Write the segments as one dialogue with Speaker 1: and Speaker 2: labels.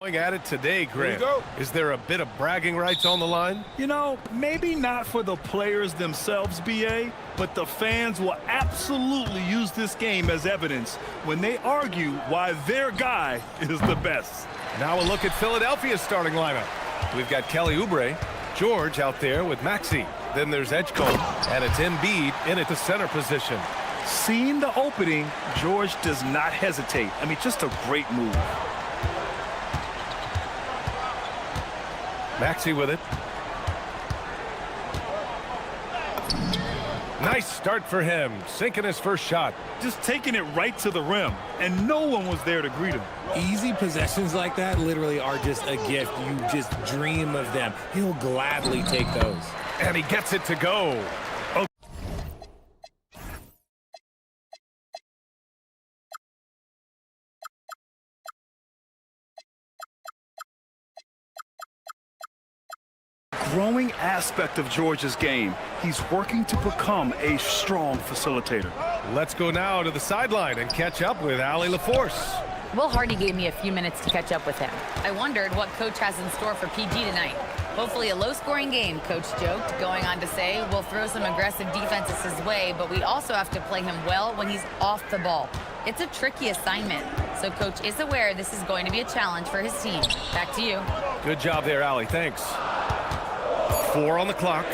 Speaker 1: Going at it today, Grant. Is there a bit of bragging rights on the line?
Speaker 2: You know, maybe not for the players themselves, BA, but the fans will absolutely use this game as evidence when they argue why their guy is the best.
Speaker 1: Now a look at Philadelphia's starting lineup. We've got Kelly Oubre, George out there with Maxey. Then there's Edgecombe, and it's Embiid in at the center position.
Speaker 2: Seeing the opening, George does not hesitate. I mean, just a great move.
Speaker 1: Maxey with it. Nice start for him, sinking his first shot.
Speaker 2: Just taking it right to the rim, and no one was there to greet him.
Speaker 3: Easy possessions like that literally are just a gift. You just dream of them. He'll gladly take those.
Speaker 1: And he gets it to go.
Speaker 2: Growing aspect of George's game. He's working to become a strong facilitator.
Speaker 1: Let's go now to the sideline and catch up with Allie LaForce.
Speaker 4: Will Hardy gave me a few minutes to catch up with him. I wondered what Coach has in store for PG tonight. Hopefully a low-scoring game, Coach joked, going on to say, we'll throw some aggressive defenses his way, but we also have to play him well when he's off the ball. It's a tricky assignment, so Coach is aware this is going to be a challenge for his team. Back to you.
Speaker 1: Good job there, Allie. Thanks. 4 on the clock.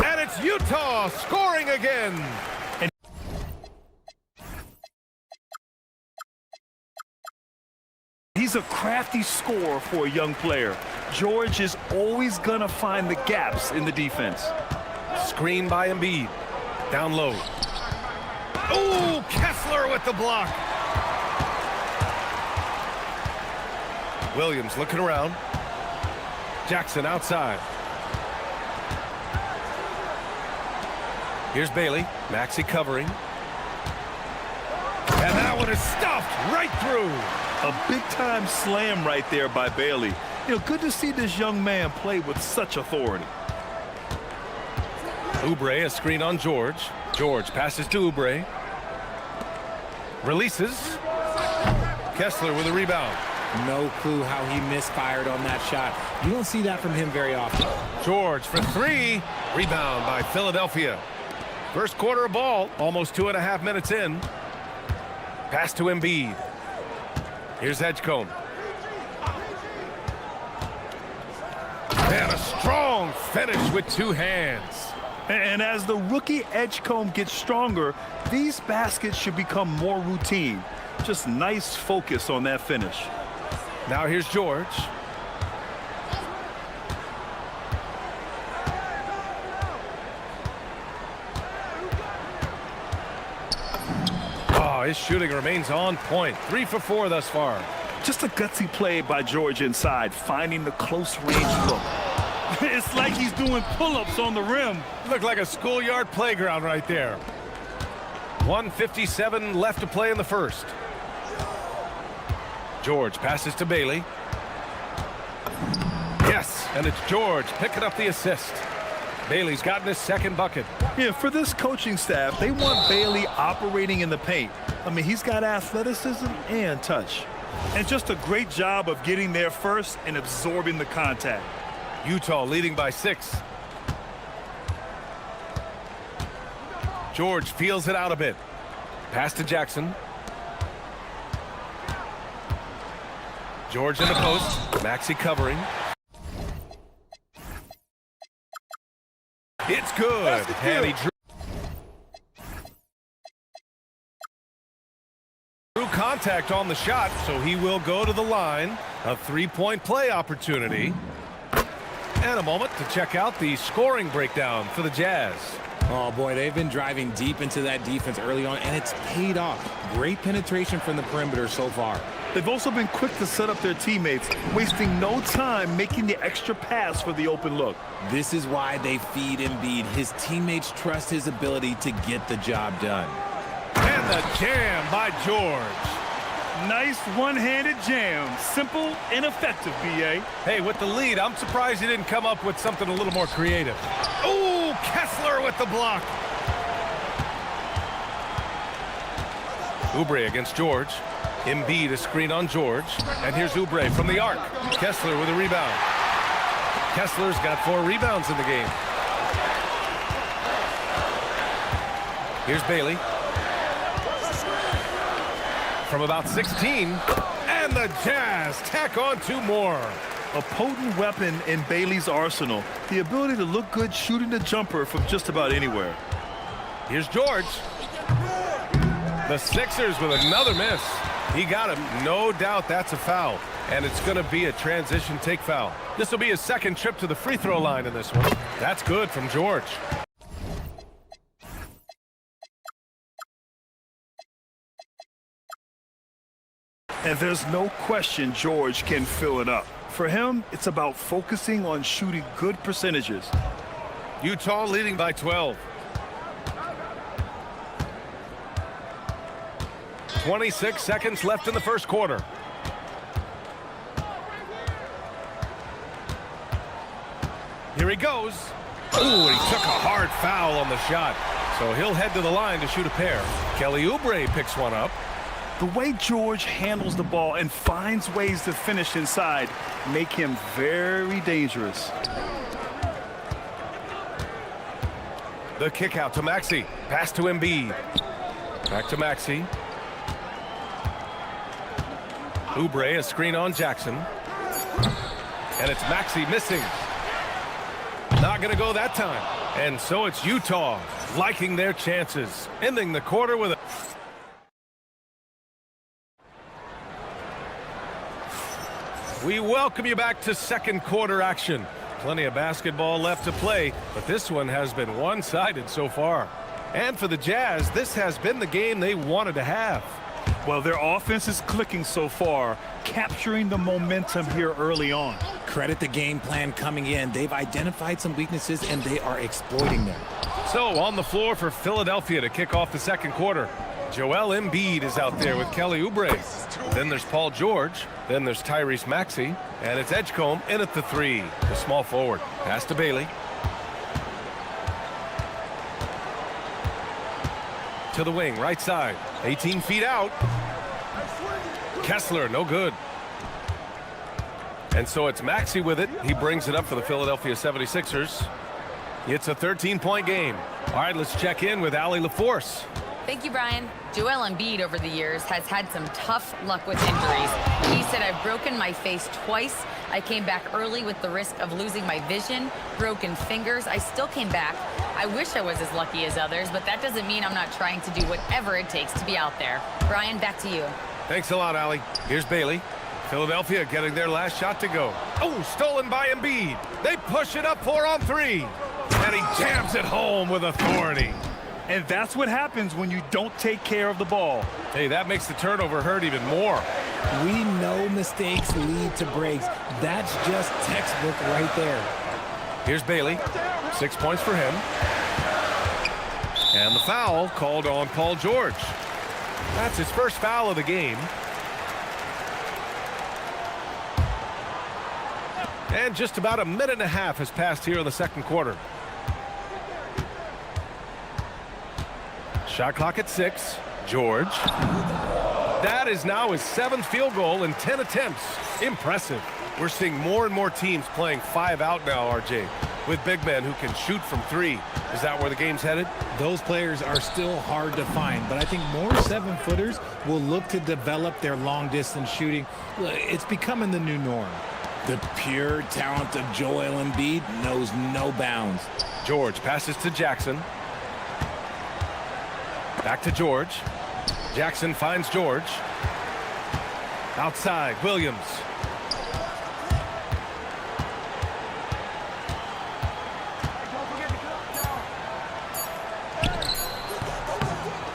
Speaker 1: And it's Utah scoring again.
Speaker 2: He's a crafty scorer for a young player. George is always gonna find the gaps in the defense.
Speaker 1: Screen by Embiid. Down low. Ooh, Kessler with the block. Williams looking around. Jackson outside. Here's Bailey. Maxey covering. And that one is stuffed right through.
Speaker 2: A big-time slam right there by Bailey. You know, good to see this young man play with such authority.
Speaker 1: Oubre, a screen on George. George passes to Oubre. Releases. Kessler with a rebound.
Speaker 3: No clue how he misfired on that shot. You don't see that from him very often.
Speaker 1: George for 3. Rebound by Philadelphia. First quarter of ball, almost 2.5 minutes in. Pass to Embiid. Here's Edgecombe. And a strong finish with 2 hands.
Speaker 2: And as the rookie Edgecombe gets stronger, these baskets should become more routine. Just nice focus on that finish.
Speaker 1: Now here's George. Oh, his shooting remains on point. 3 for 4 thus far.
Speaker 2: Just a gutsy play by George inside, finding the close range look. It's like he's doing pull-ups on the rim.
Speaker 1: Looked like a schoolyard playground right there. 1:57 left to play in the first. George passes to Bailey. Yes, and it's George picking up the assist. Bailey's gotten his second bucket.
Speaker 2: Yeah, for this coaching staff, they want Bailey operating in the paint. I mean, he's got athleticism and touch. And just a great job of getting there first and absorbing the contact.
Speaker 1: Utah leading by 6. George feels it out a bit. Pass to Jackson. George in the post. Maxey covering. It's good. And he drew contact on the shot, so he will go to the line. A 3-point play opportunity. And a moment to check out the scoring breakdown for the Jazz.
Speaker 3: Oh, boy, they've been driving deep into that defense early on, and it's paid off. Great penetration from the perimeter so far.
Speaker 2: They've also been quick to set up their teammates, wasting no time making the extra pass for the open look.
Speaker 3: This is why they feed Embiid. His teammates trust his ability to get the job done.
Speaker 1: And the jam by George.
Speaker 2: Nice one-handed jam. Simple and effective, B.A.
Speaker 1: Hey, with the lead, I'm surprised he didn't come up with something a little more creative. Ooh, Kessler with the block. Oubre against George. Embiid a screen on George. And here's Oubre from the arc. Kessler with a rebound. Kessler's got 4 rebounds in the game. Here's Bailey. From about 16. And the Jazz tack on 2 more.
Speaker 2: A potent weapon in Bailey's arsenal. The ability to look good shooting the jumper from just about anywhere.
Speaker 1: Here's George. The Sixers with another miss. He got him. No doubt that's a foul. And it's going to be a transition take foul. This will be his second trip to the free throw line in this one. That's good from George.
Speaker 2: And there's no question George can fill it up. For him, it's about focusing on shooting good percentages.
Speaker 1: Utah leading by 12. 26 seconds left in the first quarter. Here he goes. Ooh, he took a hard foul on the shot. So he'll head to the line to shoot a pair. Kelly Oubre picks one up.
Speaker 2: The way George handles the ball and finds ways to finish inside make him very dangerous.
Speaker 1: The kick out to Maxey. Pass to Embiid. Back to Maxey. Oubre a screen on Jackson. And it's Maxey missing. Not going to go that time. And so it's Utah liking their chances. Ending the quarter with a... We welcome you back to second quarter action. Plenty of basketball left to play, but this one has been one-sided so far. And for the Jazz, this has been the game they wanted to have.
Speaker 2: Well, their offense is clicking so far, capturing the momentum here early on.
Speaker 3: Credit the game plan coming in. They've identified some weaknesses, and they are exploiting them.
Speaker 1: So, on the floor for Philadelphia to kick off the second quarter. Joel Embiid is out there with Kelly Oubre. Then there's Paul George. Then there's Tyrese Maxey. And it's Edgecombe in at the 3. The small forward. Pass to Bailey. To the wing, right side. 18 feet out. Kessler, no good. And so it's Maxey with it. He brings it up for the Philadelphia 76ers. It's a 13-point game. All right, let's check in with Allie LaForce.
Speaker 4: Thank you, Brian. Joel Embiid over the years has had some tough luck with injuries. He said, I've broken my face twice. I came back early with the risk of losing my vision, broken fingers. I still came back. I wish I was as lucky as others, but that doesn't mean I'm not trying to do whatever it takes to be out there. Brian, back to you.
Speaker 1: Thanks a lot, Allie. Here's Bailey. Philadelphia getting their last shot to go. Oh, stolen by Embiid. They push it up 4 on 3. And he jams it home with authority.
Speaker 2: And that's what happens when you don't take care of the ball.
Speaker 1: Hey, that makes the turnover hurt even more.
Speaker 3: We know mistakes lead to breaks. That's just textbook right there.
Speaker 1: Here's Bailey. 6 points for him. And the foul called on Paul George. That's his first foul of the game. And just about a minute and a half has passed here in the second quarter. Shot clock at 6. George. That is now his 7th field goal in 10 attempts. Impressive. We're seeing more and more teams playing 5 out now, RJ, with big men who can shoot from 3. Is that where the game's headed?
Speaker 3: Those players are still hard to find, but I think more 7-footers will look to develop their long-distance shooting. It's becoming the new norm. The pure talent of Joel Embiid knows no bounds.
Speaker 1: George passes to Jackson. Back to George. Jackson finds George. Outside, Williams.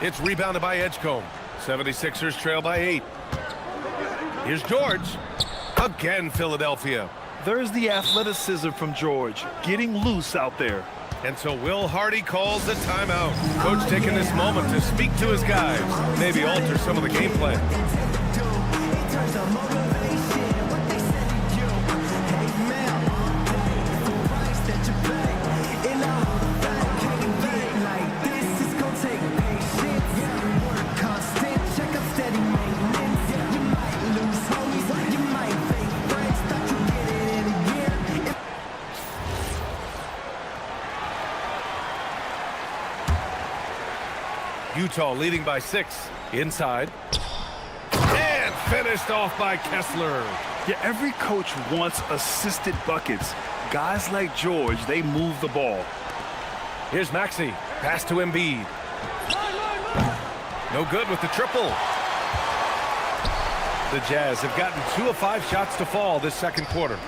Speaker 1: It's rebounded by Edgecombe. 76ers trail by 8. Here's George. Again, Philadelphia.
Speaker 2: There's the athleticism from George, getting loose out there.
Speaker 1: And so Will Hardy calls the timeout. Coach taking this moment to speak to his guys, maybe alter some of the game plan. Utah leading by 6. Inside. And finished off by Kessler.
Speaker 2: Yeah, every coach wants assisted buckets. Guys like George, they move the ball.
Speaker 1: Here's Maxey. Pass to Embiid. No good with the triple. The Jazz have gotten 2 of 5 shots to fall this second quarter.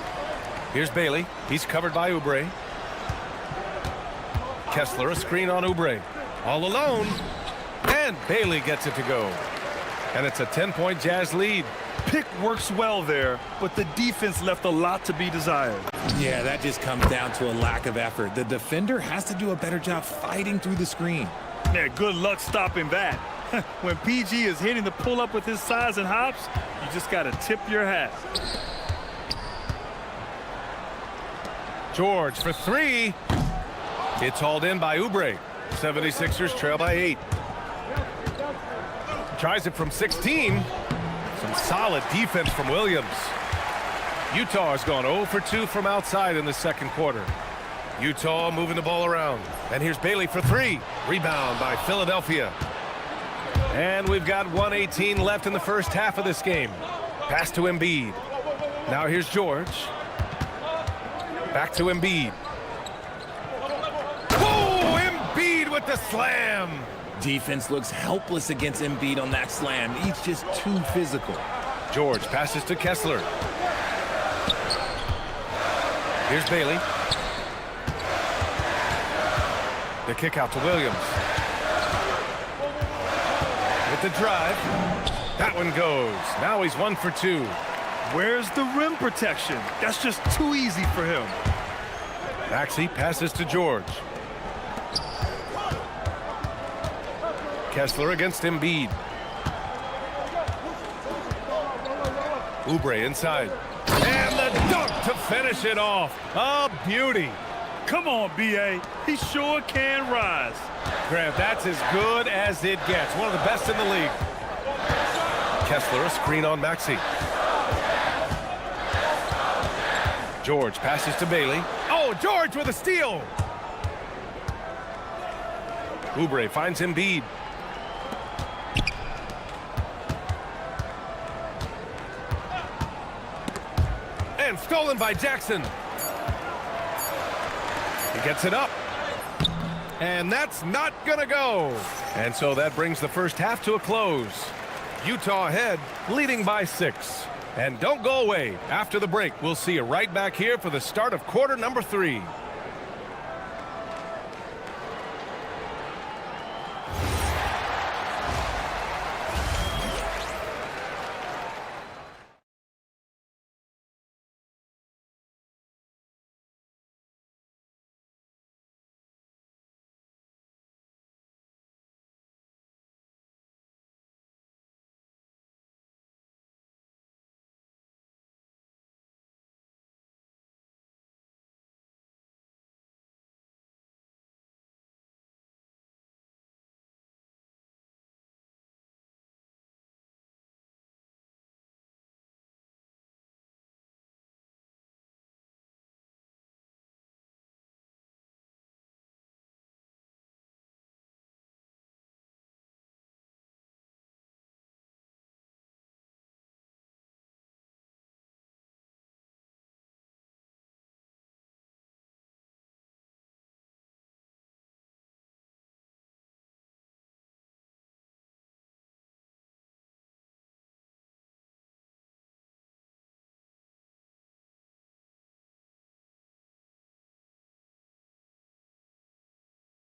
Speaker 1: Here's Bailey. He's covered by Oubre. Kessler, a screen on Oubre. All alone. And Bailey gets it to go. And it's a 10-point Jazz lead.
Speaker 2: Pick works well there, but the defense left a lot to be desired.
Speaker 3: Yeah, that just comes down to a lack of effort. The defender has to do a better job fighting through the screen.
Speaker 2: Yeah, good luck stopping that. When PG is hitting the pull-up with his size and hops, you just got to tip your hat.
Speaker 1: George for 3. It's hauled in by Oubre. 76ers trail by 8. Tries it from 16. Some solid defense from Williams. Utah has gone 0 for 2 from outside in the second quarter. Utah moving the ball around. And here's Bailey for 3. Rebound by Philadelphia. And we've got 1:18 left in the first half of this game. Pass to Embiid. Now here's George. Back to Embiid. Oh, Embiid with the slam.
Speaker 3: Defense looks helpless against Embiid on that slam. He's just too physical.
Speaker 1: George passes to Kessler. Here's Bailey. The kick out to Williams. With the drive. That one goes. Now he's 1 for 2.
Speaker 2: Where's the rim protection? That's just too easy for him.
Speaker 1: Maxey passes to George. Kessler against Embiid. Oubre inside. And the dunk to finish it off. A beauty.
Speaker 2: Come on, B.A. He sure can rise.
Speaker 1: Grant, that's as good as it gets. One of the best in the league. Kessler, a screen on Maxey. George passes to Bailey. Oh, George with a steal. Oubre finds Embiid. And stolen by Jackson. He gets it up. And that's not gonna go. And so that brings the first half to a close. Utah ahead, leading by 6. And don't go away. After the break, we'll see you right back here for the start of quarter number 3.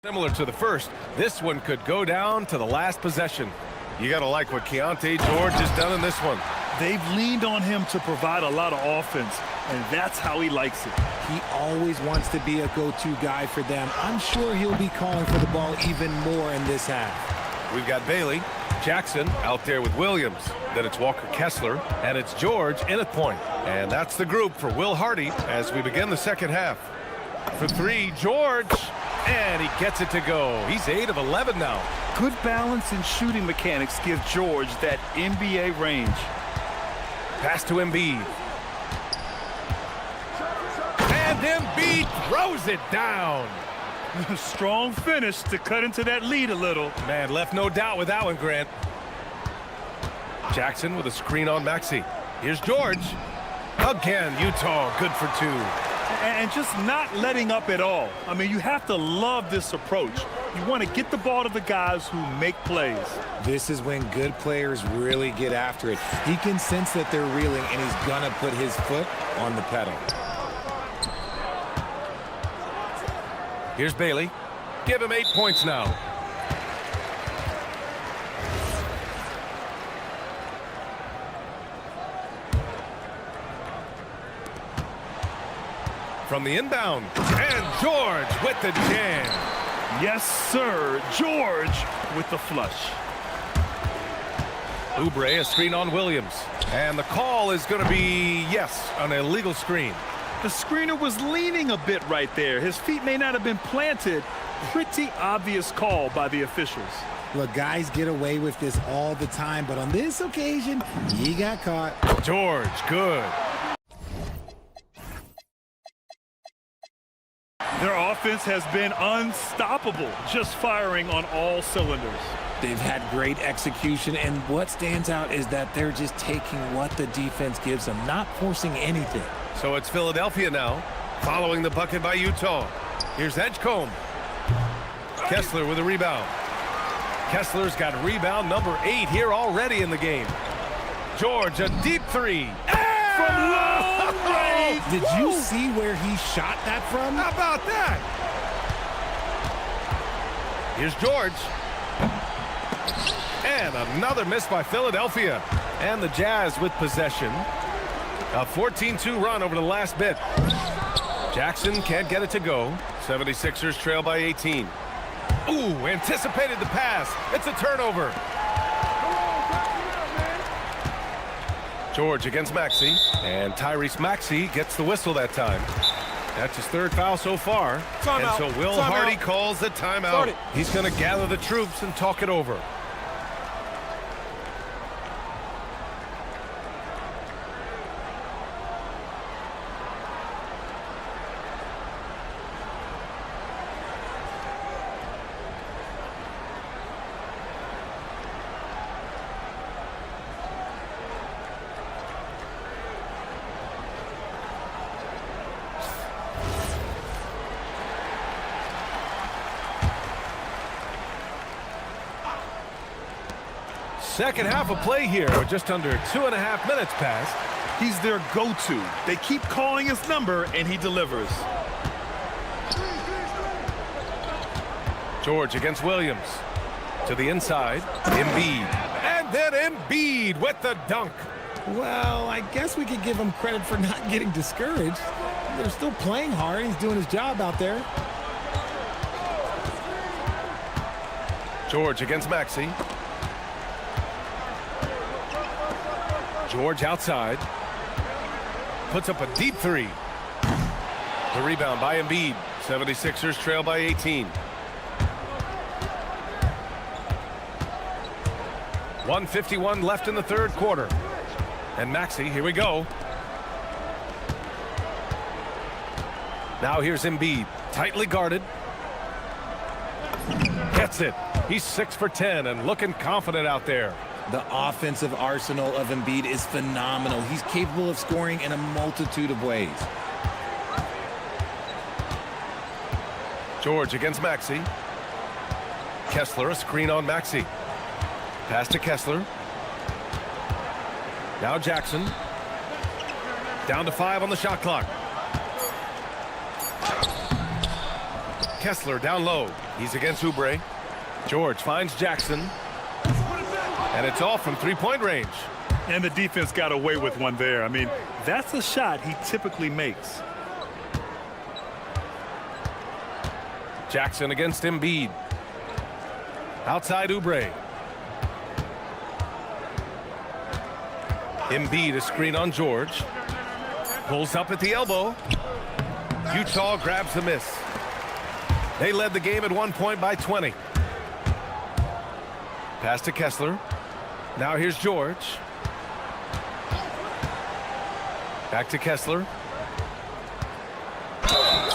Speaker 1: Similar to the first, this one could go down to the last possession. You got to like what Keontae George has done in this one.
Speaker 2: They've leaned on him to provide a lot of offense, and that's how he likes it.
Speaker 3: He always wants to be a go-to guy for them. I'm sure he'll be calling for the ball even more in this half.
Speaker 1: We've got Bailey, Jackson out there with Williams. Then it's Walker Kessler, and it's George in at point. And that's the group for Will Hardy as we begin the second half. For 3, George. And he gets it to go. He's 8 of 11 now.
Speaker 2: Good balance and shooting mechanics give George that NBA range.
Speaker 1: Pass to Embiid. And Embiid throws it down.
Speaker 2: Strong finish to cut into that lead a little.
Speaker 1: Man, left no doubt with that one, Grant. Jackson with a screen on Maxey. Here's George. Again, Utah, good for two.
Speaker 2: And just not letting up at all. I mean, you have to love this approach. You want to get the ball to the guys who make plays.
Speaker 3: This is when good players really get after it. He can sense that they're reeling, and he's going to put his foot on the pedal.
Speaker 1: Here's Bailey. Give him 8 points now. From the inbound, and George with the jam.
Speaker 2: Yes, sir. George with the flush.
Speaker 1: Oubre, a screen on Williams. And the call is going to be, yes, an illegal screen.
Speaker 2: The screener was leaning a bit right there. His feet may not have been planted. Pretty obvious call by the officials.
Speaker 3: Look, guys get away with this all the time, but on this occasion, he got caught.
Speaker 1: George, good.
Speaker 2: Their offense has been unstoppable, just firing on all cylinders.
Speaker 3: They've had great execution, and what stands out is that they're just taking what the defense gives them, not forcing anything.
Speaker 1: So it's Philadelphia now, following the bucket by Utah. Here's Edgecombe. Kessler with a rebound. Kessler's got rebound number 8 here already in the game. George, a deep three.
Speaker 2: From long range.
Speaker 3: Did you see where he shot that from?
Speaker 1: How about that? Here's George. And another miss by Philadelphia. And the Jazz with possession. A 14-2 run over the last bit. Jackson can't get it to go. 76ers trail by 18. Ooh, anticipated the pass. It's a turnover. George against Maxey, and Tyrese Maxey gets the whistle that time. That's his 3rd foul so far. And so Will Hardy calls the timeout. He's going to gather the troops and talk it over. Second half of play here. We're just under 2.5 minutes past.
Speaker 2: He's their go-to. They keep calling his number, and he delivers.
Speaker 1: George against Williams. To the inside. Embiid. And then Embiid with the dunk.
Speaker 3: Well, I guess we could give him credit for not getting discouraged. They're still playing hard. He's doing his job out there.
Speaker 1: George against Maxey. George outside. Puts up a deep three. The rebound by Embiid. 76ers trail by 18. 1:51 left in the 3rd quarter. And Maxey, here we go. Now here's Embiid. Tightly guarded. Gets it. He's 6 for 10 and looking confident out there.
Speaker 3: The offensive arsenal of Embiid is phenomenal. He's capable of scoring in a multitude of ways.
Speaker 1: George against Maxey. Kessler, a screen on Maxey. Pass to Kessler. Now Jackson. Down to 5 on the shot clock. Kessler down low. He's against Oubre. George finds Jackson. And it's all from 3-point range.
Speaker 2: And the defense got away with one there. I mean, that's a shot he typically makes.
Speaker 1: Jackson against Embiid. Outside Oubre. Embiid, a screen on George. Pulls up at the elbow. Utah grabs the miss. They led the game at 1 point by 20. Pass to Kessler. Now here's George. Back to Kessler.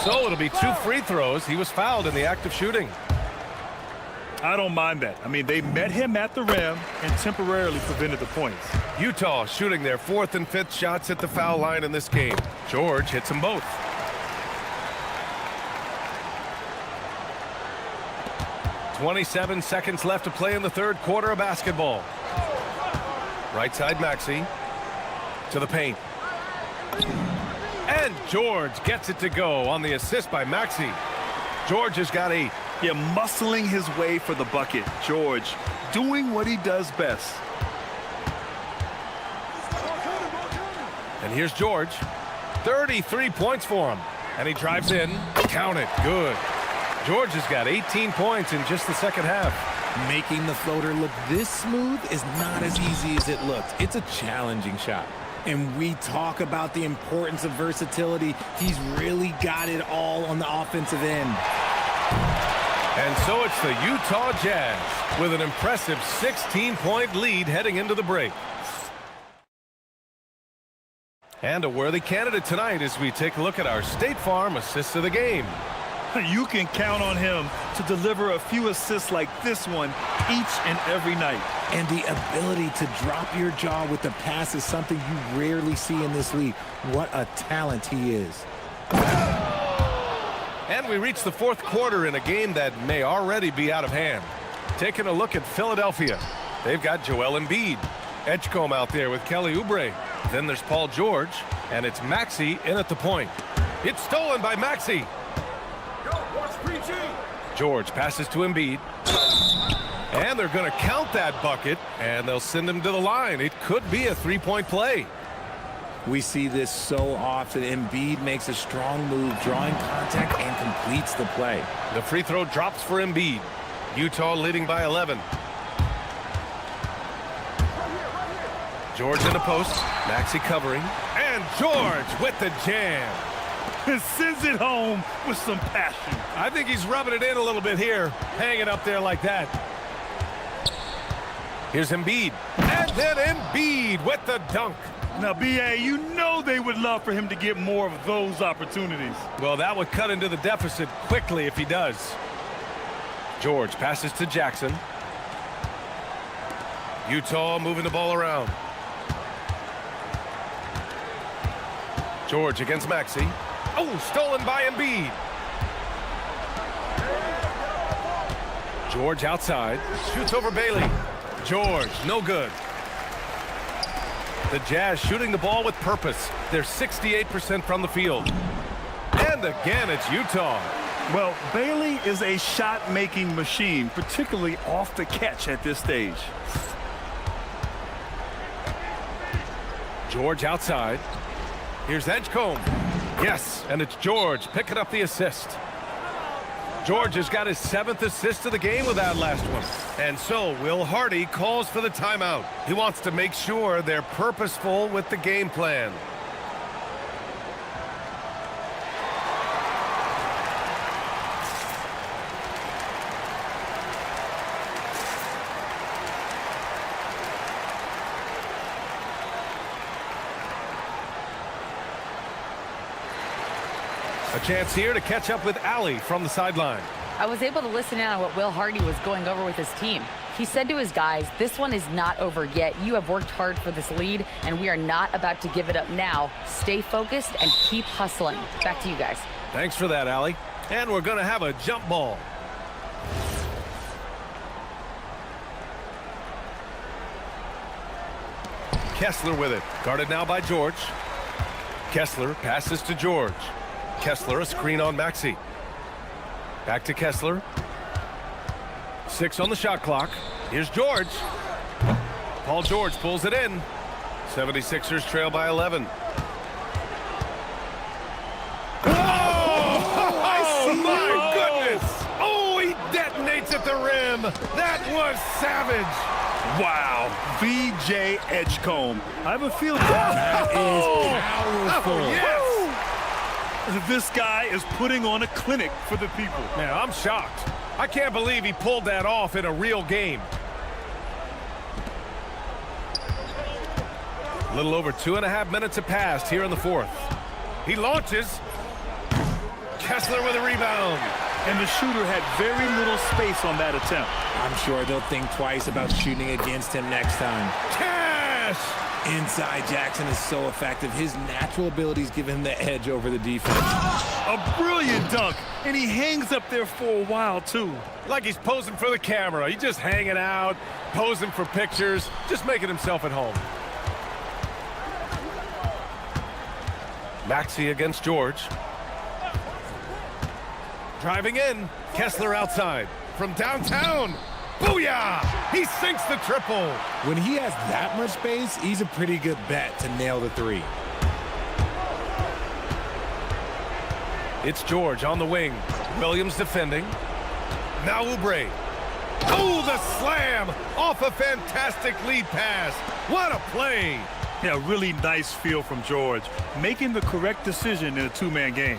Speaker 1: So it'll be 2 free throws. He was fouled in the act of shooting.
Speaker 2: I don't mind that. I mean, they met him at the rim and temporarily prevented the points.
Speaker 1: Utah shooting their 4th and 5th shots at the foul line in this game. George hits them both. "27 seconds left to play in the 3rd quarter of basketball. Right side Maxey to the paint. And George gets it to go on the assist by Maxey. George has got 8.
Speaker 2: Yeah, muscling his way for the bucket. George doing what he does best.
Speaker 1: And here's George. 33 points for him. And he drives in. Count it. Good. George has got 18 points in just the second half.
Speaker 3: Making the floater look this smooth is not as easy as it looked. It's a challenging shot. And we talk about the importance of versatility. He's really got it all on the offensive end.
Speaker 1: And so it's the Utah Jazz with an impressive 16-point lead heading into the break. And a worthy candidate tonight as we take a look at our State Farm assists of the game.
Speaker 2: You can count on him to deliver a few assists like this one each and every night.
Speaker 3: And the ability to drop your jaw with the pass is something you rarely see in this league. What a talent he is.
Speaker 1: And we reach the 4th quarter in a game that may already be out of hand. Taking a look at Philadelphia. They've got Joel Embiid. Edgecombe out there with Kelly Oubre. Then there's Paul George. And it's Maxey in at the point. It's stolen by Maxey. George passes to Embiid. And they're going to count that bucket. And they'll send him to the line. It could be a 3-point play.
Speaker 3: We see this so often. Embiid makes a strong move, drawing contact, and completes the play.
Speaker 1: The free throw drops for Embiid. Utah leading by 11. George in the post. Maxey covering. And George with the jam.
Speaker 2: Sends it home with some passion.
Speaker 1: I think he's rubbing it in a little bit here. Hanging up there like that. Here's Embiid. And then Embiid with the dunk.
Speaker 2: Now, B.A., you know they would love for him to get more of those opportunities.
Speaker 1: Well, that would cut into the deficit quickly if he does. George passes to Jackson. Utah moving the ball around. George against Maxey. Oh, stolen by Embiid. George outside. Shoots over Bailey. George, no good. The Jazz shooting the ball with purpose. They're 68% from the field. And again, it's Utah.
Speaker 2: Well, Bailey is a shot-making machine, particularly off the catch at this stage.
Speaker 1: George outside. Here's Edgecombe. Yes, and it's George picking up the assist. George has got his 7th assist of the game with that last one. And so Will Hardy calls for the timeout. He wants to make sure they're purposeful with the game plan. A chance here to catch up with Allie from the sideline.
Speaker 4: I was able to listen in on what Will Hardy was going over with his team. He said to his guys, this one is not over yet. You have worked hard for this lead, and we are not about to give it up now. Stay focused and keep hustling. Back to you guys.
Speaker 1: Thanks for that, Allie. And we're going to have a jump ball. Kessler with it. Guarded now by George. Kessler passes to George. Kessler, a screen on Maxey. Back to Kessler. 6 on the shot clock. Here's George. Paul George pulls it in. 76ers trail by 11. Oh, my goodness! Oh, he detonates at the rim. That was savage.
Speaker 2: Wow, V.J. Edgecombe. I have a feeling
Speaker 3: That is powerful.
Speaker 1: Oh, yes!
Speaker 2: This guy is putting on a clinic for the people.
Speaker 1: Man, I'm shocked. I can't believe he pulled that off in a real game. A little over 2.5 minutes have passed here in the 4th. He launches. Kessler with a rebound.
Speaker 2: And the shooter had very little space on that attempt.
Speaker 3: I'm sure they'll think twice about shooting against him next time.
Speaker 1: Cash!
Speaker 3: Inside Jackson is so effective. His natural abilities give him the edge over the defense.
Speaker 2: A brilliant dunk, and he hangs up there for a while, too.
Speaker 1: Like he's posing for the camera. He's just hanging out, posing for pictures, just making himself at home. Maxey against George. Driving in, Kessler outside. From downtown, booyah! He sinks the triple.
Speaker 3: When he has that much space, he's a pretty good bet to nail the three.
Speaker 1: It's George on the wing. Williams defending. Now Oubre. Oh, the slam off a fantastic lead pass. What a play.
Speaker 2: Yeah, really nice feel from George, making the correct decision in a two-man game.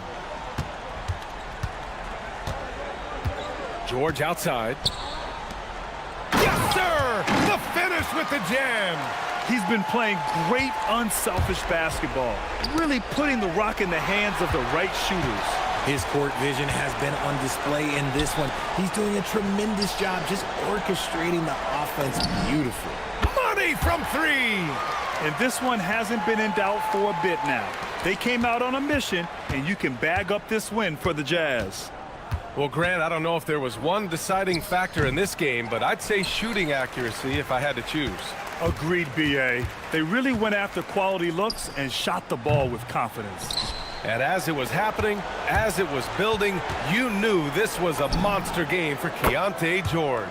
Speaker 1: George outside. Yes, sir! The finish with the jam.
Speaker 2: He's been playing great, unselfish basketball, really putting the rock in the hands of the right shooters.
Speaker 3: His court vision has been on display in this one. He's doing a tremendous job just orchestrating the offense beautifully.
Speaker 1: Money from three.
Speaker 2: And this one hasn't been in doubt for a bit now. They came out on a mission, and you can bag up this win for the Jazz.
Speaker 1: Well, Grant, I don't know if there was one deciding factor in this game, but I'd say shooting accuracy if I had to choose.
Speaker 2: Agreed, B.A. They really went after quality looks and shot the ball with confidence.
Speaker 1: And as it was happening, as it was building, you knew this was a monster game for Keontae George.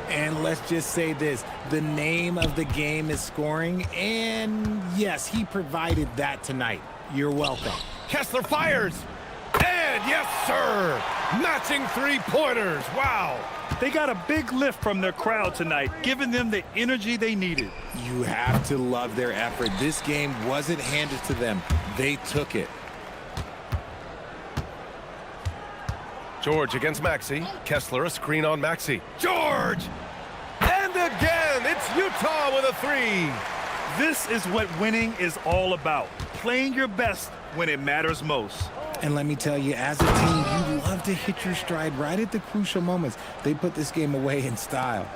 Speaker 3: And let's just say this, the name of the game is scoring, and yes, he provided that tonight. You're welcome.
Speaker 1: Kessler fires, and yes, sir, matching three-pointers. Wow.
Speaker 2: They got a big lift from their crowd tonight, giving them the energy they needed.
Speaker 3: You have to love their effort. This game wasn't handed to them. They took it.
Speaker 1: George against Maxey. Kessler a screen on Maxey. George! And again, it's Utah with a three.
Speaker 2: This is what winning is all about. Playing your best when it matters most.
Speaker 3: And let me tell you, as a team, you love to hit your stride right at the crucial moments. They put this game away in style.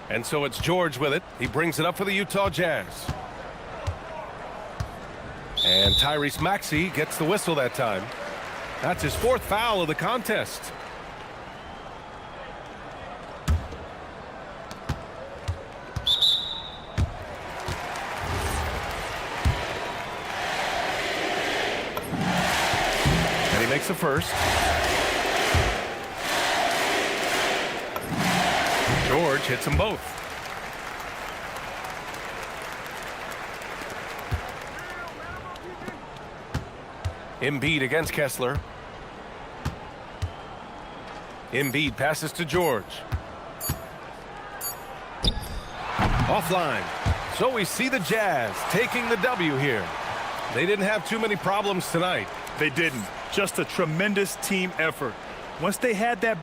Speaker 1: And so it's George with it. He brings it up for the Utah Jazz. And Tyrese Maxey gets the whistle that time. That's his fourth foul of the contest. And he makes the first. George hits them both. Embiid against Kessler. Embiid passes to George. Offline. So we see the Jazz taking the W here. They didn't have too many problems tonight.
Speaker 2: They didn't. Just a tremendous team effort. Once they had that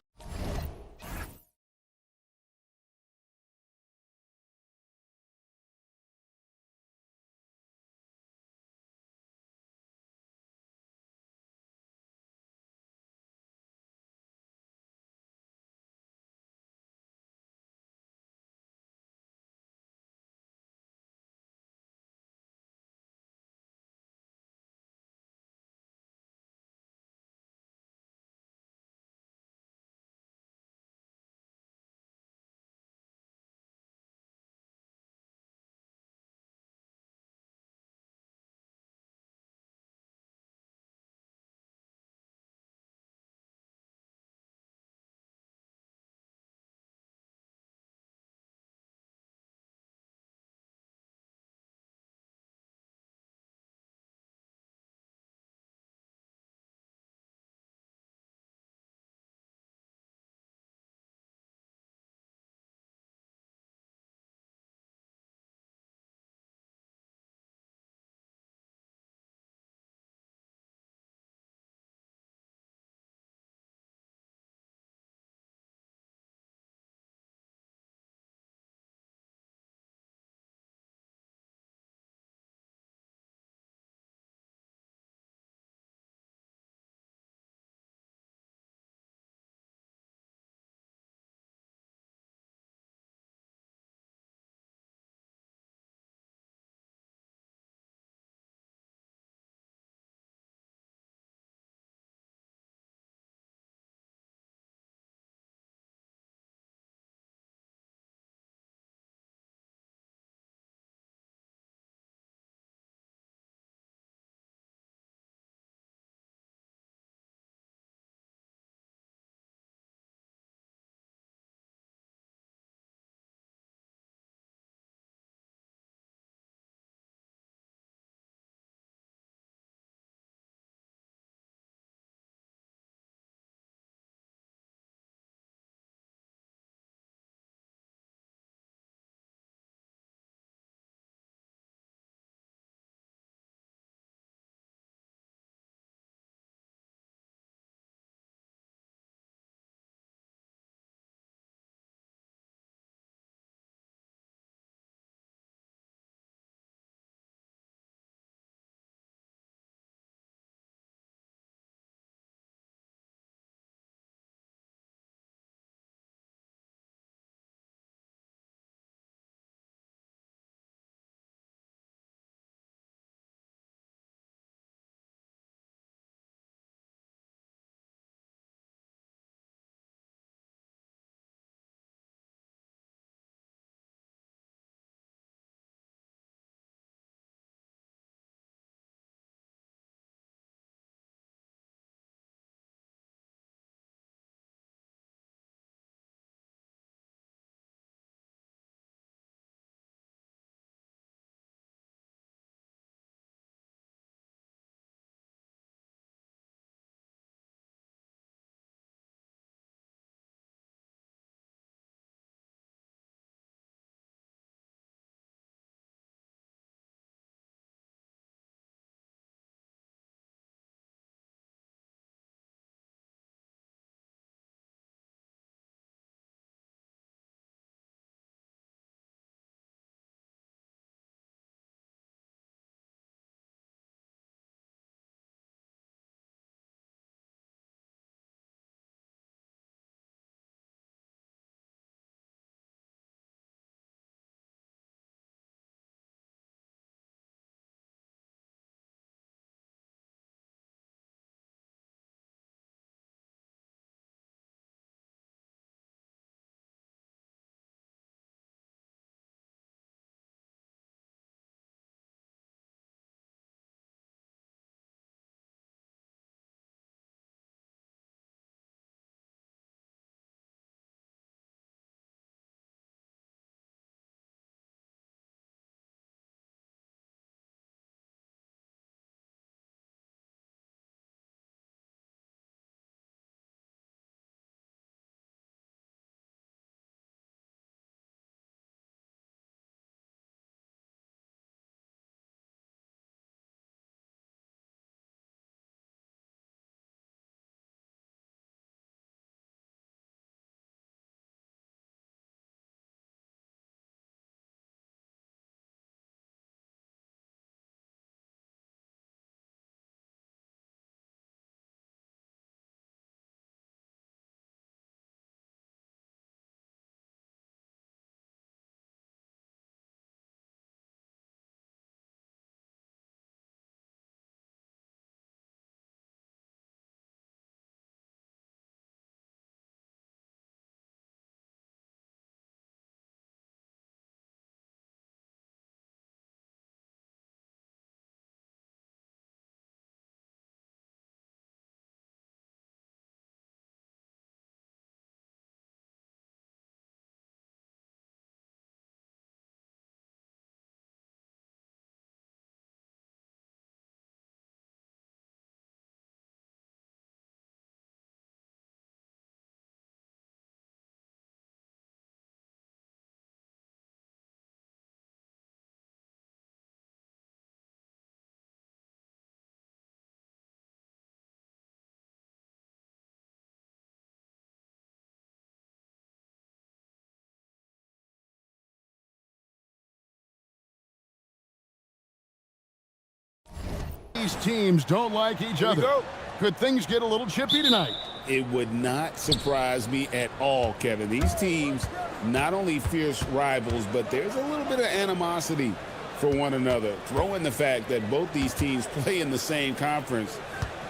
Speaker 5: These teams don't like each other. Could things get a little chippy tonight?
Speaker 6: It would not surprise me at all, Kevin. These teams, not only fierce rivals, but there's a little bit of animosity for one another. Throw in the fact that both these teams play in the same conference.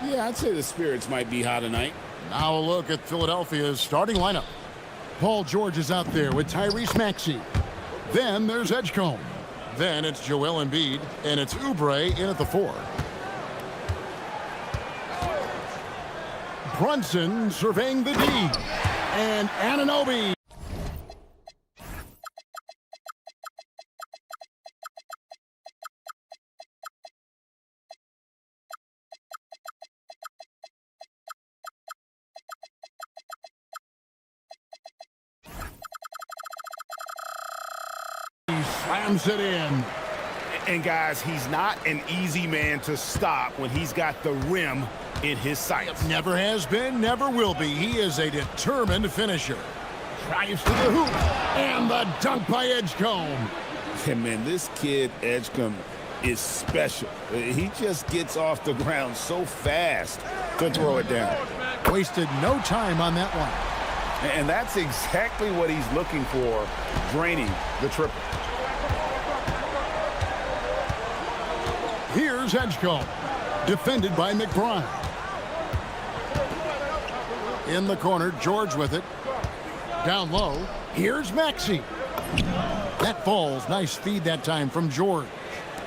Speaker 6: Yeah, I'd say the spirits might be high tonight.
Speaker 5: Now a look at Philadelphia's starting lineup. Paul George is out there with Tyrese Maxey. Then there's Edgecombe. Then it's Joel Embiid, and it's Oubre in at the 4. Brunson surveying the D. And Anunoby. He slams it in.
Speaker 6: And guys, he's not an easy man to stop when he's got the rim in his sights.
Speaker 5: Never has been, never will be. He is a determined finisher. Drives to the hoop. And the dunk by Edgecombe.
Speaker 6: And man, this kid, Edgecombe, is special. He just gets off the ground so fast to throw it down.
Speaker 5: Wasted no time on that one.
Speaker 6: And that's exactly what he's looking for, draining the triple.
Speaker 5: Here's Edgecombe, defended by McBride. In the corner, George with it. Down low, here's Maxey. That falls. Nice feed that time from George.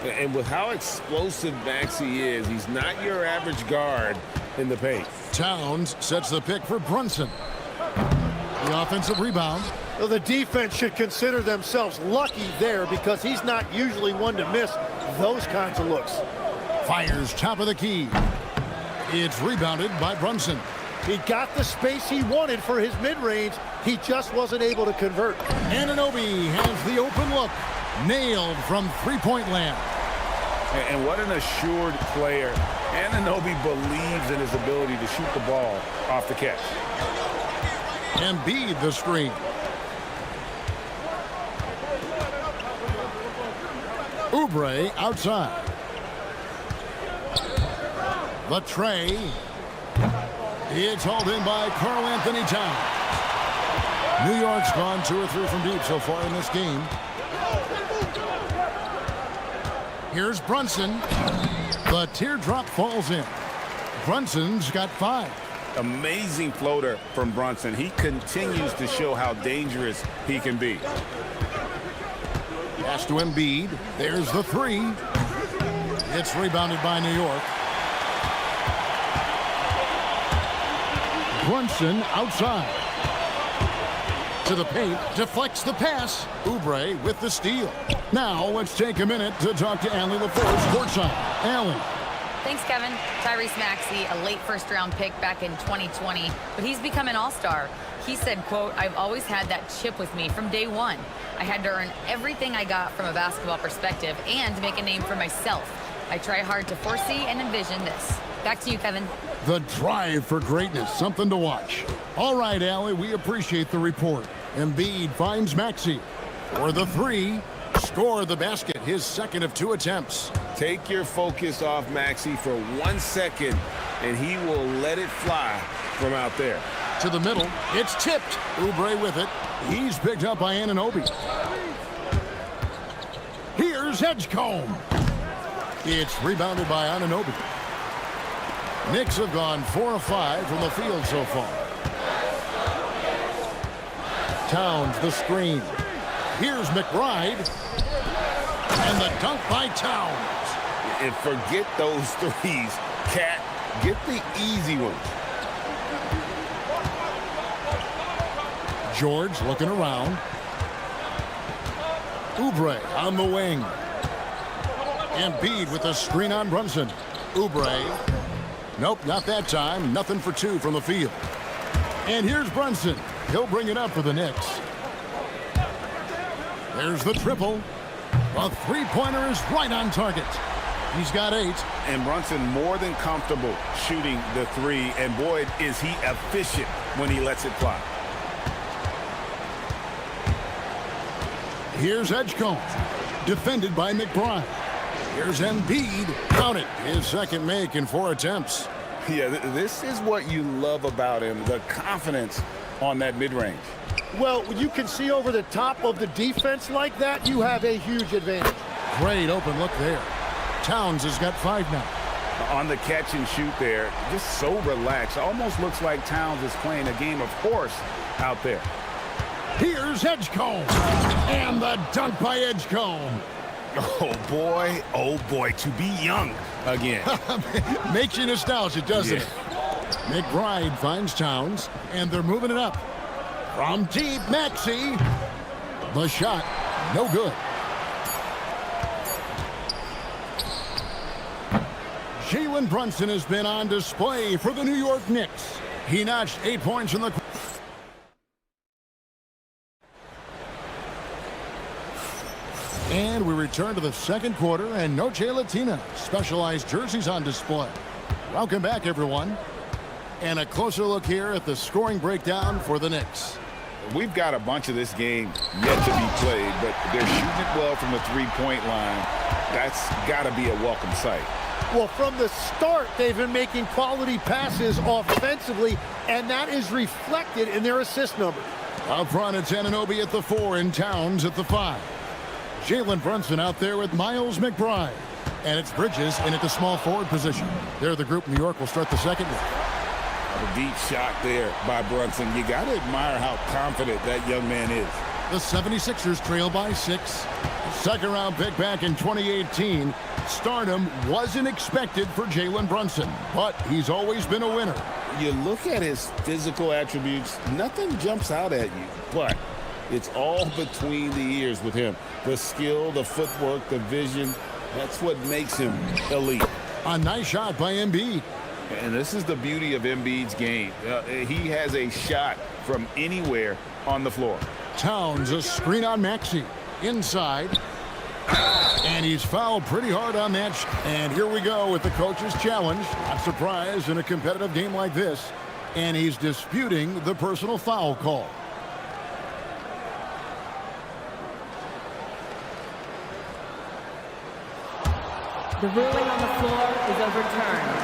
Speaker 6: And with how explosive Maxey is, he's not your average guard in the paint.
Speaker 5: Towns sets the pick for Brunson. The offensive rebound.
Speaker 7: Well, the defense should consider themselves lucky there because he's not usually one to miss those kinds of looks.
Speaker 5: Fires top of the key. It's rebounded by Brunson.
Speaker 7: He got the space he wanted for his mid-range. He just wasn't able to convert.
Speaker 5: Anunoby has the open look. Nailed from three-point land.
Speaker 6: And what an assured player. Anunoby believes in his ability to shoot the ball off the catch.
Speaker 5: Embiid the screen. Oubre outside. The tray. It's hauled in by Karl Anthony Towns. New York's gone 2 or 3 from deep so far in this game. Here's Brunson. The teardrop falls in. Brunson's got 5.
Speaker 6: Amazing floater from Brunson. He continues to show how dangerous he can be.
Speaker 5: Pass to Embiid. There's the 3. It's rebounded by New York. Brunson outside. To the paint. Deflects the pass. Oubre with the steal. Now let's take a minute to talk to Allie LaForce courtside. Allie.
Speaker 4: Thanks, Kevin. Tyrese Maxey, a late first-round pick back in 2020, but he's become an all-star. He said, quote, "I've always had that chip with me from day one. I had to earn everything I got from a basketball perspective and make a name for myself. I try hard to foresee and envision this." Back to you, Kevin.
Speaker 5: The drive for greatness, something to watch. All right, Allie, we appreciate the report. Embiid finds Maxey for the 3. Score the basket, his second of 2 attempts.
Speaker 6: Take your focus off Maxey for 1 second, and he will let it fly from out there.
Speaker 5: To the middle, it's tipped. Oubre with it. He's picked up by Anunoby. Here's Edgecombe. It's rebounded by Anunoby. Knicks have gone 4 of 5 from the field so far. Towns the screen. Here's McBride. And the dunk by Towns.
Speaker 6: And forget those threes, Cat. Get the easy ones.
Speaker 5: George looking around. Oubre on the wing. Embiid with the screen on Brunson. Oubre. Nope, not that time. Nothing for 2 from the field. And here's Brunson. He'll bring it up for the Knicks. There's the triple. A three-pointer is right on target. He's got 8.
Speaker 6: And Brunson more than comfortable shooting the 3. And boy, is he efficient when he lets it fly.
Speaker 5: Here's Edgecombe. Defended by McBride. Here's Embiid. Count it. His second make in 4 attempts.
Speaker 6: Yeah, this is what you love about him, the confidence on that mid-range.
Speaker 7: Well, when you can see over the top of the defense like that, you have a huge advantage.
Speaker 5: Great open look there. Towns has got 5 now.
Speaker 6: On the catch and shoot there, just so relaxed. Almost looks like Towns is playing a game of horse out there.
Speaker 5: Here's Edgecombe. And the dunk by Edgecombe.
Speaker 6: Oh, boy, to be young again.
Speaker 5: Makes you nostalgic, doesn't it? McBride finds Towns, and they're moving it up. From deep, Maxey. The shot, no good. Jalen Brunson has been on display for the New York Knicks. He notched 8 points in the... And we return to the second quarter, and Noche Latina specialized jerseys on display. Welcome back, everyone. And a closer look here at the scoring breakdown for the Knicks.
Speaker 6: We've got a bunch of this game yet to be played, but they're shooting it well from the three-point line. That's got to be a welcome sight.
Speaker 7: Well, from the start, they've been making quality passes offensively, and that is reflected in their assist number.
Speaker 5: Up front, it's Anunoby at the 4 and Towns at the 5. Jalen Brunson out there with Miles McBride. And it's Bridges in at the small forward position. They're the group New York will start the second with.
Speaker 6: A deep shot there by Brunson. You got to admire how confident that young man is.
Speaker 5: The 76ers trail by 6. Second round pick back in 2018. Stardom wasn't expected for Jalen Brunson, but he's always been a winner.
Speaker 6: You look at his physical attributes, nothing jumps out at you, but it's all between the ears with him. The skill, the footwork, the vision, that's what makes him elite.
Speaker 5: A nice shot by Embiid.
Speaker 6: And this is the beauty of Embiid's game. He has a shot from anywhere on the floor.
Speaker 5: Towns, a screen on Maxey. Inside. And he's fouled pretty hard on that. And here we go with the coach's challenge. Not surprised in a competitive game like this. And he's disputing the personal foul call.
Speaker 8: The ruling on the floor is overturned.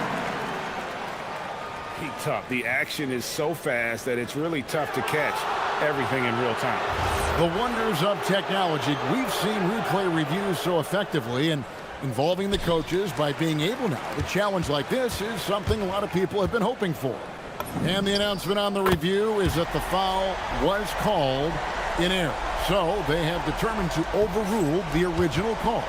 Speaker 6: Tough. The action is so fast that it's really tough to catch everything in real time.
Speaker 5: The wonders of technology. We've seen replay reviews so effectively, and involving the coaches by being able now to challenge like this is something a lot of people have been hoping for. And the announcement on the review is that the foul was called in error. So they have determined to overrule the original call.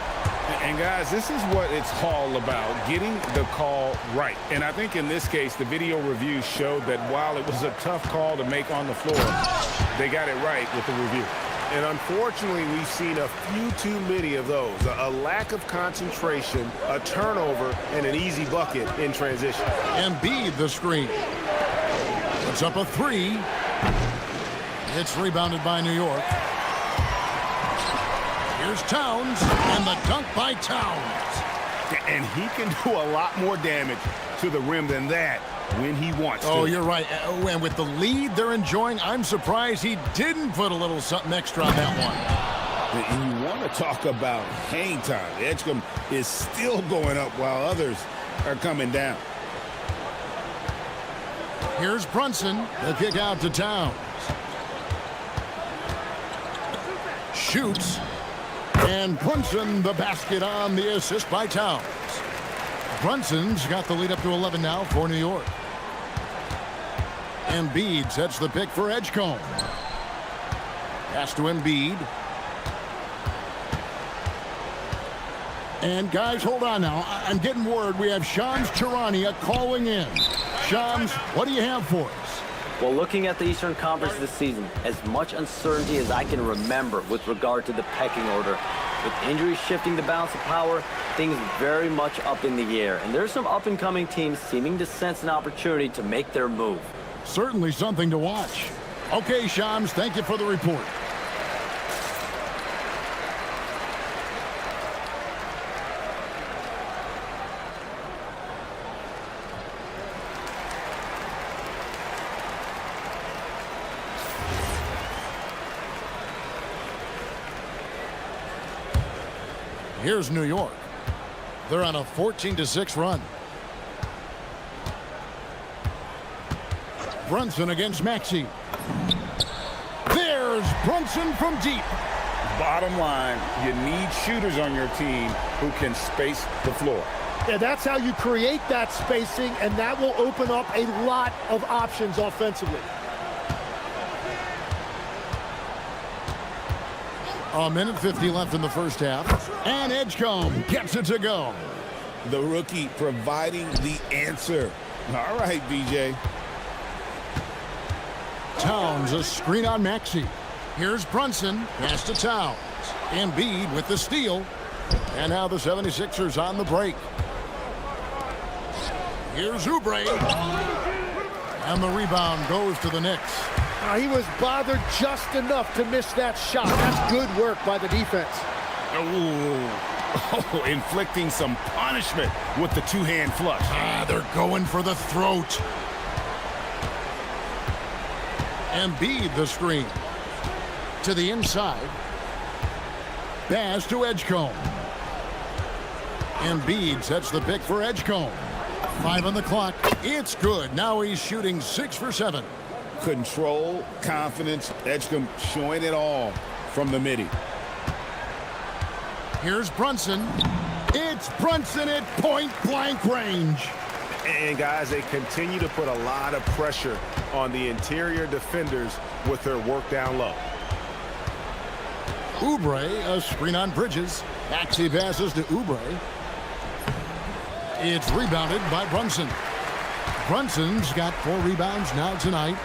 Speaker 6: And guys, this is what it's all about, getting the call right. And I think in this case, the video review showed that while it was a tough call to make on the floor, they got it right with the review.
Speaker 1: And unfortunately, we've seen a few too many of those. A lack of concentration, a turnover, and an easy bucket in transition.
Speaker 5: Embiid the screen. Puts up a 3. It's rebounded by New York. Here's Towns, and the dunk by Towns.
Speaker 6: And he can do a lot more damage to the rim than that when he wants to.
Speaker 5: Oh, you're right. And with the lead they're enjoying, I'm surprised he didn't put a little something extra on that one.
Speaker 6: And you want to talk about hang time. Edgecombe is still going up while others are coming down.
Speaker 5: Here's Brunson. The kick out to Towns. Shoots. And Brunson the basket on the assist by Towns. Brunson's got the lead up to 11 now for New York. Embiid sets the pick for Edgecombe. Pass to Embiid. And guys, hold on now. I'm getting word we have Shams Charania calling in. Shams, what do you have for us?
Speaker 9: Well, looking at the Eastern Conference this season, as much uncertainty as I can remember with regard to the pecking order. With injuries shifting the balance of power, things very much up in the air. And there's some up-and-coming teams seeming to sense an opportunity to make their move.
Speaker 5: Certainly something to watch. Okay, Shams, thank you for the report. Here's New York. They're on a 14-6 run. Brunson against Maxey. There's Brunson from deep.
Speaker 6: Bottom line, you need shooters on your team who can space the floor.
Speaker 7: Yeah, that's how you create that spacing, and that will open up a lot of options offensively.
Speaker 5: A minute 50 left in the first half. And Edgecombe gets it to go.
Speaker 6: The rookie providing the answer. All right, BJ.
Speaker 5: Towns a screen on Maxey. Here's Brunson. Pass to Towns. Embiid with the steal. And now the 76ers on the break. Here's Oubre. And the rebound goes to the Knicks.
Speaker 7: He was bothered just enough to miss that shot. That's good work by the defense.
Speaker 6: Oh, inflicting some punishment with the two-hand flush.
Speaker 5: They're going for the throat. Embiid the screen. To the inside. Pass to Edgecombe. Embiid sets the pick for Edgecombe. 5 on the clock. It's good. Now he's shooting 6 for 7.
Speaker 6: Control, confidence, Edgecombe showing it all from the midi.
Speaker 5: Here's Brunson. It's Brunson at point-blank range.
Speaker 1: And, guys, they continue to put a lot of pressure on the interior defenders with their work down low.
Speaker 5: Oubre, a screen on Bridges. Maxey passes to Oubre. It's rebounded by Brunson. Brunson's got 4 rebounds now tonight.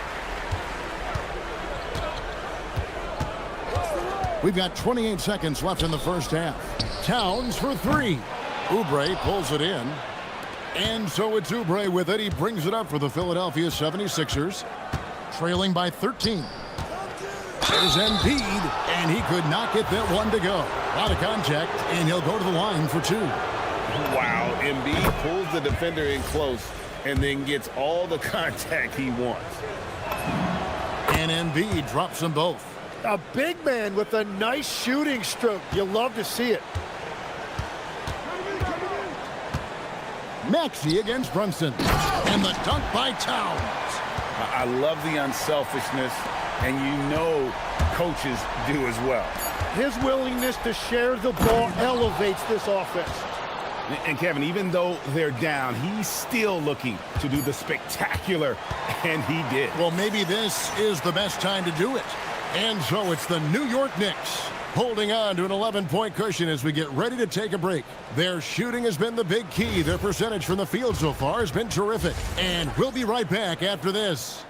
Speaker 5: We've got 28 seconds left in the first half. Towns for 3. Oubre pulls it in. And so it's Oubre with it. He brings it up for the Philadelphia 76ers. Trailing by 13. There's Embiid, and he could not get that one to go. Out of contact, and he'll go to the line for 2.
Speaker 6: Wow, Embiid pulls the defender in close and then gets all the contact he wants.
Speaker 5: And Embiid drops them both.
Speaker 7: A big man with a nice shooting stroke. You love to see it.
Speaker 5: Maxey against Brunson. And the dunk by Towns.
Speaker 6: I love the unselfishness, and you know coaches do as well.
Speaker 7: His willingness to share the ball elevates this offense.
Speaker 6: And Kevin, even though they're down, he's still looking to do the spectacular, and he did.
Speaker 5: Well, maybe this is the best time to do it. And so it's the New York Knicks holding on to an 11-point cushion as we get ready to take a break. Their shooting has been the big key. Their percentage from the field so far has been terrific. And we'll be right back after this.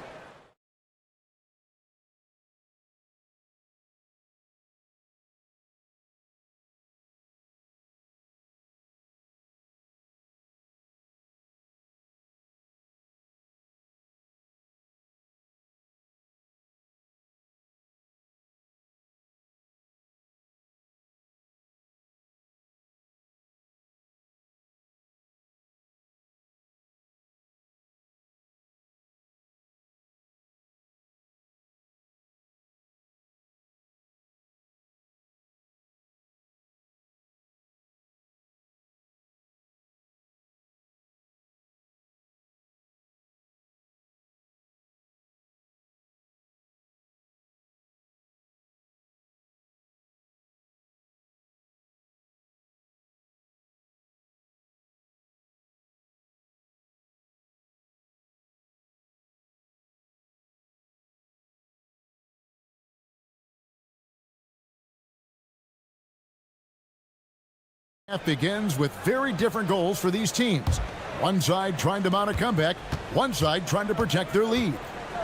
Speaker 5: Begins with very different goals for these teams. One side trying to mount a comeback, one side trying to protect their lead.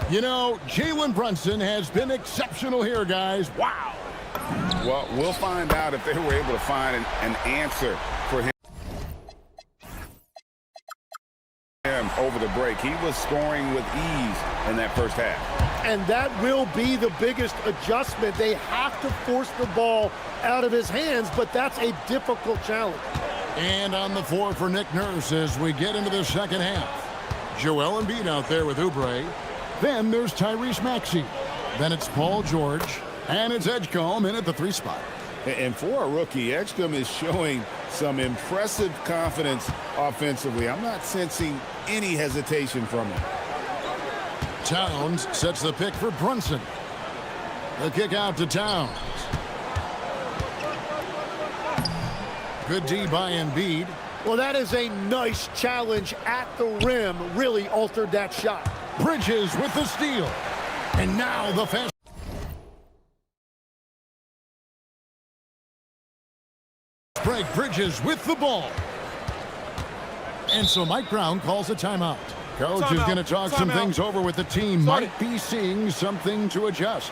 Speaker 5: You know, Jalen Brunson has been exceptional here, guys. Wow.
Speaker 6: Well, we'll find out if they were able to find an answer for him over the break. He was scoring with ease in that first half.
Speaker 7: And that will be the biggest adjustment. They have to force the ball out of his hands, but that's a difficult challenge.
Speaker 5: And on the floor for Nick Nurse as we get into the second half. Joel Embiid out there with Oubre. Then there's Tyrese Maxey. Then it's Paul George. And it's Edgecombe in at the 3 spot.
Speaker 6: And for a rookie, Edgecombe is showing some impressive confidence offensively. I'm not sensing any hesitation from him.
Speaker 5: Towns sets the pick for Brunson. The kick out to Towns. Good D by Embiid.
Speaker 7: Well, that is a nice challenge at the rim. Really altered that shot.
Speaker 5: Bridges with the steal. And now the fast break. Bridges with the ball. And so Mike Brown calls a timeout. Coach is going to talk some things over with the team. Might be seeing something to adjust.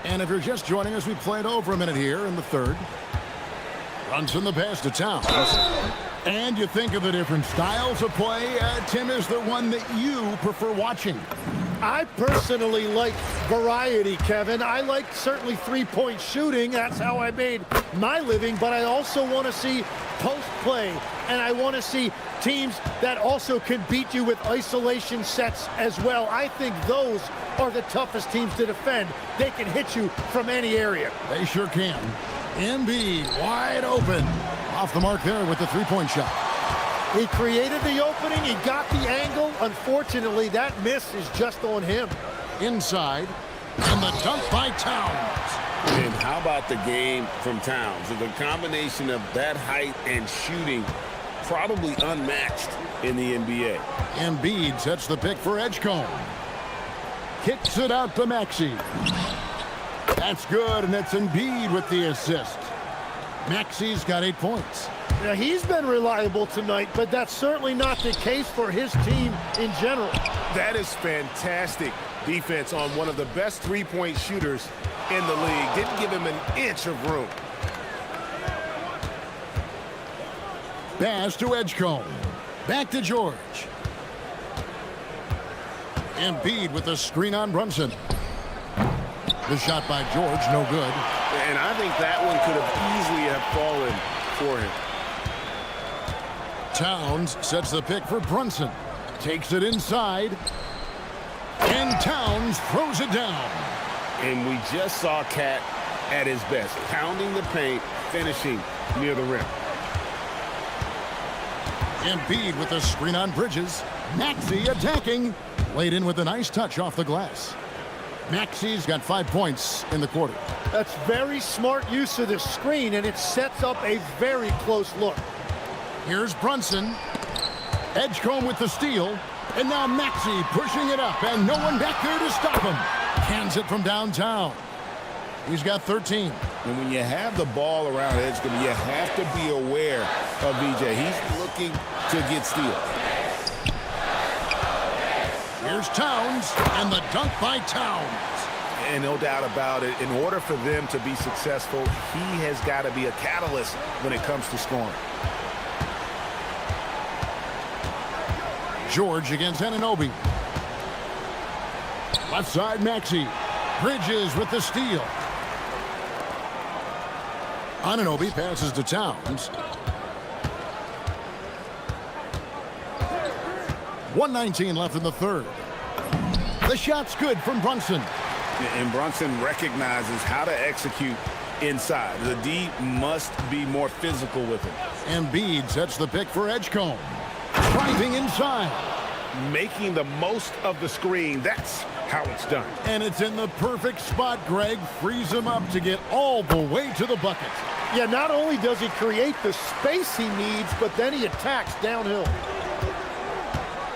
Speaker 5: And if you're just joining us, we played over a minute here in the third. Brunson the pass to Towns. And you think of the different styles of play. Tim, is there one that you prefer watching?
Speaker 7: I personally like variety, Kevin. I like certainly three-point shooting. That's how I made my living. But I also want to see post play. And I want to see teams that also can beat you with isolation sets as well. I think those are the toughest teams to defend. They can hit you from any area.
Speaker 5: They sure can. Embiid wide open. Off the mark there with the three-point shot.
Speaker 7: He created the opening. He got the angle. Unfortunately, that miss is just on him.
Speaker 5: Inside. And the dunk by Towns.
Speaker 6: And how about the game from Towns? The combination of that height and shooting, probably unmatched in the NBA.
Speaker 5: Embiid sets the pick for Edgecombe. Kicks it out to Maxey. That's good, and it's Embiid with the assist. Maxey's got 8 points.
Speaker 7: Now, he's been reliable tonight, but that's certainly not the case for his team in general.
Speaker 1: That is fantastic defense on one of the best three-point shooters in the league. Didn't give him an inch of room.
Speaker 5: Pass to Edgecombe. Back to George. Embiid with the screen on Brunson. The shot by George, no good.
Speaker 1: And I think that one could have easily have fallen for him.
Speaker 5: Towns sets the pick for Brunson. Takes it inside. And Towns throws it down.
Speaker 6: And we just saw Cat at his best, pounding the paint, finishing near the rim.
Speaker 5: Embiid with the screen on Bridges. Maxey attacking. Laid in with a nice touch off the glass. Maxey's got 5 points in the quarter.
Speaker 7: That's very smart use of the screen, and it sets up a very close look.
Speaker 5: Here's Brunson. Edgecombe with the steal. And now Maxey pushing it up, and no one back there to stop him. Hands it from downtown. He's got 13.
Speaker 6: And when you have the ball around Edgecombe, you have to be aware of VJ. He's looking to get steals.
Speaker 5: Here's Towns, and the dunk by Towns.
Speaker 1: And no doubt about it, in order for them to be successful, he has got to be a catalyst when it comes to scoring.
Speaker 5: George against Anunoby. Left side, Maxey. Bridges with the steal. Anunoby passes to Towns. 1:19 left in the third. The shot's good from Brunson.
Speaker 6: And Brunson recognizes how to execute inside. The D must be more physical with him.
Speaker 5: Embiid sets the pick for Edgecombe. Driving inside.
Speaker 1: Making the most of the screen. That's how it's done.
Speaker 5: And it's in the perfect spot, Greg. Frees him up to get all the way to the bucket.
Speaker 7: Yeah, not only does he create the space he needs, but then he attacks downhill.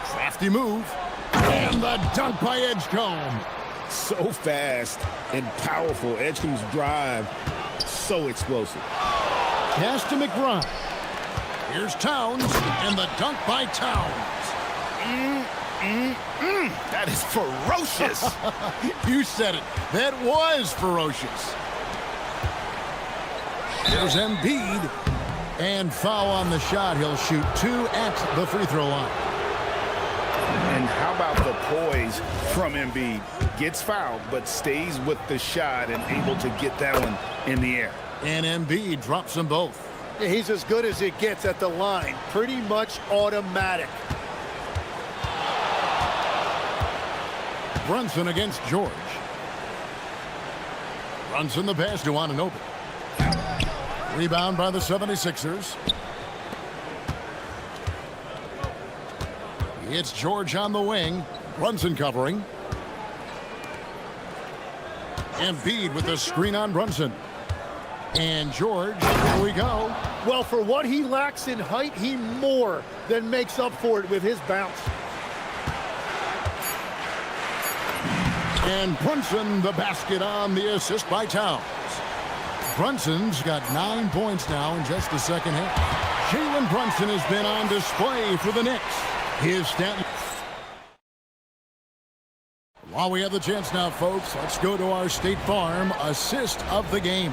Speaker 5: Crafty move. And the dunk by Edgecombe.
Speaker 6: So fast and powerful. Edgecombe's drive, so explosive.
Speaker 5: Pass to McBride. Here's Towns, and the dunk by Towns.
Speaker 1: That is ferocious.
Speaker 5: You said it. That was ferocious. There's Embiid. And foul on the shot. He'll shoot 2 at the free throw line.
Speaker 6: And how about the poise from Embiid? Gets fouled, but stays with the shot and able to get that one in the air.
Speaker 5: And Embiid drops them both.
Speaker 7: He's as good as it gets at the line. Pretty much automatic.
Speaker 5: Brunson against George. Brunson the pass to Anunoby. Rebound by the 76ers. It's George on the wing. Brunson covering. Embiid with the screen on Brunson. And George, here we go.
Speaker 7: Well, for what he lacks in height, he more than makes up for it with his bounce.
Speaker 5: And Brunson the basket on the assist by Towns. Brunson's got 9 points now in just the second half. Jalen Brunson has been on display for the Knicks. His stat. While we have the chance now, folks, let's go to our State Farm assist of the game.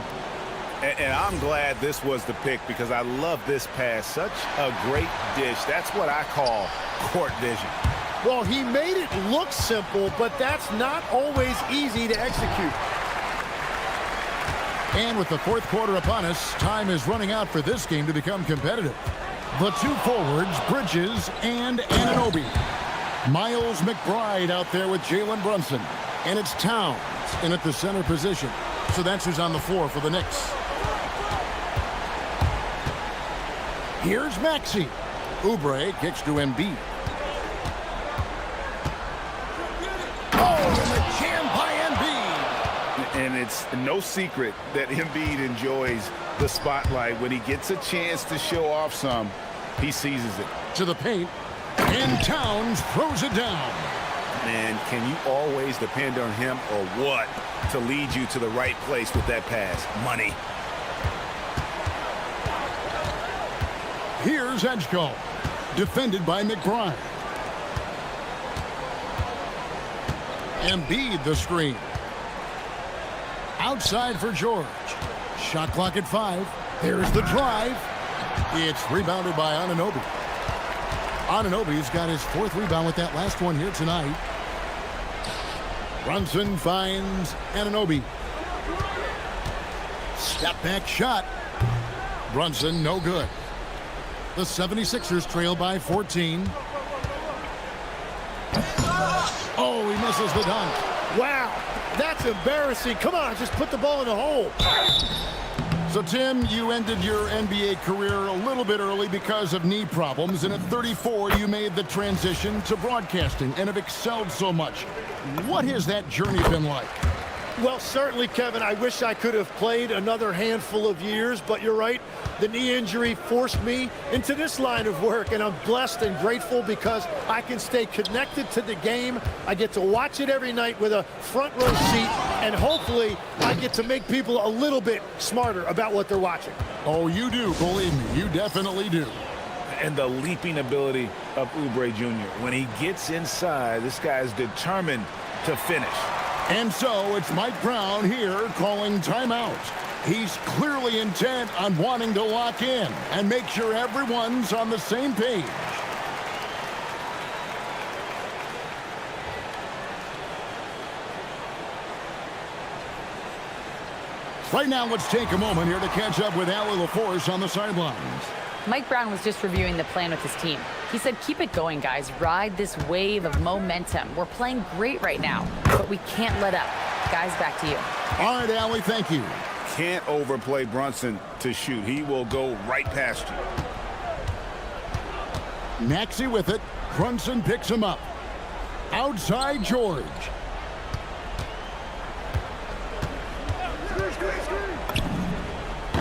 Speaker 1: And I'm glad this was the pick because I love this pass. Such a great dish. That's what I call court vision.
Speaker 7: Well, he made it look simple, but that's not always easy to execute.
Speaker 5: And with the fourth quarter upon us, time is running out for this game to become competitive. The two forwards, Bridges and Anunoby. Miles McBride out there with Jalen Brunson. And it's Towns in at the center position. So that's who's on the floor for the Knicks. Here's Maxey. Oubre kicks to Embiid. Oh, and the jam by Embiid.
Speaker 6: And it's no secret that Embiid enjoys the spotlight. When he gets a chance to show off some, he seizes it.
Speaker 5: To the paint. And Towns throws it down.
Speaker 1: Man, can you always depend on him or what to lead you to the right place with that pass? Money.
Speaker 5: Here's Edgecombe. Defended by McBride. Embiid the screen. Outside for George. Shot clock at 5. There's the drive. It's rebounded by Anunoby. Anunoby's got his 4th rebound with that last one here tonight. Brunson finds Anunoby. Step back shot. Brunson no good. The 76ers trail by 14. Oh, he misses the dunk.
Speaker 7: Wow, that's embarrassing. Come on, just put the ball in the hole.
Speaker 5: So, Tim, you ended your NBA career a little bit early because of knee problems, and at 34, you made the transition to broadcasting and have excelled so much. What has that journey been like?
Speaker 7: Well, certainly, Kevin, I wish I could have played another handful of years, but you're right. The knee injury forced me into this line of work, and I'm blessed and grateful because I can stay connected to the game. I get to watch it every night with a front row seat, and hopefully I get to make people a little bit smarter about what they're watching.
Speaker 5: Oh, you do, believe me. You definitely do.
Speaker 1: And the leaping ability of Oubre Jr. When he gets inside, this guy is determined to finish.
Speaker 5: And so it's Mike Brown here calling timeout. He's clearly intent on wanting to lock in and make sure everyone's on the same page. Right now, let's take a moment here to catch up with Allie LaForce on the sidelines.
Speaker 4: Mike Brown was just reviewing the plan with his team. He said, keep it going, guys. Ride this wave of momentum. We're playing great right now, but we can't let up. Guys, back to you.
Speaker 5: All right, Allie, thank you.
Speaker 6: Can't overplay Brunson to shoot. He will go right past you.
Speaker 5: Maxey with it. Brunson picks him up. Outside George.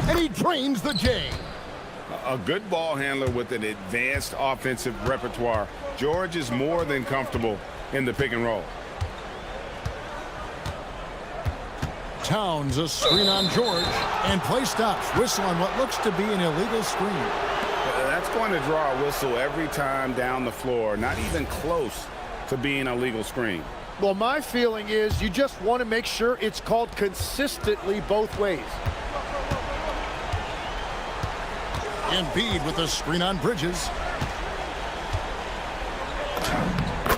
Speaker 5: And he drains the J.
Speaker 6: A good ball handler with an advanced offensive repertoire. George is more than comfortable in the pick and roll.
Speaker 5: Towns a screen on George, and play stops. Whistle on what looks to be an illegal screen.
Speaker 6: That's going to draw a whistle every time down the floor. Not even close to being a legal screen.
Speaker 7: Well, my feeling is you just want to make sure it's called consistently both ways.
Speaker 5: Embiid with a screen on Bridges.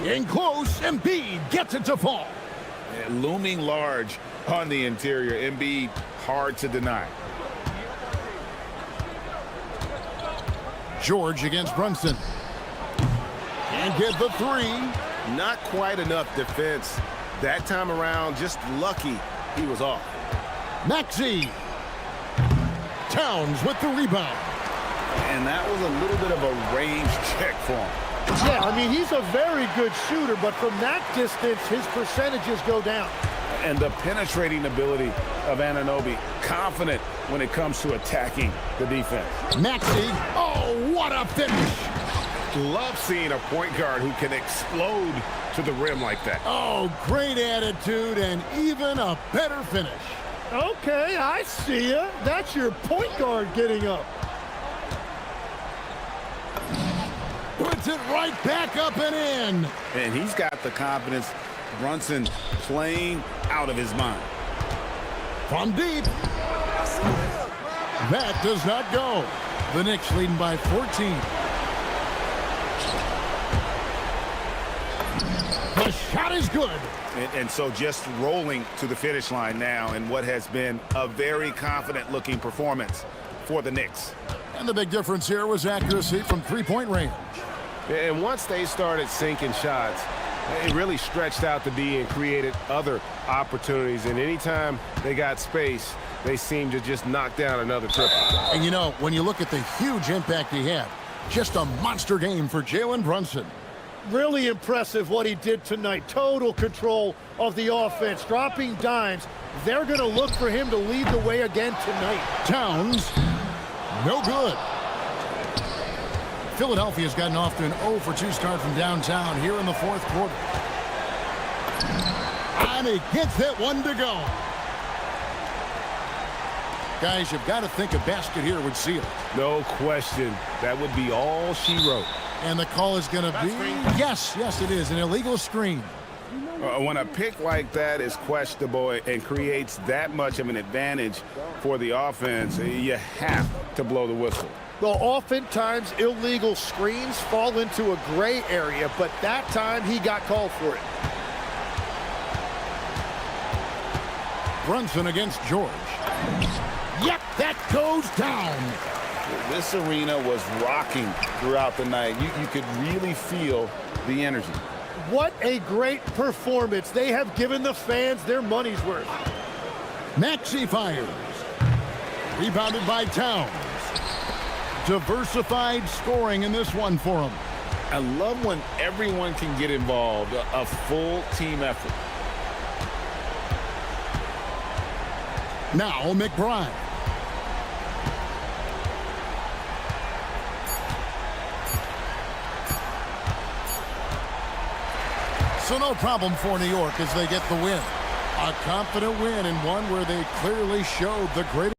Speaker 5: In close, Embiid gets it to fall.
Speaker 6: And looming large on the interior. Embiid, hard to deny.
Speaker 5: George against Brunson. And get the three.
Speaker 1: Not quite enough defense. That time around, just lucky he was off.
Speaker 5: Maxey. Towns with the rebound.
Speaker 6: And that was a little bit of a range check for him.
Speaker 7: Yeah, I mean, he's a very good shooter, but from that distance, his percentages go down.
Speaker 6: And the penetrating ability of Anunoby, confident when it comes to attacking the defense.
Speaker 5: Maxey. Oh, what a finish.
Speaker 1: Love seeing a point guard who can explode to the rim like that.
Speaker 5: Oh, great attitude and even a better finish.
Speaker 7: Okay, I see ya. That's your point guard getting up.
Speaker 5: Puts it right back up and in.
Speaker 6: And he's got the confidence. Brunson playing out of his mind.
Speaker 5: From deep. That does not go. The Knicks leading by 14. The shot is good.
Speaker 6: And so just rolling to the finish line now in what has been a very confident-looking performance for the Knicks.
Speaker 5: And the big difference here was accuracy from three-point range.
Speaker 1: And once they started sinking shots, it really stretched out the D and created other opportunities. And anytime they got space, they seemed to just knock down another triple.
Speaker 5: And you know, when you look at the huge impact he had, just a monster game for Jalen Brunson.
Speaker 7: Really impressive what he did tonight. Total control of the offense, dropping dimes. They're going to look for him to lead the way again tonight.
Speaker 5: Towns, no good. Philadelphia's gotten off to an 0-for-2 start from downtown here in the fourth quarter. And he gets that one to go. Guys, you've got to think a basket here would seal it.
Speaker 1: No question. That would be all she wrote.
Speaker 5: And the call is going to be, yes, it is, an illegal screen.
Speaker 6: When a pick like that is questionable and creates that much of an advantage for the offense, you have to blow the whistle.
Speaker 7: Well, oftentimes illegal screens fall into a gray area, but that time he got called for it.
Speaker 5: Brunson against George. Yep, that goes down.
Speaker 6: This arena was rocking throughout the night. You could really feel the energy.
Speaker 7: What a great performance. They have given the fans their money's worth.
Speaker 5: Maxey fires. Rebounded by Towns. Diversified scoring in this one for him.
Speaker 6: I love when everyone can get involved, a full team effort.
Speaker 5: Now McBride. So no problem for New York as they get the win. A confident win and one where they clearly showed the greatest.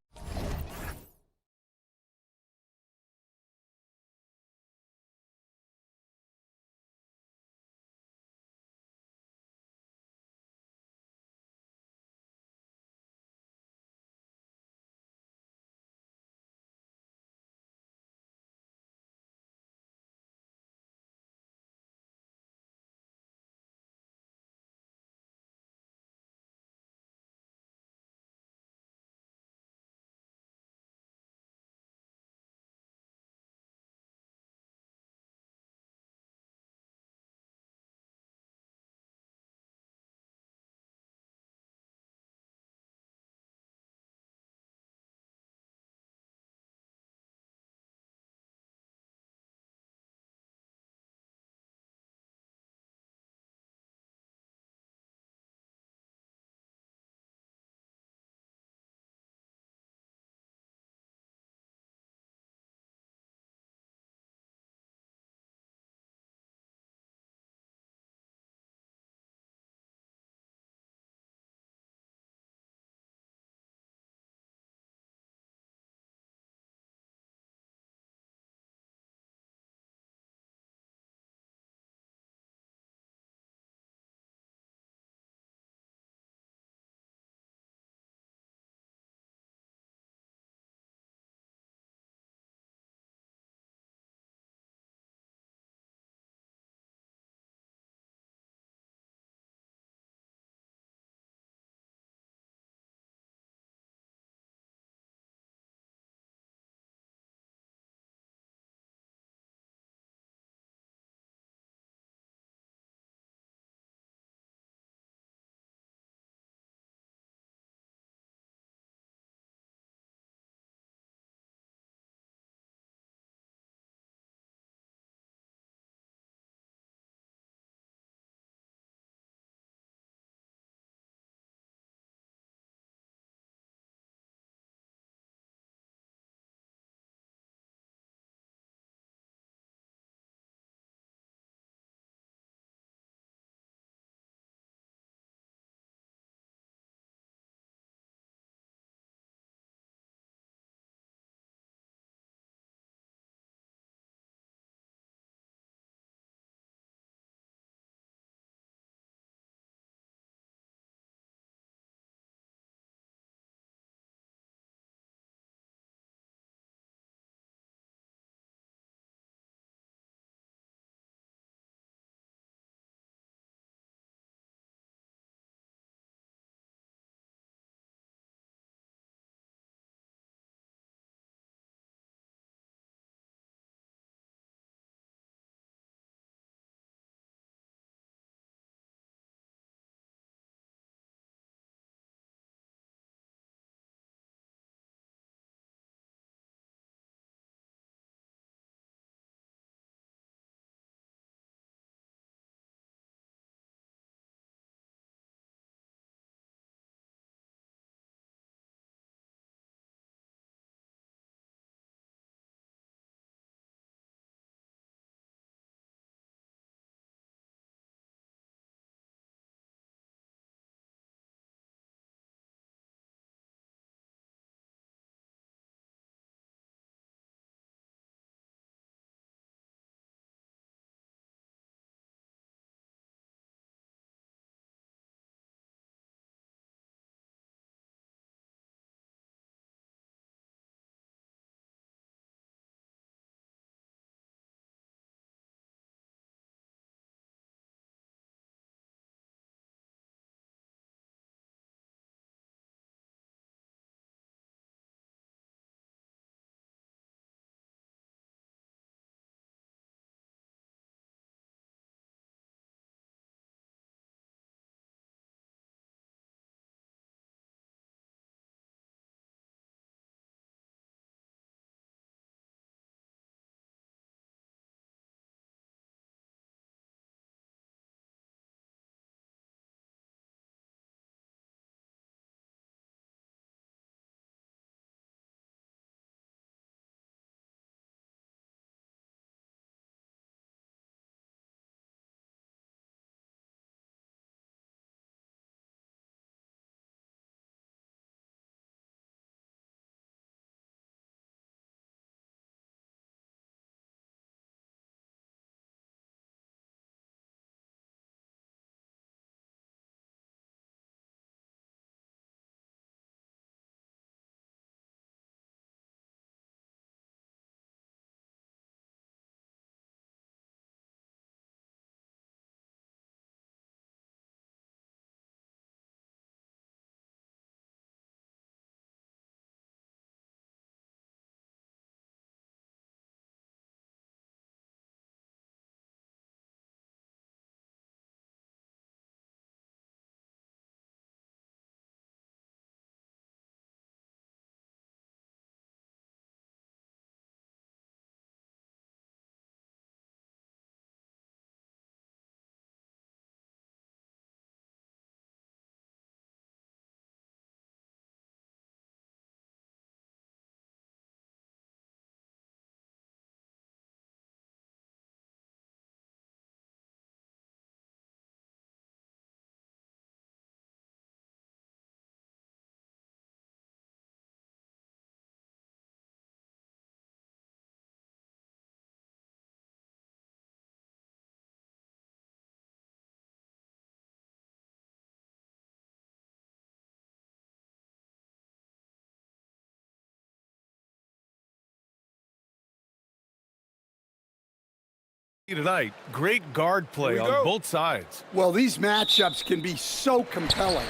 Speaker 1: Tonight, great guard play on both sides.
Speaker 10: Well, these matchups can be so compelling.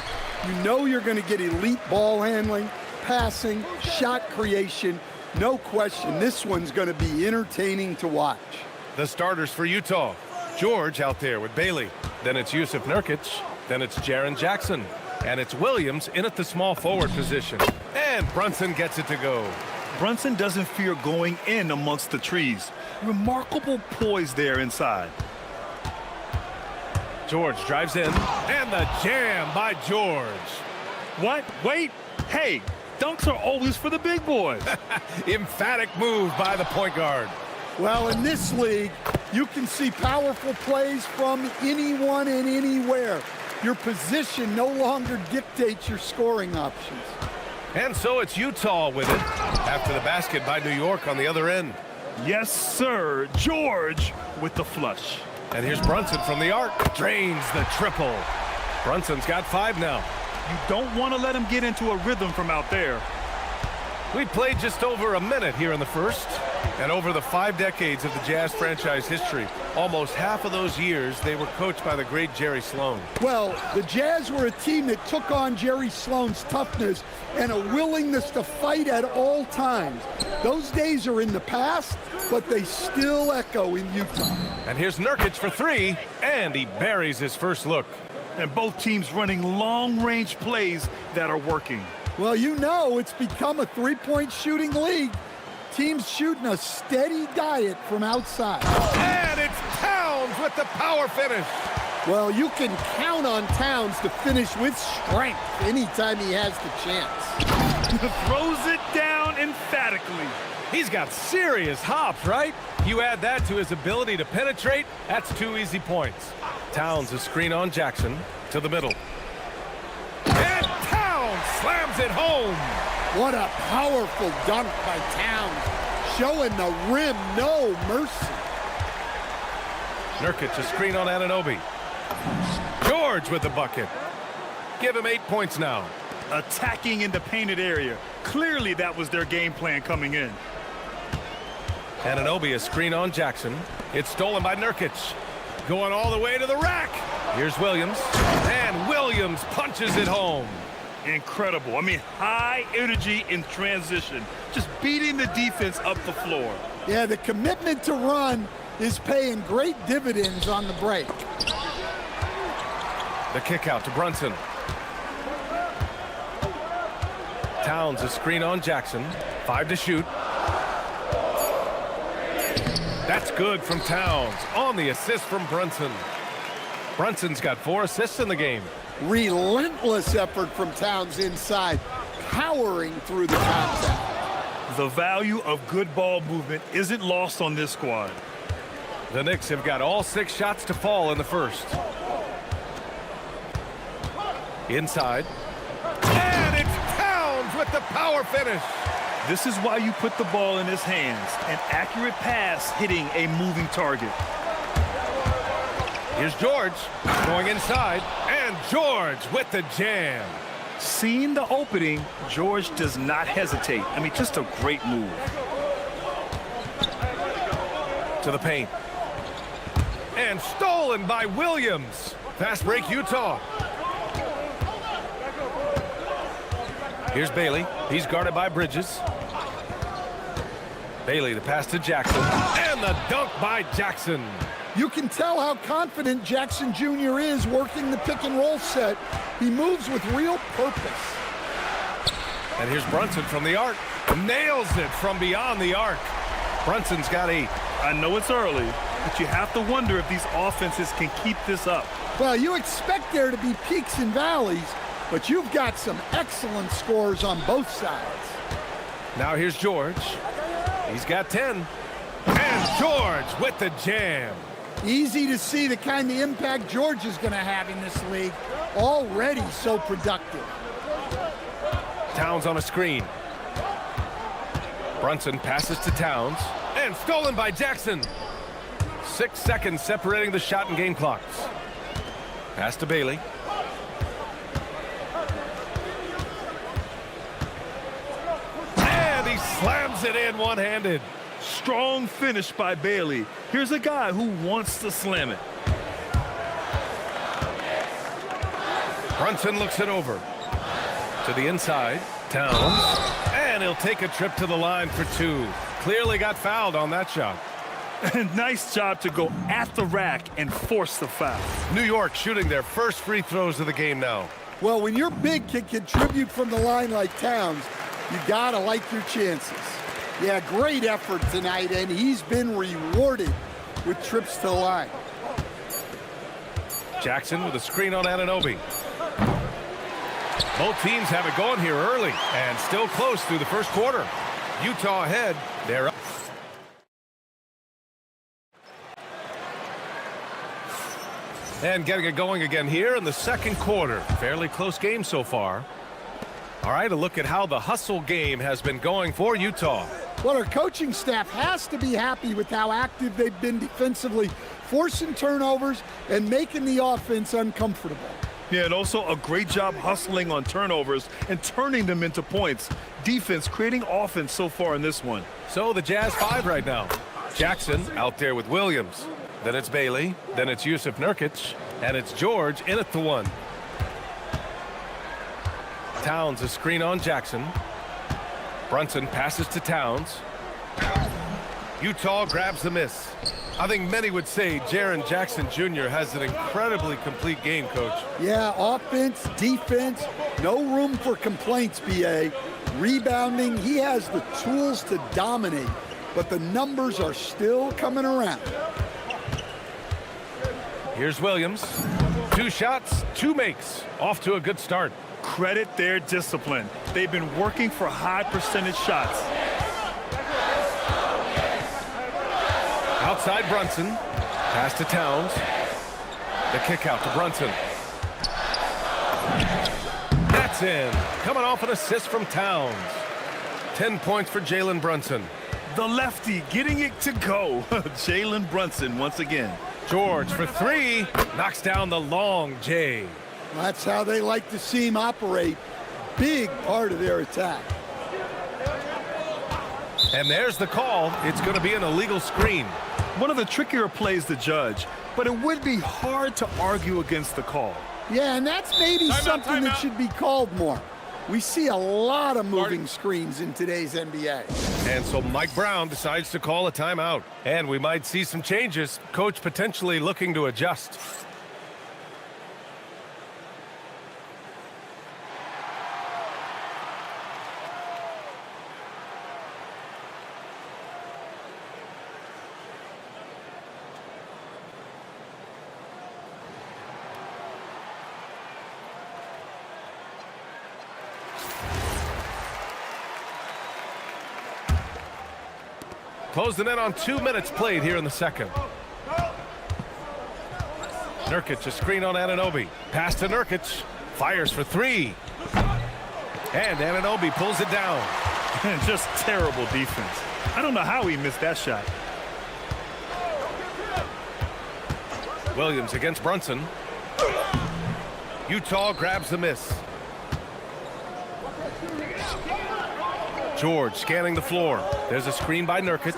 Speaker 10: You know you're going to get elite ball handling, passing, shot creation. No question, this one's going to be entertaining to watch.
Speaker 1: The starters for Utah. George out there with Bailey. Then it's Yusuf Nurkic. Then it's Jaren Jackson. And it's Williams in at the small forward position. And Brunson gets it to go.
Speaker 2: Brunson doesn't fear going in amongst the trees. Remarkable poise there inside.
Speaker 1: George drives in, and the jam by George.
Speaker 2: What? Wait. Hey, dunks are always for the big boys.
Speaker 1: Emphatic move by the point guard.
Speaker 10: Well, in this league, you can see powerful plays from anyone and anywhere. Your position no longer dictates your scoring options.
Speaker 1: And so it's Utah with it after the basket by New York on the other end.
Speaker 2: Yes, sir. George with the flush.
Speaker 1: And here's Brunson from the arc. Drains the triple. Brunson's got 5 now.
Speaker 2: You don't want to let him get into a rhythm from out there.
Speaker 1: We played just over a minute here in the first. And over the 5 decades of the Jazz franchise history, almost half of those years, they were coached by the great Jerry Sloan.
Speaker 10: Well, the Jazz were a team that took on Jerry Sloan's toughness and a willingness to fight at all times. Those days are in the past, but they still echo in Utah.
Speaker 1: And here's Nurkic for 3, and he buries his first look.
Speaker 2: And both teams running long-range plays that are working.
Speaker 10: Well, you know it's become a three-point shooting league. Teams shooting a steady diet from outside.
Speaker 1: And it's Towns with the power finish.
Speaker 10: Well, you can count on Towns to finish with strength anytime he has the chance.
Speaker 2: Throws it down emphatically.
Speaker 1: He's got serious hops, right? You add that to his ability to penetrate, that's 2 easy points. Towns a screen on Jackson to the middle. And Towns slams it home.
Speaker 10: What a powerful dunk by Towns, showing the rim no mercy.
Speaker 1: Nurkic a screen on Anunoby. George with the bucket. Give him 8 points now.
Speaker 2: Attacking in the painted area. Clearly that was their game plan coming in.
Speaker 1: Anunoby a screen on Jackson. It's stolen by Nurkic. Going all the way to the rack. Here's Williams. And Williams punches it home.
Speaker 2: Incredible. I mean, high energy in transition. Just beating the defense up the floor.
Speaker 10: Yeah, the commitment to run is paying great dividends on the break.
Speaker 1: The kick out to Brunson. Towns a screen on Jackson. 5 to shoot. That's good from Towns on the assist from Brunson. Brunson's got 4 assists in the game.
Speaker 10: Relentless effort from Towns inside, powering through the contact.
Speaker 2: The value of good ball movement isn't lost on this squad.
Speaker 1: The Knicks have got all 6 shots to fall in the first. Inside. And it's Towns with the power finish.
Speaker 2: This is why you put the ball in his hands. An accurate pass hitting a moving target.
Speaker 1: Here's George going inside, and George with the jam.
Speaker 2: Seeing the opening, George does not hesitate. I mean, just a great move.
Speaker 1: To the paint. And stolen by Williams. Fast break, Utah. Here's Bailey. He's guarded by Bridges. Bailey, the pass to Jackson. And the dunk by Jackson.
Speaker 10: You can tell how confident Jackson Jr. is working the pick and roll set. He moves with real purpose.
Speaker 1: And here's Brunson from the arc. Nails it from beyond the arc. Brunson's got 8.
Speaker 2: I know it's early, but you have to wonder if these offenses can keep this up.
Speaker 10: Well, you expect there to be peaks and valleys, but you've got some excellent scores on both sides.
Speaker 1: Now here's George. He's got 10. And George with the jam.
Speaker 10: Easy to see the kind of impact George is going to have in this league. Already so productive.
Speaker 1: Towns on a screen. Brunson passes to Towns. And stolen by Jackson. 6 seconds separating the shot and game clocks. Pass to Bailey. And he slams it in one-handed.
Speaker 2: Strong finish by Bailey. Here's a guy who wants to slam it.
Speaker 1: Brunson looks it over. To the inside. Towns. And he'll take a trip to the line for two. Clearly got fouled on that shot.
Speaker 2: Nice job to go at the rack and force the foul.
Speaker 1: New York shooting their first free throws of the game now.
Speaker 10: Well, when your big can contribute from the line like Towns, you gotta like your chances. Yeah, great effort tonight, and he's been rewarded with trips to the line.
Speaker 1: Jackson with a screen on Anunoby. Both teams have it going here early and still close through the first quarter. Utah ahead. They're up. And getting it going again here in the second quarter. Fairly close game so far. All right, a look at how the hustle game has been going for Utah.
Speaker 10: Well, our coaching staff has to be happy with how active they've been defensively, forcing turnovers and making the offense uncomfortable.
Speaker 2: Yeah, and also a great job hustling on turnovers and turning them into points. Defense creating offense so far in this one.
Speaker 1: So the Jazz 5 right now. Jackson out there with Williams. Then it's Bailey. Then it's Yusuf Nurkic. And it's George in at the one. Towns a screen on Jackson. Brunson passes to Towns. Utah grabs the miss. I think many would say Jaren Jackson Jr. has an incredibly complete game, Coach.
Speaker 10: Yeah, offense, defense, no room for complaints, B.A. Rebounding, he has the tools to dominate, but the numbers are still coming around.
Speaker 1: Here's Williams. 2 shots, 2 makes. Off to a good start.
Speaker 2: Credit their discipline. They've been working for high percentage shots.
Speaker 1: Outside Brunson. Pass to Towns. The kick out to Brunson. That's in. Coming off an assist from Towns. 10 points for Jalen Brunson.
Speaker 2: The lefty getting it to go. Jalen Brunson once again.
Speaker 1: George for 3. Knocks down the long J.
Speaker 10: That's how they like to see him operate. Big part of their attack.
Speaker 1: And there's the call. It's going to be an illegal screen.
Speaker 2: One of the trickier plays to judge, but it would be hard to argue against the call.
Speaker 10: Yeah, and that's maybe something that should be called more. We see a lot of moving screens in today's NBA.
Speaker 1: And so Mike Brown decides to call a timeout. And we might see some changes. Coach potentially looking to adjust. Closing in on 2 minutes played here in the second. Nurkic, a screen on Anunoby. Pass to Nurkic. Fires for 3. And Anunoby pulls it down.
Speaker 2: Just terrible defense. I don't know how he missed that shot.
Speaker 1: Williams against Brunson. Utah grabs the miss. George scanning the floor. There's a screen by Nurkic.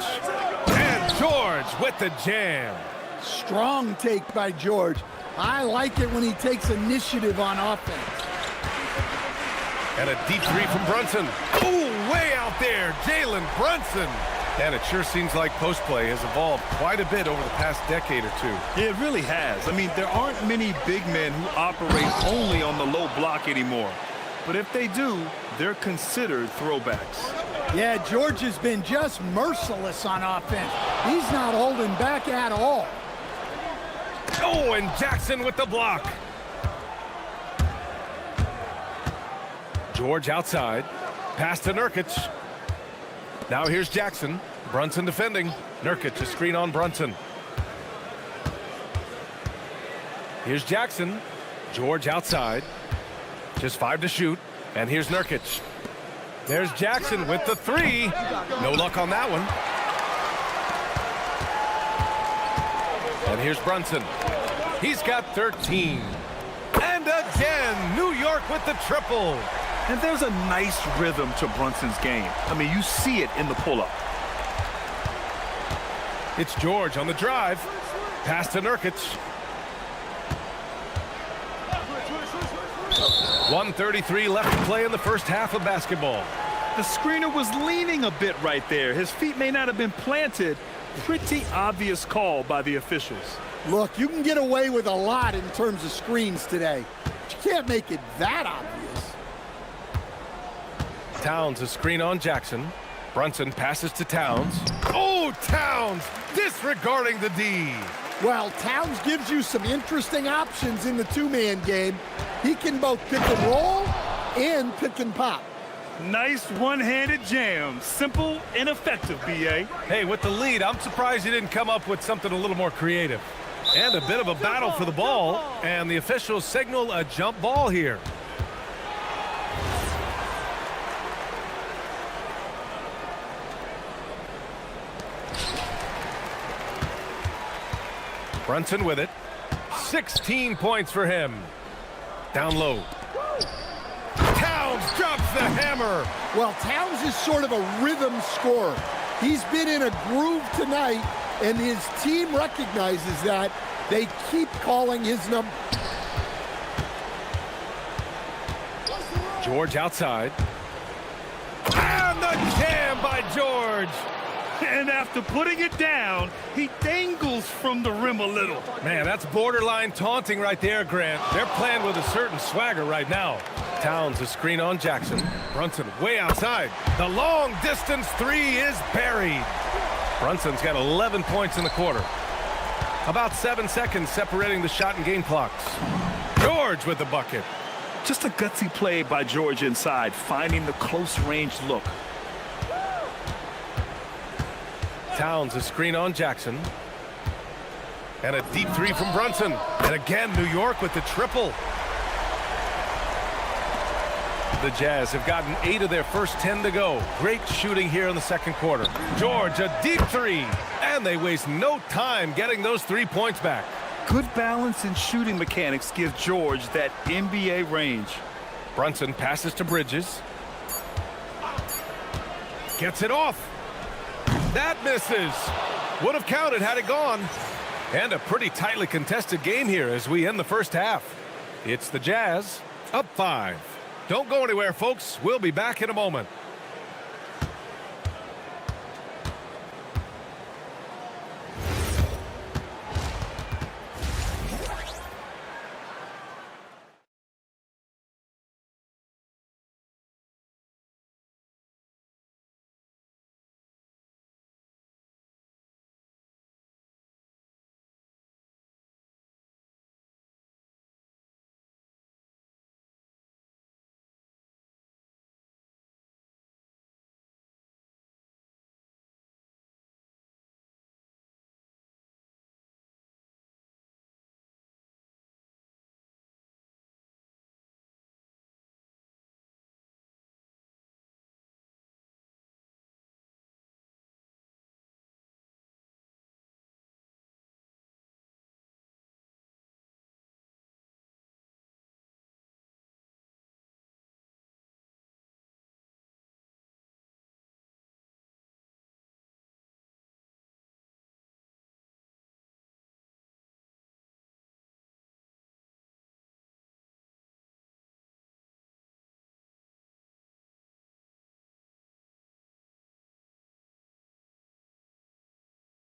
Speaker 1: And George with the jam.
Speaker 10: Strong take by George. I like it when he takes initiative on offense.
Speaker 1: And a deep 3 from Brunson. Ooh, way out there, Jalen Brunson. And it sure seems like post play has evolved quite a bit over the past decade or 2.
Speaker 2: Yeah, it really has. I mean, there aren't many big men who operate only on the low block anymore. But if they do, they're considered throwbacks.
Speaker 10: Yeah, George has been just merciless on offense. He's not holding back at all.
Speaker 1: Oh, and Jackson with the block. George outside. Pass to Nurkic. Now here's Jackson. Brunson defending. Nurkic, a screen on Brunson. Here's Jackson. George outside. Just 5 to shoot. And here's Nurkic. There's Jackson with the 3. No luck on that one. And here's Brunson. He's got 13. And again, New York with the triple.
Speaker 2: And there's a nice rhythm to Brunson's game. I mean, you see it in the pull-up.
Speaker 1: It's George on the drive. Pass to Nurkic. 1:33 left to play in the first half of basketball.
Speaker 2: The screener was leaning a bit right there. His feet may not have been planted. Pretty obvious call by the officials.
Speaker 10: Look, you can get away with a lot in terms of screens today. But you can't make it that obvious.
Speaker 1: Towns a screen on Jackson. Brunson passes to Towns. Oh, Towns disregarding the D.
Speaker 10: Well, Towns gives you some interesting options in the two-man game. He can both pick and roll and pick and pop.
Speaker 2: Nice one-handed jam. Simple and effective, B.A.
Speaker 1: Hey, with the lead, I'm surprised he didn't come up with something a little more creative. And a bit of a battle for the ball, and the officials signal a jump ball here. Brunson with it. 16 points for him. Down low. Towns drops the hammer.
Speaker 10: Well, Towns is sort of a rhythm scorer. He's been in a groove tonight, and his team recognizes that. They keep calling his number.
Speaker 1: George outside. And the jam by George.
Speaker 2: And after putting it down, he dangles from the rim a little.
Speaker 1: Man, that's borderline taunting right there, Grant. They're playing with a certain swagger right now. Towns a screen on Jackson. Brunson way outside. The long distance three is buried. Brunson's got 11 points in the quarter. About 7 seconds separating the shot and game clocks. George with the bucket.
Speaker 2: Just a gutsy play by George inside, finding the close-range look.
Speaker 1: Towns a screen on Jackson. And a deep three from Brunson. And again, New York with the triple. The Jazz have gotten 8 of their first 10 to go. Great shooting here in the second quarter. George, a deep three. And they waste no time getting those 3 points back.
Speaker 2: Good balance and shooting mechanics give George that NBA range.
Speaker 1: Brunson passes to Bridges. Gets it off. That misses. Would have counted had it gone. And a pretty tightly contested game here as we end the first half. It's the Jazz up 5. Don't go anywhere, folks. We'll be back in a moment.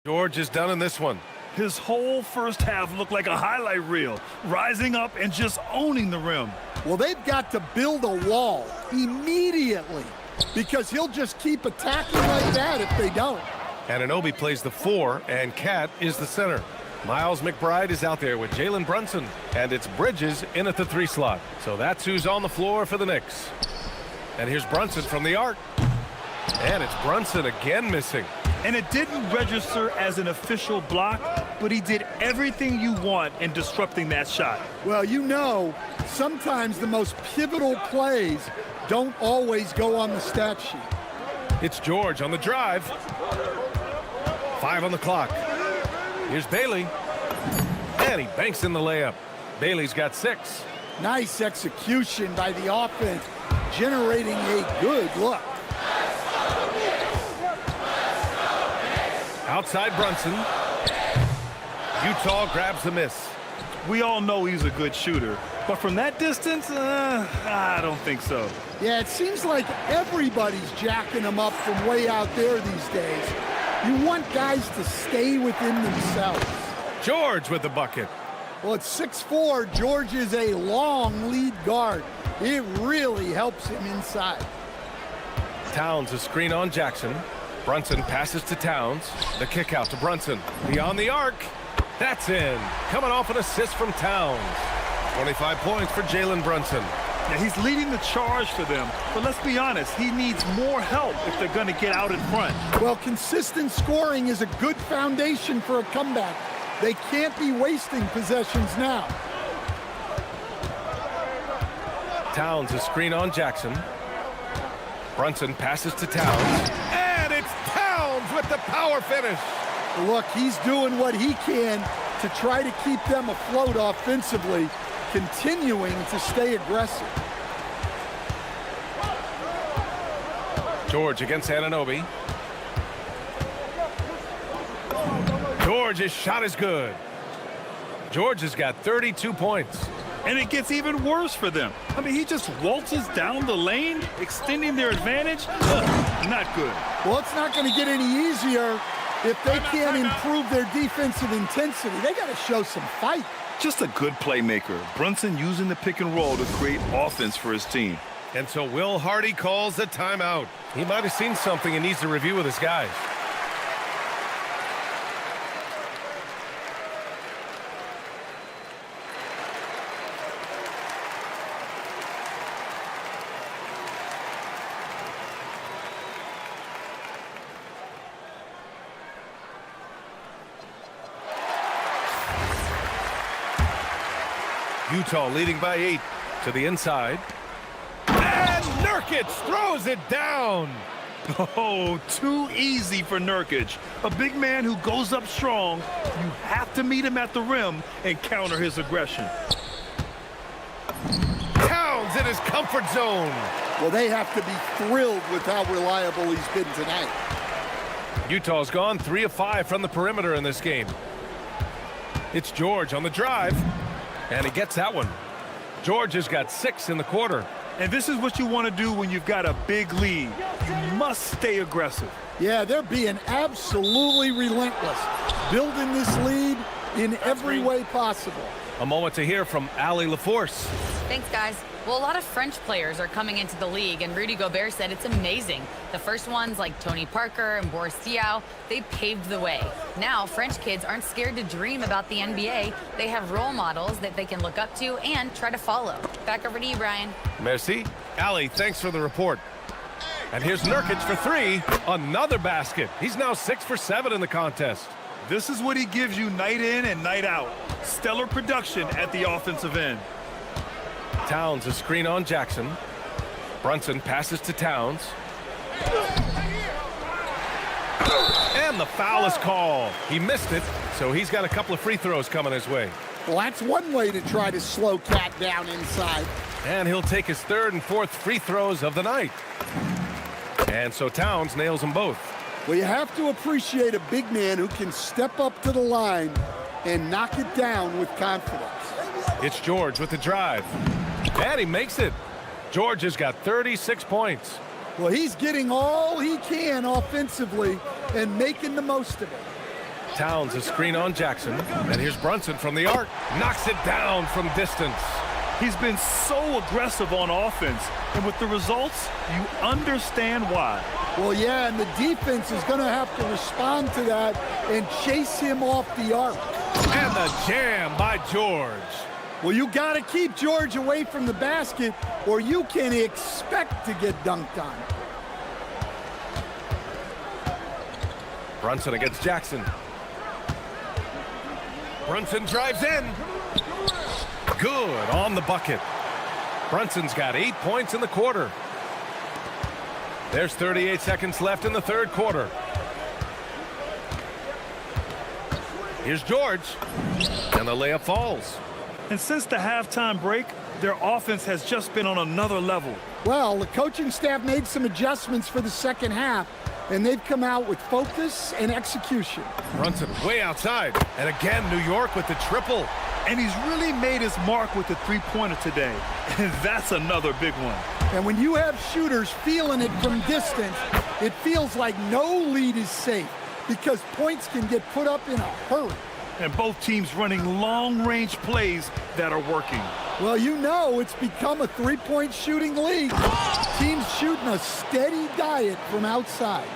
Speaker 1: George is done in this one.
Speaker 2: His whole first half looked like a highlight reel, rising up and just owning the rim.
Speaker 10: Well, they've got to build a wall immediately because he'll just keep attacking like that if they don't.
Speaker 1: Anunoby plays the 4, and Cat is the center. Miles McBride is out there with Jalen Brunson, and it's Bridges in at the 3 slot. So that's who's on the floor for the Knicks. And here's Brunson from the arc. And it's Brunson again missing.
Speaker 2: And it didn't register as an official block, but he did everything you want in disrupting that shot.
Speaker 10: Well, you know, sometimes the most pivotal plays don't always go on the stat sheet.
Speaker 1: It's George on the drive. 5 on the clock. Here's Bailey. And he banks in the layup. Bailey's got 6.
Speaker 10: Nice execution by the offense, generating a good look.
Speaker 1: Outside Brunson. Utah grabs the miss.
Speaker 2: We all know he's a good shooter, but from that distance, I don't think so.
Speaker 10: Yeah, it seems like everybody's jacking him up from way out there these days. You want guys to stay within themselves.
Speaker 1: George with the bucket.
Speaker 10: Well, at 6'4", George is a long lead guard. It really helps him inside.
Speaker 1: Towns a screen on Jackson. Brunson passes to Towns. The kick out to Brunson. Beyond the arc. That's in. Coming off an assist from Towns. 25 points for Jalen Brunson.
Speaker 2: Now, he's leading the charge for them, but let's be honest, he needs more help if they're going to get out in front.
Speaker 10: Well, consistent scoring is a good foundation for a comeback. They can't be wasting possessions now.
Speaker 1: Towns a screen on Jackson. Brunson passes to Towns. And it's Towns with the power finish.
Speaker 10: Look, he's doing what he can to try to keep them afloat offensively, continuing to stay aggressive.
Speaker 1: George against Anunoby. George's shot is good. George has got 32 points.
Speaker 2: And it gets even worse for them. I mean, he just waltzes down the lane, extending their advantage. Not good.
Speaker 10: Well, it's not going to get any easier if they can't improve their defensive intensity. They got to show some fight.
Speaker 2: Just a good playmaker. Brunson using the pick and roll to create offense for his team.
Speaker 1: And so Will Hardy calls the timeout. He might have seen something and needs to review with his guys. Utah leading by 8 to the inside. And Nurkic throws it down.
Speaker 2: Oh, too easy for Nurkic. A big man who goes up strong. You have to meet him at the rim and counter his aggression.
Speaker 1: Towns in his comfort zone.
Speaker 10: Well, they have to be thrilled with how reliable he's been tonight.
Speaker 1: Utah's gone 3 of 5 from the perimeter in this game. It's George on the drive. And he gets that one. George has got 6 in the quarter.
Speaker 2: And this is what you want to do when you've got a big lead. You must stay aggressive.
Speaker 10: Yeah, they're being absolutely relentless, building this lead in every way possible.
Speaker 1: A moment to hear from Allie LaForce.
Speaker 4: Thanks, guys. Well, a lot of French players are coming into the league, and Rudy Gobert said it's amazing. The first ones, like Tony Parker and Boris Diaw, they paved the way. Now, French kids aren't scared to dream about the NBA. They have role models that they can look up to and try to follow. Back over to you, Brian.
Speaker 1: Merci. Allie, thanks for the report. And here's Nurkic for 3. Another basket. He's now 6 for 7 in the contest.
Speaker 2: This is what he gives you night in and night out. Stellar production at the offensive end.
Speaker 1: Towns a screen on Jackson. Brunson passes to Towns. And the foul is called. He missed it, so he's got a couple of free throws coming his way.
Speaker 10: Well, that's one way to try to slow Cat down inside.
Speaker 1: And he'll take his 3rd and 4th free throws of the night. And so Towns nails them both.
Speaker 10: Well, you have to appreciate a big man who can step up to the line and knock it down with confidence.
Speaker 1: It's George with the drive. And he makes it. George has got 36 points.
Speaker 10: Well, he's getting all he can offensively and making the most of it.
Speaker 1: Towns a screen on Jackson. And here's Brunson from the arc. Knocks it down from distance.
Speaker 2: He's been so aggressive on offense. And with the results, you understand why.
Speaker 10: Well, yeah, and the defense is going to have to respond to that and chase him off the arc.
Speaker 1: And the jam by George.
Speaker 10: Well, you got to keep George away from the basket or you can expect to get dunked on.
Speaker 1: Brunson against Jackson. Brunson drives in. Good on the bucket. Brunson's got 8 points in the quarter. There's 38 seconds left in the 3rd quarter. Here's George. And the layup falls.
Speaker 2: And since the halftime break, their offense has just been on another level.
Speaker 10: Well, the coaching staff made some adjustments for the second half, and they've come out with focus and execution.
Speaker 1: Brunson way outside. And again, New York with the triple.
Speaker 2: And he's really made his mark with the three-pointer today. And that's another big one.
Speaker 10: And when you have shooters feeling it from distance, it feels like no lead is safe because points can get put up in a hurry.
Speaker 2: And both teams running long-range plays that are working.
Speaker 10: Well, you know it's become a three-point shooting league. Teams shooting a steady diet from outside.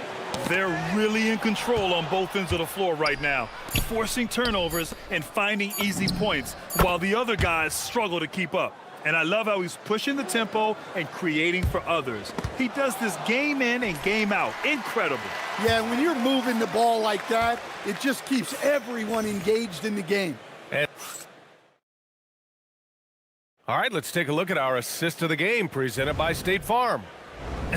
Speaker 2: They're really in control on both ends of the floor right now, forcing turnovers and finding easy points while the other guys struggle to keep up. And I love how he's pushing the tempo and creating for others. He does this game in and game out. Incredible.
Speaker 10: Yeah, when you're moving the ball like that, it just keeps everyone engaged in the game.
Speaker 1: All right, let's take a look at our assist of the game presented by State Farm.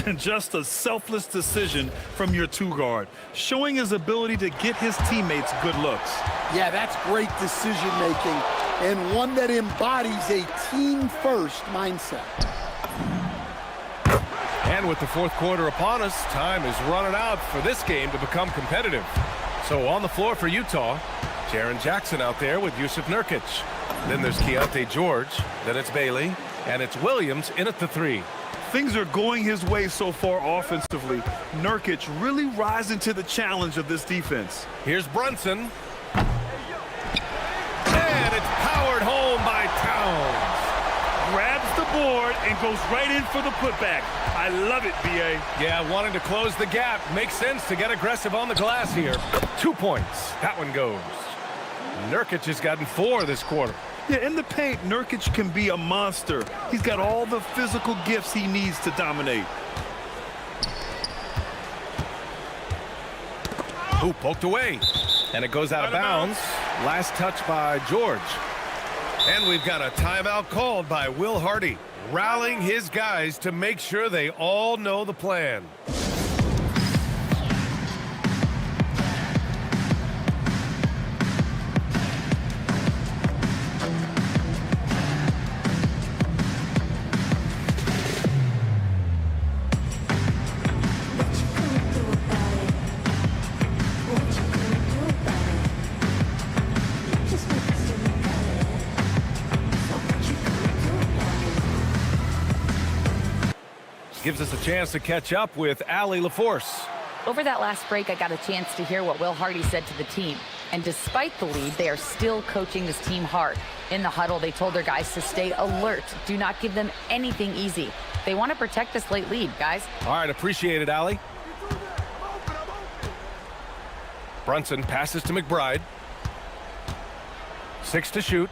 Speaker 2: And just a selfless decision from your two-guard, showing his ability to get his teammates good looks.
Speaker 10: Yeah, that's great decision-making and one that embodies a team-first mindset.
Speaker 1: And with the fourth quarter upon us, time is running out for this game to become competitive. So on the floor for Utah, Jaren Jackson out there with Yusuf Nurkic. Then there's Keontae George, then it's Bailey, and it's Williams in at the three.
Speaker 2: Things are going his way so far offensively. Nurkic really rising to the challenge of this defense.
Speaker 1: Here's Brunson. And it's powered home by Towns.
Speaker 2: Grabs the board and goes right in for the putback. I love it, B.A.
Speaker 1: Yeah, wanting to close the gap. Makes sense to get aggressive on the glass here. 2 points. That one goes. Nurkic has gotten 4 this quarter.
Speaker 2: Yeah, in the paint, Nurkic can be a monster. He's got all the physical gifts he needs to dominate.
Speaker 1: Ooh, poked away. And it goes out of bounds. Last touch by George. And we've got a timeout called by Will Hardy, rallying his guys to make sure they all know the plan. Gives us a chance to catch up with Allie LaForce.
Speaker 4: Over that last break, I got a chance to hear what Will Hardy said to the team. And despite the lead, they are still coaching this team hard. In the huddle, they told their guys to stay alert. Do not give them anything easy. They want to protect this late lead, guys.
Speaker 1: All right, appreciate it, Allie. Brunson passes to McBride. 6 to shoot.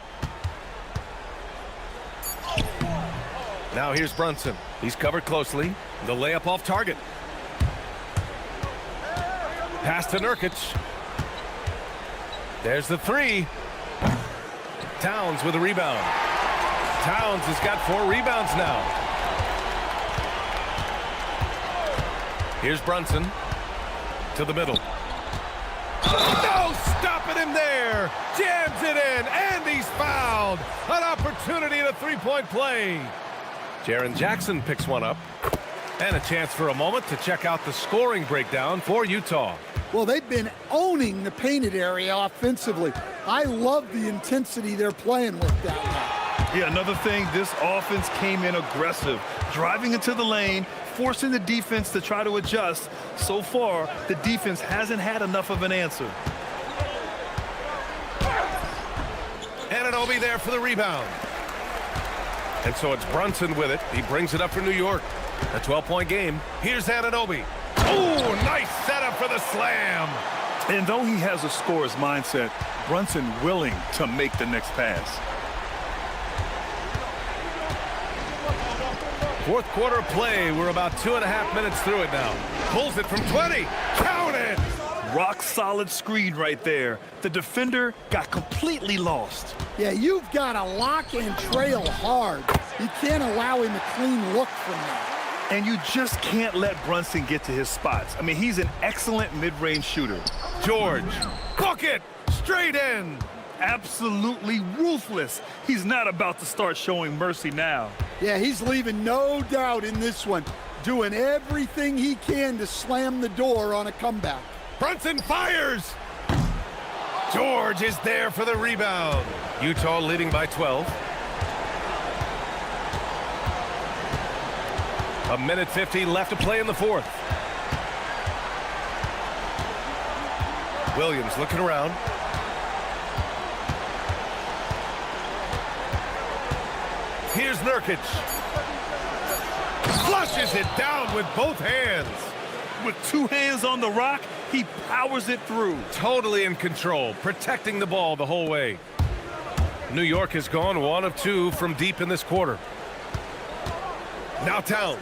Speaker 1: Now here's Brunson. He's covered closely. The layup off target. Pass to Nurkic. There's the 3. Towns with a rebound. Towns has got 4 rebounds now. Here's Brunson to the middle. No stopping him there. Jams it in, and he's fouled. An opportunity in a three-point play. Jaren Jackson picks one up. And a chance for a moment to check out the scoring breakdown for Utah.
Speaker 10: Well, they've been owning the painted area offensively. I love the intensity they're playing with down there.
Speaker 2: Yeah, another thing, this offense came in aggressive, driving into the lane, forcing the defense to try to adjust. So far, the defense hasn't had enough of an answer.
Speaker 1: Anunoby there for the rebound. And so it's Brunson with it. He brings it up for New York. A 12-point game. Here's Anunoby. Oh, nice setup for the slam.
Speaker 2: And though he has a scorer's mindset, Brunson willing to make the next pass.
Speaker 1: Fourth quarter play. We're about 2.5 minutes through it now. Pulls it from 20. Count it.
Speaker 2: Rock solid screen right there. The defender got completely lost.
Speaker 10: Yeah, you've got to lock and trail hard. You can't allow him a clean look from that.
Speaker 2: And you just can't let Brunson get to his spots. I mean, he's an excellent mid-range shooter.
Speaker 1: George, bucket, straight in.
Speaker 2: Absolutely ruthless. He's not about to start showing mercy now.
Speaker 10: Yeah, he's leaving no doubt in this one. doing everything he can to slam the door on a comeback.
Speaker 1: Brunson fires! George is there for the rebound. Utah leading by 12. A minute 50 left to play in the fourth. Williams looking around. Here's Nurkic. Flushes it down with both hands.
Speaker 2: With two hands on the rock, he powers it through.
Speaker 1: Totally in control, protecting the ball the whole way. New York has gone 1 of 2 from deep in this quarter. Now Towns.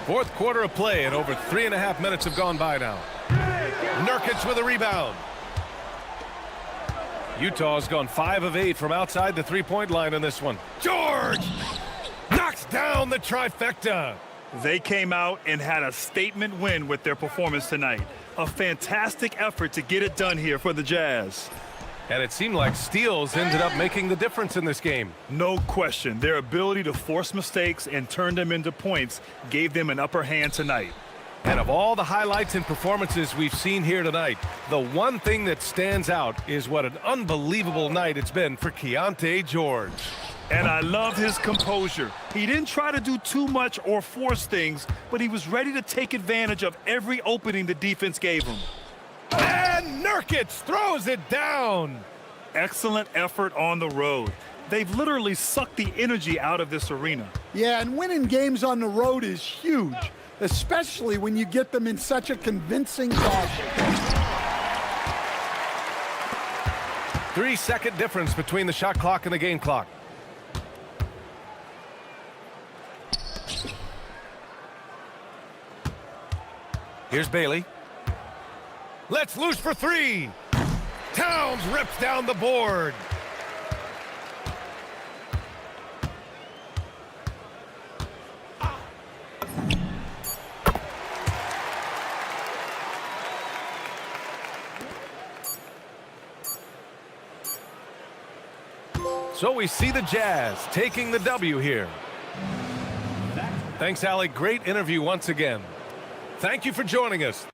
Speaker 1: Fourth quarter of play, and over 3.5 minutes have gone by now. Nurkic with a rebound. Utah's gone 5 of 8 from outside the three-point line in this one. George knocks down the trifecta.
Speaker 2: They came out and had a statement win with their performance tonight. A fantastic effort to get it done here for the Jazz.
Speaker 1: And it seemed like steals ended up making the difference in this game.
Speaker 2: No question. Their ability to force mistakes and turn them into points gave them an upper hand tonight.
Speaker 1: And of all the highlights and performances we've seen here tonight, the one thing that stands out is what an unbelievable night it's been for Keontae George.
Speaker 2: And I love his composure. He didn't try to do too much or force things, but he was ready to take advantage of every opening the defense gave him.
Speaker 1: And Nurkic throws it down.
Speaker 2: Excellent effort on the road. They've literally sucked the energy out of this arena.
Speaker 10: Yeah, and winning games on the road is huge, especially when you get them in such a convincing fashion.
Speaker 1: 3-second difference between the shot clock and the game clock. Here's Bailey. Let's loose for 3. Towns rips down the board. So we see the Jazz taking the W here. Thanks, Allie. Great interview once again. Thank you for joining us.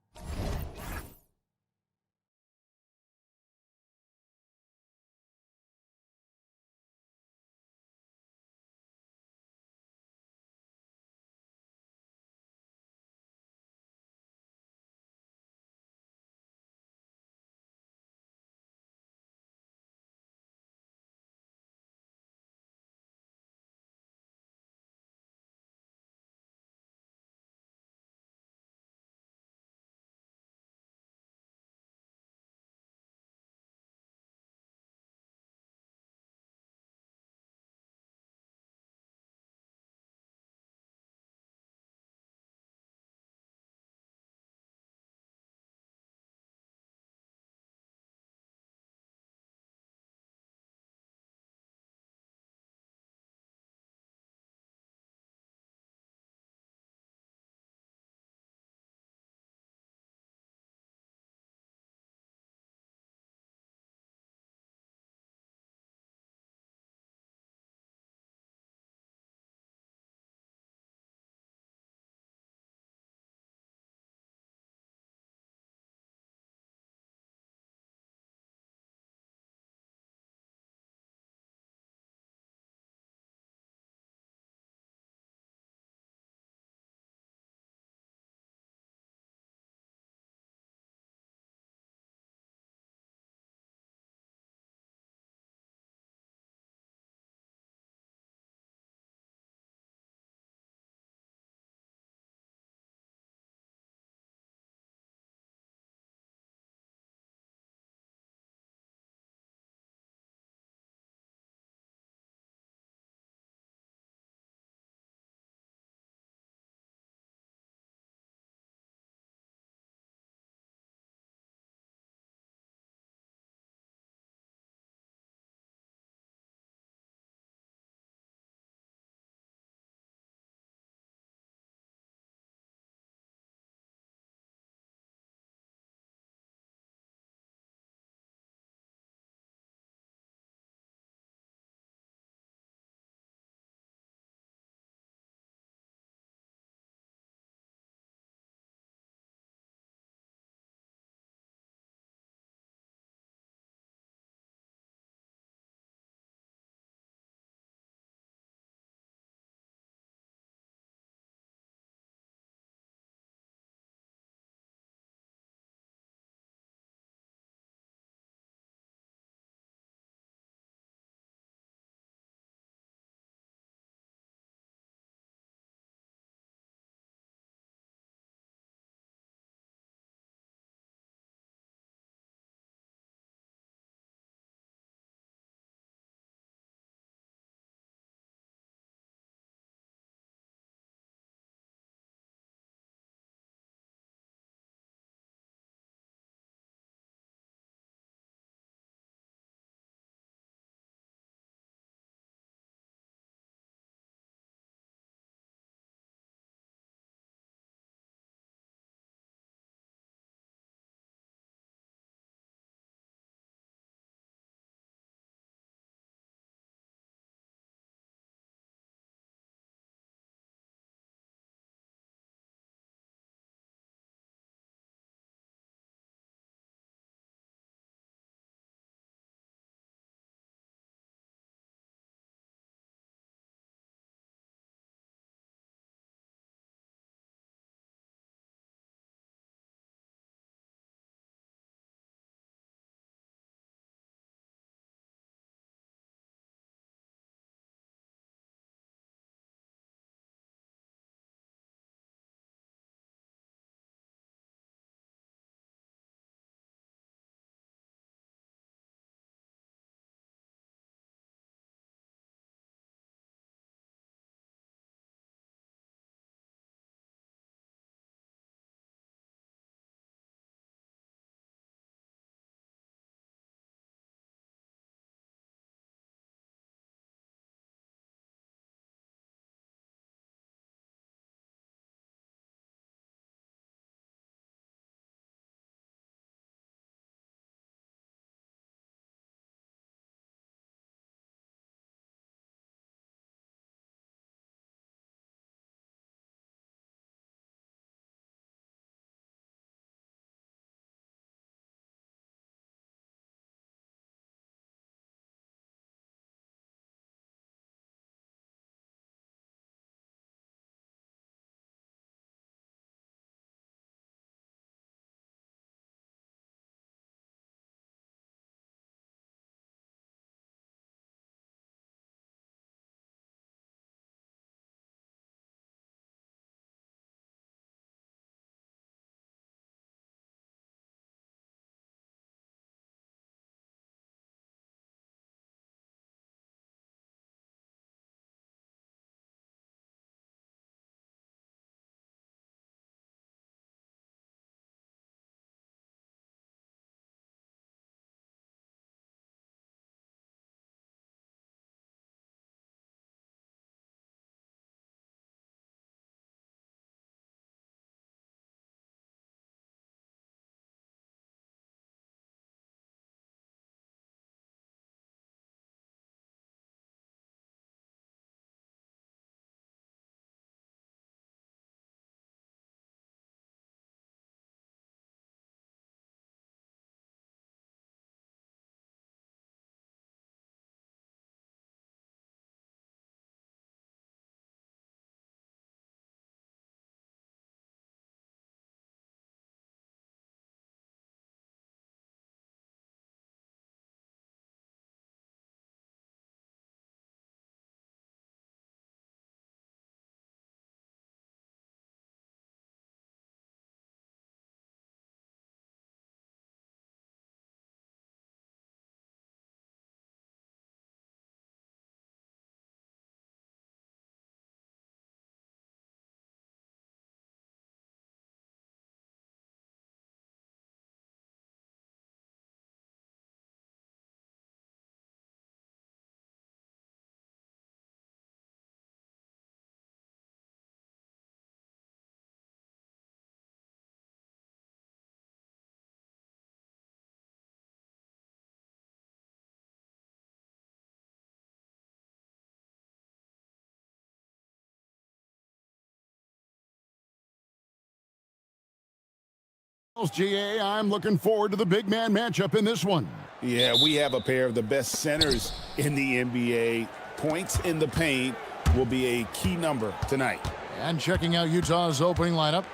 Speaker 5: GA, I'm looking forward to the big man matchup in this one.
Speaker 6: Yeah, we have a pair of the best centers in the NBA. Points in the paint will be a key number tonight.
Speaker 5: And checking out Utah's opening lineup,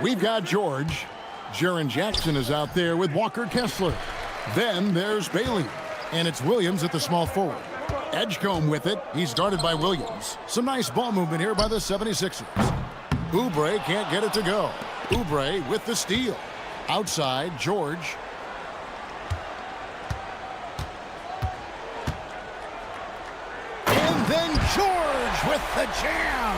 Speaker 5: we've got George. Jaren Jackson is out there with Walker Kessler. Then there's Bailey, and it's Williams at the small forward. Edgecombe with it. He's guarded by Williams. Some nice ball movement here by the 76ers. Oubre can't get it to go. Oubre with the steal. Outside, George. And then George with the jam.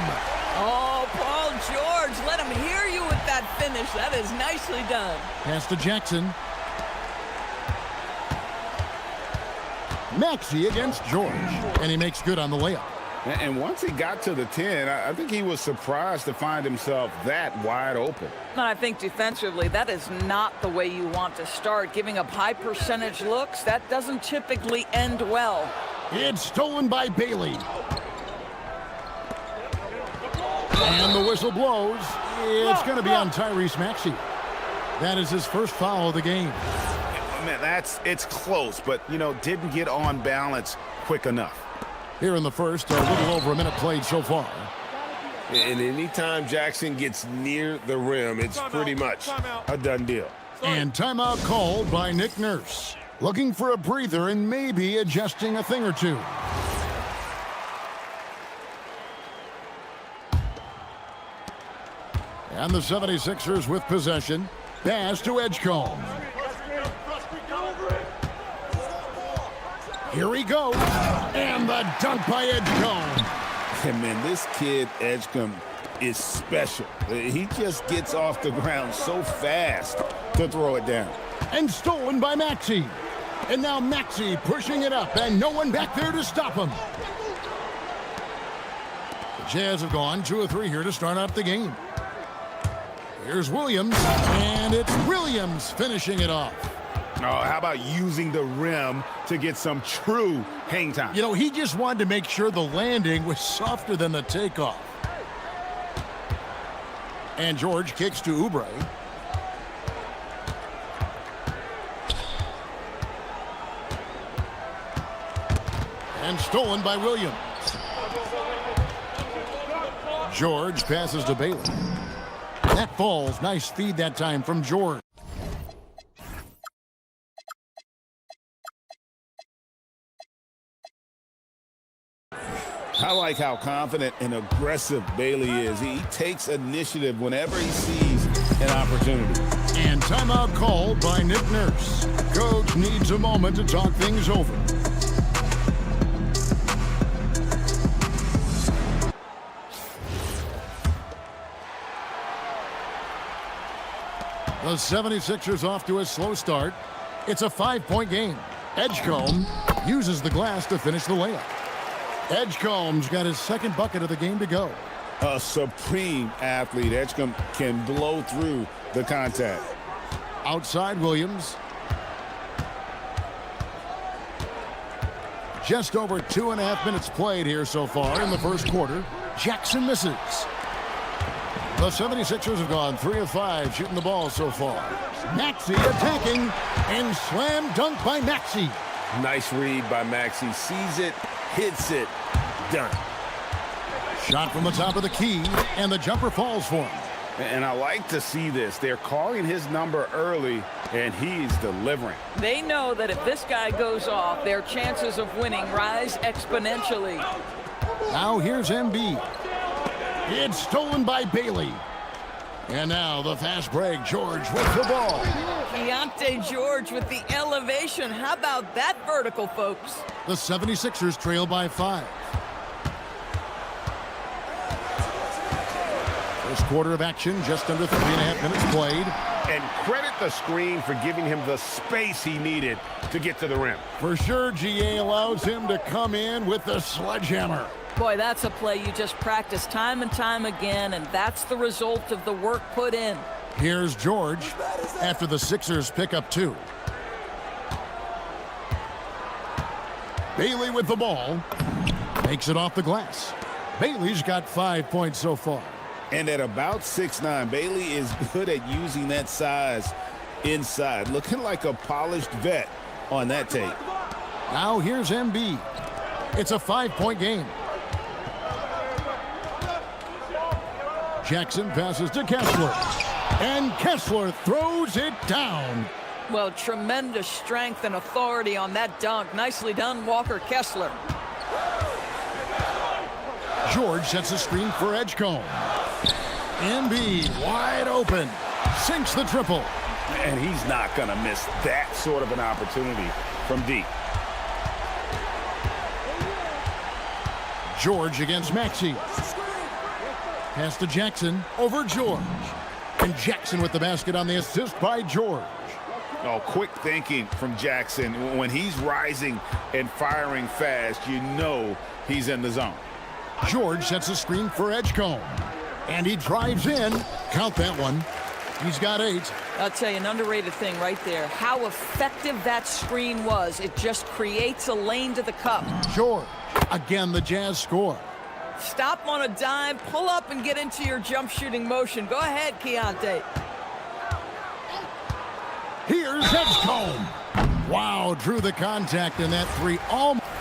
Speaker 11: Oh, Paul George, let him hear you with that finish. That is nicely done.
Speaker 5: Pass to Jackson. Maxey against George, and he makes good on the layup.
Speaker 6: And once he got to the 10, I think he was surprised to find himself that wide open.
Speaker 11: And I think defensively, that is not the way you want to start. Giving up high percentage looks, that doesn't typically end well.
Speaker 5: It's stolen by Bailey. And the whistle blows. It's going to be on Tyrese Maxey. That is his first foul of the game.
Speaker 6: Man, it's close, but, didn't get on balance quick enough.
Speaker 5: Here in the first, a little over a minute played so far.
Speaker 1: And anytime Jackson gets near the rim, it's pretty much a done deal.
Speaker 5: And timeout called by Nick Nurse. Looking for a breather and maybe adjusting a thing or two. And the 76ers with possession. Pass to Edgecombe. Here he goes. And the dunk by Edgecombe.
Speaker 6: And man, this kid, Edgecombe, is special. He just gets off the ground so fast to throw it down.
Speaker 5: And stolen by Maxey. And now Maxey pushing it up, and no one back there to stop him. The Jazz have gone 2 of 3 here to start out the game. Here's Williams, and it's Williams finishing it off.
Speaker 6: Oh, how about using the rim to get some true hang time?
Speaker 5: He just wanted to make sure the landing was softer than the takeoff. And George kicks to Oubre. And stolen by Williams. George passes to Bailey. That falls. Nice feed that time from George.
Speaker 6: I like how confident and aggressive Bailey is. He takes initiative whenever he sees an opportunity.
Speaker 5: And timeout called by Nick Nurse. Coach needs a moment to talk things over. The 76ers off to a slow start. It's a 5-point game. Edgecombe uses the glass to finish the layup. Edgecombe's got his second bucket of the game to go.
Speaker 6: A supreme athlete. Edgecombe can blow through the contact.
Speaker 5: Outside Williams. Just over 2.5 minutes played here so far in the first quarter. Jackson misses. The 76ers have gone 3 of 5 shooting the ball so far. Maxey attacking, and slam dunk by Maxey.
Speaker 1: Nice read by Maxey. Sees it, hits it, done.
Speaker 5: Shot from the top of the key, and the jumper falls for him.
Speaker 6: And I like to see this. They're calling his number early, and he's delivering.
Speaker 11: They know that if this guy goes off, their chances of winning rise exponentially.
Speaker 5: Now here's Embiid. It's stolen by Bailey. And now the fast break. George with the ball.
Speaker 11: Keontae George with the elevation. How about that vertical, folks?
Speaker 5: The 76ers trail by 5. First quarter of action, just under 3.5 minutes played.
Speaker 1: And credit the screen for giving him the space he needed to get to the rim.
Speaker 5: For sure, GA allows him to come in with the sledgehammer.
Speaker 11: Boy, that's a play you just practice time and time again, and that's the result of the work put in.
Speaker 5: Here's George after the Sixers pick up 2. Bailey with the ball. Makes it off the glass. Bailey's got 5 points so far.
Speaker 6: And at about 6'9", Bailey is good at using that size inside. Looking like a polished vet on that tape.
Speaker 5: Now here's Embiid. It's a 5-point game. Jackson passes to Kessler. And Kessler throws it down.
Speaker 11: Well, tremendous strength and authority on that dunk. Nicely done, Walker Kessler.
Speaker 5: George sets a screen for Edgecombe. Embiid wide open. Sinks the triple.
Speaker 6: And he's not going to miss that sort of an opportunity from deep.
Speaker 5: George against Maxey. Pass to Jackson over George. And Jackson with the basket on the assist by George.
Speaker 6: Oh, quick thinking from Jackson. When he's rising and firing fast, you know he's in the zone.
Speaker 5: George sets a screen for Edgecombe. And he drives in. Count that one. He's got 8.
Speaker 11: I'll tell you, an underrated thing right there. How effective that screen was. It just creates a lane to the cup.
Speaker 5: George. Again, the Jazz score.
Speaker 11: Stop on a dime, pull up and get into your jump shooting motion. Go ahead, Keontae.
Speaker 5: Here's Edgecombe. Wow, drew the contact in that 3.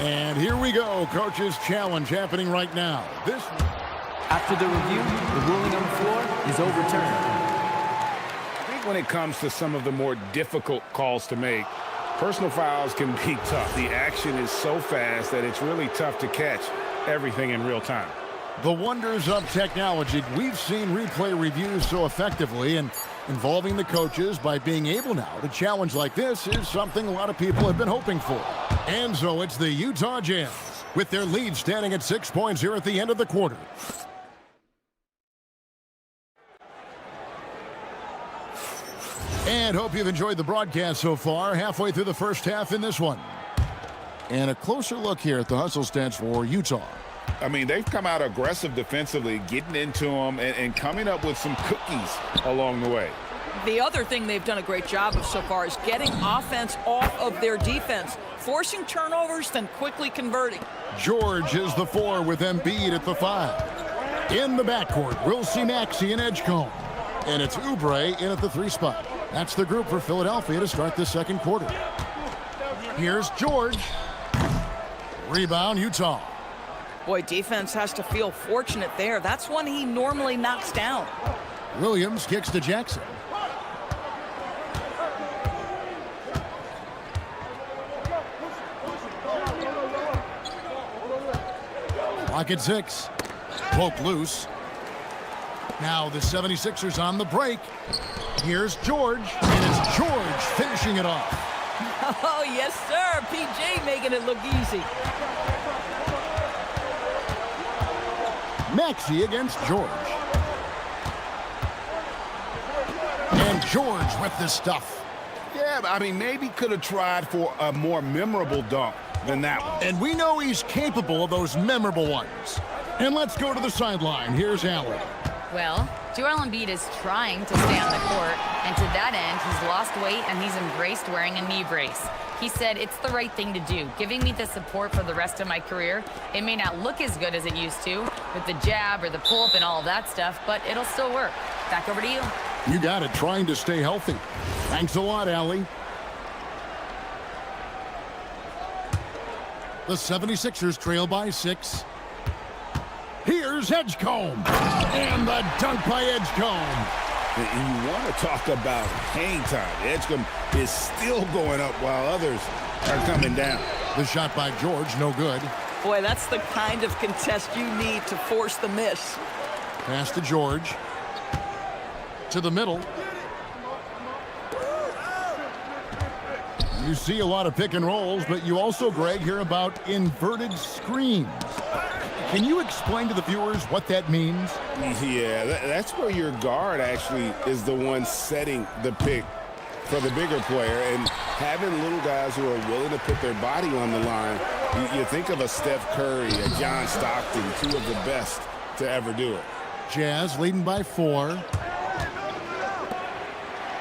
Speaker 5: And here we go. Coach's challenge happening right now.
Speaker 9: After the review, the ruling on the floor is overturned.
Speaker 6: I think when it comes to some of the more difficult calls to make, personal fouls can be tough. The action is so fast that it's really tough to catch everything in real time.
Speaker 5: The wonders of technology. We've seen replay reviews so effectively, and involving the coaches by being able now to challenge like this is something a lot of people have been hoping for. And so it's the Utah Jazz with their lead standing at 6 points here at the end of the quarter. And hope you've enjoyed the broadcast so far. Halfway through the first half in this one. And a closer look here at the hustle stats for Utah.
Speaker 6: I mean, they've come out aggressive defensively, getting into them and coming up with some cookies along the way.
Speaker 11: The other thing they've done a great job of so far is getting offense off of their defense, forcing turnovers, then quickly converting.
Speaker 5: George is the 4 with Embiid at the 5. In the backcourt, we'll see Maxey and Edgecombe. And it's Oubre in at the 3 spot. That's the group for Philadelphia to start this second quarter. Here's George. Rebound, Utah.
Speaker 11: Boy, defense has to feel fortunate there. That's one he normally knocks down.
Speaker 5: Williams kicks to Jackson. Clock at 6. Poke loose. Now the 76ers on the break. Here's George, and it's George finishing it off.
Speaker 11: Oh, yes, sir. PJ making it look easy.
Speaker 5: Maxey against George. And George with the stuff.
Speaker 6: Yeah, I mean, maybe could have tried for a more memorable dunk than that one.
Speaker 5: And we know he's capable of those memorable ones. And let's go to the sideline. Here's Allen.
Speaker 4: Well, Joel Embiid is trying to stay on the court, and to that end, he's lost weight and he's embraced wearing a knee brace. He said, it's the right thing to do, giving me the support for the rest of my career. It may not look as good as it used to with the jab or the pull-up and all of that stuff, but it'll still work. Back over to you.
Speaker 5: You got it, trying to stay healthy. Thanks a lot, Allie. The 76ers trail by 6. Here's Edgecombe. And the dunk by Edgecombe.
Speaker 6: And you want to talk about hang time. Edgecombe is still going up while others are coming down.
Speaker 5: The shot by George, no good.
Speaker 11: Boy, that's the kind of contest you need to force the miss.
Speaker 5: Pass to George. To the middle. You see a lot of pick and rolls, but you also, Greg, hear about inverted screens. Can you explain to the viewers what that means?
Speaker 6: Yeah, that's where your guard actually is the one setting the pick for the bigger player, and having little guys who are willing to put their body on the line. You think of a Steph Curry, a John Stockton, 2 of the best to ever do it.
Speaker 5: Jazz leading by 4.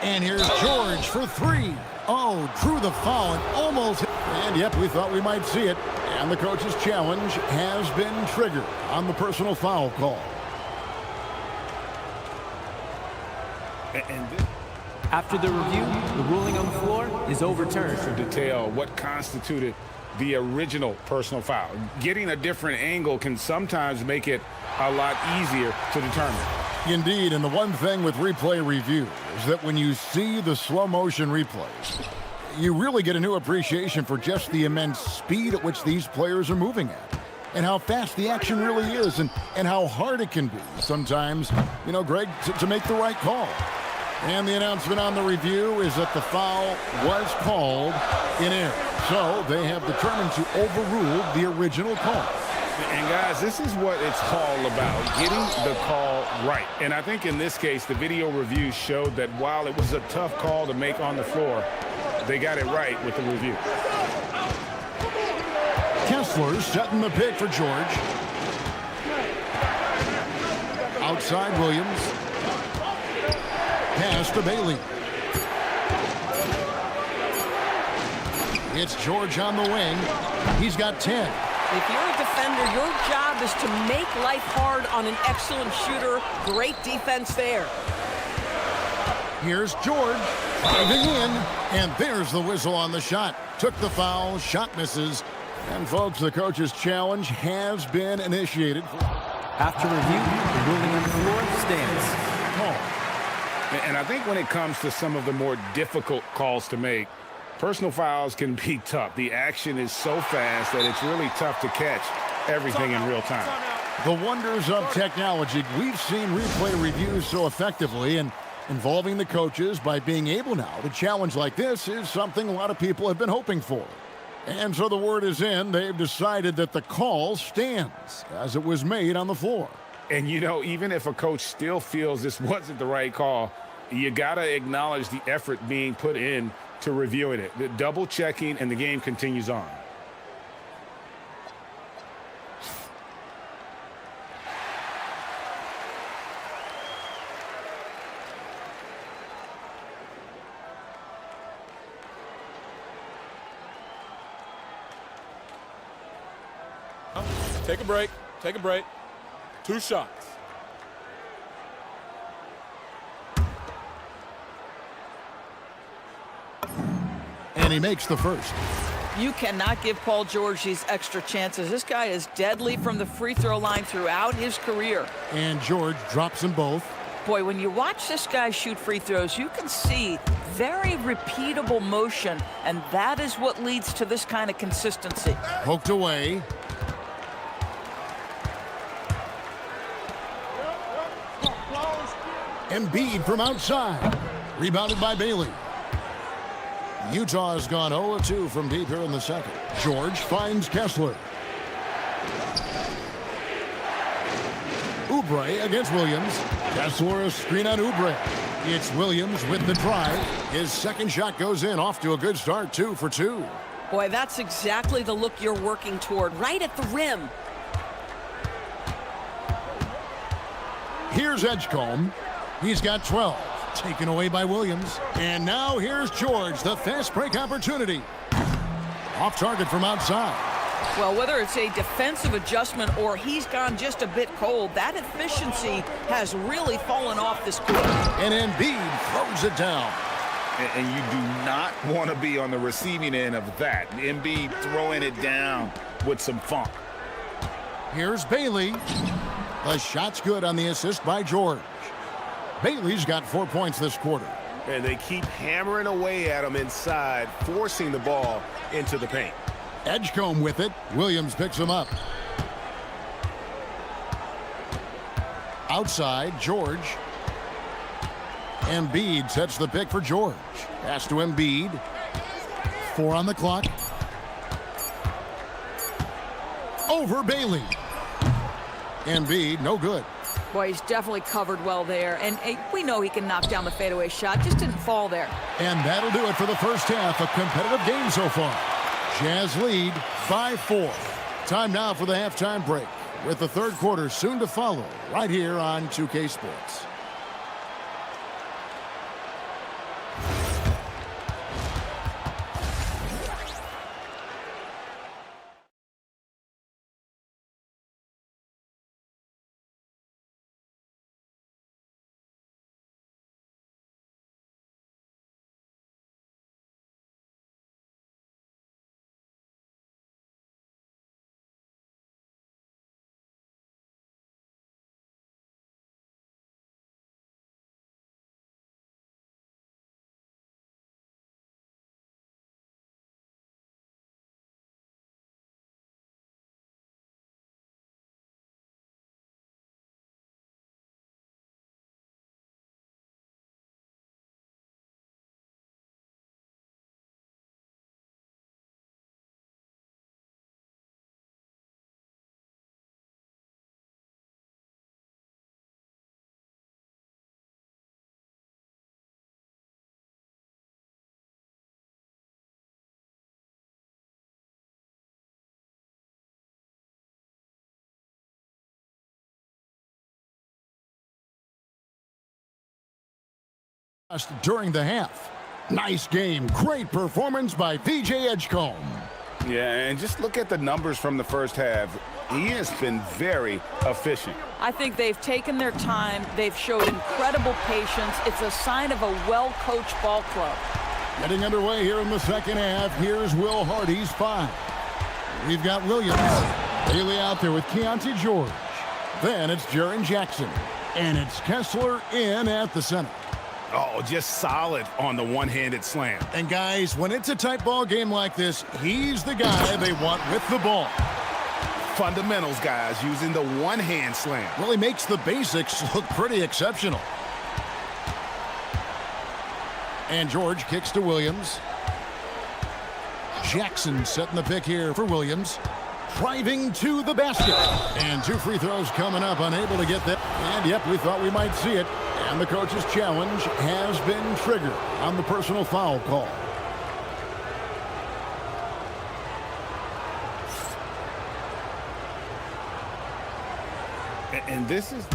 Speaker 5: And here's George for 3. Oh, drew the foul and almost hit. And yep, we thought we might see it. And the coach's challenge has been triggered on the personal foul call.
Speaker 12: After the review, the ruling on the floor is overturned.
Speaker 6: To detail what constituted the original personal foul. Getting a different angle can sometimes make it a lot easier to determine.
Speaker 5: Indeed, and the one thing with replay review is that when you see the slow motion replays, you really get a new appreciation for just the immense speed at which these players are moving at, and how fast the action really is, and how hard it can be sometimes, you know, Greg, to make the right call. And the announcement on the review is that the foul was called in error. So they have determined to overrule the original call.
Speaker 6: And guys, this is what it's all about, getting the call right. And I think in this case, the video review showed that while it was a tough call to make on the floor, they got it right with the review.
Speaker 5: Kessler setting the pick for George. Outside Williams. Pass to Bailey. It's George on the wing. He's got 10.
Speaker 13: If you're a defender, your job is to make life hard on an excellent shooter. Great defense there.
Speaker 5: Here's George diving in, and there's the whistle on the shot. Took the foul, shot misses, and folks, the coach's challenge has been initiated.
Speaker 12: After review, the ruling on the floor stands.
Speaker 5: Call.
Speaker 6: And I think when it comes to some of the more difficult calls to make, personal fouls can be tough. The action is so fast that it's really tough to catch everything in real time.
Speaker 5: The wonders of technology. We've seen replay reviews so effectively, and involving the coaches by being able now to challenge like this is something a lot of people have been hoping for. And so the word is in. They've decided that the call stands as it was made on the floor.
Speaker 6: And, you know, even if a coach still feels this wasn't the right call, you got to acknowledge the effort being put in to reviewing it. The double checking, and the game continues on.
Speaker 14: Take a break. Take a break. 2 shots.
Speaker 5: And he makes the first.
Speaker 11: You cannot give Paul George these extra chances. This guy is deadly from the free throw line throughout his career.
Speaker 5: And George drops them both.
Speaker 11: Boy, when you watch this guy shoot free throws, you can see very repeatable motion, and that is what leads to this kind of consistency.
Speaker 5: Poked away. Embiid from outside. Rebounded by Bailey. Utah has gone 0-2 from deep here in the second. George finds Kessler. Oubre against Williams. Kessler a screen on Oubre. It's Williams with the drive. His second shot goes in, off to a good start, 2 for 2.
Speaker 13: Boy, that's exactly the look you're working toward, right at the rim.
Speaker 5: Here's Edgecombe. He's got 12. Taken away by Williams. And now here's George, the fast break opportunity. Off target from outside.
Speaker 11: Well, whether it's a defensive adjustment or he's gone just a bit cold, that efficiency has really fallen off this quarter.
Speaker 5: And Embiid throws it down.
Speaker 6: And you do not want to be on the receiving end of that. Embiid throwing it down with some funk.
Speaker 5: Here's Bailey. The shot's good on the assist by George. Bailey's got 4 points this quarter.
Speaker 1: And they keep hammering away at him inside, forcing the ball into the paint.
Speaker 5: Edgecombe with it. Williams picks him up. Outside, George. Embiid sets the pick for George. Pass to Embiid. 4 on the clock. Over Bailey. Embiid, no good.
Speaker 11: Boy, he's definitely covered well there. And we know he can knock down the fadeaway shot. Just didn't fall there.
Speaker 5: And that'll do it for the first half. A competitive game so far. Jazz lead 5-4. Time now for the halftime break, with the third quarter soon to follow right here on 2K Sports. during the half. Nice game. Great performance by VJ Edgecombe.
Speaker 6: Yeah, and just look at the numbers from the first half. He has been very efficient.
Speaker 11: I think they've taken their time. They've showed incredible patience. It's a sign of a well-coached ball club.
Speaker 5: Getting underway here in the second half. Here's Will Hardy's 5. We've got Williams. Bailey out there with Keontae George. Then it's Jaren Jackson. And it's Kessler in at the center.
Speaker 6: Oh, just solid on the one-handed slam.
Speaker 5: And guys, when it's a tight ball game like this, he's the guy they want with the ball.
Speaker 6: Fundamentals, guys, using the one-hand slam.
Speaker 5: Well, he makes the basics look pretty exceptional. And George kicks to Williams. Jackson setting the pick here for Williams. Driving to the basket. And 2 free throws coming up, unable to get that. And yep, we thought we might see it. And the coach's challenge has been triggered on the personal foul call.
Speaker 6: And this is...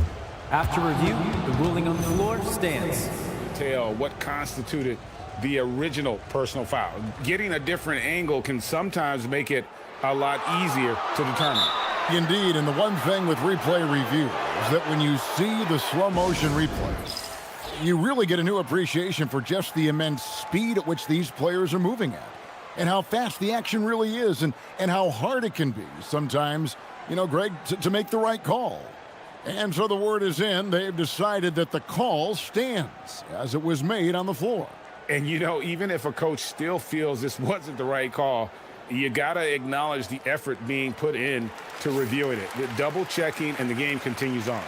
Speaker 12: After review, the ruling on the floor stands.
Speaker 6: Tell what constituted the original personal foul. Getting a different angle can sometimes make it a lot easier to determine.
Speaker 5: Indeed, and the one thing with replay review is that when you see the slow motion replays, you really get a new appreciation for just the immense speed at which these players are moving at, and how fast the action really is, and how hard it can be sometimes, you know, Greg, to make the right call. And so the word is in. They've decided that the call stands as it was made on the floor.
Speaker 6: And, you know, even if a coach still feels this wasn't the right call, you got to acknowledge the effort being put in to reviewing it. The double checking, and the game continues on.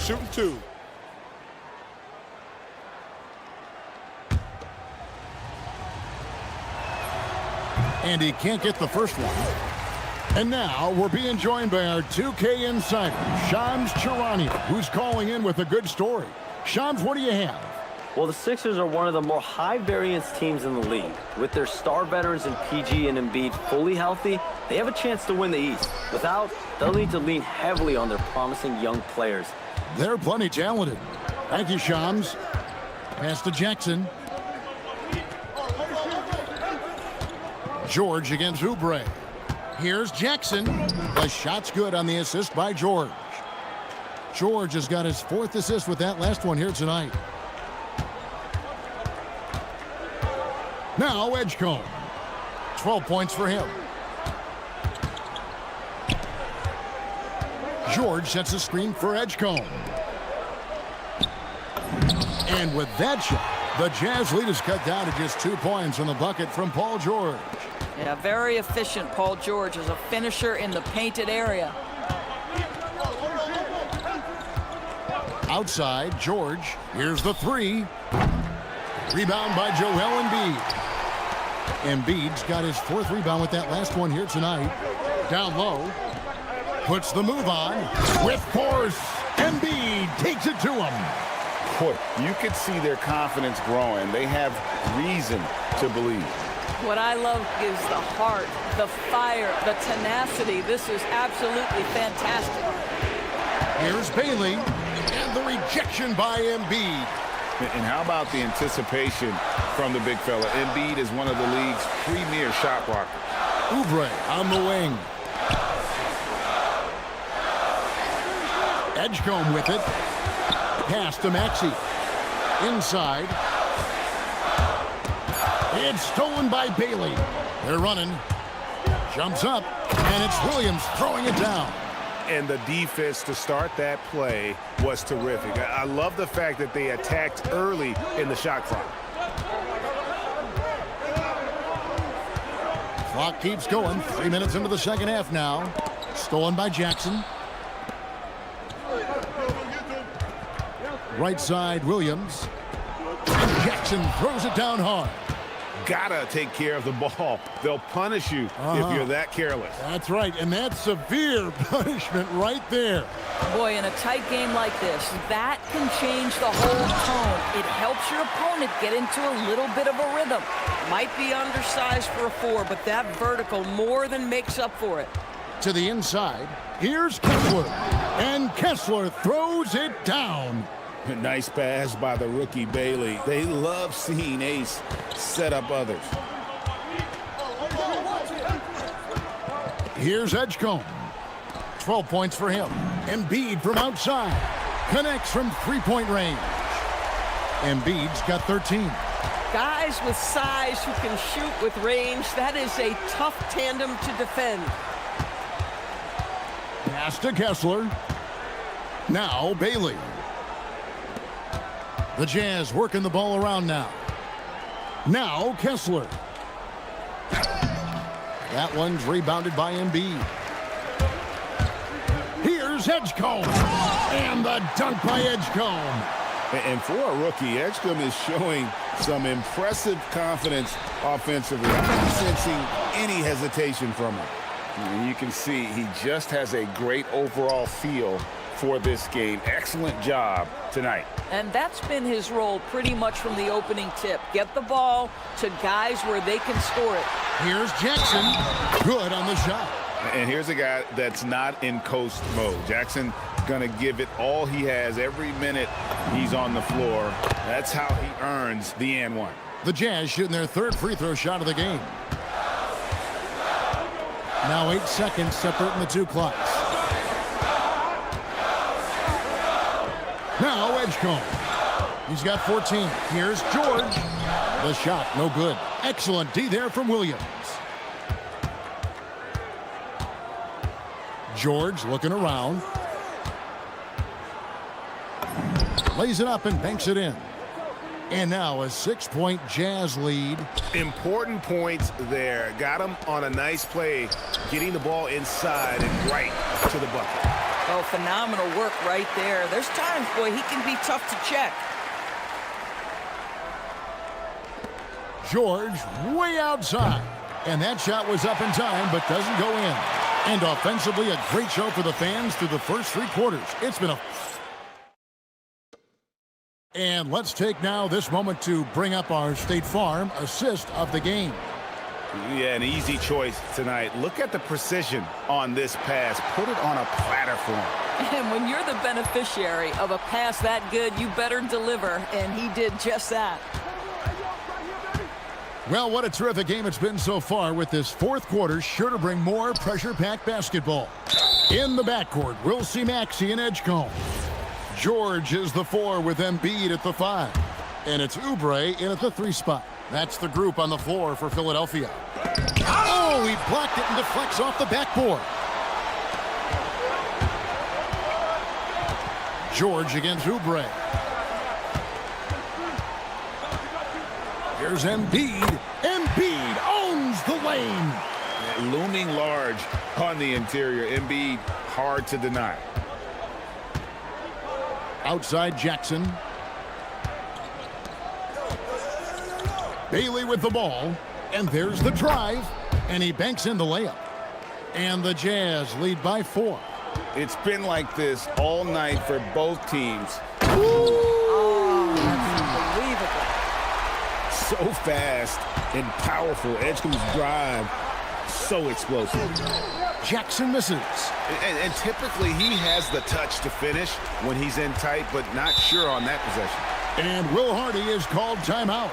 Speaker 14: Shooting 2.
Speaker 5: And he can't get the first one. And now we're being joined by our 2K insider, Shams Charania, who's calling in with a good story. Shams, what do you have?
Speaker 9: Well, the Sixers are one of the more high-variance teams in the league. With their star veterans in PG and Embiid fully healthy, they have a chance to win the East. Without, they'll need to lean heavily on their promising young players.
Speaker 5: They're plenty talented. Thank you, Shams. Pass to Jackson. George against Oubre. Here's Jackson. The shot's good on the assist by George. George has got his 4th assist with that last one here tonight. Now Edgecombe. 12 points for him. George sets a screen for Edgecombe. And with that shot, the Jazz lead is cut down to just 2 points on the bucket from Paul George.
Speaker 11: Yeah, very efficient, Paul George, as a finisher in the painted area.
Speaker 5: Outside, George. Here's the 3. Rebound by Joel Embiid. Embiid's got his 4th rebound with that last one here tonight. Down low. Puts the move on. With force. Embiid takes it to him.
Speaker 6: Boy, you could see their confidence growing. They have reason to believe.
Speaker 11: What I love is the heart, the fire, the tenacity. This is absolutely fantastic.
Speaker 5: Here's Bailey, and the rejection by Embiid.
Speaker 6: And how about the anticipation from the big fella? Embiid is one of the league's premier shot blockers.
Speaker 5: Oubre on the wing. Edgecombe with it. Pass to Maxey. Inside. It's stolen by Bailey. They're running. Jumps up, and it's Williams throwing it down.
Speaker 6: And the defense to start that play was terrific. I love the fact that they attacked early in the shot clock.
Speaker 5: Clock keeps going. 3 minutes into the second half now. Stolen by Jackson. Right side, Williams. And Jackson throws it down hard.
Speaker 6: gotta take care of the ball. They'll punish you if you're that careless.
Speaker 5: That's right, and that's severe punishment right there.
Speaker 11: Boy, in a tight game like this, that can change the whole tone. It helps your opponent get into a little bit of a rhythm. Might be undersized for a 4, but that vertical more than makes up for it.
Speaker 5: To the inside, here's Kessler, and Kessler throws it down.
Speaker 6: A nice pass by the rookie Bailey. They love seeing Ace set up others.
Speaker 5: Here's Edgecombe. 12 points for him. Embiid from outside. Connects from three-point range. Embiid's got 13.
Speaker 13: Guys with size who can shoot with range, that is a tough tandem to defend.
Speaker 5: Pass to Kessler. Now Bailey. The Jazz working the ball around now. Now Kessler. That one's rebounded by Embiid. Here's Edgecombe. And the dunk by Edgecombe.
Speaker 6: And for a rookie, Edgecombe is showing some impressive confidence offensively. I'm not sensing any hesitation from him. And you can see he just has a great overall feel for this game. Excellent job tonight.
Speaker 11: And that's been his role pretty much from the opening tip. Get the ball to guys where they can score it.
Speaker 5: Here's Jackson. Good on the shot.
Speaker 6: And here's a guy that's not in coast mode. Jackson gonna give it all he has every minute he's on the floor. That's how he earns the and one.
Speaker 5: The Jazz shooting their third free throw shot of the game. Now 8 seconds separating the two clocks. Now Edgecombe. He's got 14. Here's George. The shot, no good. Excellent D there from Williams. George looking around. Lays it up and banks it in. And now a 6-point Jazz lead.
Speaker 6: Important points there. Got him on a nice play, getting the ball inside and right to the bucket.
Speaker 11: Oh, phenomenal work right there. There's times, boy, he can be tough to check.
Speaker 5: George way outside. And that shot was up in time, but doesn't go in. And offensively, a great show for the fans through the first 3 quarters. It's been a... And let's take now this moment to bring up our State Farm assist of the game.
Speaker 6: Yeah, an easy choice tonight. Look at the precision on this pass. Put it on a platter for him.
Speaker 11: And when you're the beneficiary of a pass that good, you better deliver, and he did just that.
Speaker 5: Well, what a terrific game it's been so far, with this fourth quarter sure to bring more pressure-packed basketball. In the backcourt, we'll see Maxey and Edgecombe. George is the 4 with Embiid at the 5. And it's Oubre in at the 3 spot. That's the group on the floor for Philadelphia. Oh, he blocked it and deflects off the backboard. George against Oubre. Here's Embiid. Embiid owns the lane.
Speaker 6: Looming large on the interior. Embiid, hard to deny.
Speaker 5: Outside Jackson. Bailey with the ball. And there's the drive. And he banks in the layup. And the Jazz lead by 4.
Speaker 6: It's been like this all night for both teams.
Speaker 11: Oh, that's unbelievable.
Speaker 6: So fast and powerful. Edgecombe's drive, so explosive.
Speaker 5: Jackson misses.
Speaker 6: And typically he has the touch to finish when he's in tight, but not sure on that possession.
Speaker 5: And Will Hardy is called timeout.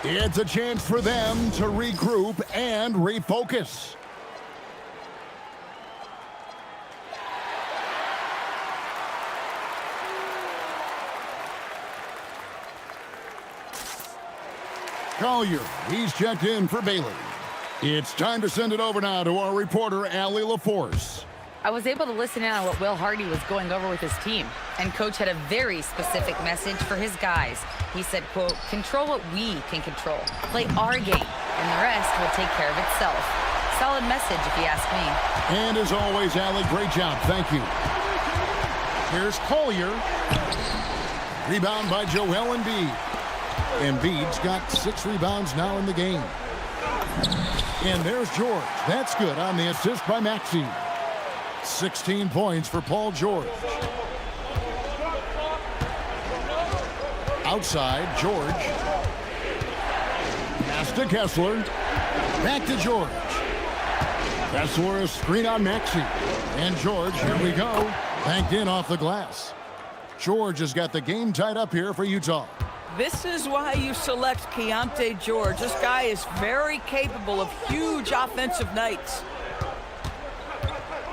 Speaker 5: It's a chance for them to regroup and refocus. Collier, he's checked in for Bailey. It's time to send it over now to our reporter, Allie LaForce.
Speaker 4: I was able to listen in on what Will Hardy was going over with his team, and Coach had a very specific message for his guys. He said, quote, control what we can control, play our game, and the rest will take care of itself. Solid message, if you ask me.
Speaker 5: And as always, Allie, great job. Thank you. Here's Collier. Rebound by Joel Embiid. Embiid's got 6 rebounds now in the game. And there's George. That's good on the assist by Maxey. 16 points for Paul George. Outside, George. Pass to Kessler. Back to George. Kessler, a screen on Maxey. And George, here we go. Banked in off the glass. George has got the game tied up here for Utah.
Speaker 11: This is why you select Keontae George. This guy is very capable of huge offensive nights.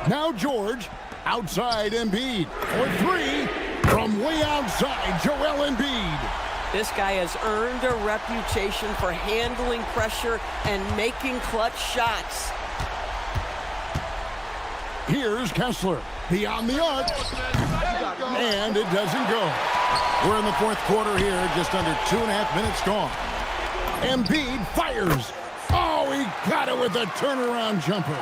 Speaker 5: Now George, outside Embiid for 3 from way outside, Joel Embiid.
Speaker 13: This guy has earned a reputation for handling pressure and making clutch shots.
Speaker 5: Here's Kessler, beyond the arc, and it doesn't go. We're in the fourth quarter here, just under 2.5 minutes gone. Embiid fires. Oh, he got it with a turnaround jumper.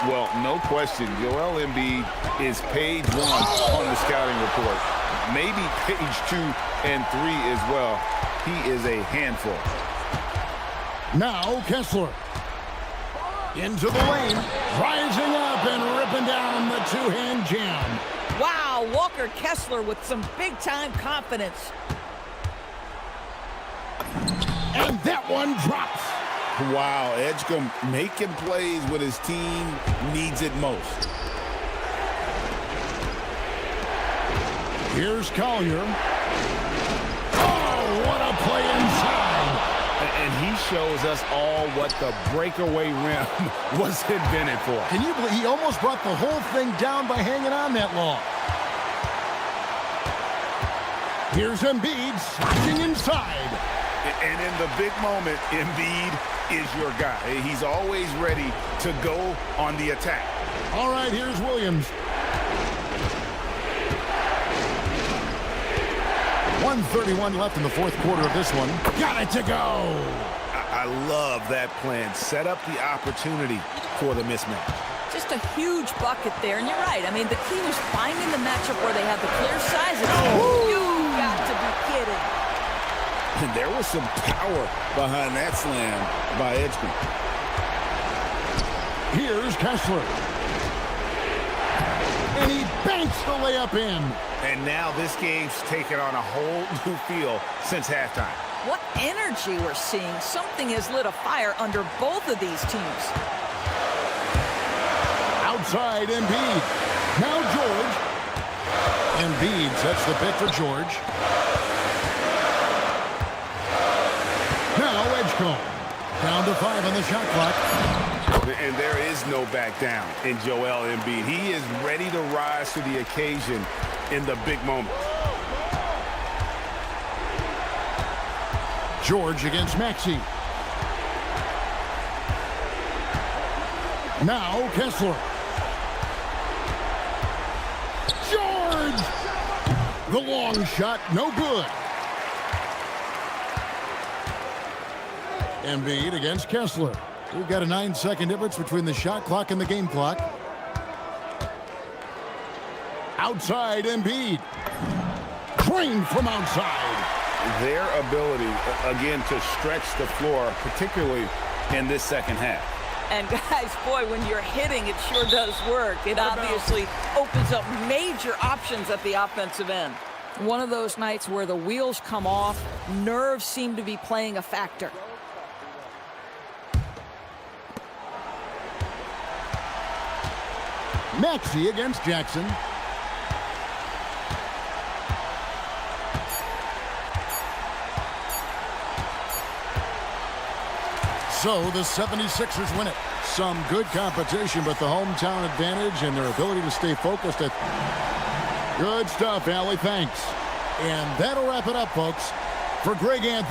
Speaker 6: Well, no question, Joel Embiid is page 1 on the scouting report. Maybe page 2 and 3 as well. He is a handful.
Speaker 5: Now Kessler. Into the lane, rising up and ripping down the 2-hand jam.
Speaker 11: Wow, Walker Kessler with some big-time confidence.
Speaker 5: And that one drops.
Speaker 6: Wow, Edgecombe making plays when his team needs it most.
Speaker 5: Here's Collier. Oh, what a play inside.
Speaker 6: And he shows us all what the breakaway rim was invented for.
Speaker 5: Can you believe he almost brought the whole thing down by hanging on that long? Here's Embiid slashing inside.
Speaker 6: And in the big moment, Embiid is your guy. He's always ready to go on the attack.
Speaker 5: All right, here's Williams. 1:31 left in the fourth quarter of this one. Got it to go.
Speaker 6: I love that plan. Set up the opportunity for the mismatch.
Speaker 11: Just a huge bucket there, and you're right. I mean, the team is finding the matchup where they have the clear sizes. Oh, you got to be kidding.
Speaker 6: And there was some power behind that slam by Edgecombe.
Speaker 5: Here's Kessler. And he banks the layup in.
Speaker 6: And now this game's taken on a whole new feel since halftime.
Speaker 11: What energy we're seeing. Something has lit a fire under both of these teams.
Speaker 5: Outside Embiid. Now George. Embiid sets the pick for George. Now Edgecombe. Down to 5 on the shot clock.
Speaker 6: And there is no back down in Joel Embiid. He is ready to rise to the occasion in the big moment.
Speaker 5: George against Maxey. Now Kessler. George! The long shot, no good. Embiid against Kessler. We've got a 9-second difference between the shot clock and the game clock. Outside Embiid. Drained from outside.
Speaker 6: Their ability, again, to stretch the floor, particularly in this second half.
Speaker 11: And guys, boy, when you're hitting, it sure does work. It obviously opens up major options at the offensive end. One of those nights where the wheels come off, nerves seem to be playing a factor.
Speaker 5: Maxey against Jackson. So the 76ers win it. Some good competition, but the hometown advantage and their ability to stay focused. Good stuff, Allie. Thanks. And that'll wrap it up, folks. For Greg Anthony.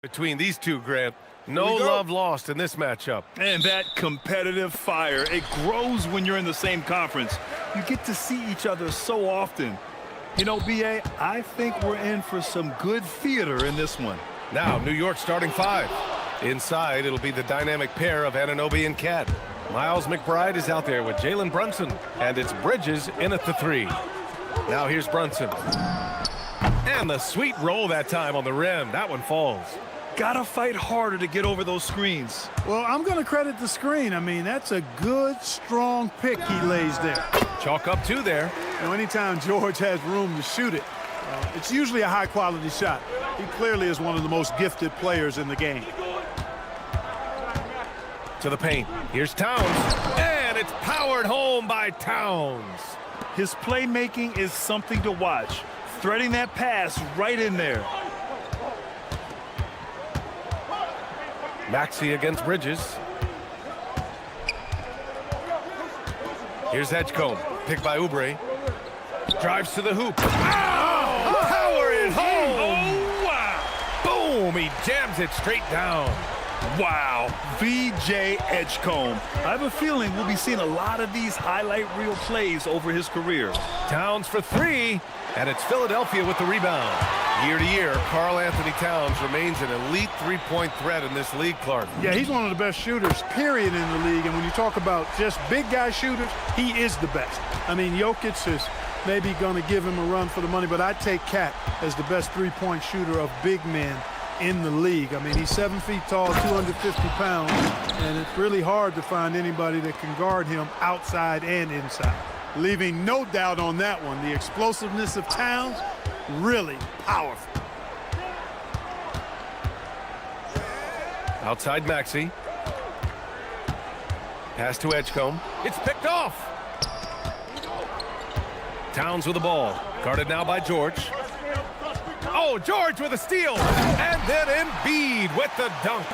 Speaker 1: Between these two, Grant, no love lost in this matchup.
Speaker 2: And that competitive fire, it grows when you're in the same conference. You get to see each other so often. You know, B.A., I think we're in for some good theater in this one.
Speaker 1: Now, New York starting 5. Inside, it'll be the dynamic pair of Anunoby and Cat. Miles McBride is out there with Jalen Brunson, and it's Bridges in at the 3. Now here's Brunson. And the sweet roll that time on the rim. That one falls.
Speaker 2: Gotta fight harder to get over those screens.
Speaker 15: Well, I'm going to credit the screen. I mean, that's a good, strong pick he lays there.
Speaker 1: Chalk up 2 there.
Speaker 15: You know, anytime George has room to shoot it, it's usually a high-quality shot. He clearly is one of the most gifted players in the game.
Speaker 1: To the paint. Here's Towns. And it's powered home by Towns.
Speaker 2: His playmaking is something to watch. Threading that pass right in there.
Speaker 1: Maxey against Bridges. Here's Edgecombe. Picked by Oubre. Drives to the hoop. Oh! Power it home!
Speaker 2: Oh, wow!
Speaker 1: Boom! He jams it straight down.
Speaker 2: Wow, V.J. Edgecombe. I have a feeling we'll be seeing a lot of these highlight reel plays over his career.
Speaker 1: Towns for 3, and it's Philadelphia with the rebound. Year to year, Karl Anthony Towns remains an elite three-point threat in this league, Clark.
Speaker 15: Yeah, he's one of the best shooters, period, in the league. And when you talk about just big guy shooters, he is the best. I mean, Jokic is maybe going to give him a run for the money, but I'd take Cat as the best three-point shooter of big men in the league. I mean, he's 7 feet tall, 250 pounds, and it's really hard to find anybody that can guard him outside and inside. Leaving no doubt on that one. The explosiveness of Towns, really powerful.
Speaker 1: Outside Maxey. Pass to Edgecombe. It's picked off. Towns with the ball. Guarded now by George. Oh, George with a steal. And then Embiid with the dunk.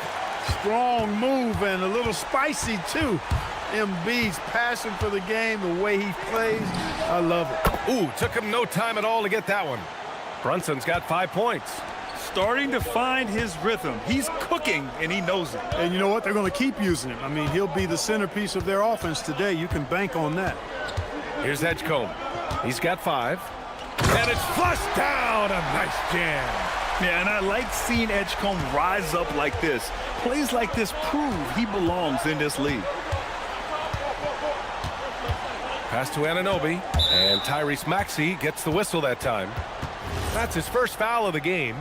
Speaker 15: Strong move and a little spicy, too. Embiid's passion for the game, the way he plays, I love it.
Speaker 1: Ooh, took him no time at all to get that one. Brunson's got 5 points.
Speaker 2: Starting to find his rhythm. He's cooking, and he knows it.
Speaker 15: And you know what? They're going to keep using him. I mean, he'll be the centerpiece of their offense today. You can bank on that.
Speaker 1: Here's Edgecombe. He's got 5. And it's flushed down. A nice jam.
Speaker 2: Yeah, and I like seeing Edgecombe rise up like this. Plays like this prove he belongs in this league.
Speaker 1: Pass to Anunoby. And Tyrese Maxey gets the whistle that time. That's his first foul of the game.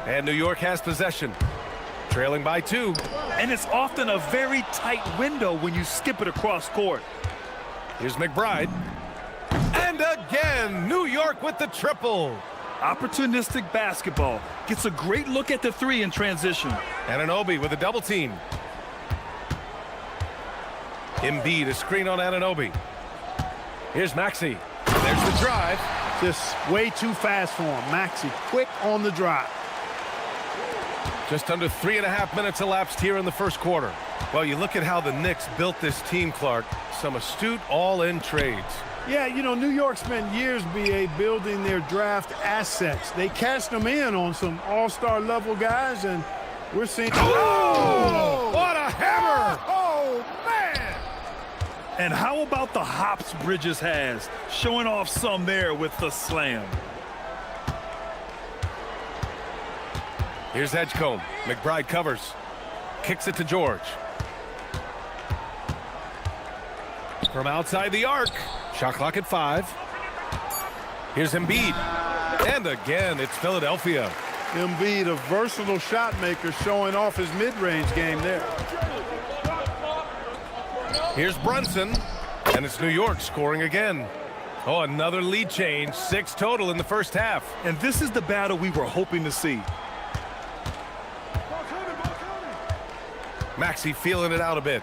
Speaker 1: And New York has possession. Trailing by 2.
Speaker 2: And it's often a very tight window when you skip it across court.
Speaker 1: Here's McBride. And again, New York with the triple.
Speaker 2: Opportunistic basketball. Gets a great look at the 3 in transition.
Speaker 1: Anunoby with a double team. Embiid, a screen on Anunoby. Here's Maxey. There's the drive.
Speaker 15: Just way too fast for him. Maxey, quick on the drive.
Speaker 1: Just under 3.5 minutes elapsed here in the first quarter. Well, you look at how the Knicks built this team, Clark. Some astute all-in trades.
Speaker 15: Yeah, you know, New York spent years, B.A., building their draft assets. They cashed them in on some all-star level guys, and we're seeing...
Speaker 1: Oh! What a hammer!
Speaker 15: Oh, man!
Speaker 2: And how about the hops Bridges has? Showing off some there with the slam.
Speaker 1: Here's Edgecombe. McBride covers. Kicks it to George. From outside the arc. Shot clock at 5. Here's Embiid. And again, it's Philadelphia.
Speaker 15: Embiid, a versatile shot maker, showing off his mid-range game there.
Speaker 1: Here's Brunson. And it's New York scoring again. Oh, another lead change. 6 total in the first half.
Speaker 2: And this is the battle we were hoping to see.
Speaker 1: Maxey feeling it out a bit.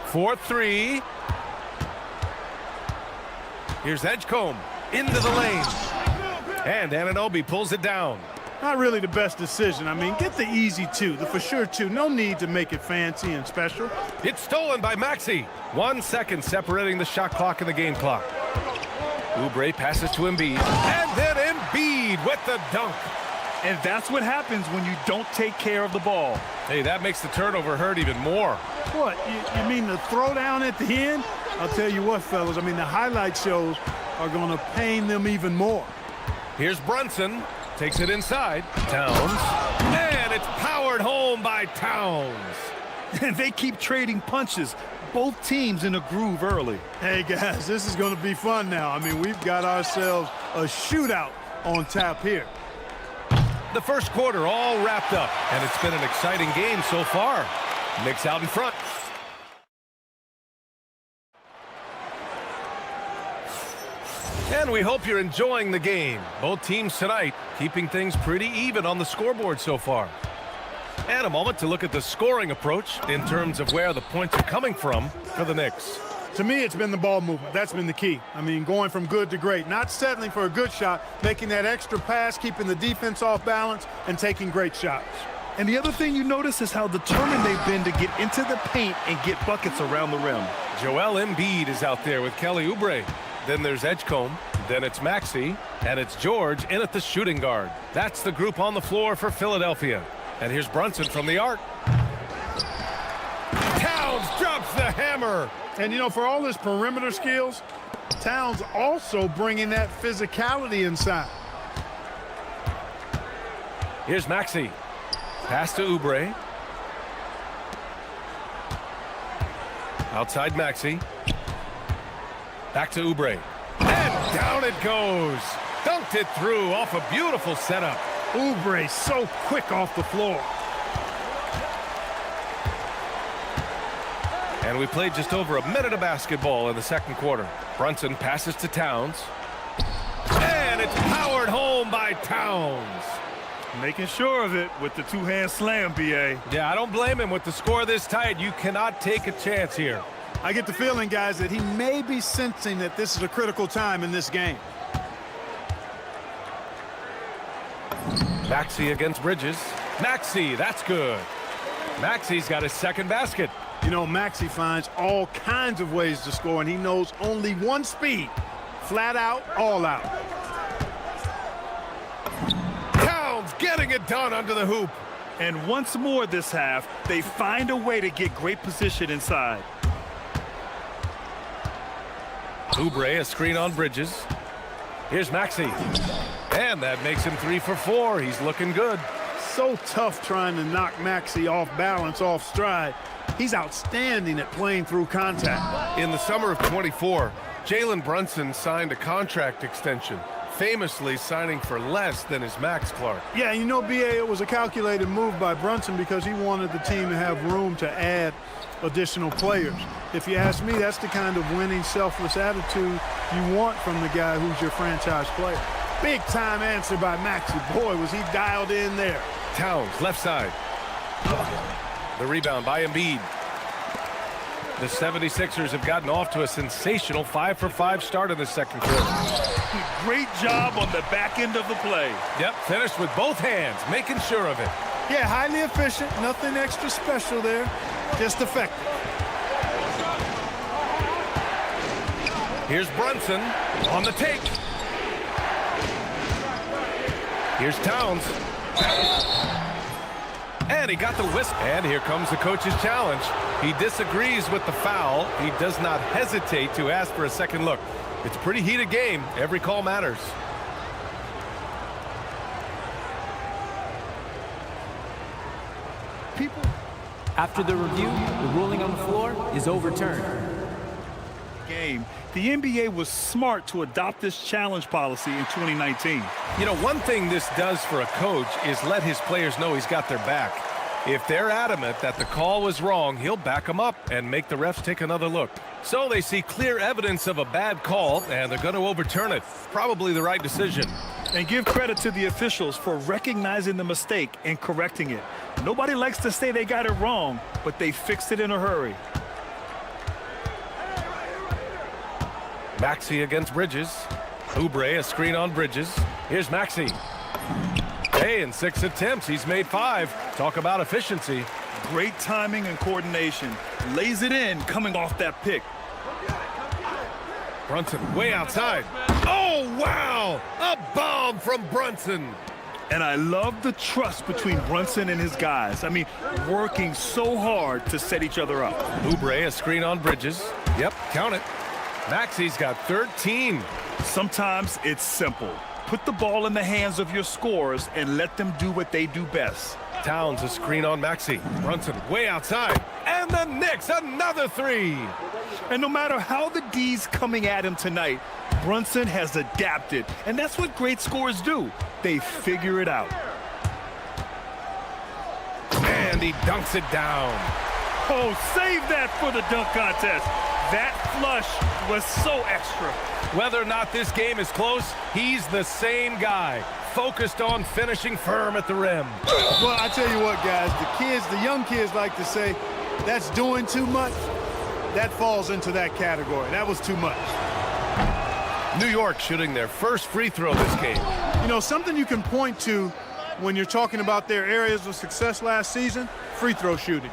Speaker 1: 4-3. Here's Edgecombe into the lane. And Anunoby pulls it down.
Speaker 15: Not really the best decision. I mean, get the easy 2, the for sure 2. No need to make it fancy and special.
Speaker 1: It's stolen by Maxey. 1 second separating the shot clock and the game clock. Oubre passes to Embiid. And then Embiid with the dunk.
Speaker 2: And that's what happens when you don't take care of the ball.
Speaker 1: Hey, that makes the turnover hurt even more.
Speaker 15: What, you mean the throwdown at the end? I'll tell you what, fellas, I mean, the highlight shows are going to pain them even more.
Speaker 1: Here's Brunson. Takes it inside. Towns. And it's powered home by Towns.
Speaker 2: And they keep trading punches. Both teams in a groove early.
Speaker 15: Hey, guys, this is going to be fun now. I mean, we've got ourselves a shootout on tap here.
Speaker 1: The first quarter all wrapped up, and it's been an exciting game so far. Knicks out in front. And we hope you're enjoying the game. Both teams tonight keeping things pretty even on the scoreboard so far. And a moment to look at the scoring approach in terms of where the points are coming from for the Knicks.
Speaker 15: To me, it's been the ball movement. That's been the key. I mean, going from good to great. Not settling for a good shot, making that extra pass, keeping the defense off balance, and taking great shots.
Speaker 2: And the other thing you notice is how determined they've been to get into the paint and get buckets around the rim.
Speaker 1: Joel Embiid is out there with Kelly Oubre. Then there's Edgecombe. Then it's Maxey. And it's George in at the shooting guard. That's the group on the floor for Philadelphia. And here's Brunson from the arc. Towns drops the hammer.
Speaker 15: And, you know, for all his perimeter skills, Towns also bringing that physicality inside.
Speaker 1: Here's Maxey. Pass to Oubre. Outside Maxey. Back to Oubre. And down it goes. Dunked it through off a beautiful setup.
Speaker 15: Oubre so quick off the floor.
Speaker 1: And we played just over a minute of basketball in the second quarter. Brunson passes to Towns. And it's powered home by Towns.
Speaker 2: Making sure of it with the two-hand slam, B.A.
Speaker 1: Yeah, I don't blame him. With the score this tight, you cannot take a chance here.
Speaker 15: I get the feeling, guys, that he may be sensing that this is a critical time in this game.
Speaker 1: Maxey against Bridges. Maxey, that's good. Maxey's got his second basket.
Speaker 15: You know, Maxey finds all kinds of ways to score, and he knows only one speed. Flat out, all out.
Speaker 1: Towns getting it done under the hoop.
Speaker 2: And once more this half, they find a way to get great position inside.
Speaker 1: Oubre, a screen on Bridges. Here's Maxey. And that makes him 3 for 4. He's looking good.
Speaker 15: So tough trying to knock Maxey off balance, off stride. He's outstanding at playing through contact.
Speaker 1: In the summer of 24, Jalen Brunson signed a contract extension, famously signing for less than his Max Clark.
Speaker 15: Yeah, you know, B.A., it was a calculated move by Brunson because he wanted the team to have room to add additional players. If you ask me, that's the kind of winning, selfless attitude you want from the guy who's your franchise player. Big time answer by Maxey. Boy, was he dialed in there.
Speaker 1: Towns, left side. The rebound by Embiid. The 76ers have gotten off to a sensational 5 for 5 start in the second quarter.
Speaker 2: Great job on the back end of the play.
Speaker 1: Yep, finished with both hands, making sure of it.
Speaker 15: Yeah, highly efficient, nothing extra special there, just effective.
Speaker 1: Here's Brunson on the take. Here's Towns. And he got the whistle. And here comes the coach's challenge. He disagrees with the foul. He does not hesitate to ask for a second look. It's a pretty heated game. Every call matters.
Speaker 12: After the review, the ruling on the floor is overturned.
Speaker 2: Game. The NBA was smart to adopt this challenge policy in 2019.
Speaker 1: You know, one thing this does for a coach is let his players know he's got their back. If they're adamant that the call was wrong, he'll back them up and make the refs take another look. So they see clear evidence of a bad call, and they're going to overturn it. Probably the right decision.
Speaker 2: And give credit to the officials for recognizing the mistake and correcting it. Nobody likes to say they got it wrong, but they fixed it in a hurry.
Speaker 1: Maxey against Bridges. Oubre, a screen on Bridges. Here's Maxey. Hey, in 6 attempts, he's made 5. Talk about efficiency.
Speaker 2: Great timing and coordination. Lays it in coming off that pick.
Speaker 1: Brunson way outside. Oh, wow! A bomb from Brunson.
Speaker 2: And I love the trust between Brunson and his guys. I mean, working so hard to set each other up.
Speaker 1: Oubre, a screen on Bridges. Yep, count it. Maxi's got 13.
Speaker 2: Sometimes it's simple. Put the ball in the hands of your scorers and let them do what they do best.
Speaker 1: Towns, a screen on Maxi. Brunson way outside. And the Knicks, another three.
Speaker 2: And no matter how the D's coming at him tonight, Brunson has adapted. And that's what great scorers do. They figure it out.
Speaker 1: And he dunks it down.
Speaker 2: Oh, save that for the dunk contest. That flush was so extra.
Speaker 1: Whether or not this game is close, he's the same guy, focused on finishing firm at the rim.
Speaker 15: Well, I tell you what, guys, the young kids like to say, that's doing too much. That falls into that category. That was too much.
Speaker 1: New York shooting their first free throw this game.
Speaker 15: You know, something you can point to when you're talking about their areas of success last season, free throw shooting.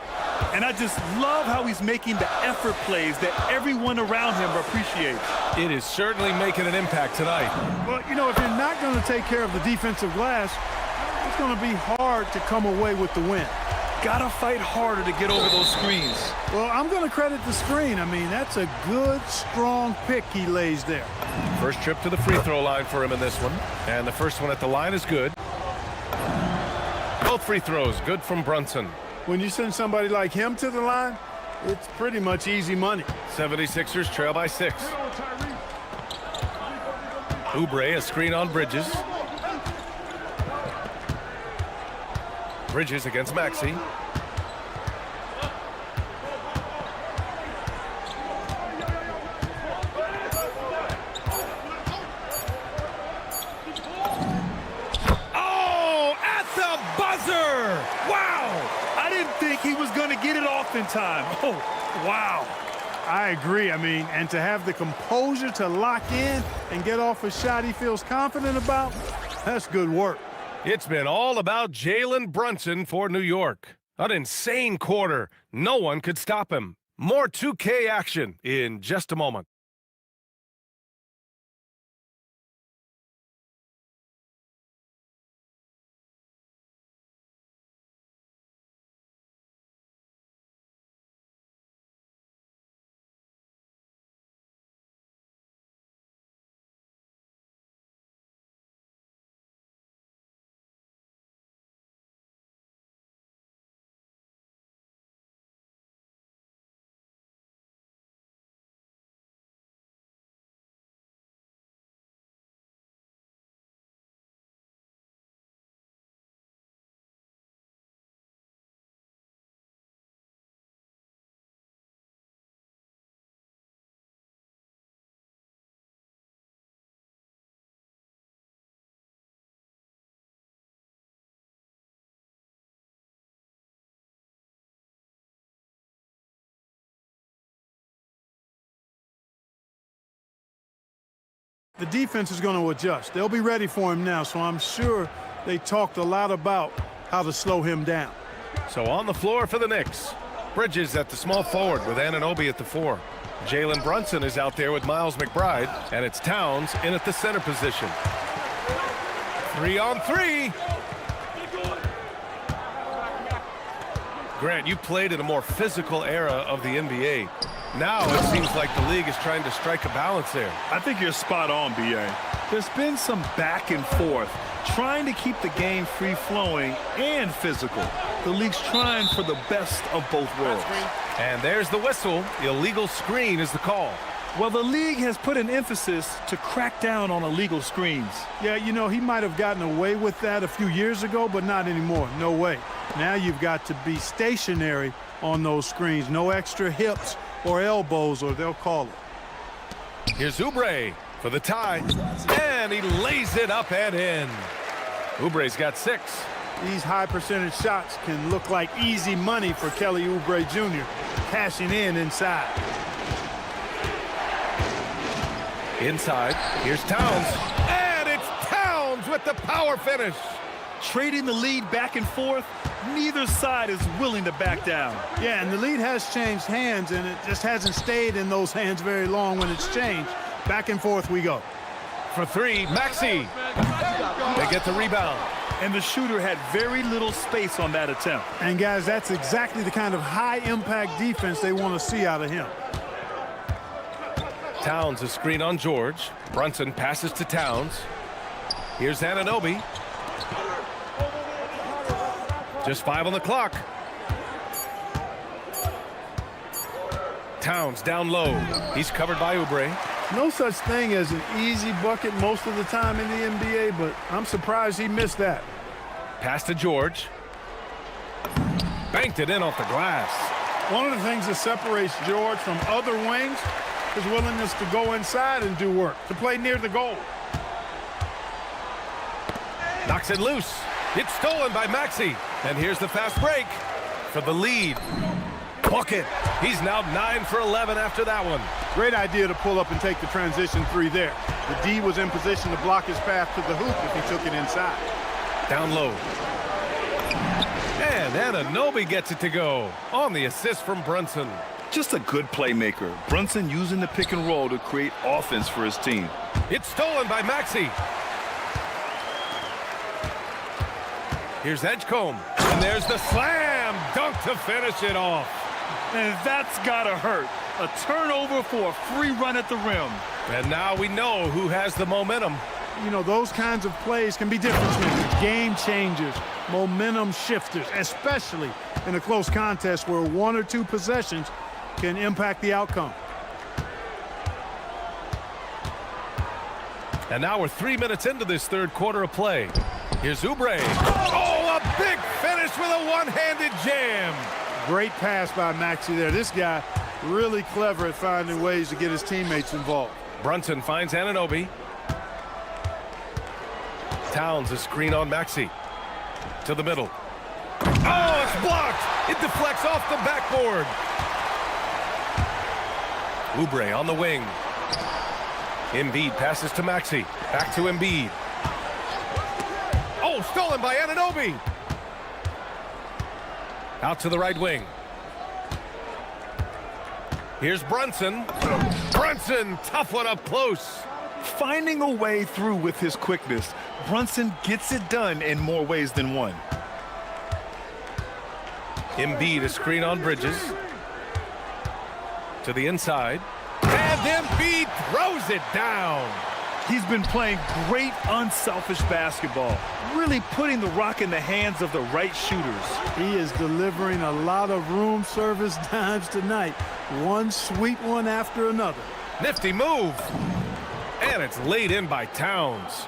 Speaker 2: And I just love how he's making the effort plays that everyone around him appreciates.
Speaker 1: It is certainly making an impact tonight.
Speaker 15: Well, you know, if you're not going to take care of the defensive glass, it's going to be hard to come away with the win.
Speaker 2: Gotta fight harder to get over those screens.
Speaker 15: Well, I'm going to credit the screen. I mean, that's a good, strong pick he lays there.
Speaker 1: First trip to the free throw line for him in this one. And the first one at the line is good. Both free throws good from Brunson.
Speaker 15: When you send somebody like him to the line, it's pretty much easy money.
Speaker 1: 76ers trail by 6. Oubre, a screen on Bridges. Bridges against Maxi.
Speaker 2: Oh, at the buzzer! Wow! I didn't think he was going to get it off in time. Oh, wow.
Speaker 15: I agree. I mean, and to have the composure to lock in and get off a shot he feels confident about, that's good work.
Speaker 1: It's been all about Jalen Brunson for New York. An insane quarter. No one could stop him. More 2K action in just a moment.
Speaker 15: The defense is going to adjust. They'll be ready for him now, so I'm sure they talked a lot about how to slow him down.
Speaker 1: So on the floor for the Knicks. Bridges at the small forward with Anunoby at the 4. Jalen Brunson is out there with Miles McBride, and it's Towns in at the center position. 3-on-3. Grant, you played in a more physical era of the NBA. Now it seems like the league is trying to strike a balance there.
Speaker 2: I think you're spot on, B.A. There's been some back and forth, trying to keep the game free-flowing and physical. The league's trying for the best of both worlds.
Speaker 1: And there's the whistle. Illegal screen is the call.
Speaker 2: Well, the league has put an emphasis to crack down on illegal screens.
Speaker 15: Yeah, you know, he might have gotten away with that a few years ago, but not anymore. No way. Now you've got to be stationary on those screens. No extra hips or elbows, or they'll call it.
Speaker 1: Here's Oubre for the tie, and he lays it up and in. Oubre's got 6.
Speaker 15: These high-percentage shots can look like easy money for Kelly Oubre Jr., cashing in inside.
Speaker 1: Inside, here's Towns, and it's Towns with the power finish.
Speaker 2: Trading the lead back and forth, neither side is willing to back down.
Speaker 15: Yeah, and the lead has changed hands, and it just hasn't stayed in those hands very long when it's changed. Back and forth we go.
Speaker 1: For three, Maxey. They get the rebound.
Speaker 2: And the shooter had very little space on that attempt.
Speaker 15: And guys, that's exactly the kind of high-impact defense they want to see out of him.
Speaker 1: Towns a screen on George. Brunson passes to Towns. Here's Anunoby. Just 5 on the clock. Towns down low. He's covered by Oubre.
Speaker 15: No such thing as an easy bucket most of the time in the NBA, but I'm surprised he missed that.
Speaker 1: Pass to George. Banked it in off the glass.
Speaker 15: One of the things that separates George from other wings is willingness to go inside and do work, to play near the goal.
Speaker 1: Knocks it loose. It's stolen by Maxey. And here's the fast break for the lead. Bucket. He's now 9 for 11 after that one.
Speaker 15: Great idea to pull up and take the transition three there. The D was in position to block his path to the hoop if he took it inside.
Speaker 1: Down low. And Anunoby gets it to go on the assist from Brunson.
Speaker 2: Just a good playmaker. Brunson using the pick and roll to create offense for his team.
Speaker 1: It's stolen by Maxey. Here's Edgecombe. And there's the slam dunk to finish it off.
Speaker 2: And that's gotta hurt. A turnover for a free run at the rim.
Speaker 1: And now we know who has the momentum.
Speaker 15: You know, those kinds of plays can be difference makers, game changers, momentum shifters, especially in a close contest where 1 or 2 possessions can impact the outcome.
Speaker 1: And now we're 3 minutes into this third quarter of play. Here's Oubre. Oh, a big finish with a one-handed jam.
Speaker 15: Great pass by Maxey there. This guy really clever at finding ways to get his teammates involved.
Speaker 1: Brunson finds Anunoby. Towns a screen on Maxey. To the middle. Oh, it's blocked. It deflects off the backboard. Oubre on the wing. Embiid passes to Maxey. Back to Embiid. Oh, stolen by Anunoby. Out to the right wing. Here's Brunson. Brunson, tough one up close.
Speaker 2: Finding a way through with his quickness, Brunson gets it done in more ways than one.
Speaker 1: Embiid a screen on Bridges. To the inside. And Embiid throws it down.
Speaker 2: He's been playing great unselfish basketball, really putting the rock in the hands of the right shooters.
Speaker 15: He is delivering a lot of room service dimes tonight. One sweet one after another.
Speaker 1: Nifty move. And it's laid in by Towns.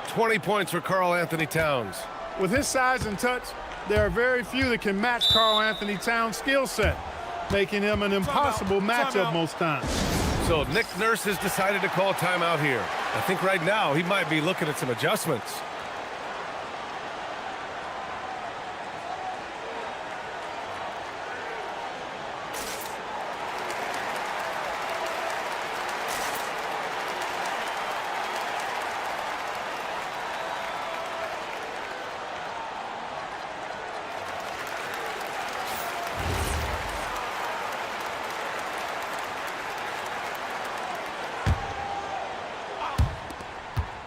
Speaker 1: 20 points for Karl Anthony Towns.
Speaker 15: With his size and touch, there are very few that can match Karl Anthony Towns' skill set, making him an impossible matchup most times.
Speaker 1: So Nick Nurse has decided to call timeout here. I think right now he might be looking at some adjustments.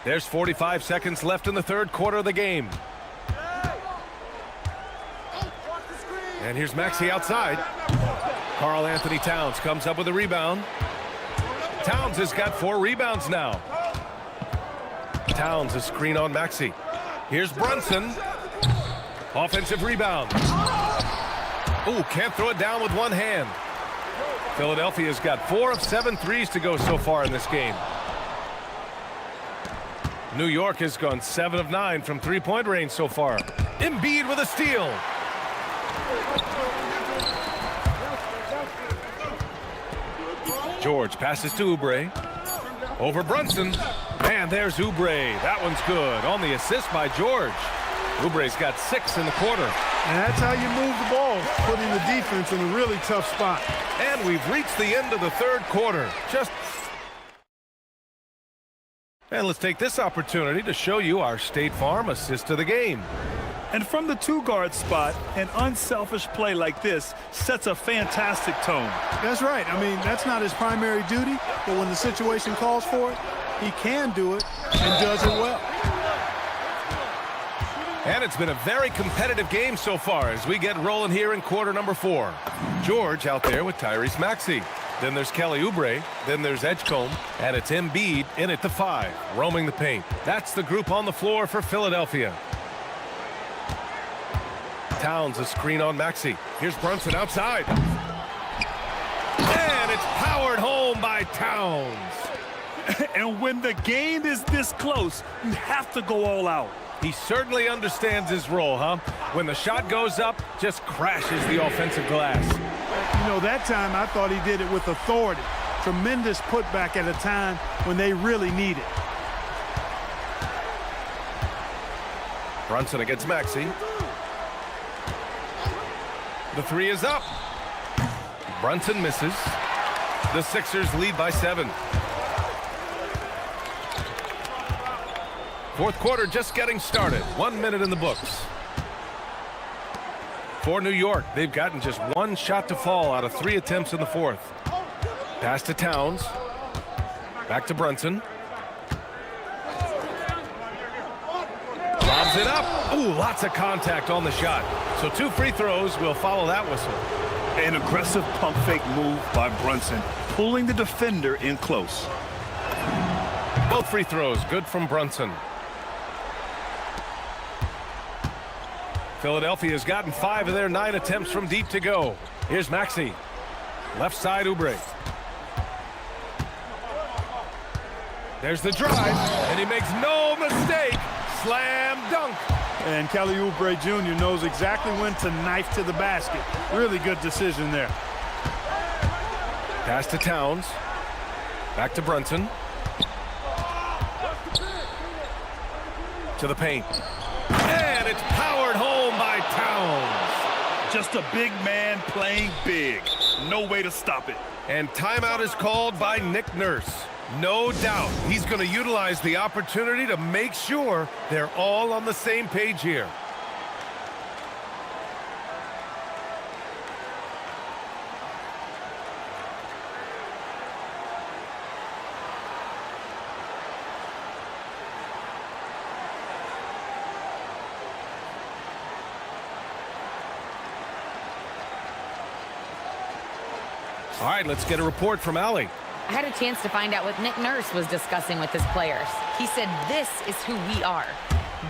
Speaker 1: There's 45 seconds left in the third quarter of the game. And here's Maxey outside. Karl Anthony Towns comes up with a rebound. Towns has got 4 rebounds now. Towns a screen on Maxey. Here's Brunson. Offensive rebound. Ooh, can't throw it down with one hand. Philadelphia's got 4 of 7 threes to go so far in this game. New York has gone 7 of 9 from three-point range so far. Embiid with a steal. George passes to Oubre. Over Brunson. And there's Oubre. That one's good. On the assist by George. Oubre's got 6 in the quarter.
Speaker 15: And that's how you move the ball, putting the defense in a really tough spot.
Speaker 1: And we've reached the end of the third quarter. And let's take this opportunity to show you our State Farm assist of the game.
Speaker 2: And from the two-guard spot, an unselfish play like this sets a fantastic tone.
Speaker 15: That's right. I mean, that's not his primary duty, but when the situation calls for it, he can do it and does it well.
Speaker 1: And it's been a very competitive game so far as we get rolling here in quarter number 4. George out there with Tyrese Maxey. Then there's Kelly Oubre. Then there's Edgecombe. And it's Embiid in at the 5, roaming the paint. That's the group on the floor for Philadelphia. Towns a screen on Maxey. Here's Brunson outside. And it's powered home by Towns.
Speaker 2: And when the game is this close, you have to go all out.
Speaker 1: He certainly understands his role, huh? When the shot goes up, just crashes the offensive glass.
Speaker 15: You know, that time I thought he did it with authority. Tremendous putback at a time when they really need it.
Speaker 1: Brunson against Maxey. The 3 is up. Brunson misses. The Sixers lead by 7. Fourth quarter just getting started. 1 minute in the books. For New York, they've gotten just 1 shot to fall out of 3 attempts in the fourth. Pass to Towns. Back to Brunson. Lobs it up. Ooh, lots of contact on the shot. So 2 free throws will follow that whistle.
Speaker 2: An aggressive pump fake move by Brunson, pulling the defender in close.
Speaker 1: Both free throws good from Brunson. Philadelphia has gotten 5 of their 9 attempts from deep to go. Here's Maxey. Left side, Oubre. There's the drive, and he makes no mistake. Slam dunk.
Speaker 15: And Kelly Oubre Jr. knows exactly when to knife to the basket. Really good decision there.
Speaker 1: Pass to Towns. Back to Brunson. To the paint. And it's powered home by Towns.
Speaker 2: Just a big man playing big. No way to stop it.
Speaker 1: And timeout is called by Nick Nurse. No doubt he's going to utilize the opportunity to make sure they're all on the same page here. All right, let's get a report from Allie.
Speaker 4: I had a chance to find out what Nick Nurse was discussing with his players. He said, this is who we are.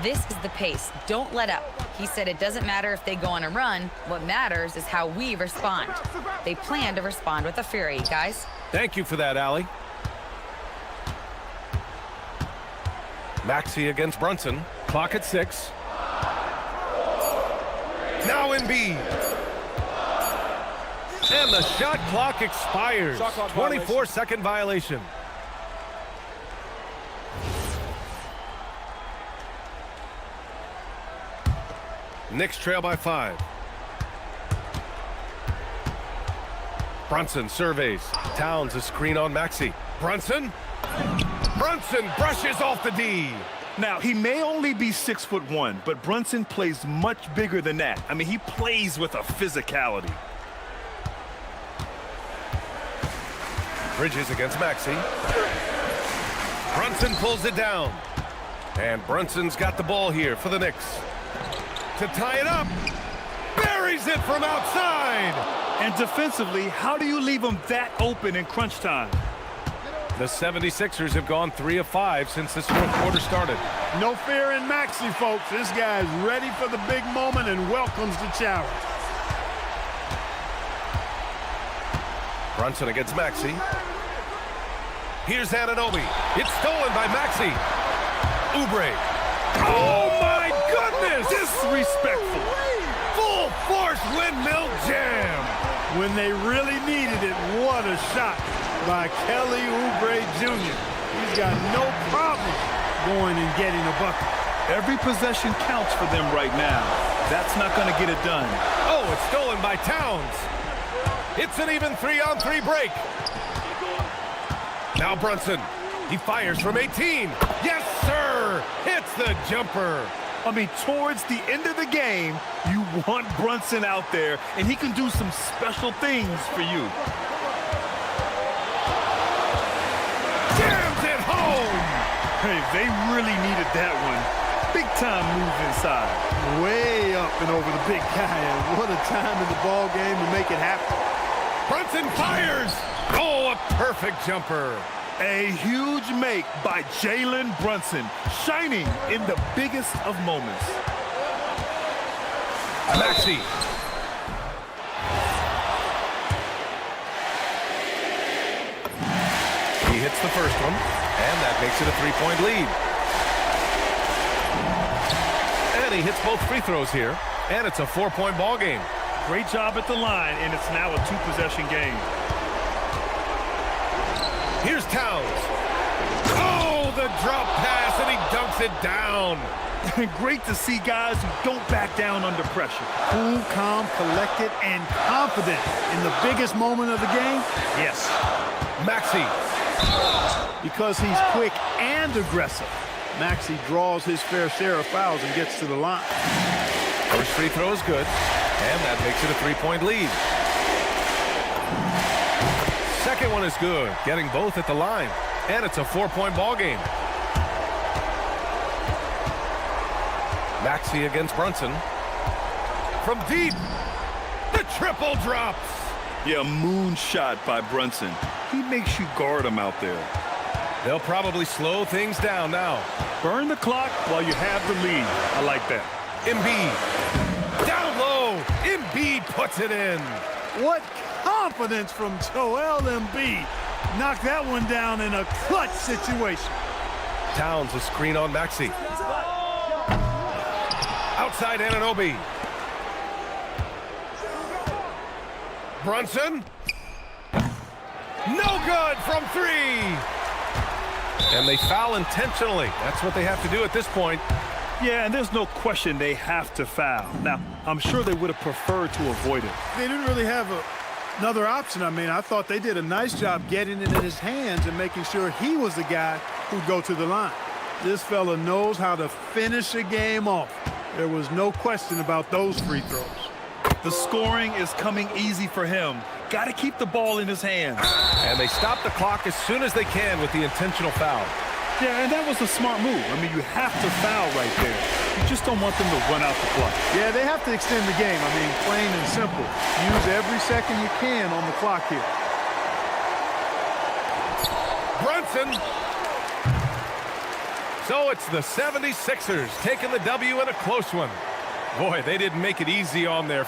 Speaker 4: This is the pace. Don't let up. He said it doesn't matter if they go on a run. What matters is how we respond. They plan to respond with a fury, guys.
Speaker 1: Thank you for that, Allie. Maxey against Brunson. Clock at 6. Now Embiid. And the shot clock expires. 24-second violation. Knicks trail by 5. Brunson surveys. Towns a screen on Maxey. Brunson. Brunson brushes off the D.
Speaker 2: Now, he may only be 6'1", but Brunson plays much bigger than that. I mean, he plays with a physicality.
Speaker 1: Bridges against Maxey. Brunson pulls it down. And Brunson's got the ball here for the Knicks. To tie it up. Buries it from outside.
Speaker 2: And defensively, how do you leave him that open in crunch time?
Speaker 1: The 76ers have gone 3 of 5 since this fourth quarter started.
Speaker 15: No fear in Maxey, folks. This guy's ready for the big moment and welcomes the challenge.
Speaker 1: Brunson against Maxey. Here's Anunoby. It's stolen by Maxey. Oubre. Oh, my goodness!
Speaker 2: Disrespectful.
Speaker 1: Full force windmill jam.
Speaker 15: When they really needed it, what a shot by Kelly Oubre Jr. He's got no problem going and getting a bucket.
Speaker 2: Every possession counts for them right now. That's not going to get it done.
Speaker 1: Oh, it's stolen by Towns. It's an even 3-on-3 break. Now Brunson. He fires from 18. Yes, sir. Hits the jumper.
Speaker 2: I mean, towards the end of the game, you want Brunson out there, and he can do some special things for you.
Speaker 1: Jams it home!
Speaker 2: Hey, they really needed that one. Big time move inside.
Speaker 15: Way up and over the big guy, and what a time in the ball game to make it happen.
Speaker 1: Brunson fires! Oh, a perfect jumper.
Speaker 2: A huge make by Jalen Brunson, shining in the biggest of moments.
Speaker 1: Maxey. He hits the first one, and that makes it a 3-point lead. And he hits both free throws here, and it's a 4-point ball game.
Speaker 2: Great job at the line, and it's now a 2-possession game.
Speaker 1: Here's Towns. Oh, the drop pass, and he dunks it down.
Speaker 2: Great to see guys who don't back down under pressure.
Speaker 15: Cool, calm, collected, and confident in the biggest moment of the game.
Speaker 2: Yes.
Speaker 1: Maxey.
Speaker 15: Because he's quick and aggressive, Maxey draws his fair share of fouls and gets to the line.
Speaker 1: First free throw is good, and that makes it a 3-point lead. Second one is good, getting both at the line, and it's a 4-point ball game. Maxey against Brunson. From deep, the triple drops.
Speaker 2: Yeah, moonshot by Brunson. He makes you guard him out there.
Speaker 1: They'll probably slow things down now.
Speaker 2: Burn the clock while you have the lead. I like that.
Speaker 1: Embiid. Down low. Embiid puts it in.
Speaker 15: What confidence from Joel Embiid. Knocked that one down in a clutch situation.
Speaker 1: Towns a screen on Maxey. Outside Anunoby. Brunson. No good from 3. And they foul intentionally. That's what they have to do at this point.
Speaker 2: Yeah, and there's no question they have to foul. Now, I'm sure they would have preferred to avoid it.
Speaker 15: They didn't really have another option. I mean, I thought they did a nice job getting it in his hands and making sure he was the guy who'd go to the line. This fella knows how to finish a game off. There was no question about those free throws.
Speaker 2: The scoring is coming easy for him. Got to keep the ball in his hands.
Speaker 1: And they stop the clock as soon as they can with the intentional foul.
Speaker 2: Yeah, and that was a smart move. I mean, you have to foul right there. You just don't want them to run out the clock.
Speaker 15: Yeah, they have to extend the game. I mean, plain and simple. Use every second you can on the clock here.
Speaker 1: Brunson. So it's the 76ers taking the W in a close one. Boy, they didn't make it easy on their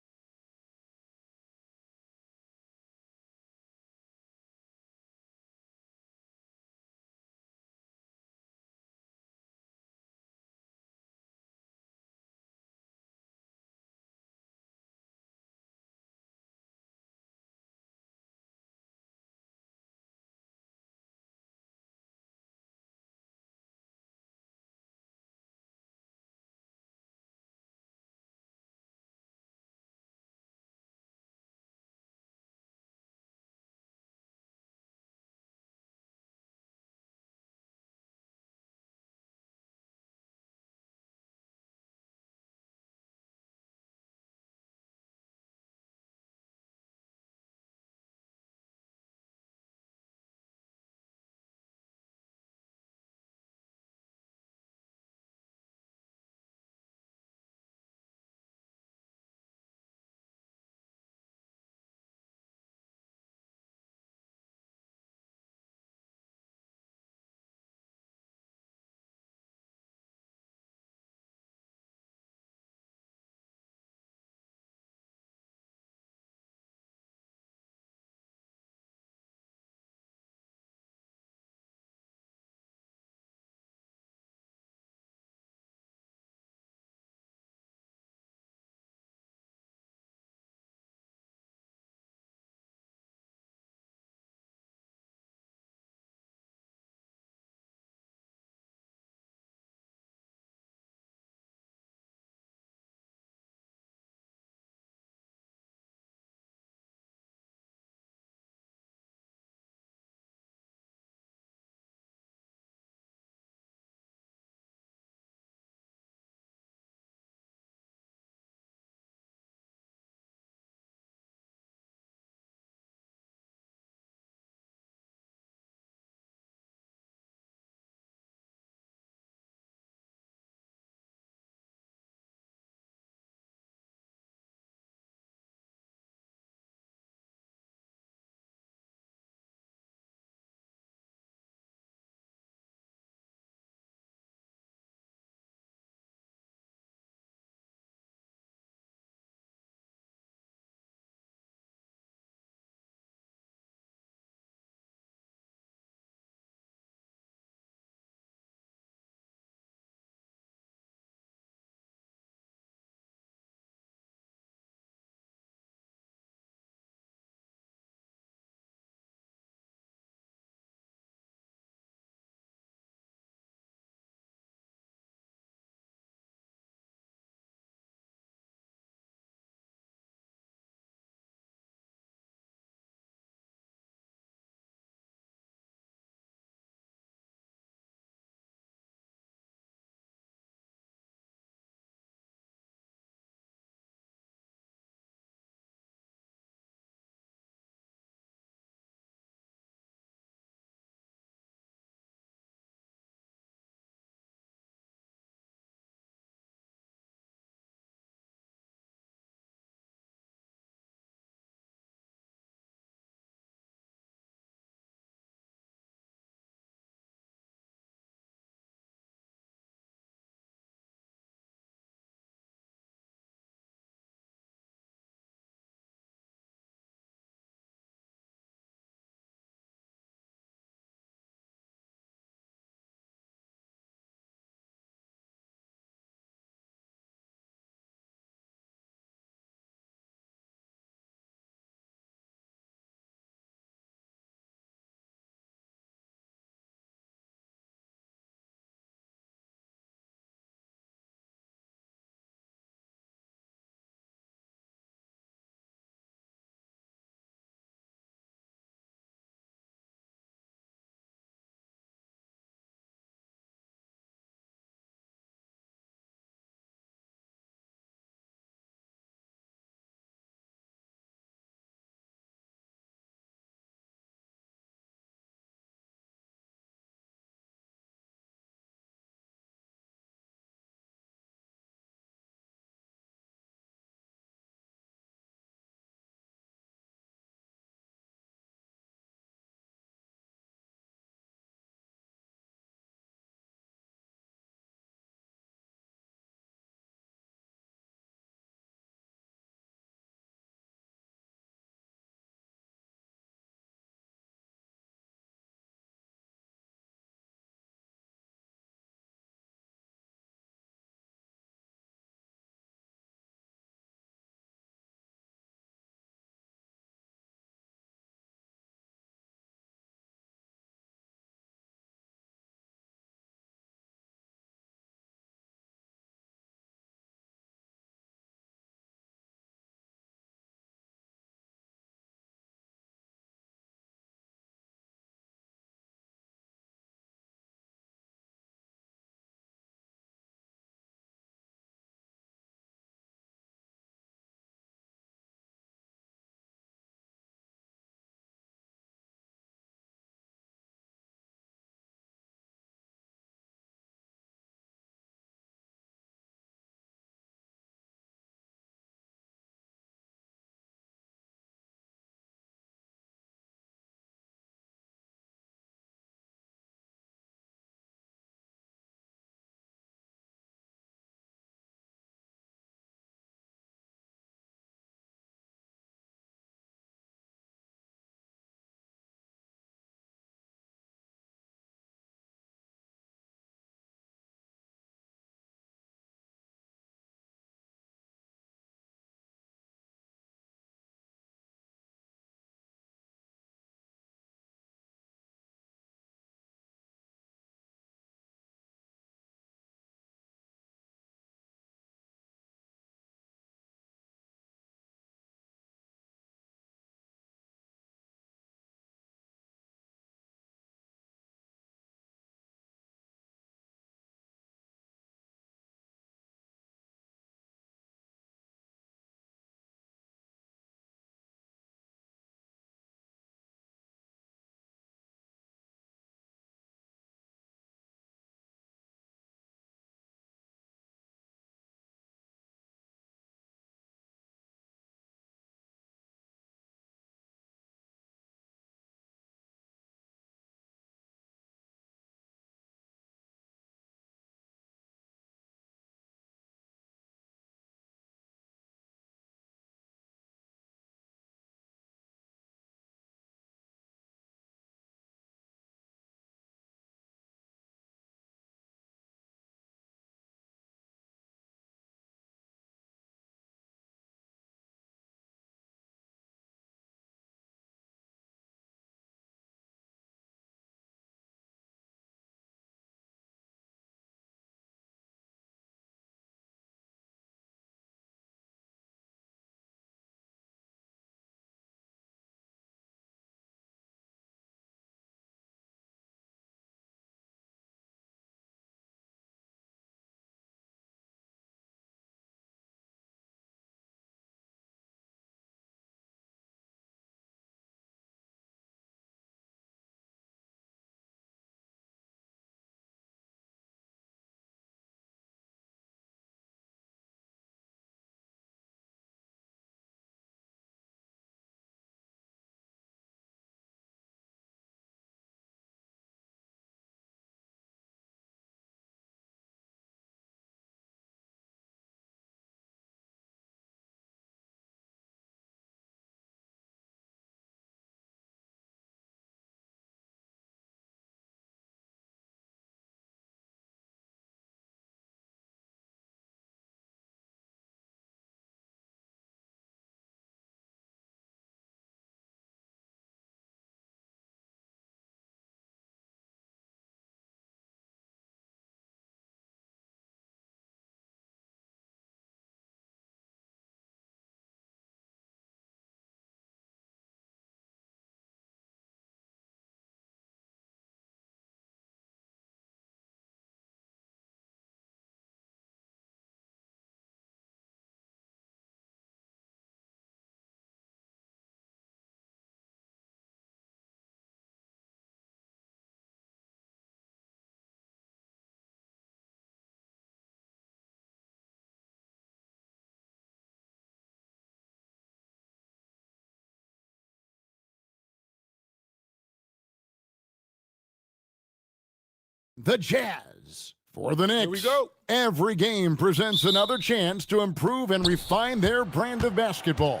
Speaker 5: the Jazz. For the Knicks,
Speaker 14: Here we go.
Speaker 5: every game presents another chance to improve and refine their brand of basketball.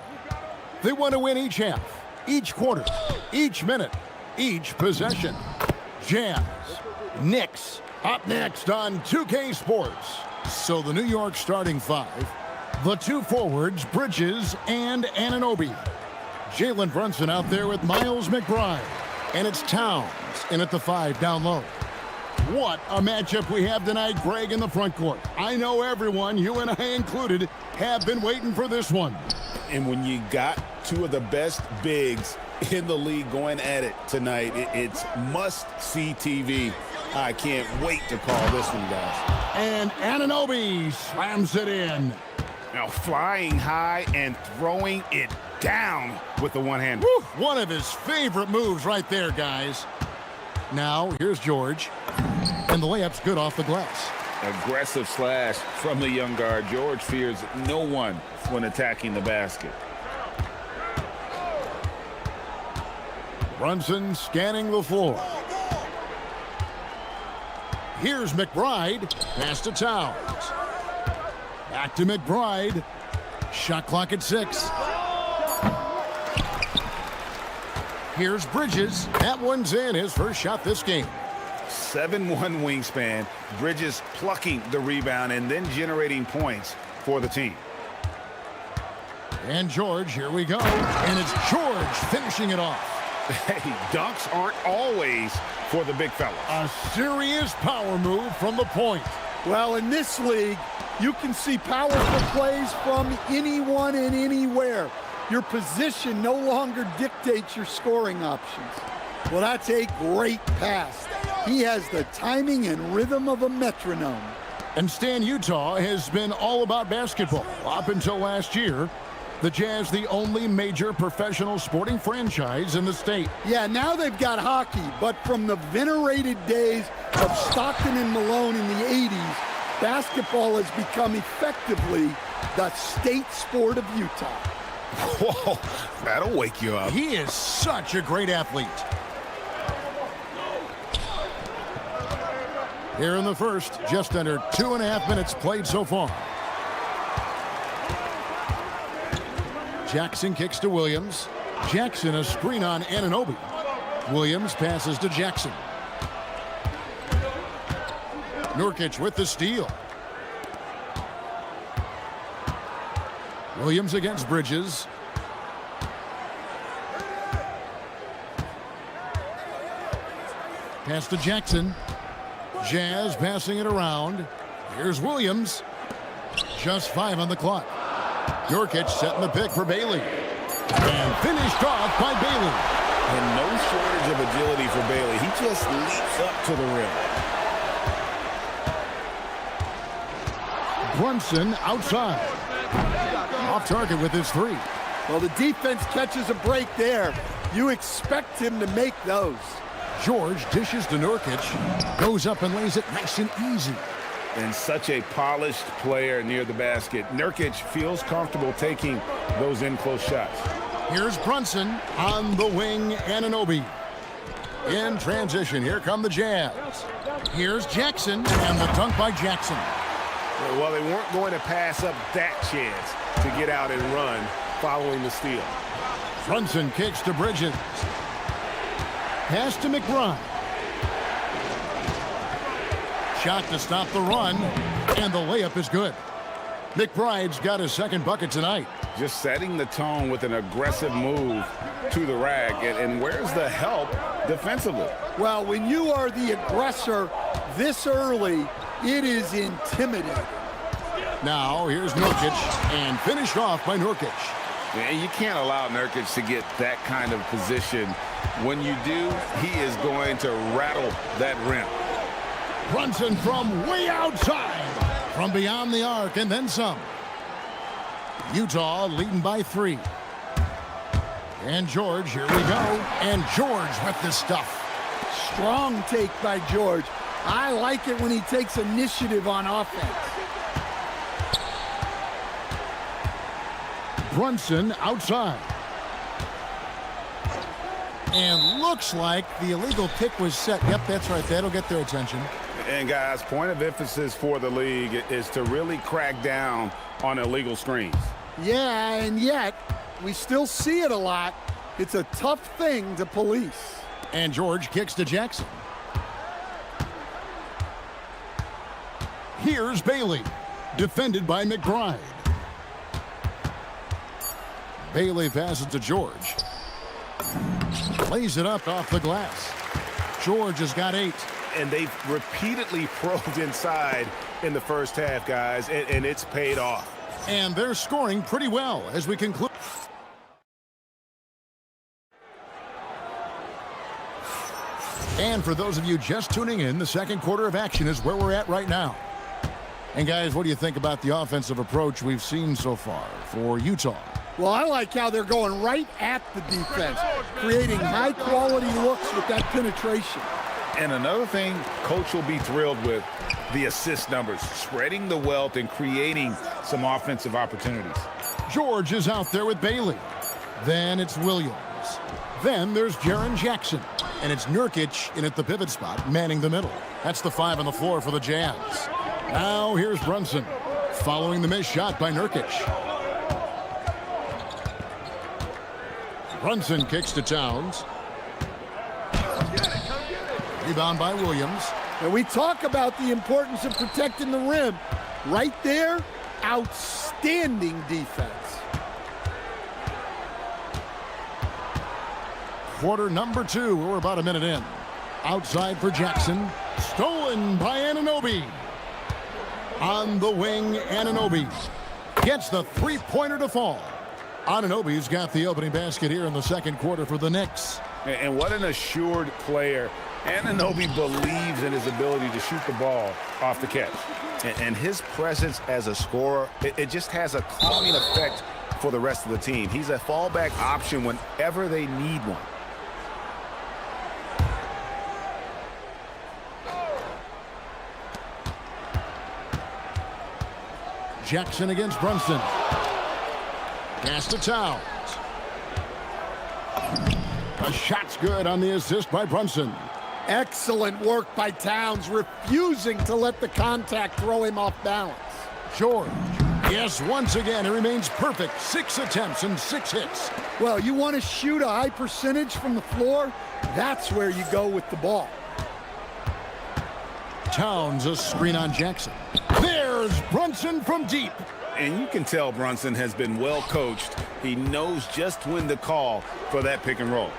Speaker 5: They want to win each half, each quarter, each minute, each possession. Jazz, Knicks, up next on 2K Sports. So the New York starting five, the two forwards, Bridges and Anunoby. Jalen Brunson out there with Miles McBride. And it's Towns in at the 5 down low. What a matchup we have tonight, Greg, in the front court. I know everyone, you and I included, have been waiting for this one.
Speaker 6: And when you got two of the best bigs in the league going at it tonight, it's must-see TV. I can't wait to call this one, guys.
Speaker 5: And Anunoby slams it in.
Speaker 6: Now flying high and throwing it down with the one-hand.
Speaker 5: One of his favorite moves right there, guys. Now, here's George. And the layup's good off the glass.
Speaker 6: Aggressive slash from the young guard. George fears no one when attacking the basket.
Speaker 5: Brunson scanning the floor. Here's McBride. Pass to Towns. Back to McBride. Shot clock at 6. Here's Bridges. That one's in, his first shot this game.
Speaker 6: 7'1" wingspan. Bridges plucking the rebound and then generating points for the team.
Speaker 5: And George, here we go. And it's George finishing it off.
Speaker 6: Hey, dunks aren't always for the big fella.
Speaker 5: A serious power move from the point.
Speaker 10: Well, in this league, you can see powerful plays from anyone and anywhere. Your position no longer dictates your scoring options. Well, that's a great pass. He has the timing and rhythm of a metronome.
Speaker 5: And Stan, Utah has been all about basketball up until last year. The Jazz, the only major professional sporting franchise in the state.
Speaker 10: Yeah, now they've got hockey, but from the venerated days of Stockton and Malone in the 80s, basketball has become effectively the state sport of Utah.
Speaker 6: Whoa, that'll wake you up.
Speaker 5: He is such a great athlete. Here in the first, just under 2.5 minutes played so far. Jackson kicks to Williams. Jackson a screen on Anunoby. Williams passes to Jackson. Nurkic with the steal. Williams against Bridges. Pass to Jackson. Jazz passing it around. Here's Williams. Just 5 on the clock. Nurkic setting the pick for Bailey. And finished off by Bailey.
Speaker 6: And no shortage of agility for Bailey. He just leaps up to the rim.
Speaker 5: Brunson outside. Off target with his 3.
Speaker 10: Well, the defense catches a break there. You expect him to make those.
Speaker 5: George dishes to Nurkic. Goes up and lays it nice and easy.
Speaker 6: And such a polished player near the basket. Nurkic feels comfortable taking those in-close shots.
Speaker 5: Here's Brunson on the wing, Anunoby. In transition, here come the Jazz. Here's Jackson, and the dunk by Jackson.
Speaker 6: Well, they weren't going to pass up that chance to get out and run following the steal.
Speaker 5: Brunson kicks to Bridges. Pass to McBride. Shot to stop the run, and the layup is good. McBride's got his second bucket tonight.
Speaker 6: Just setting the tone with an aggressive move to the rack. And where's the help defensively?
Speaker 10: Well, when you are the aggressor this early, it is intimidating.
Speaker 5: Now, here's Nurkic, and finished off by Nurkic.
Speaker 6: Man, you can't allow Nurkic to get that kind of position. When you do, he is going to rattle that rim.
Speaker 5: Brunson from way outside, from beyond the arc, and then some. Utah leading by 3. And George, here we go. And George with the stuff.
Speaker 10: Strong take by George. I like it when he takes initiative on offense.
Speaker 5: Brunson outside. And looks like the illegal pick was set. Yep, that's right. That'll get their attention.
Speaker 6: And guys, point of emphasis for the league is to really crack down on illegal screens.
Speaker 10: Yeah, and yet we still see it a lot. It's a tough thing to police.
Speaker 5: And George kicks to Jackson. Here's Bailey, defended by McBride. Bailey passes to George. Lays it up off the glass. George has got 8.
Speaker 1: And they've repeatedly probed inside in the first half, guys, and it's paid off.
Speaker 5: And they're scoring pretty well as we conclude. And for those of you just tuning in, the second quarter of action is where we're at right now. And guys, what do you think about the offensive approach we've seen so far for Utah?
Speaker 10: Well, I like how they're going right at the defense, creating high-quality looks with that penetration.
Speaker 6: And another thing coach will be thrilled with, the assist numbers, spreading the wealth and creating some offensive opportunities.
Speaker 5: George is out there with Bailey. Then it's Williams. Then there's Jaren Jackson. And it's Nurkic in at the pivot spot, manning the middle. That's the 5 on the floor for the Jazz. Now here's Brunson, following the missed shot by Nurkic. Brunson kicks to Towns. Rebound by Williams.
Speaker 10: And we talk about the importance of protecting the rim. Right there, outstanding defense.
Speaker 5: Quarter number 2, we're about a minute in. Outside for Jackson. Stolen by Anunoby. On the wing, Anunoby gets the three-pointer to fall. Anunoby's got the opening basket here in the second quarter for the Knicks.
Speaker 6: And what an assured player. Anunoby believes in his ability to shoot the ball off the catch.
Speaker 1: And his presence as a scorer, it just has a calming effect for the rest of the team. He's a fallback option whenever they need one.
Speaker 5: Jackson against Brunson. Pass to Towns. A shot's good on the assist by Brunson.
Speaker 10: Excellent work by Towns, refusing to let the contact throw him off balance.
Speaker 5: George. Yes, once again, he remains perfect. 6 attempts and 6 hits.
Speaker 10: Well, you want to shoot a high percentage from the floor? That's where you go with the ball.
Speaker 5: Towns, a screen on Jackson. There's Brunson from deep.
Speaker 6: And you can tell Brunson has been well coached. He knows just when to call for that pick and roll.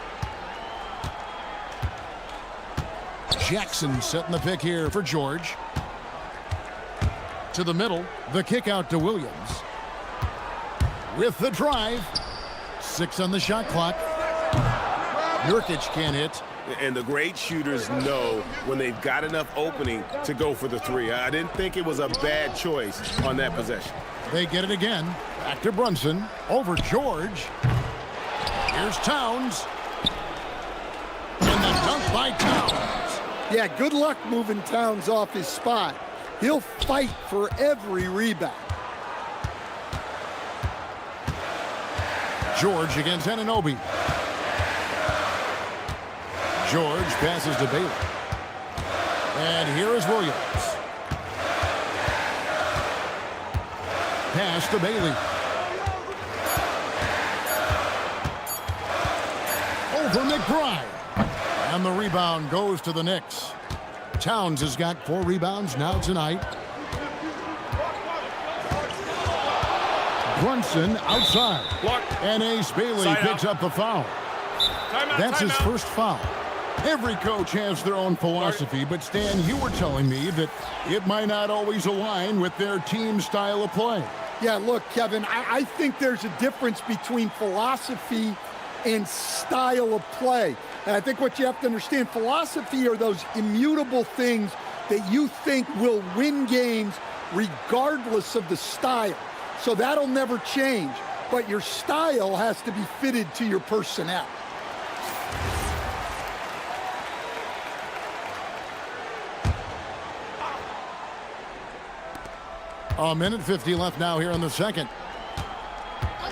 Speaker 5: Jackson setting the pick here for George. To the middle, the kick out to Williams. With the drive. 6 on the shot clock. Nurkic can't hit.
Speaker 1: And the great shooters know when they've got enough opening to go for the 3. I didn't think it was a bad choice on that possession.
Speaker 5: They get it again. Back to Brunson. Over George. Here's Towns. And the dunk by Towns.
Speaker 10: Yeah, good luck moving Towns off his spot. He'll fight for every rebound.
Speaker 5: George against Anunoby. George passes to Bailey. And here is Williams. Pass to Bailey. Over McBride. And the rebound goes to the Knicks. Towns has got 4 rebounds now tonight. Brunson outside. And Ace Bailey picks up the foul. That's his first foul. Every coach has their own philosophy, but Stan, you were telling me that it might not always align with their team style of play.
Speaker 10: Yeah, look, Kevin, I think there's a difference between philosophy and style of play. And I think what you have to understand, philosophy are those immutable things that you think will win games regardless of the style. So that'll never change, but your style has to be fitted to your personnel.
Speaker 5: A minute 50 left now here in the second.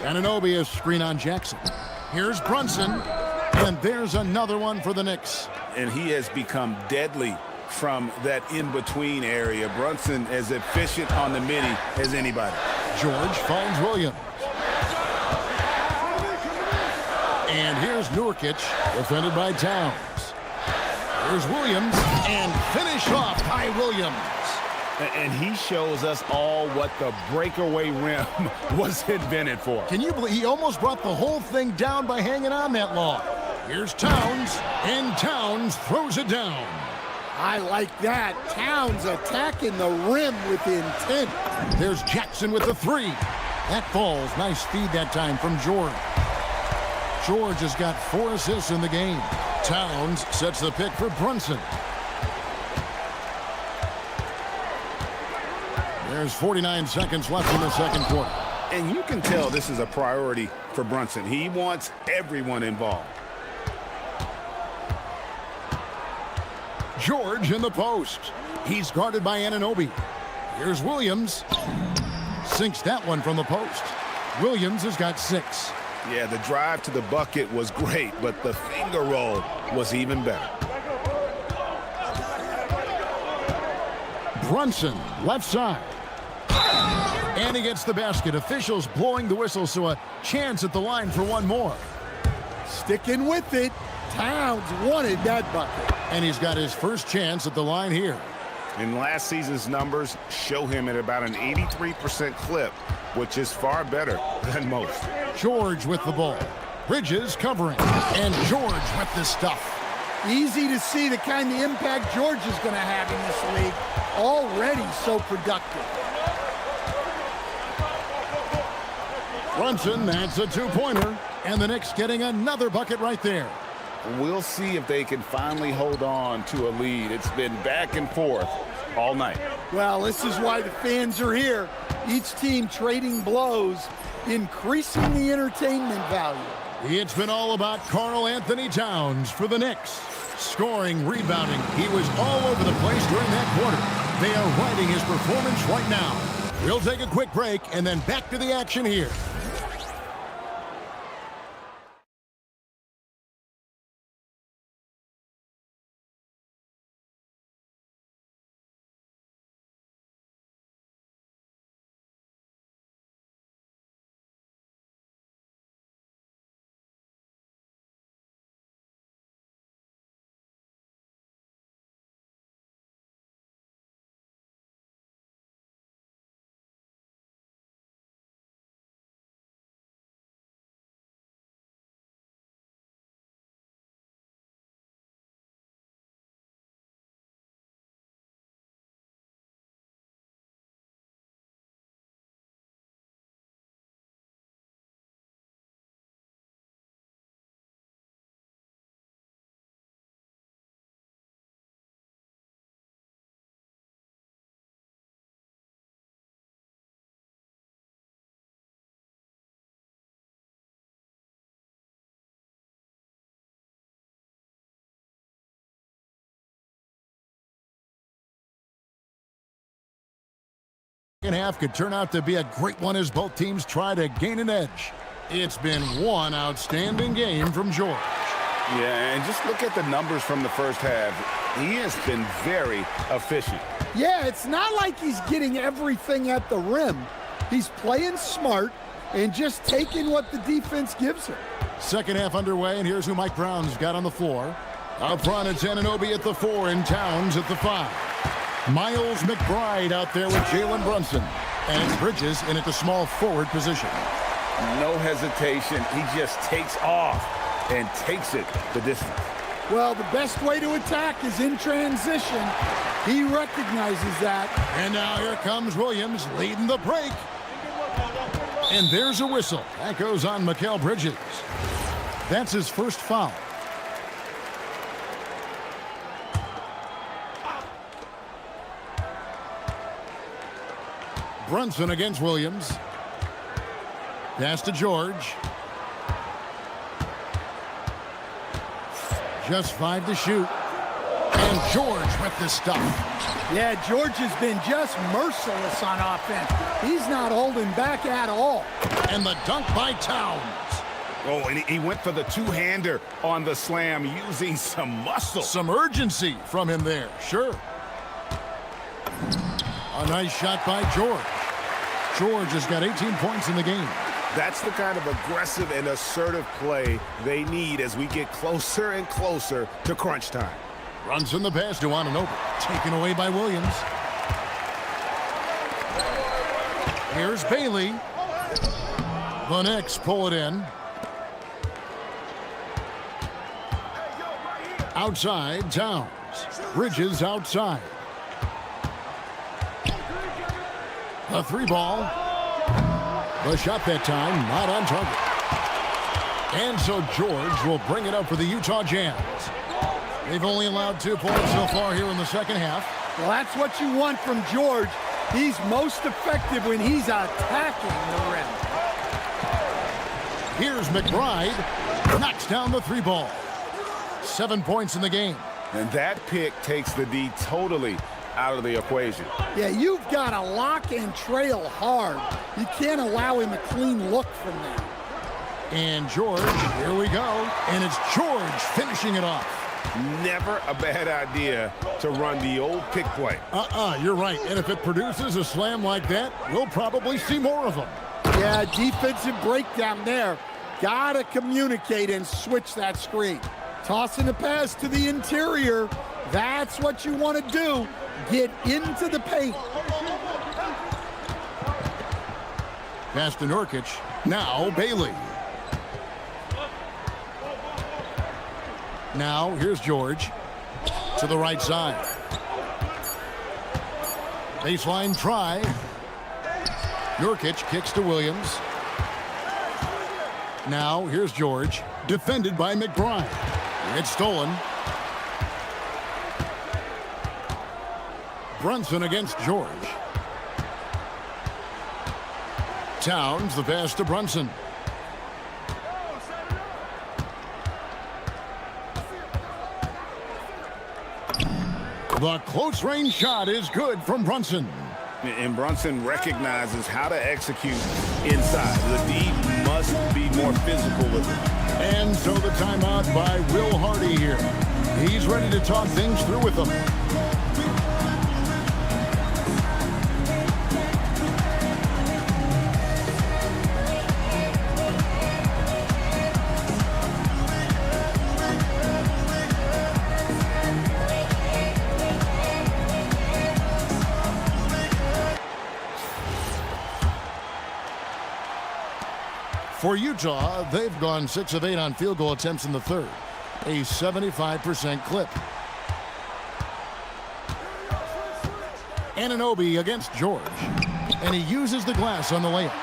Speaker 5: Anunoby is screen on Jackson. Here's Brunson, and there's another one for the Knicks.
Speaker 6: And he has become deadly from that in-between area. Brunson is efficient on the midi as anybody.
Speaker 5: George finds Williams. And here's Nurkic, defended by Towns. Here's Williams, and finish off by Williams.
Speaker 6: And he shows us all what the breakaway rim was invented for.
Speaker 5: Can you believe he almost brought the whole thing down by hanging on that long? Here's Towns, and Towns throws it down.
Speaker 10: I like that. Towns attacking the rim with intent.
Speaker 5: There's Jackson with the three. That falls. Nice feed that time from George. George has got 4 assists in the game. Towns sets the pick for Brunson. There's 49 seconds left in the second quarter.
Speaker 6: And you can tell this is a priority for Brunson. He wants everyone involved.
Speaker 5: George in the post. He's guarded by Anunoby. Here's Williams. Sinks that one from the post. Williams has got 6.
Speaker 6: Yeah, the drive to the bucket was great, but the finger roll was even better.
Speaker 5: Brunson, left side. And he gets the basket. Officials blowing the whistle, so a chance at the line for one more.
Speaker 10: Sticking with it. Towns wanted that bucket.
Speaker 5: And he's got his first chance at the line here.
Speaker 6: And last season's numbers show him at about an 83% clip, which is far better than most.
Speaker 5: George with the ball. Bridges covering. And George with the stuff.
Speaker 10: Easy to see the kind of impact George is going to have in this league. Already so productive.
Speaker 5: Brunson, that's a 2-pointer. And the Knicks getting another bucket right there.
Speaker 6: We'll see if they can finally hold on to a lead. It's been back and forth all night.
Speaker 10: Well, this is why the fans are here. Each team trading blows, increasing the entertainment value.
Speaker 5: It's been all about Karl Anthony Towns for the Knicks. Scoring, rebounding. He was all over the place during that quarter. They are riding his performance right now. We'll take a quick break and then back to the action here. Second half could turn out to be a great one as both teams try to gain an edge. It's been one outstanding game from George.
Speaker 6: Yeah, and just look at the numbers from the first half. He has been very efficient.
Speaker 10: Yeah, it's not like he's getting everything at the rim. He's playing smart and just taking what the defense gives him.
Speaker 5: Second half underway, and here's who Mike Brown's got on the floor. Up front, it's Anunoby at the 4 and Towns at the 5. Miles McBride out there with Jalen Brunson. And it's Bridges in at the small forward position.
Speaker 6: No hesitation. He just takes off and takes it the distance.
Speaker 10: Well, the best way to attack is in transition. He recognizes that.
Speaker 5: And now here comes Williams leading the break. And there's a whistle. That goes on Mikal Bridges. That's his first foul. Brunson against Williams. Pass to George. Just 5 to shoot. And George with the stuff.
Speaker 10: Yeah, George has been just merciless on offense. He's not holding back at all.
Speaker 5: And the dunk by Towns.
Speaker 6: Oh, and he went for the two-hander on the slam using some muscle.
Speaker 5: Some urgency from him there, sure. A nice shot by George. George has got 18 points in the game.
Speaker 6: That's the kind of aggressive and assertive play they need as we get closer and closer to crunch time.
Speaker 5: Runs in the pass to Anunoby. Taken away by Williams. Here's Bailey. The Knicks pull it in. Outside, Towns. Bridges outside. The three ball. The shot that time, not on target. And so George will bring it up for the Utah Jazz. They've only allowed 2 points so far here in the second half.
Speaker 10: Well, that's what you want from George. He's most effective when he's attacking the rim.
Speaker 5: Here's McBride. Knocks down the three ball. 7 points in the game.
Speaker 6: And that pick takes the D totally out of the equation.
Speaker 10: Yeah, you've got to lock and trail hard. You can't allow him a clean look from there.
Speaker 5: And George, here we go. And it's George finishing it off.
Speaker 6: Never a bad idea to run the old pick play.
Speaker 5: You're right. And if it produces a slam like that, we'll probably see more of them.
Speaker 10: Yeah, defensive breakdown there. Got to communicate and switch that screen. Tossing the pass to the interior. That's what you want to do. Get into the paint.
Speaker 5: Pass to Nurkic. Now Bailey. Now here's George. To the right side. Baseline try. Nurkic kicks to Williams. Now here's George. Defended by McBride. It's stolen. Brunson against George. Towns, the pass to Brunson. The close range shot is good from Brunson.
Speaker 6: And Brunson recognizes how to execute inside. The D must be more physical with it.
Speaker 5: And so the timeout by Will Hardy here. He's ready to talk things through with them. For Utah, they've gone 6 of 8 on field goal attempts in the third, a 75% clip. Anunoby against George, and he uses the glass on the layup.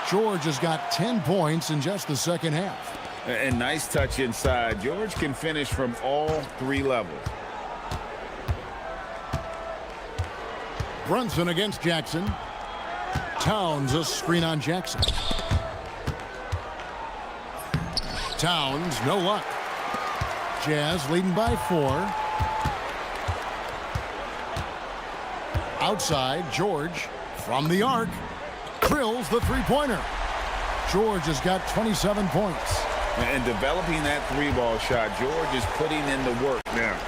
Speaker 5: George has got 10 points in just the second half.
Speaker 6: And nice touch inside. George can finish from all 3 levels.
Speaker 5: Brunson against Jackson. Towns a screen on Jackson. Towns, no luck. Jazz leading by 4. Outside, George from the arc drills the three-pointer. George has got 27 points.
Speaker 6: And developing that 3-ball shot, George is putting in the work now.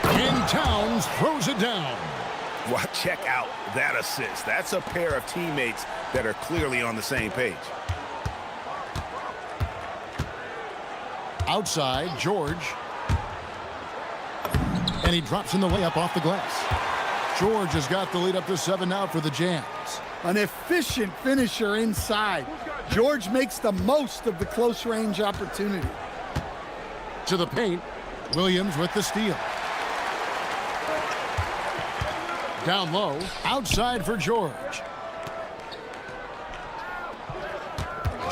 Speaker 5: And Towns throws it down.
Speaker 6: Well, check out that assist. That's a pair of teammates that are clearly on the same page.
Speaker 5: Outside, George. And he drops in the layup off the glass. George has got the lead up to 7 now for the Jazz.
Speaker 10: An efficient finisher inside. George makes the most of the close range opportunity.
Speaker 5: To the paint, Williams with the steal. Down low, outside for George.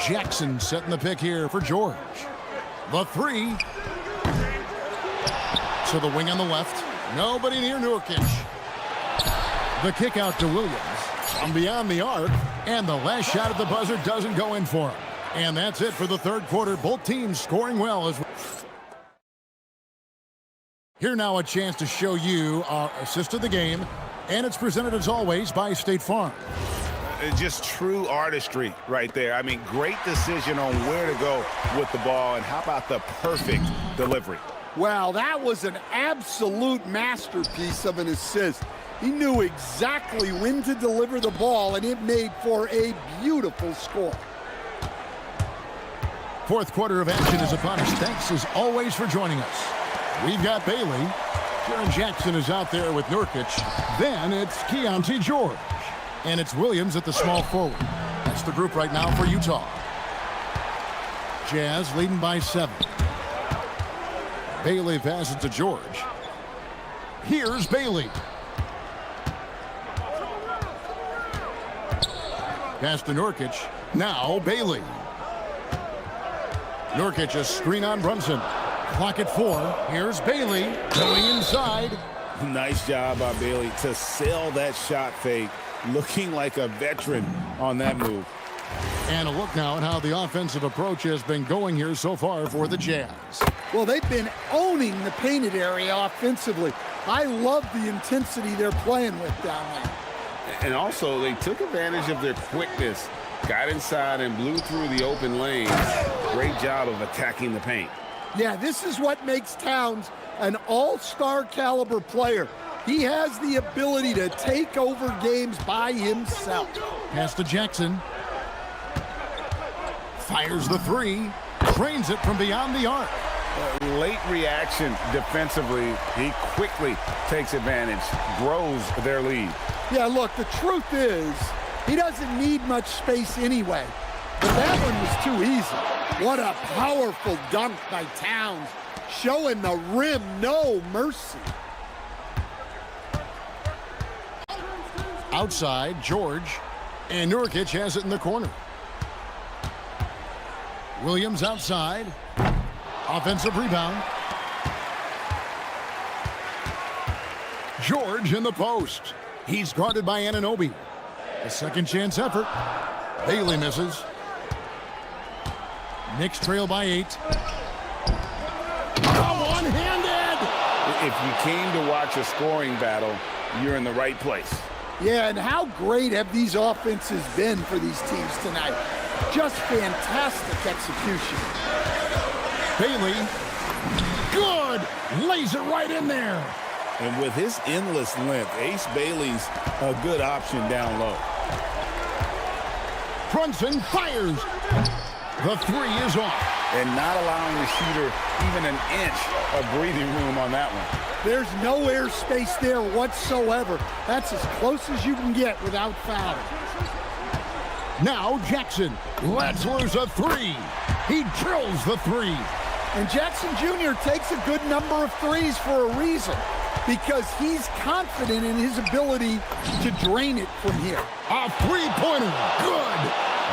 Speaker 5: Jackson setting the pick here for George. The 3. To the wing on the left. Nobody near Nurkic. The kick out to Williams from beyond the arc. And the last shot at the buzzer doesn't go in for him. And that's it for the third quarter. Both teams scoring well. Here now a chance to show you our assist of the game. And it's presented as always by State Farm.
Speaker 6: Just true artistry right there. I mean, great decision on where to go with the ball, and how about the perfect delivery?
Speaker 10: Well, that was an absolute masterpiece of an assist. He knew exactly when to deliver the ball, and it made for a beautiful score.
Speaker 5: Fourth quarter of action is upon us. Thanks, as always, for joining us. We've got Bailey. Jaron Jackson is out there with Nurkic. Then it's Keontae George. And it's Williams at the small forward. That's the group right now for Utah. Jazz leading by 7. Bailey passes to George. Here's Bailey. Pass to Nurkic. Now Bailey. Nurkic, a screen on Brunson. Clock at 4. Here's Bailey going inside.
Speaker 6: Nice job by Bailey to sell that shot fake, looking like a veteran on that move.
Speaker 5: And a look now at how the offensive approach has been going here so far for the Jazz.
Speaker 10: Well, they've been owning the painted area offensively. I love the intensity they're playing with down there.
Speaker 6: And also, they took advantage of their quickness, got inside and blew through the open lanes. Great job of attacking the paint.
Speaker 10: Yeah, this is what makes Towns an all-star caliber player. He has the ability to take over games by himself.
Speaker 5: Pass to Jackson. Fires the 3. Drains it from beyond the arc.
Speaker 6: Late reaction defensively. He quickly takes advantage, grows their lead.
Speaker 10: Yeah, look, the truth is, he doesn't need much space anyway. But that one was too easy. What a powerful dunk by Towns, showing the rim no mercy.
Speaker 5: Outside, George. And Nurkic has it in the corner. Williams outside. Offensive rebound. George in the post. He's guarded by Anunoby. A second chance effort. Bailey misses. Knicks trail by 8. One-handed!
Speaker 6: If you came to watch a scoring battle, you're in the right place.
Speaker 10: Yeah, and how great have these offenses been for these teams tonight? Just fantastic execution.
Speaker 5: Bailey, good! Lays it right in there.
Speaker 6: And with his endless length, Ace Bailey's a good option down low.
Speaker 5: Brunson fires. The 3 is off.
Speaker 6: And not allowing the shooter even an inch of breathing room on that one.
Speaker 10: There's no air space there whatsoever. That's as close as you can get without fouling.
Speaker 5: Now Jackson lets loose a 3. He drills the 3.
Speaker 10: And Jackson Jr. takes a good number of threes for a reason, because he's confident in his ability to drain it from here.
Speaker 5: A 3-pointer. Good.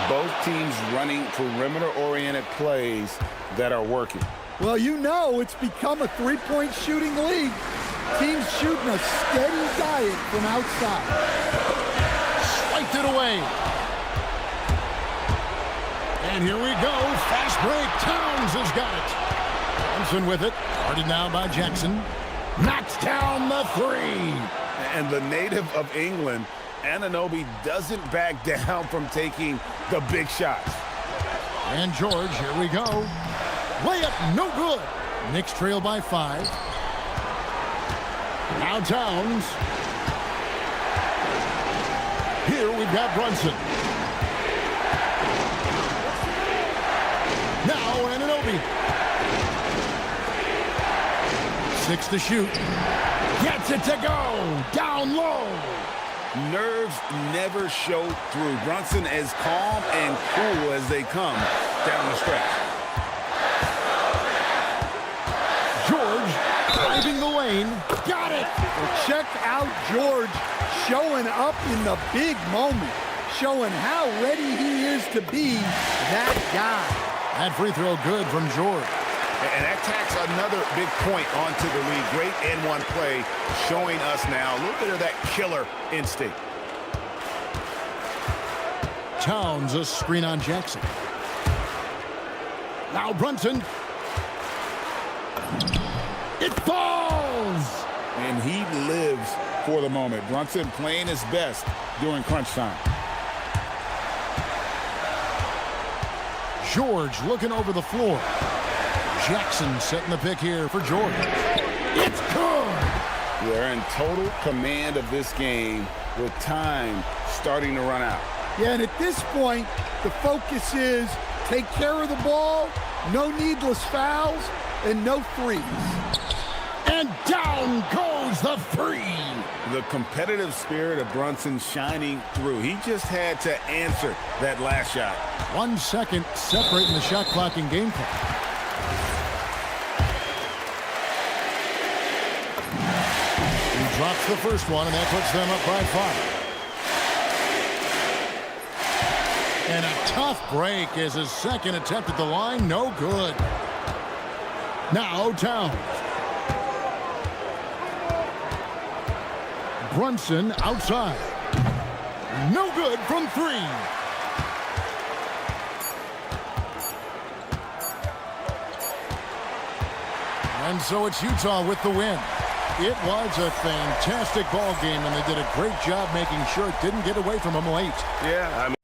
Speaker 6: Both teams running perimeter-oriented plays that are working.
Speaker 10: Well, you know it's become a three-point shooting league. Teams shooting a steady diet from outside.
Speaker 5: Swiped it away. And here we go. Fast break. Towns has got it. Thompson with it. Guarded now by Jackson. Knocks down the 3.
Speaker 6: And the native of England, Anunoby, doesn't back down from taking the big shots.
Speaker 5: And George, here we go. Layup, no good. Knicks trail by 5. Now Towns. Here we've got Brunson. Now Anunoby. 6 to shoot. Gets it to go. Down low.
Speaker 6: Nerves never show through. Brunson as calm and cool as they come down the stretch.
Speaker 5: George driving the lane. Got it.
Speaker 10: Well, check out George showing up in the big moment, showing how ready he is to be that guy.
Speaker 5: That free throw good from George.
Speaker 6: And that tacks another big point onto the lead. Great N1 play showing us now a little bit of that killer instinct.
Speaker 5: Towns a screen on Jackson. Now Brunson. It falls!
Speaker 6: And he lives for the moment. Brunson playing his best during crunch time.
Speaker 5: George looking over the floor. Jackson setting the pick here for George. It's good.
Speaker 6: They're in total command of this game with time starting to run out.
Speaker 10: Yeah, and at this point, the focus is take care of the ball, no needless fouls, and no threes.
Speaker 5: And down goes the three.
Speaker 6: The competitive spirit of Brunson shining through. He just had to answer that last shot.
Speaker 5: 1 second separating the shot clock and game clock. He drops the first one, and that puts them up by 5. And a tough break as his second attempt at the line, no good. Now Towns. Brunson outside. No good from 3. And so it's Utah with the win. It was a fantastic ball game, and they did a great job making sure it didn't get away from them late.
Speaker 1: Yeah, I mean.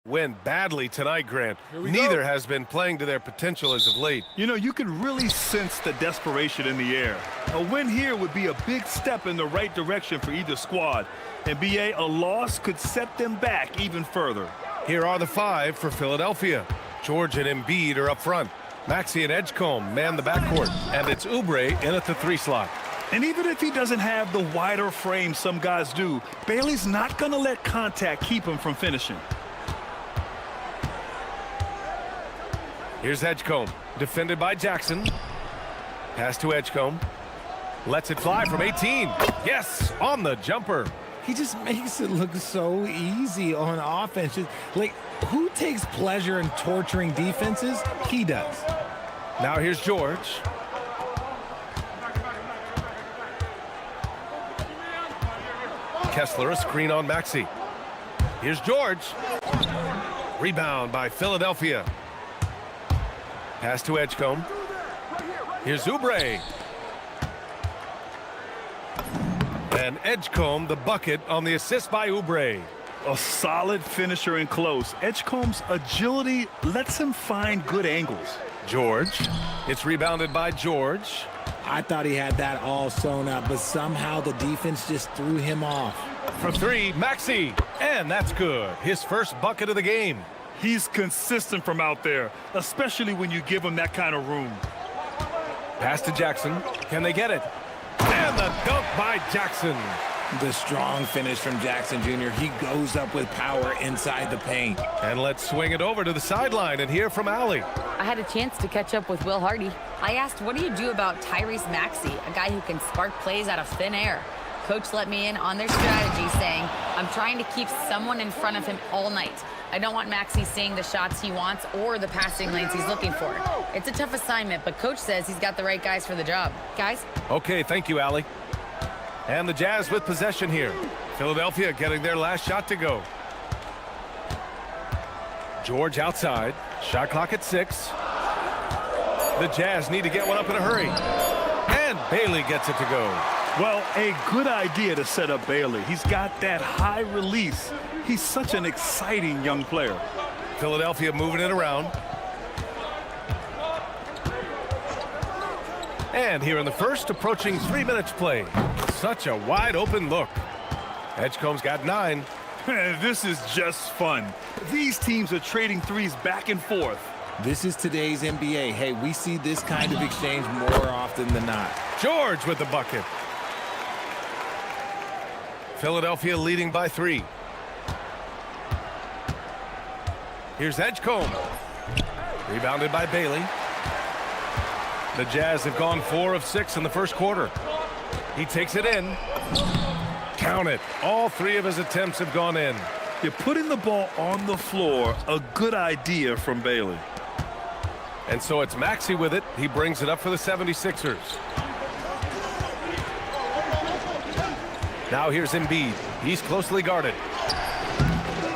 Speaker 1: Win badly tonight, Grant. Neither has been playing to their potential as of late.
Speaker 2: You know, you can really sense the desperation in the air. A win here would be a big step in the right direction for either squad. And BA, a loss could set them back even further.
Speaker 1: Here are the five for Philadelphia. George and Embiid are up front. Maxey and Edgecombe man the backcourt. And it's Oubre in at the 3 slot.
Speaker 2: And even if he doesn't have the wider frame some guys do, Bailey's not going to let contact keep him from finishing.
Speaker 1: Here's Edgecombe, defended by Jackson. Pass to Edgecombe. Lets it fly from 18. Yes, on the jumper.
Speaker 3: He just makes it look so easy on offense. Like, who takes pleasure in torturing defenses? He does.
Speaker 1: Now here's George. Kessler, a screen on Maxey. Here's George. Rebound by Philadelphia. Pass to Edgecombe. Here's Oubre. And Edgecombe, the bucket on the assist by Oubre.
Speaker 2: A solid finisher in close. Edgecombe's agility lets him find good angles.
Speaker 1: George. It's rebounded by George.
Speaker 3: I thought he had that all sewn up, but somehow the defense just threw him off.
Speaker 1: From 3, Maxey. And that's good. His first bucket of the game.
Speaker 2: He's consistent from out there, especially when you give him that kind of room.
Speaker 1: Pass to Jackson. Can they get it? And the dunk by Jackson.
Speaker 3: The strong finish from Jackson Jr. He goes up with power inside the paint.
Speaker 1: And let's swing it over to the sideline and hear from Allie.
Speaker 4: I had a chance to catch up with Will Hardy. I asked, what do you do about Tyrese Maxey, a guy who can spark plays out of thin air? Coach let me in on their strategy, saying, I'm trying to keep someone in front of him all night. I don't want Maxey seeing the shots he wants or the passing lanes he's looking for. It's a tough assignment, but Coach says he's got the right guys for the job. Guys?
Speaker 1: Okay, thank you, Allie. And the Jazz with possession here. Philadelphia getting their last shot to go. George outside. Shot clock at 6. The Jazz need to get one up in a hurry. And Bailey gets it to go.
Speaker 2: Well, a good idea to set up Bailey. He's got that high release. He's such an exciting young player.
Speaker 1: Philadelphia moving it around. And here in the first, approaching 3 minutes play. Such a wide open look. Edgecombe's got 9.
Speaker 2: This is just fun. These teams are trading threes back and forth.
Speaker 3: This is today's NBA. Hey, we see this kind of exchange more often than not.
Speaker 1: George with the bucket. Philadelphia leading by 3. Here's Edgecombe. Rebounded by Bailey. The Jazz have gone 4 of 6 in the first quarter. He takes it in. Count it. All 3 of his attempts have gone in.
Speaker 2: You're putting the ball on the floor. A good idea from Bailey.
Speaker 1: And so it's Maxey with it. He brings it up for the 76ers. Now here's Embiid. He's closely guarded.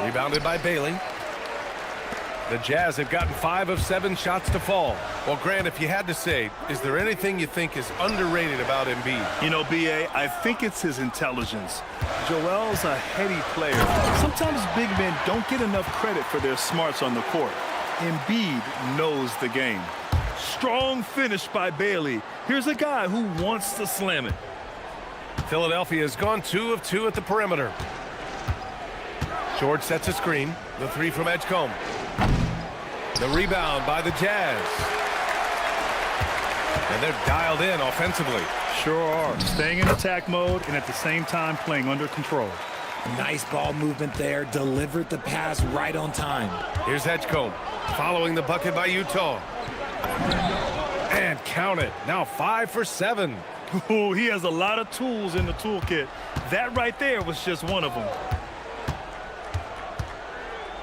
Speaker 1: Rebounded by Bailey. The Jazz have gotten 5 of 7 shots to fall. Well, Grant, if you had to say, is there anything you think is underrated about Embiid?
Speaker 2: You know, B.A., I think it's his intelligence. Joel's a heady player. Sometimes big men don't get enough credit for their smarts on the court. Embiid knows the game. Strong finish by Bailey. Here's a guy who wants to slam it.
Speaker 1: Philadelphia has gone 2 of 2 at the perimeter. George sets a screen. The 3 from Edgecombe. The rebound by the Jazz. And they're dialed in offensively.
Speaker 2: Sure are. Staying in attack mode and at the same time playing under control.
Speaker 3: Nice ball movement there. Delivered the pass right on time.
Speaker 1: Here's Edgecombe following the bucket by Utah. And count it. Now 5 for 7.
Speaker 2: Ooh, he has a lot of tools in the toolkit. That right there was just one of them.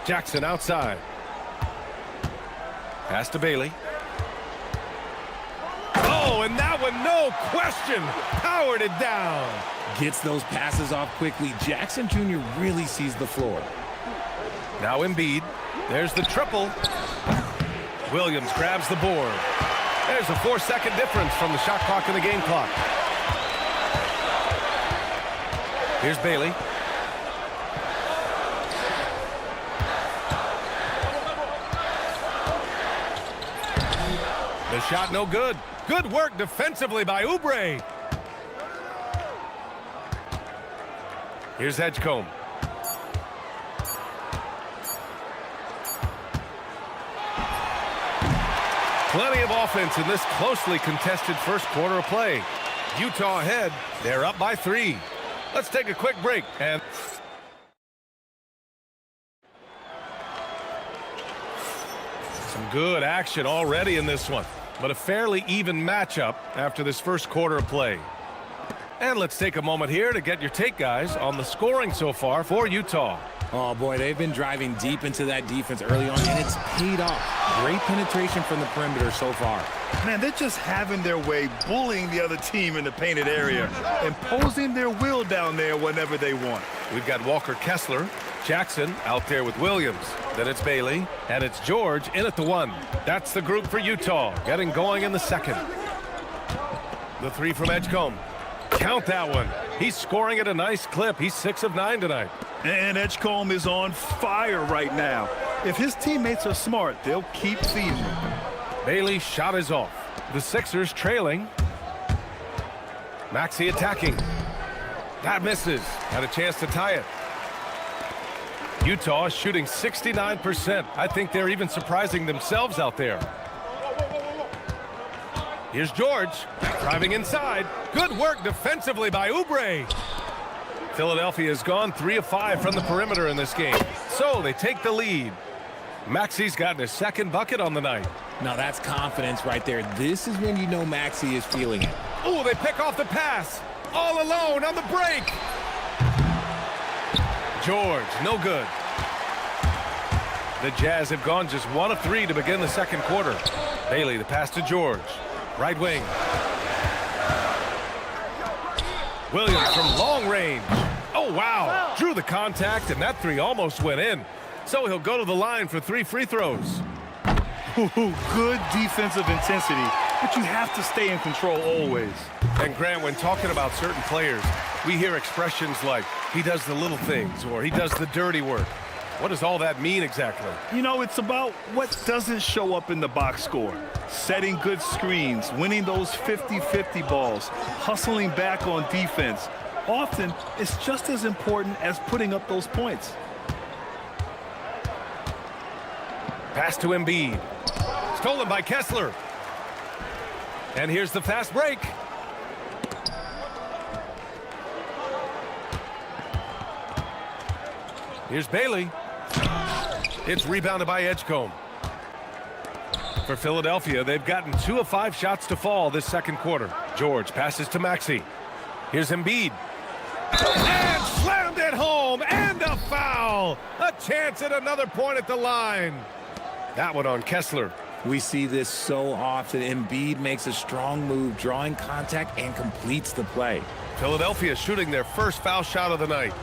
Speaker 1: Jackson outside. Pass to Bailey. Oh, and that one, no question, powered it down.
Speaker 3: Gets those passes off quickly. Jackson Jr. really sees the floor.
Speaker 1: Now Embiid. There's the triple. Williams grabs the board. There's a 4-second difference from the shot clock and the game clock. Here's Bailey. shot, no good. Good work defensively by Oubre. Here's Edgecombe. Plenty of offense in this closely contested first quarter of play. Utah ahead. They're up by 3. Let's take a quick break. And some good action already in this one, but a fairly even matchup after this first quarter of play. And let's take a moment here to get your take, guys, on the scoring so far for Utah.
Speaker 3: Oh, boy, they've been driving deep into that defense early on, and it's paid off. Great penetration from the perimeter so far.
Speaker 2: Man, they're just having their way, bullying the other team in the painted area, imposing their will down there whenever they want.
Speaker 1: We've got Walker Kessler, Jackson out there with Williams. Then it's Bailey, and it's George in at the 1. That's the group for Utah, getting going in the second. The 3 from Edgecombe. Count that one. He's scoring at a nice clip. He's 6 of 9 tonight.
Speaker 2: And Edgecombe is on fire right now. If his teammates are smart, they'll keep feeding him.
Speaker 1: Bailey's shot is off. The Sixers trailing. Maxey attacking. That misses. Had a chance to tie it. Utah is shooting 69%. I think they're even surprising themselves out there. Here's George, driving inside. Good work defensively by Oubre. Philadelphia has gone 3 of 5 from the perimeter in this game, so they take the lead. Maxey's gotten his second bucket on the night.
Speaker 3: Now that's confidence right there. This is when you know Maxey is feeling it.
Speaker 1: Oh, they pick off the pass. All alone on the break. George, no good. The Jazz have gone just 1 of 3 to begin the second quarter. Bailey, the pass to George. Right wing. Williams from long range. Oh, wow. Drew the contact, and that 3 almost went in. So he'll go to the line for 3 free throws.
Speaker 2: Good defensive intensity, but you have to stay in control always.
Speaker 1: And Grant, when talking about certain players, we hear expressions like, he does the little things, or he does the dirty work. What does all that mean exactly?
Speaker 2: You know, it's about what doesn't show up in the box score. Setting good screens, winning those 50-50 balls, hustling back on defense. Often, it's just as important as putting up those points.
Speaker 1: Pass to Embiid. Stolen by Kessler. And here's the fast break. Here's Bailey. It's rebounded by Edgecombe. For Philadelphia, they've gotten 2 of 5 shots to fall this second quarter. George passes to Maxey. Here's Embiid. And slammed it home, and a foul. A chance at another point at the line. That one on Kessler.
Speaker 3: We see this so often. Embiid makes a strong move, drawing contact, and completes the play.
Speaker 1: Philadelphia shooting their first foul shot of the night.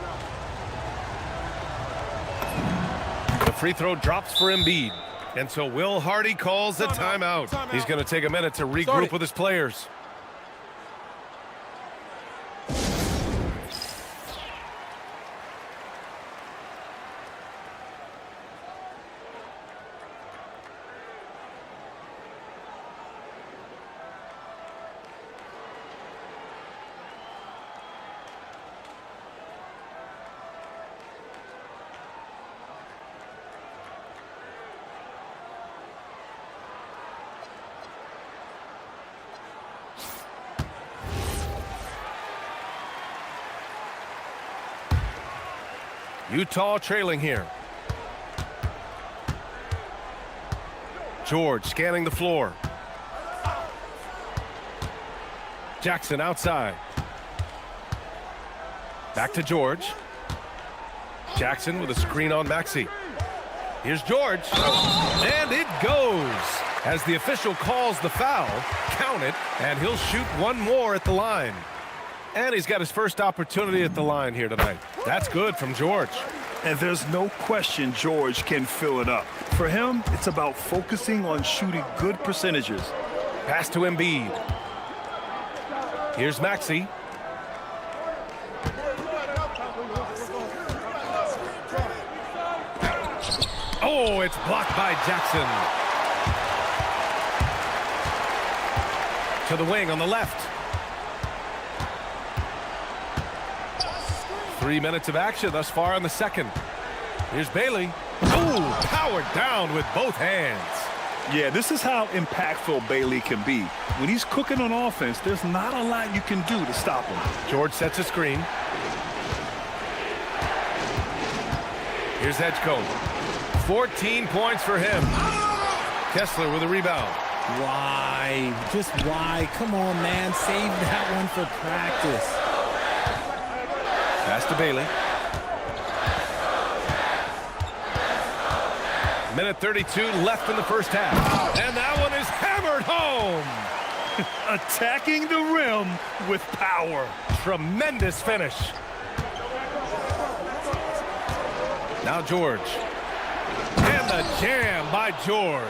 Speaker 1: The free throw drops for Embiid. And so Will Hardy calls a timeout. He's going to take a minute to regroup with his players. Utah trailing here. George scanning the floor. Jackson outside. Back to George. Jackson with a screen on Maxey. Here's George. And it goes. As the official calls the foul, count it, and he'll shoot one more at the line. And he's got his first opportunity at the line here tonight. That's good from George.
Speaker 2: And there's no question George can fill it up. For him, it's about focusing on shooting good percentages.
Speaker 1: Pass to Embiid. Here's Maxey. Oh, it's blocked by Jackson. To the wing on the left. 3 minutes of action thus far in the second. Here's Bailey. Ooh, powered down with both hands.
Speaker 2: Yeah, this is how impactful Bailey can be. When he's cooking on offense, there's not a lot you can do to stop him.
Speaker 1: George sets a screen. Here's Edgecombe. 14 points for him. Kessler with a rebound.
Speaker 3: Why? Just why? Come on, man. Save that one for practice.
Speaker 1: Pass to Bailey. Minute 32 left in the first half. And that one is hammered home.
Speaker 2: Attacking the rim with power.
Speaker 1: Tremendous finish. Now George. And the jam by George.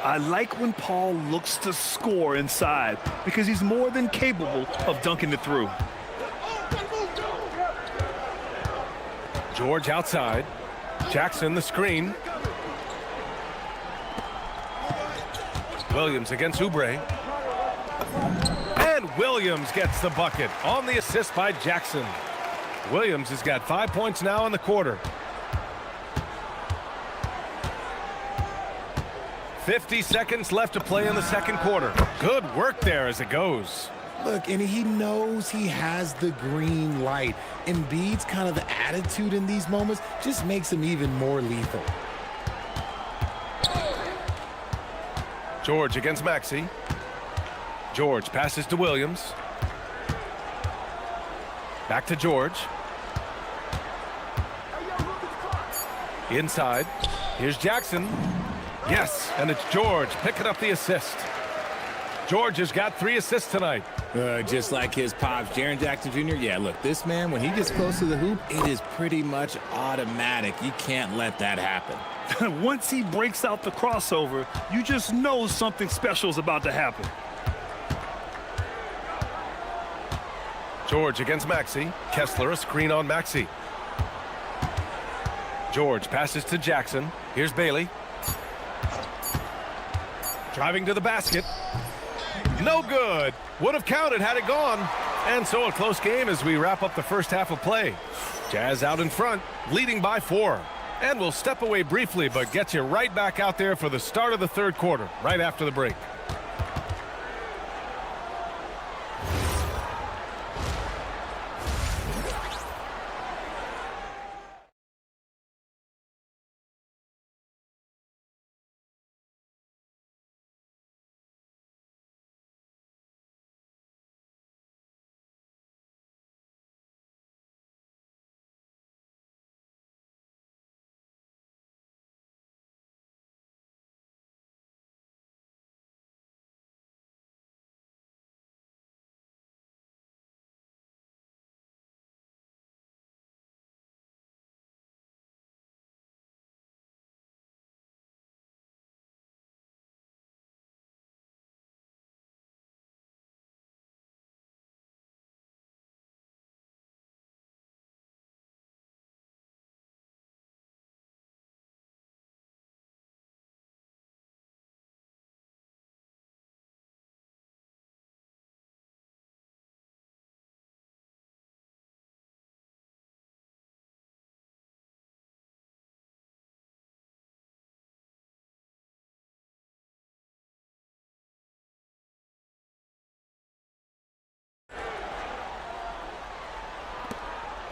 Speaker 2: I like when Paul looks to score inside because he's more than capable of dunking it through.
Speaker 1: George outside. Jackson the screen. Williams against Oubre. And Williams gets the bucket on the assist by Jackson. Williams has got 5 points now in the quarter. 50 seconds left to play in the second quarter. Good work there as it goes.
Speaker 3: Look, and he knows he has the green light. Embiid's kind of the attitude in these moments just makes him even more lethal.
Speaker 1: George against Maxey. George passes to Williams. Back to George. Inside. Here's Jackson. Yes, and it's George picking up the assist. George has got 3 assists tonight.
Speaker 3: Just like his pops, Jaren Jackson Jr. Yeah, look, this man, when he gets close to the hoop, it is pretty much automatic. You can't let that happen.
Speaker 2: Once he breaks out the crossover, you just know something special is about to happen.
Speaker 1: George against Maxey. Kessler a screen on Maxey. George passes to Jackson. Here's Bailey. Driving to the basket. No good. Would have counted had it gone. And so a close game as we wrap up the first half of play. Jazz out in front, leading by 4. And we'll step away briefly, but get you right back out there for the start of the third quarter, right after the break.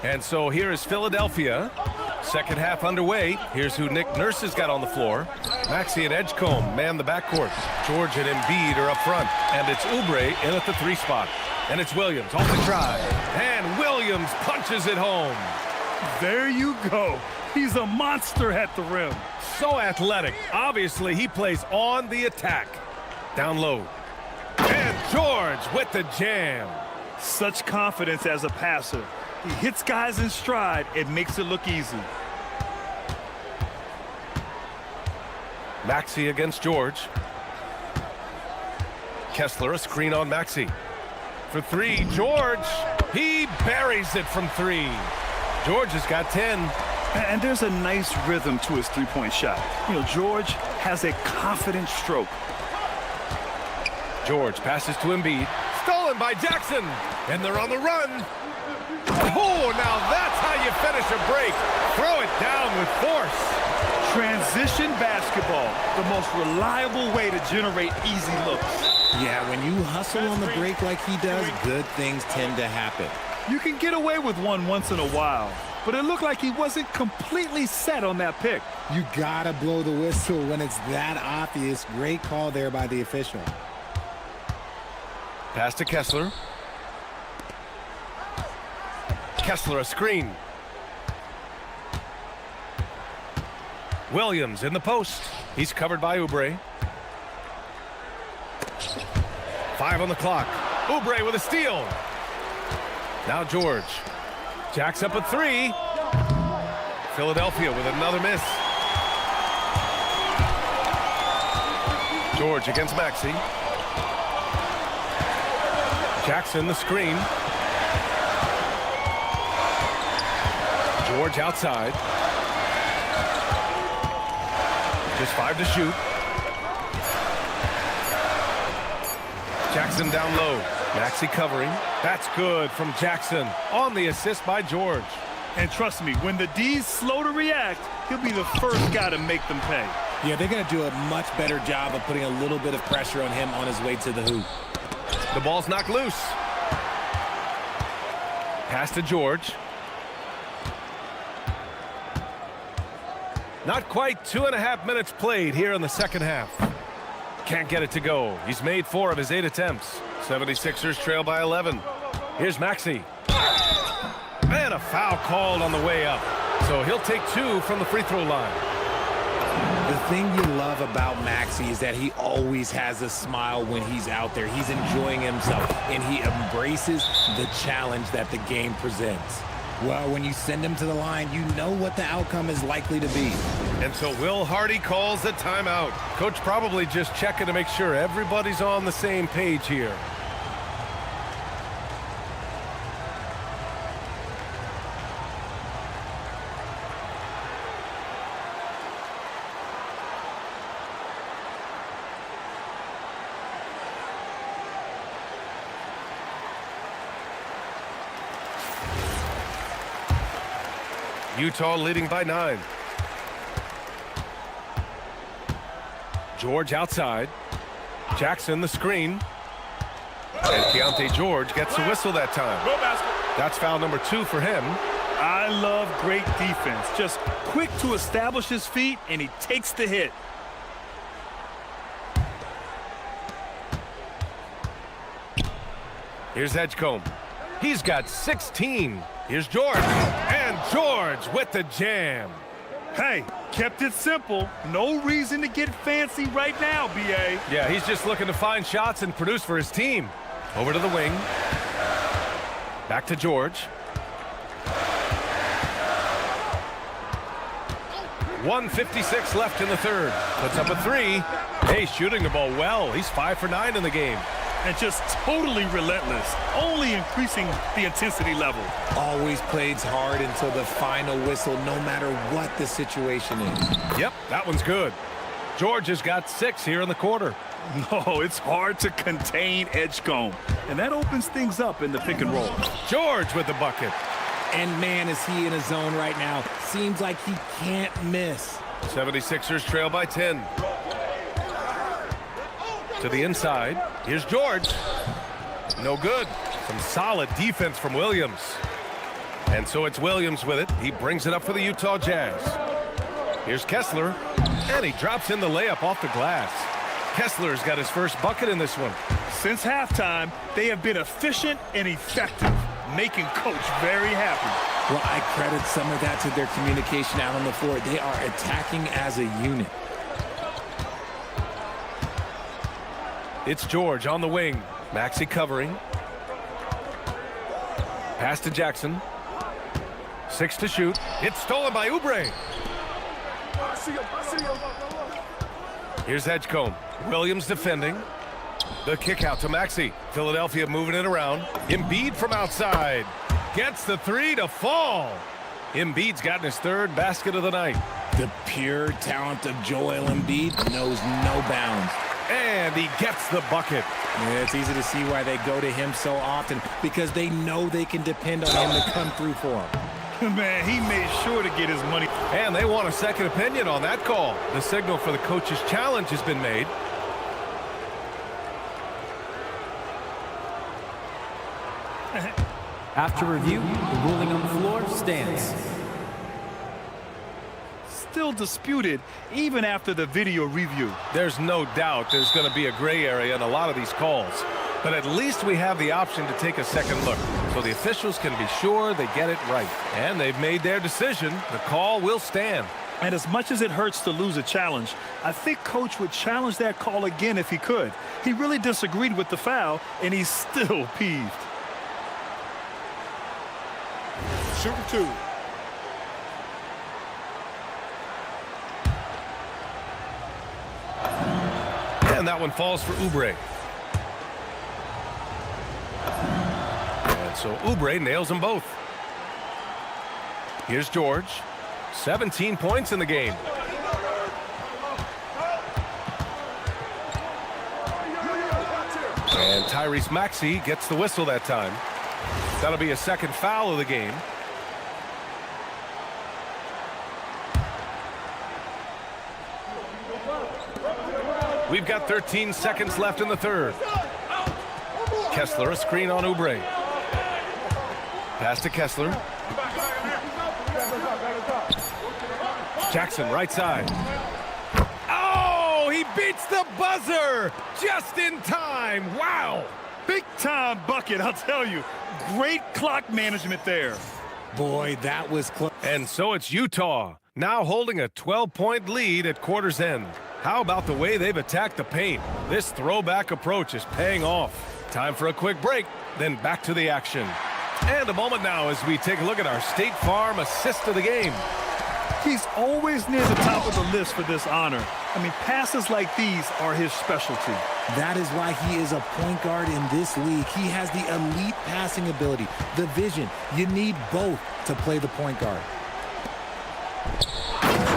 Speaker 1: And so here is Philadelphia. Second half underway. Here's who Nick Nurse has got on the floor. Maxey and Edgecombe man the backcourt. George and Embiid are up front. And it's Oubre in at the 3 spot. And it's Williams off the drive. And Williams punches it home.
Speaker 2: There you go. He's a monster at the rim.
Speaker 1: So athletic. Obviously, he plays on the attack. Down low. And George with the jam.
Speaker 2: Such confidence as a passer. He hits guys in stride. It makes it look easy.
Speaker 1: Maxey against George. Kessler a screen on Maxey. For 3, George. He buries it from 3. George has got 10.
Speaker 2: And there's a nice rhythm to his three-point shot. You know, George has a confident stroke.
Speaker 1: George passes to Embiid. Stolen by Jackson. And they're on the run. Oh, now that's how you finish a break. Throw it down with force.
Speaker 2: Transition basketball, the most reliable way to generate easy looks.
Speaker 3: Yeah, when you hustle on the break like he does, good things tend to happen.
Speaker 2: You can get away with one once in a while, but it looked like he wasn't completely set on that pick.
Speaker 3: You gotta blow the whistle when it's that obvious. Great call there by the official.
Speaker 1: Pass to Kessler. Kessler a screen. Williams in the post. He's covered by Oubre. 5 on the clock. Oubre with a steal. Now George. Jacks up at 3. Philadelphia with another miss. George against Maxey. Jackson the screen. George outside. Just 5 to shoot. Jackson down low. Maxey covering. That's good from Jackson on the assist by George.
Speaker 2: And trust me, when the D's slow to react, he'll be the first guy to make them pay.
Speaker 3: Yeah, they're going to do a much better job of putting a little bit of pressure on him on his way to the hoop.
Speaker 1: The ball's knocked loose. Pass to George. Not quite 2.5 minutes played here in the second half. Can't get it to go. He's made 4 of his 8 attempts. 76ers trail by 11. Here's Maxey. And a foul called on the way up. So he'll take 2 from the free throw line.
Speaker 3: The thing you love about Maxey is that he always has a smile when he's out there. He's enjoying himself, and he embraces the challenge that the game presents. Well, when you send him to the line, you know what the outcome is likely to be.
Speaker 1: And so Will Hardy calls the timeout. Coach probably just checking to make sure everybody's on the same page here. Utah leading by 9. George outside. Jackson the screen. And Keontae George gets the whistle that time. That's foul number 2 for him.
Speaker 2: I love great defense. Just quick to establish his feet, and he takes the hit.
Speaker 1: Here's Edgecombe. He's got 16. Here's George. And George with the jam.
Speaker 2: Hey, kept it simple. No reason to get fancy right now, B.A.
Speaker 1: Yeah, he's just looking to find shots and produce for his team. Over to the wing. Back to George. 1:56 left in the third. Puts up a 3. Hey, shooting the ball well. He's 5 for 9 in the game.
Speaker 2: And just totally relentless, only increasing the intensity level.
Speaker 3: Always plays hard until the final whistle, no matter what the situation is.
Speaker 1: Yep, that one's good. George has got 6 here in the quarter.
Speaker 2: No, it's hard to contain Edgecombe, and that opens things up in the pick and roll.
Speaker 1: George with the bucket.
Speaker 3: And man, is he in a zone right now. Seems like he can't miss.
Speaker 1: 76ers trail by 10. To the inside. Here's George. No good. Some solid defense from Williams. And so it's Williams with it. He brings it up for the Utah Jazz. Here's Kessler. And he drops in the layup off the glass. Kessler's got his first bucket in this one.
Speaker 2: Since halftime, they have been efficient and effective, making Coach very happy.
Speaker 3: Well, I credit some of that to their communication out on the floor. They are attacking as a unit.
Speaker 1: It's George on the wing. Maxey covering. Pass to Jackson. 6 to shoot. It's stolen by Oubre. Here's Edgecombe. Williams defending. The kick out to Maxey. Philadelphia moving it around. Embiid from outside. Gets the 3 to fall. Embiid's gotten his 3rd basket of the night.
Speaker 3: The pure talent of Joel Embiid knows no bounds.
Speaker 1: And he gets the bucket.
Speaker 3: Yeah, it's easy to see why they go to him so often, because they know they can depend on him to come through for them.
Speaker 2: Man, he made sure to get his money.
Speaker 1: And they want a second opinion on that call. The signal for the coach's challenge has been made.
Speaker 12: After review, the ruling on the floor stands.
Speaker 2: Still disputed even after the video review.
Speaker 1: There's no doubt there's going to be a gray area in a lot of these calls. But at least we have the option to take a second look, so the officials can be sure they get it right. And they've made their decision. The call will stand.
Speaker 2: And as much as it hurts to lose a challenge, I think Coach would challenge that call again if he could. He really disagreed with the foul, and he's still peeved.
Speaker 14: Shooting 2.
Speaker 1: And that one falls for Oubre. And so Oubre nails them both. Here's George. 17 points in the game. And Tyrese Maxey gets the whistle that time. That'll be a second foul of the game. We've got 13 seconds left in the third. Kessler, a screen on Oubre. Pass to Kessler. Jackson, right side. Oh, he beats the buzzer just in time. Wow.
Speaker 2: Big time bucket, I'll tell you. Great clock management there.
Speaker 3: Boy, that was close.
Speaker 1: And so it's Utah, now holding a 12-point lead at quarter's end. How about the way they've attacked the paint? This throwback approach is paying off. Time for a quick break, then back to the action. And a moment now as we take a look at our State Farm assist of the game.
Speaker 2: He's always near the top of the list for this honor. I mean, passes like these are his specialty.
Speaker 3: That is why he is a point guard in this league. He has the elite passing ability, the vision. You need both to play the point guard.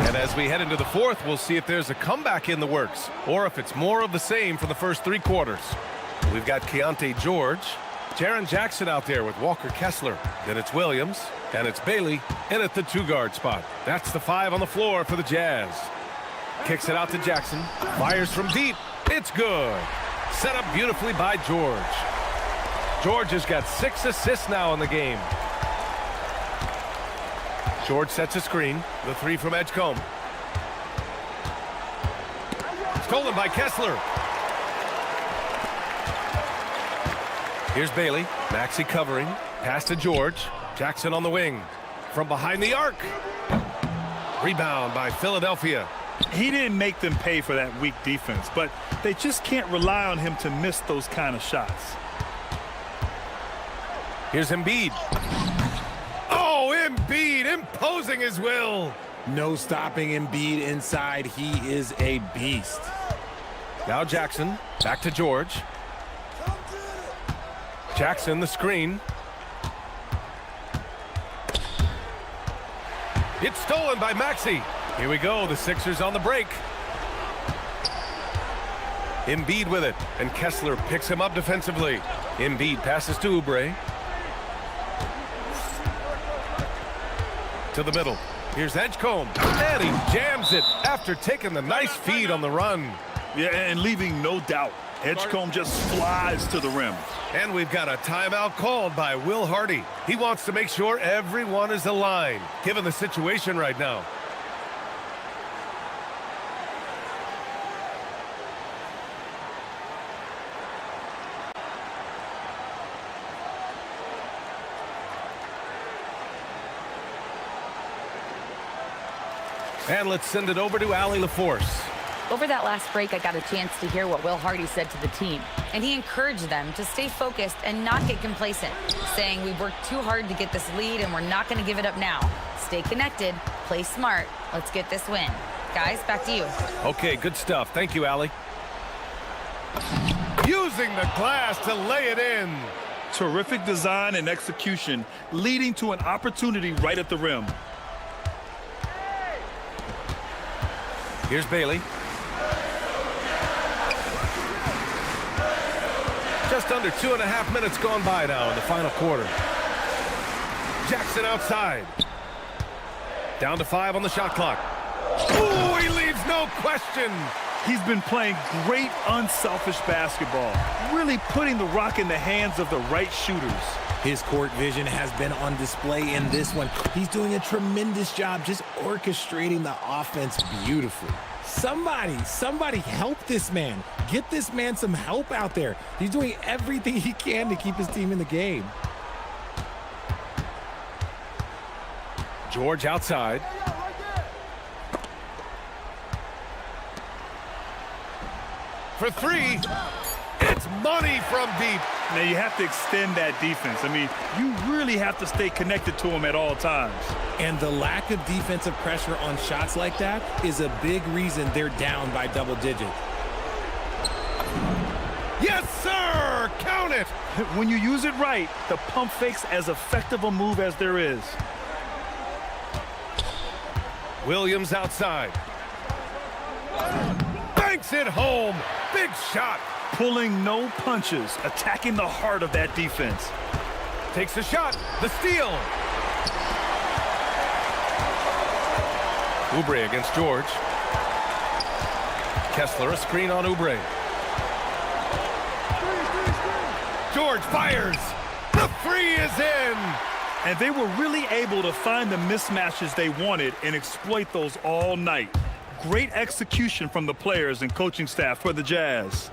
Speaker 1: And as we head into the fourth, we'll see if there's a comeback in the works or if it's more of the same for the first three quarters. We've got Keontae George, Jaren Jackson out there with Walker Kessler. Then it's Williams, and it's Bailey in at the two-guard spot. That's the 5 on the floor for the Jazz. Kicks it out to Jackson. Fires from deep. It's good. Set up beautifully by George. George has got 6 assists now in the game. George sets a screen. The 3 from Edgecombe. Stolen by Kessler. Here's Bailey. Maxey covering. Pass to George. Jackson on the wing. From behind the arc. Rebound by Philadelphia.
Speaker 2: He didn't make them pay for that weak defense, but they just can't rely on him to miss those kind of shots.
Speaker 1: Here's Embiid. Oh, Embiid imposing his will.
Speaker 3: No stopping Embiid inside. He is a beast.
Speaker 1: Now Jackson. Back to George. Jackson, the screen. It's stolen by Maxey. Here we go, the Sixers on the break. Embiid with it, and Kessler picks him up defensively. Embiid passes to Oubre. To the middle. Here's Edgecombe, and he jams it after taking the nice feed on the run.
Speaker 2: Yeah, and leaving no doubt. Edgecombe just flies to the rim.
Speaker 1: And we've got a timeout called by Will Hardy. He wants to make sure everyone is aligned, given the situation right now. And let's send it over to Allie LaForce.
Speaker 4: Over that last break, I got a chance to hear what Will Hardy said to the team. And he encouraged them to stay focused and not get complacent, saying we worked too hard to get this lead and we're not going to give it up now. Stay connected, play smart, let's get this win. Guys, back to you.
Speaker 1: Okay, good stuff. Thank you, Allie. Using the glass to lay it in.
Speaker 2: Terrific design and execution, leading to an opportunity right at the rim.
Speaker 1: Here's Bailey. Just under 2.5 minutes gone by now in the final quarter. Jackson outside. Down to 5 on the shot clock. Ooh, he leaves no question.
Speaker 2: He's been playing great unselfish basketball, really putting the rock in the hands of the right shooters.
Speaker 3: His court vision has been on display in this one. He's doing a tremendous job just orchestrating the offense beautifully. Somebody help this man. Get this man some help out there. He's doing everything he can to keep his team in the game.
Speaker 1: George outside. For 3, it's money from deep.
Speaker 2: Now you have to extend that defense. I mean, you really have to stay connected to him at all times.
Speaker 3: And the lack of defensive pressure on shots like that is a big reason they're down by double digits.
Speaker 1: Yes, sir! Count it!
Speaker 2: When you use it right, the pump fake's as effective a move as there is.
Speaker 1: Williams outside. Banks it home. Big shot.
Speaker 2: Pulling no punches, attacking the heart of that defense.
Speaker 1: Takes the shot. The steal. Oubre against George. Kessler, a screen on Oubre. George fires. The 3 is in.
Speaker 2: And they were really able to find the mismatches they wanted and exploit those all night. Great execution from the players and coaching staff for the Jazz.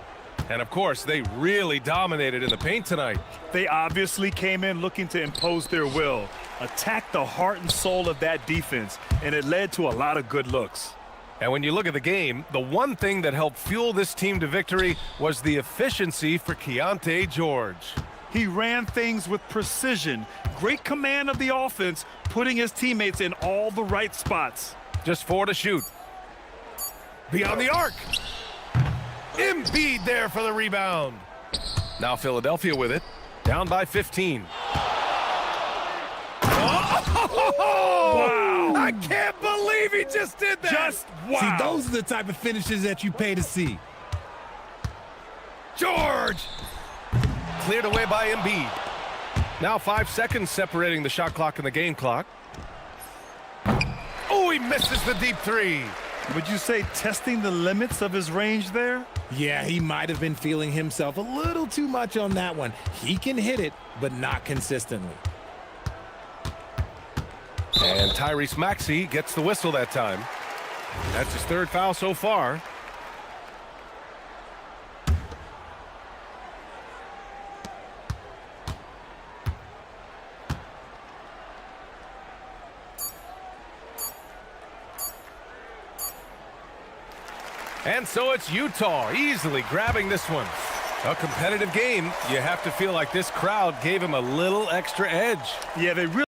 Speaker 1: And of course, they really dominated in the paint tonight.
Speaker 2: They obviously came in looking to impose their will, attack the heart and soul of that defense, and it led to a lot of good looks.
Speaker 1: And when you look at the game, the one thing that helped fuel this team to victory was the efficiency for Keyonte George.
Speaker 2: He ran things with precision, great command of the offense, putting his teammates in all the right spots.
Speaker 1: Just 4 to shoot. Beyond the arc. Embiid there for the rebound. Now Philadelphia with it. Down by 15.
Speaker 2: Wow!
Speaker 1: I can't believe he just did that.
Speaker 2: Just wow.
Speaker 3: See, those are the type of finishes that you pay to see.
Speaker 1: George! Cleared away by Embiid. Now 5 seconds separating the shot clock and the game clock. Oh, he misses the deep 3.
Speaker 2: Would you say testing the limits of his range there?
Speaker 3: Yeah, he might have been feeling himself a little too much on that one. He can hit it, but not consistently.
Speaker 1: And Tyrese Maxey gets the whistle that time. That's his 3rd foul so far. And so it's Utah easily grabbing this one. A competitive game. You have to feel like this crowd gave him a little extra edge.
Speaker 2: Yeah, they really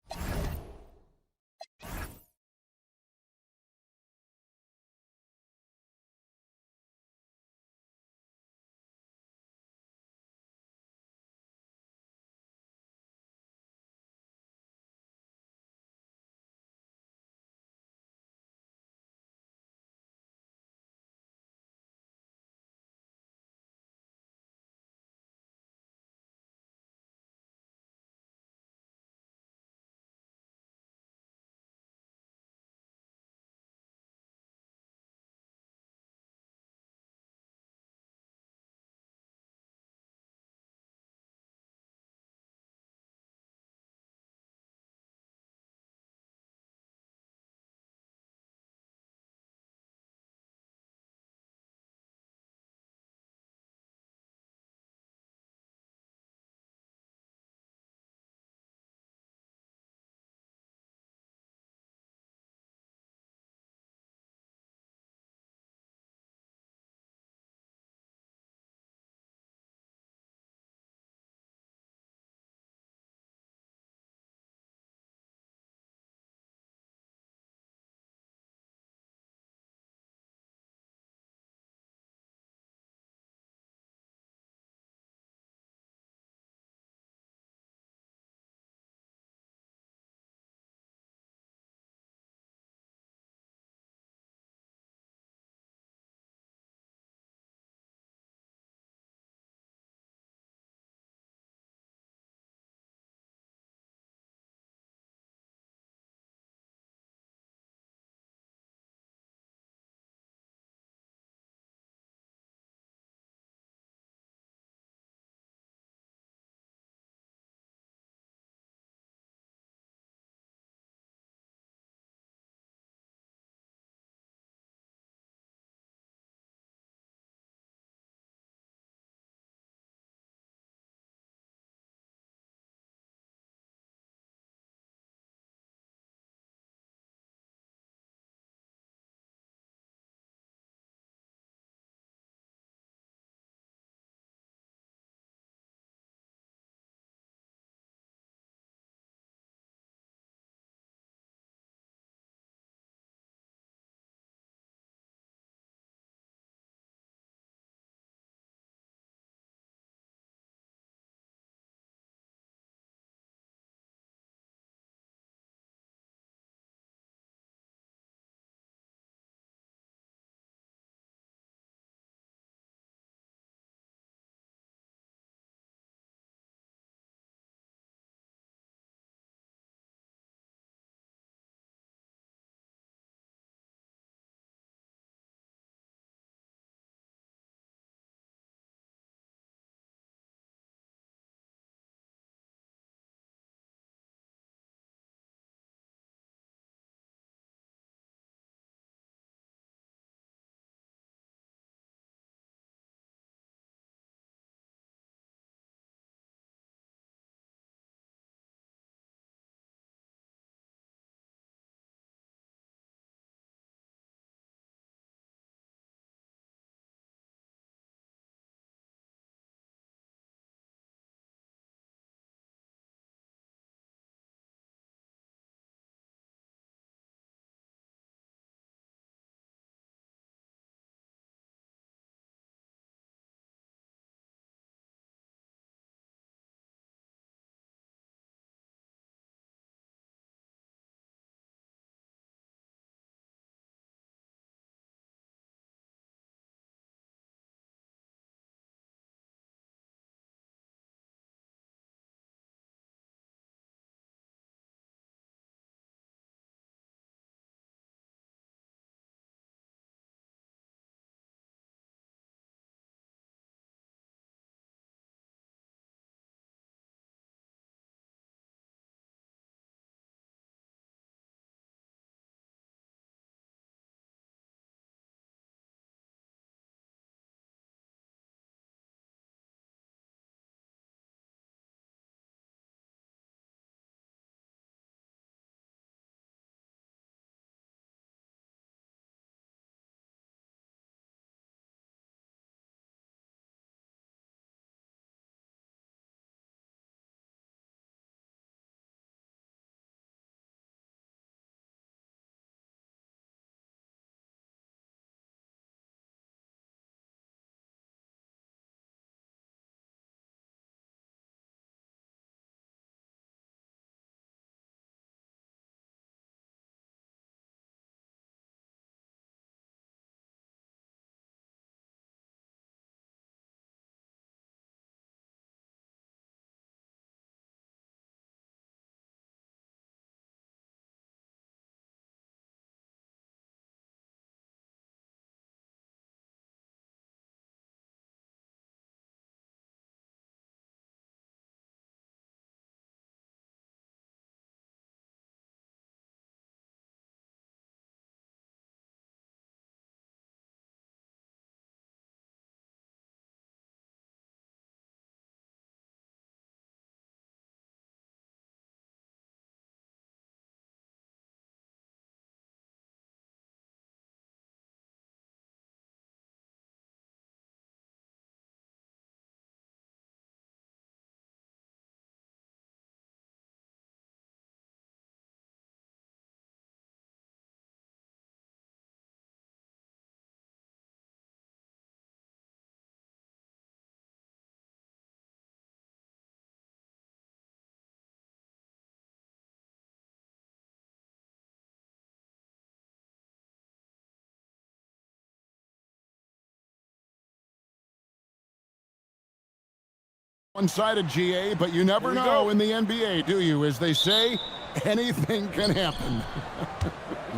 Speaker 5: One-sided GA, but you never know in the NBA, do you? As they say, anything can happen.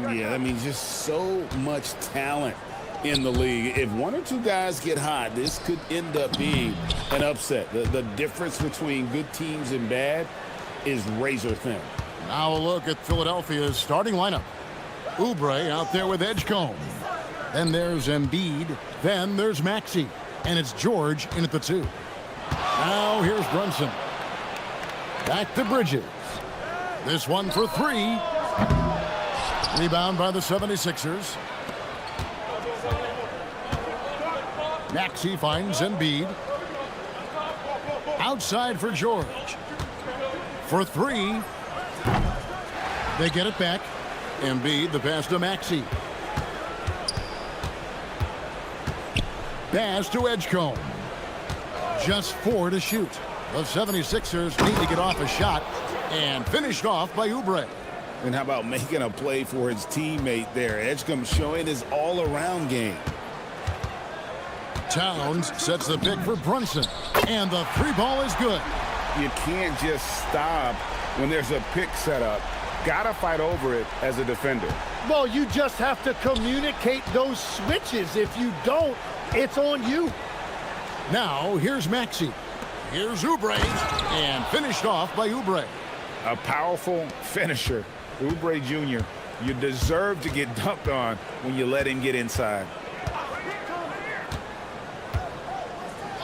Speaker 6: Yeah, I mean, just so much talent in the league. If one or two guys get hot, this could end up being an upset. The difference between good teams and bad is razor thin.
Speaker 5: Now a look at Philadelphia's starting lineup. Oubre out there with Edgecombe. Then there's Embiid. Then there's Maxey. And it's George in at the 2. Now here's Brunson. Back to Bridges. This one for 3. Rebound by the 76ers. Maxey finds Embiid. Outside for George. For 3. They get it back. Embiid, the pass to Maxey. Pass to Edgecombe. Just 4 to shoot. The 76ers need to get off a shot, and finished off by Oubre.
Speaker 6: And how about making a play for his teammate there? Edgecombe showing his all-around game.
Speaker 5: Towns sets the pick for Brunson, and the 3-ball is good.
Speaker 6: You can't just stop when there's a pick set up. Gotta fight over it as a defender.
Speaker 7: Well, you just have to communicate those switches. If you don't, it's on you.
Speaker 5: Now, here's Maxey. Here's Oubre, and finished off by Oubre.
Speaker 6: A powerful finisher. Oubre Jr., you deserve to get dunked on when you let him get inside.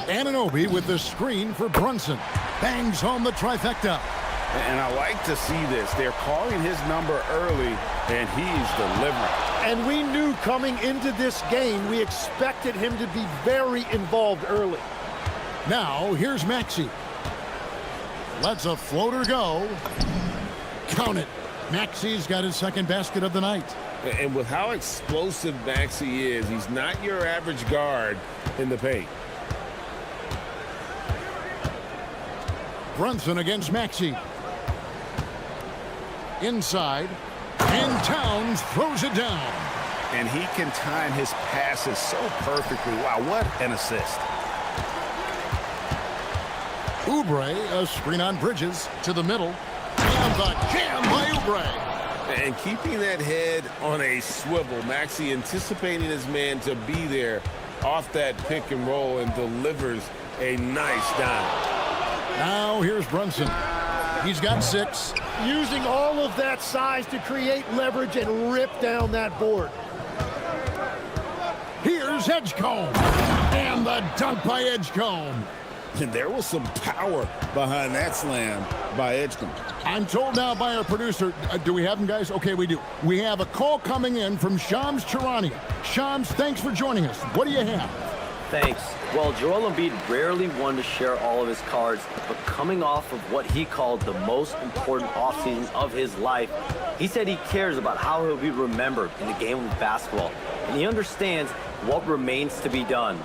Speaker 5: Anunoby with the screen for Brunson. Bangs home the trifecta.
Speaker 6: And I like to see this. They're calling his number early, and he's delivering.
Speaker 7: And we knew coming into this game, we expected him to be very involved early.
Speaker 5: Now, here's Maxey. Lets a floater go. Count it. Maxey's got his second basket of the night.
Speaker 6: And with how explosive Maxey is, he's not your average guard in the paint.
Speaker 5: Brunson against Maxey. Inside, and Towns throws it down.
Speaker 6: And he can time his passes so perfectly. Wow, what an assist.
Speaker 5: Oubre, a screen on Bridges to the middle. And the jam by Oubre.
Speaker 6: And keeping that head on a swivel, Maxey anticipating his man to be there off that pick and roll and delivers a nice dime.
Speaker 5: Now here's Brunson. He's got 6.
Speaker 7: Using all of that size to create leverage and rip down that board.
Speaker 5: Here's Edgecombe. And the dunk by Edgecombe.
Speaker 6: And there was some power behind that slam by Edgecombe.
Speaker 5: I'm told now by our producer, do we have him, guys? Okay, we do. We have a call coming in from Shams Charania. Shams, thanks for joining us. What do you have?
Speaker 9: Thanks. Well, Joel Embiid rarely wanted to share all of his cards, but coming off of what he called the most important offseason of his life, he said he cares about how he'll be remembered in the game of basketball, and he understands what remains to be done.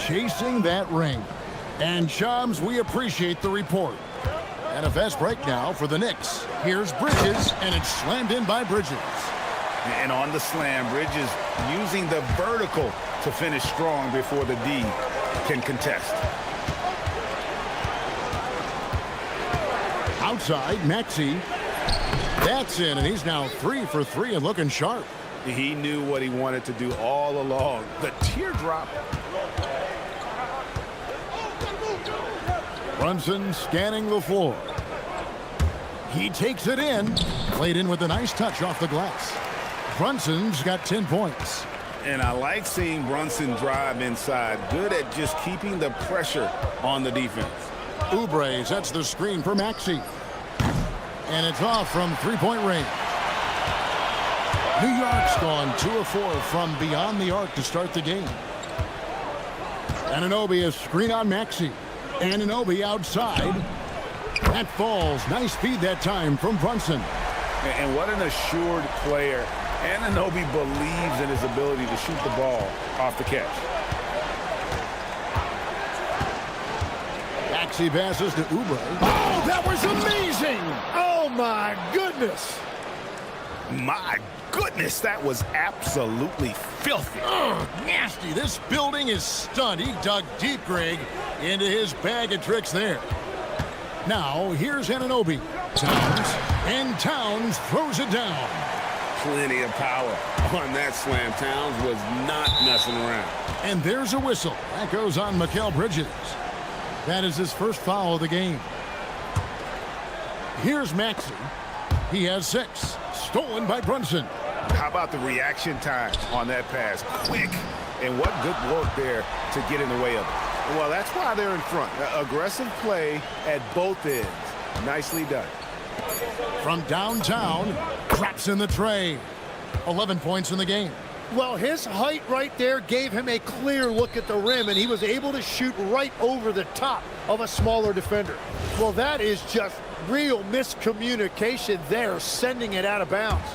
Speaker 5: Chasing that ring. And Shams, we appreciate the report. And a fast break now for the Knicks. Here's Bridges, and it's slammed in by Bridges.
Speaker 6: And on the slam, Bridges using the vertical to finish strong before the D can contest.
Speaker 5: Outside, Maxey. That's in, and he's now 3 for 3 and looking sharp.
Speaker 6: He knew what he wanted to do all along. The teardrop.
Speaker 5: Brunson scanning the floor. He takes it in. Played in with a nice touch off the glass. Brunson's got 10 points.
Speaker 6: And I like seeing Brunson drive inside. Good at just keeping the pressure on the defense.
Speaker 5: Oubre sets the screen for Maxey. And it's off from three-point range. New York's gone 2 of 4 from beyond the arc to start the game. Anunoby a screen on Maxey. Anunoby outside. That falls. Nice feed that time from Brunson.
Speaker 6: And what an assured player. Anunoby believes in his ability to shoot the ball off the catch.
Speaker 5: Maxey passes to Oubre. Oh, that was amazing!
Speaker 7: Oh, my goodness!
Speaker 6: My goodness, that was absolutely
Speaker 1: filthy.
Speaker 5: Oh, nasty. This building is stunned. He dug deep, Greg, into his bag of tricks there. Now, here's Anunoby. Towns, and Towns throws it down.
Speaker 6: Plenty of power on that slam. Towns was not messing around.
Speaker 5: And there's a whistle. That goes on Mikal Bridges. That is his first foul of the game. Here's Maxey. He has 6. Stolen by Brunson.
Speaker 14: How about the reaction time on that pass? Quick. And what good work there to get in the way of it. Well, that's why they're in front. Aggressive play at both ends. Nicely done.
Speaker 5: From downtown, drops in the tray. 11 points in the game.
Speaker 7: Well, his height right there gave him a clear look at the rim, and he was able to shoot right over the top of a smaller defender. Well, that is just real miscommunication there, sending it out of bounds.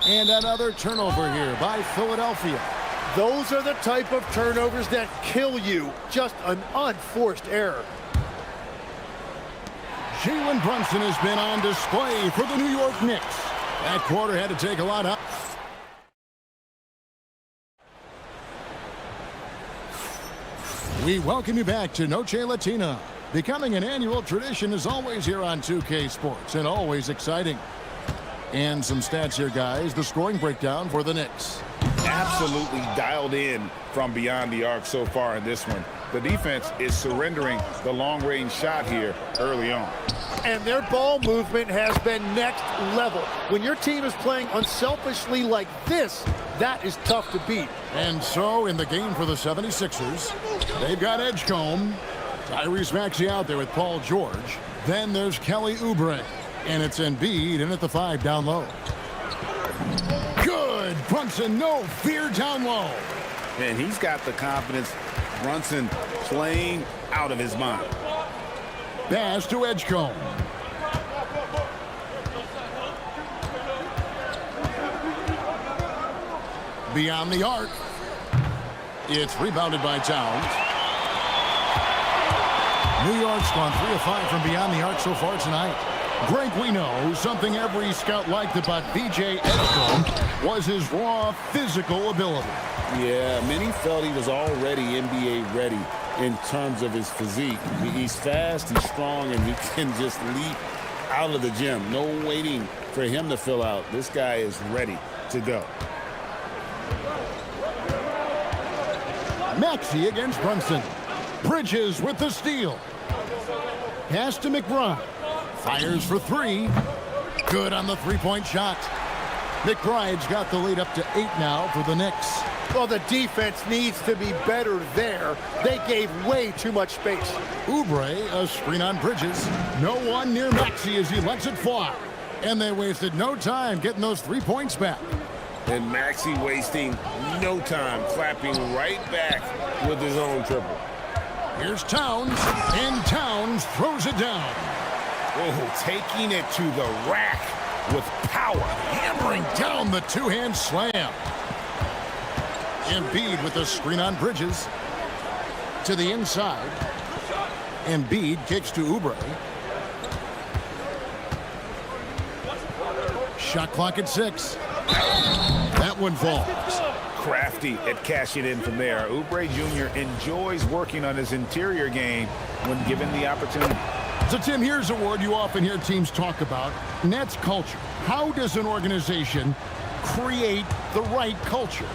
Speaker 5: And another turnover here by Philadelphia.
Speaker 7: Those are the type of turnovers that kill you. Just an unforced error.
Speaker 5: Jalen Brunson has been on display for the New York Knicks. That quarter had to take a lot out. We welcome you back to Noche Latina. Becoming an annual tradition is always here on 2K Sports and always exciting. And some stats here, guys. The scoring breakdown for the Knicks.
Speaker 14: Absolutely dialed in from beyond the arc so far in this one. The defense is surrendering the long-range shot here early on.
Speaker 7: And their ball movement has been next level. When your team is playing unselfishly like this, that is tough to beat.
Speaker 5: And so in the game for the 76ers, they've got Edgecombe, Tyrese Maxey out there with Paul George. Then there's Kelly Oubre. And it's Embiid in at the 5 down low. Good. Brunson, no fear down low.
Speaker 6: And he's got the confidence. Brunson playing out of his mind.
Speaker 5: Pass to Edgecombe. Beyond the arc. It's rebounded by Towns. New York's gone 3 of 5 from beyond the arc so far tonight. Greg, we know something every scout liked about VJ Edgecombe was his raw physical ability.
Speaker 6: Yeah, many felt he was already NBA ready in terms of his physique. He's fast, he's strong, and he can just leap out of the gym. No waiting for him to fill out. This guy is ready to go.
Speaker 5: Maxey against Brunson. Bridges with the steal. Pass to McBride. Fires for 3. Good on the three-point shot. McBride's got the lead up to 8 now for the Knicks.
Speaker 7: Well, the defense needs to be better there. They gave way too much space.
Speaker 5: Oubre, a screen on Bridges. No one near Maxey as he lets it fly. And they wasted no time getting those 3 points back.
Speaker 6: And Maxey wasting no time, clapping right back with his own triple.
Speaker 5: Here's Towns, and Towns throws it down.
Speaker 14: Oh, taking it to the rack with power.
Speaker 5: Hammering down the two-hand slam. Embiid with the screen on Bridges. To the inside. Embiid kicks to Oubre. Shot clock at 6. That one falls.
Speaker 14: Crafty at cashing in from there. Oubre Jr. enjoys working on his interior game when given the opportunity.
Speaker 5: So, Tim, here's a word you often hear teams talk about, and that's culture. How does an organization create the right culture?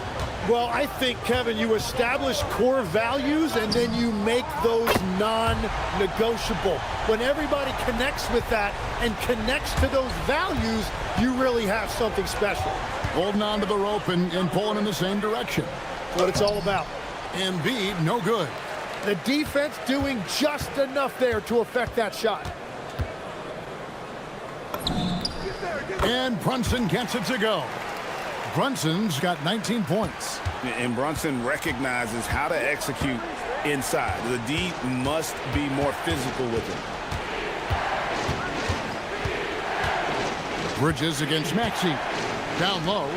Speaker 7: Well, I think, Kevin, you establish core values and then you make those non-negotiable. When everybody connects with that and connects to those values, you really have something special.
Speaker 5: Holding on to the rope and pulling in the same direction.
Speaker 7: That's what it's all about.
Speaker 5: Embiid, no good.
Speaker 7: The defense doing just enough there to affect that shot.
Speaker 5: And Brunson gets it to go. Brunson's got 19 points.
Speaker 6: And Brunson recognizes how to execute inside. The D must be more physical with him.
Speaker 5: Bridges against Maxey. Down low.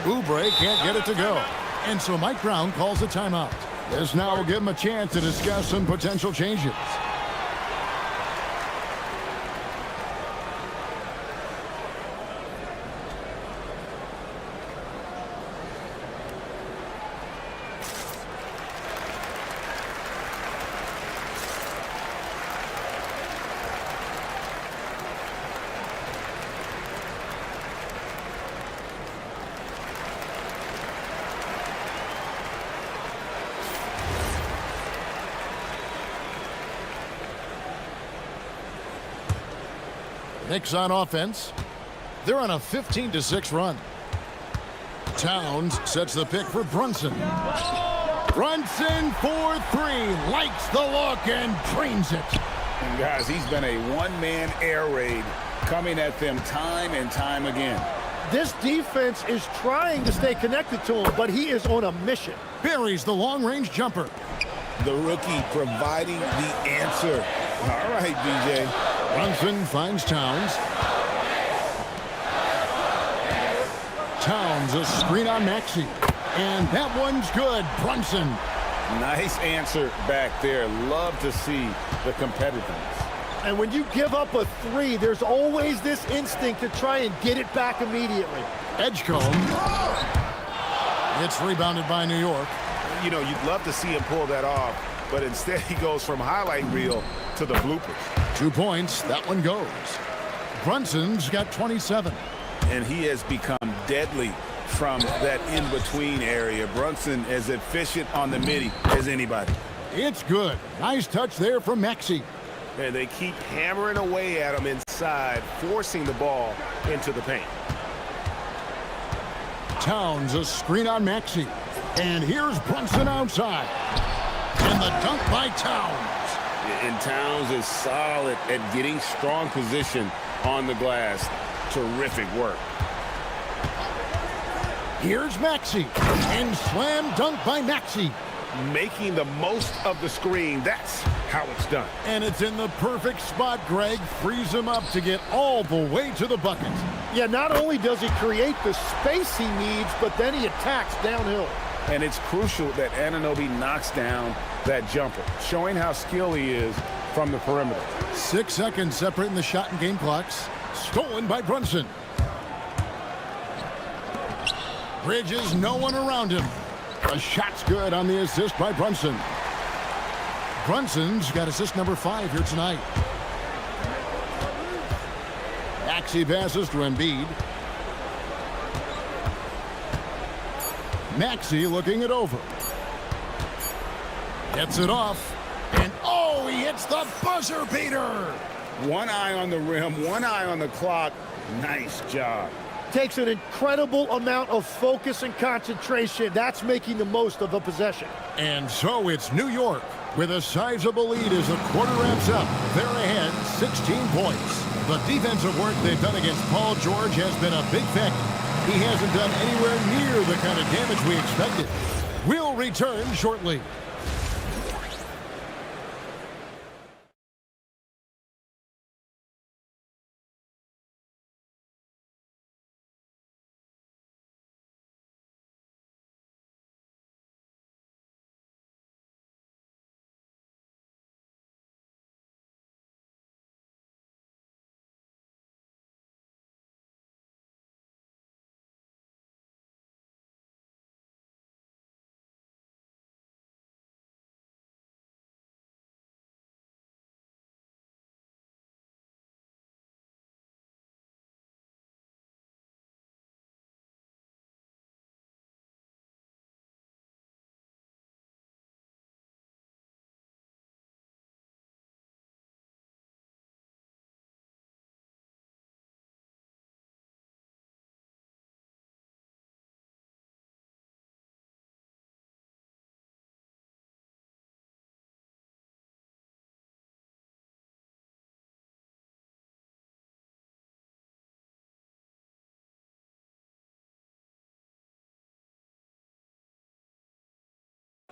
Speaker 5: Oubre can't get it to go. And so Mike Brown calls a timeout. This now will give him a chance to discuss some potential changes. Knicks on offense. They're on a 15-6 run. Towns sets the pick for Brunson. Brunson for three. Likes the look and drains it.
Speaker 6: And guys, he's been a one-man air raid coming at them time and time again.
Speaker 7: This defense is trying to stay connected to him, but he is on a mission.
Speaker 5: Buries the long-range jumper.
Speaker 6: The rookie providing the answer. All right, BJ.
Speaker 5: Brunson finds Towns. Towns a screen on Maxey. And that one's good. Brunson.
Speaker 6: Nice answer back there. Love to see the competitiveness.
Speaker 7: And when you give up a three, there's always this instinct to try and get it back immediately.
Speaker 5: Edgecombe. It's rebounded by New York.
Speaker 14: You know, you'd love to see him pull that off, but instead he goes from highlight reel to the bloopers.
Speaker 5: 2 points. That one goes. Brunson's got 27.
Speaker 6: And he has become deadly from that in-between area. Brunson as efficient on the midi as anybody.
Speaker 5: It's good. Nice touch there from Maxey.
Speaker 14: And they keep hammering away at him inside, forcing the ball into the paint.
Speaker 5: Towns a screen on Maxey. And here's Brunson outside. And the dunk by Towns.
Speaker 6: And Towns is solid at getting strong position on the glass. Terrific work.
Speaker 5: Here's Maxey. And slam dunk by Maxey.
Speaker 14: Making the most of the screen. That's how it's done.
Speaker 5: And it's in the perfect spot. Greg frees him up to get all the way to the bucket.
Speaker 7: Yeah, not only does he create the space he needs, but then he attacks downhill.
Speaker 6: And it's crucial that Anunoby knocks down that jumper, showing how skilled he is from the perimeter.
Speaker 5: 6 seconds separating the shot and game clocks. Stolen by Brunson. Bridges, no one around him. The shot's good on the assist by Brunson. Brunson's got assist number 5 here tonight. Maxey passes to Embiid. Maxey looking it over. Gets it off. And oh, he hits the buzzer beater.
Speaker 6: One eye on the rim, one eye on the clock. Nice job.
Speaker 7: Takes an incredible amount of focus and concentration. That's making the most of a possession.
Speaker 5: And so it's New York with a sizable lead as the quarter wraps up. They're ahead 16 points. The defensive work they've done against Paul George has been a big factor. He hasn't done anywhere near the kind of damage we expected. We'll return shortly.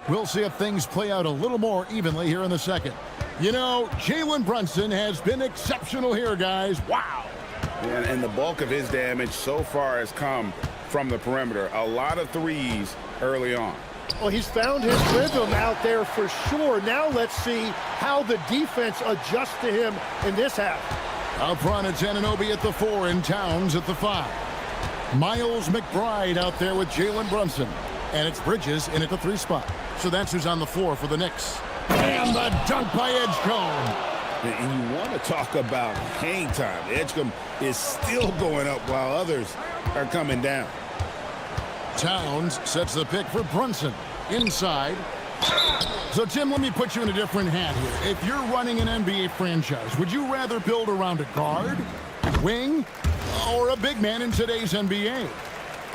Speaker 5: We'll see if things play out a little more evenly here in the second. You know, Jalen Brunson has been exceptional here, guys. Wow.
Speaker 6: And the bulk of his damage so far has come from the perimeter. A lot of threes early on.
Speaker 7: Well, he's found his rhythm out there for sure. Now let's see how the defense adjusts to him in this half.
Speaker 5: Up front, it's Anunoby at the 4 and Towns at the 5. Miles McBride out there with Jalen Brunson. And it's Bridges in at the 3 spot. So that's who's on the floor for the Knicks. And the dunk by Edgecombe.
Speaker 6: And you want to talk about hang time. Edgecombe is still going up while others are coming down.
Speaker 5: Towns sets the pick for Brunson. Inside. So, Tim, let me put you in a different hat here. If you're running an NBA franchise, would you rather build around a guard Wing or a big man in today's NBA?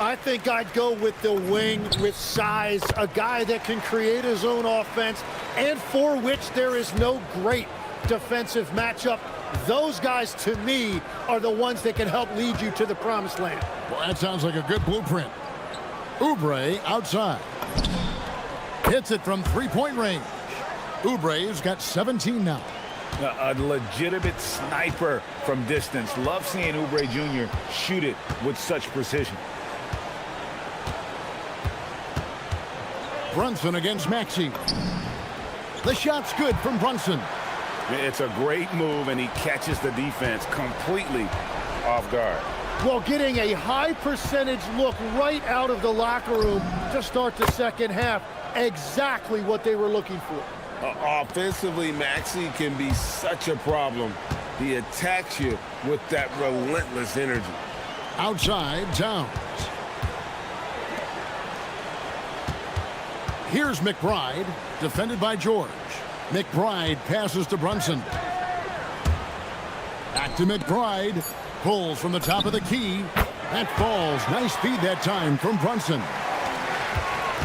Speaker 7: I think I'd go with the wing with size, a guy that can create his own offense and for which there is no great defensive matchup. Those guys, to me, are the ones that can help lead you to the promised land.
Speaker 5: Well, that sounds like a good blueprint. Oubre outside. Hits it from three-point range. Oubre's got 17 now.
Speaker 6: A legitimate sniper from distance. Love seeing Oubre Jr. shoot it with such precision.
Speaker 5: Brunson against Maxey. The shot's good from Brunson.
Speaker 6: It's a great move, and he catches the defense completely off guard.
Speaker 7: Well, getting a high percentage look right out of the locker room to start the second half. Exactly what they were looking for.
Speaker 6: Offensively, Maxey can be such a problem. He attacks you with that relentless energy.
Speaker 5: Outside, Towns. Here's McBride, defended by George. McBride passes to Brunson. Back to McBride. Pulls from the top of the key. That falls. Nice feed that time from Brunson.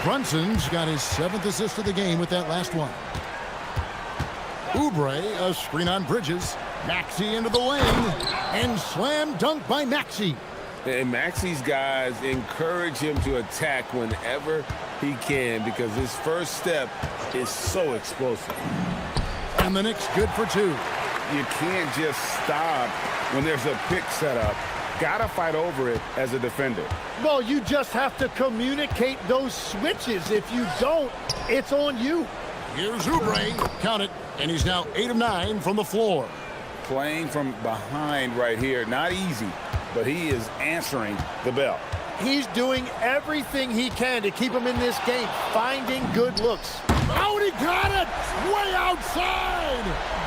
Speaker 5: Brunson's got his 7th assist of the game with that last one. Oubre, a screen on Bridges. Maxey into the lane. And slam dunk by Maxey.
Speaker 6: And Maxey's guys encourage him to attack whenever he can because his first step is so explosive.
Speaker 5: And the Knicks good for 2.
Speaker 6: You can't just stop when there's a pick set up. Gotta fight over it as a defender.
Speaker 7: Well, you just have to communicate those switches. If you don't, it's on you.
Speaker 5: Here's Oubre. Count it. And he's now 8 of 9 from the floor.
Speaker 6: Playing from behind right here. Not easy, but he is answering the bell.
Speaker 7: He's doing everything he can to keep him in this game, finding good looks.
Speaker 5: Oh, he got it! Way outside!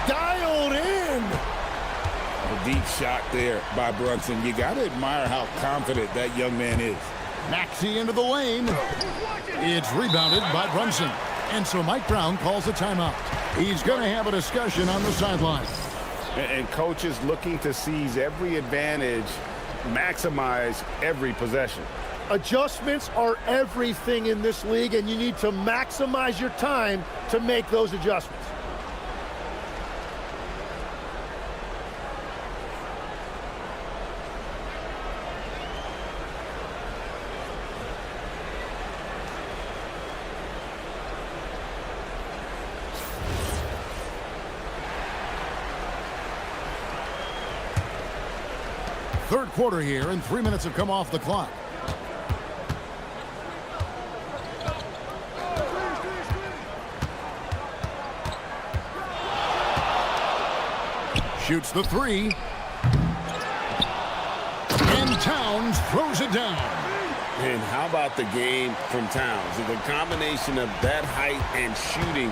Speaker 7: Dialed in!
Speaker 6: A deep shot there by Brunson. You got to admire how confident that young man is.
Speaker 5: Maxey into the lane. It's rebounded by Brunson. And so Mike Brown calls a timeout. He's going to have a discussion on the sideline.
Speaker 6: And coaches looking to seize every advantage, maximize every possession.
Speaker 7: Adjustments are everything in this league, and you need to maximize your time to make those adjustments.
Speaker 5: Third quarter here, and 3 minutes have come off the clock. Shoots the 3. And Towns throws it down.
Speaker 6: And how about the game from Towns? The combination of that height and shooting,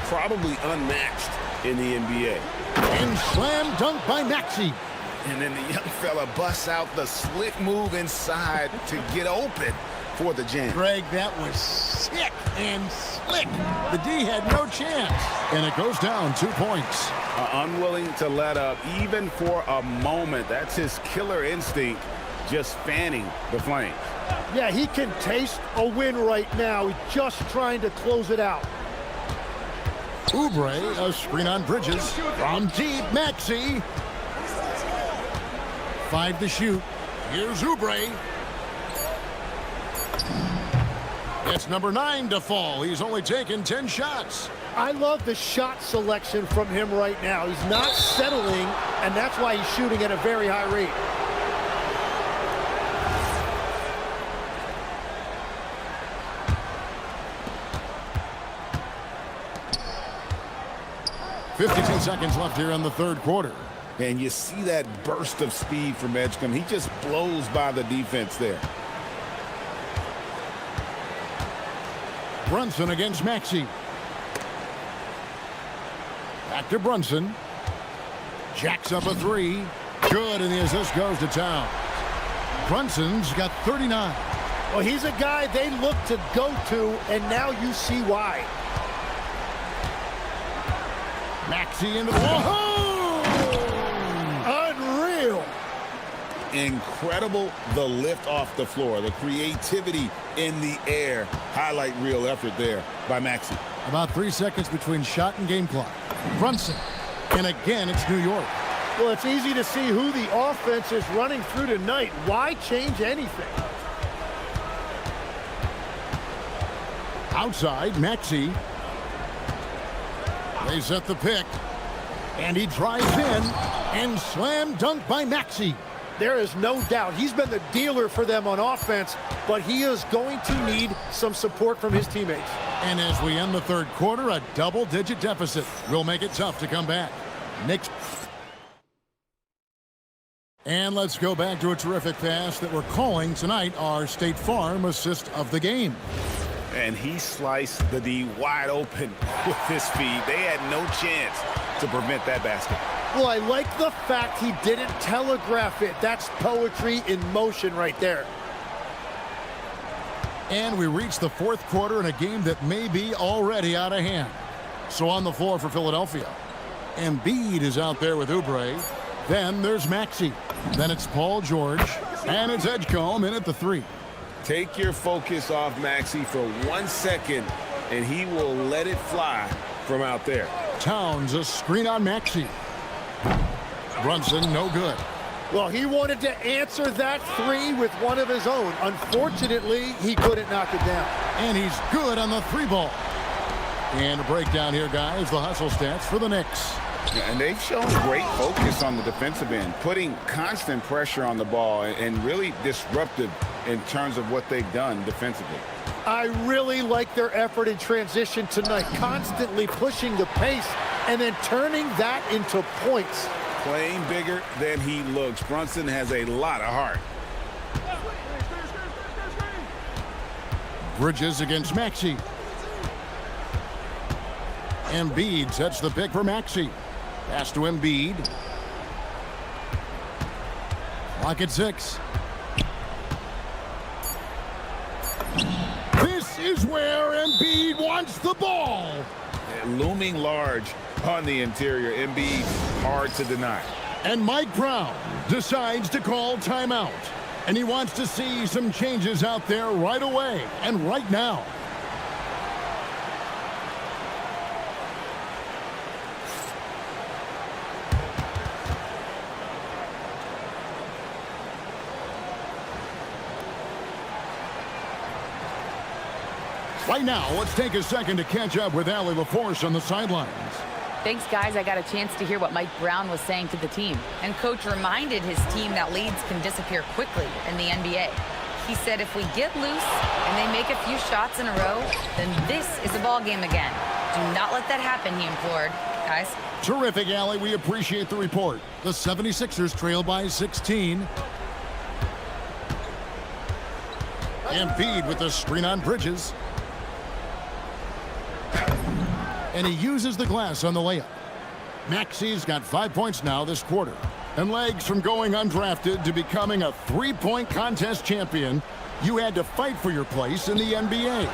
Speaker 6: probably unmatched in the NBA.
Speaker 5: And slam dunk by Maxey.
Speaker 14: And then the young fella busts out the slick move inside to get open for the jam.
Speaker 5: Greg, that was sick and slick. The D had no chance. And it goes down 2 points.
Speaker 6: Unwilling to let up even for a moment. That's his killer instinct, just fanning the flames.
Speaker 7: Yeah, he can taste a win right now. He's just trying to close it out.
Speaker 5: Oubre, a screen on Bridges. From deep, Maxey. 5 to shoot. Here's Oubre. It's number 9 to fall. He's only taken 10 shots.
Speaker 7: I love the shot selection from him right now. He's not settling, and that's why he's shooting at a very high rate.
Speaker 5: .52 seconds left here in the third quarter.
Speaker 6: And you see that burst of speed from Edgecombe. He just blows by the defense there.
Speaker 5: Brunson against Maxey. Back to Brunson. Jacks up a 3. Good, and the assist goes to Towns. Brunson's got 39.
Speaker 7: Well, he's a guy they look to go to, and now you see why.
Speaker 5: Maxey into the... Whoa!
Speaker 7: Unreal.
Speaker 6: Incredible the lift off the floor, the creativity in the air. Highlight real effort there by Maxey.
Speaker 5: About 3 seconds between shot and game clock. Brunson. And again, it's New York.
Speaker 7: Well, it's easy to see who the offense is running through tonight. Why change anything?
Speaker 5: Outside, Maxey. They set the pick. And he drives in. And slam dunk by Maxey.
Speaker 7: There is no doubt he's been the dealer for them on offense, but he is going to need some support from his teammates.
Speaker 5: And as we end the third quarter, a double-digit deficit will make it tough to come back. Knicks. And let's go back to a terrific pass that we're calling tonight our State Farm assist of the game.
Speaker 14: And he sliced the D wide open with his speed. They had no chance to prevent that basket.
Speaker 7: Well, I like the fact he didn't telegraph it. That's poetry in motion right there.
Speaker 5: And we reach the fourth quarter in a game that may be already out of hand. So on the floor for Philadelphia. Embiid is out there with Oubre. Then there's Maxey. Then it's Paul George. And it's Edgecombe in at the three.
Speaker 6: Take your focus off Maxey for 1 second, and he will let it fly from out there.
Speaker 5: Towns, a screen on Maxey. Brunson, no good.
Speaker 7: Well, he wanted to answer that three with one of his own. Unfortunately, he couldn't knock it down.
Speaker 5: And he's good on the three ball. And a breakdown here, guys. The hustle stats for the Knicks.
Speaker 6: And they've shown great focus on the defensive end, putting constant pressure on the ball and really disruptive in terms of what they've done defensively.
Speaker 7: I really like their effort in transition tonight, constantly pushing the pace and then turning that into points.
Speaker 6: Playing bigger than he looks. Brunson has a lot of heart.
Speaker 5: Bridges against Maxey. Embiid sets the pick for Maxey. Pass to Embiid. Clock at 6. This is where Embiid wants the ball.
Speaker 6: Looming large on the interior. Embiid, hard to deny.
Speaker 5: And Mike Brown decides to call timeout. And he wants to see some changes out there right away and right now. Right now, let's take a second to catch up with Allie LaForce on the sidelines.
Speaker 4: Thanks, guys. I got a chance to hear what Mike Brown was saying to the team. And Coach reminded his team that leads can disappear quickly in the NBA. He said if we get loose and they make a few shots in a row, then this is a ball game again. Do not let that happen, he implored. Guys.
Speaker 5: Terrific, Allie. We appreciate the report. The 76ers trail by 16. Embiid with the screen on Bridges. And he uses the glass on the layup. Maxey's got 5 points now this quarter. And legs from going undrafted to becoming a three-point contest champion. You had to fight for your place in the NBA.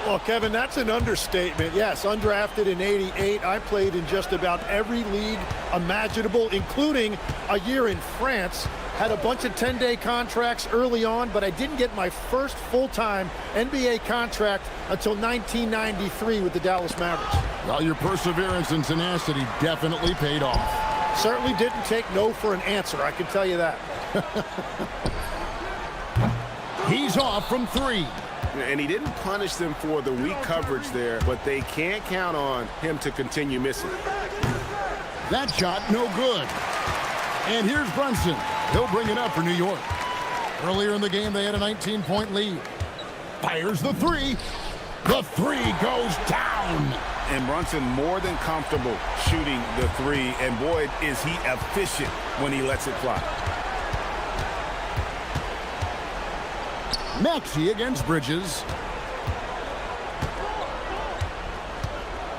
Speaker 7: Well, Kevin, that's an understatement. Yes, undrafted in '88. I played in just about every league imaginable, including a year in France. Had a bunch of 10-day contracts early on, but I didn't get my first full-time NBA contract until 1993 with the Dallas Mavericks.
Speaker 5: Well, your perseverance and tenacity definitely paid off.
Speaker 7: Certainly didn't take no for an answer, I can tell you that.
Speaker 5: He's off from 3.
Speaker 14: And he didn't punish them for the weak coverage there, but they can't count on him to continue missing.
Speaker 5: That shot, no good. And here's Brunson. He'll bring it up for New York. Earlier in the game, they had a 19-point lead. Fires the 3. The 3 goes down.
Speaker 14: And Brunson more than comfortable shooting the 3. And boy, is he efficient when he lets it fly.
Speaker 5: Maxey against Bridges.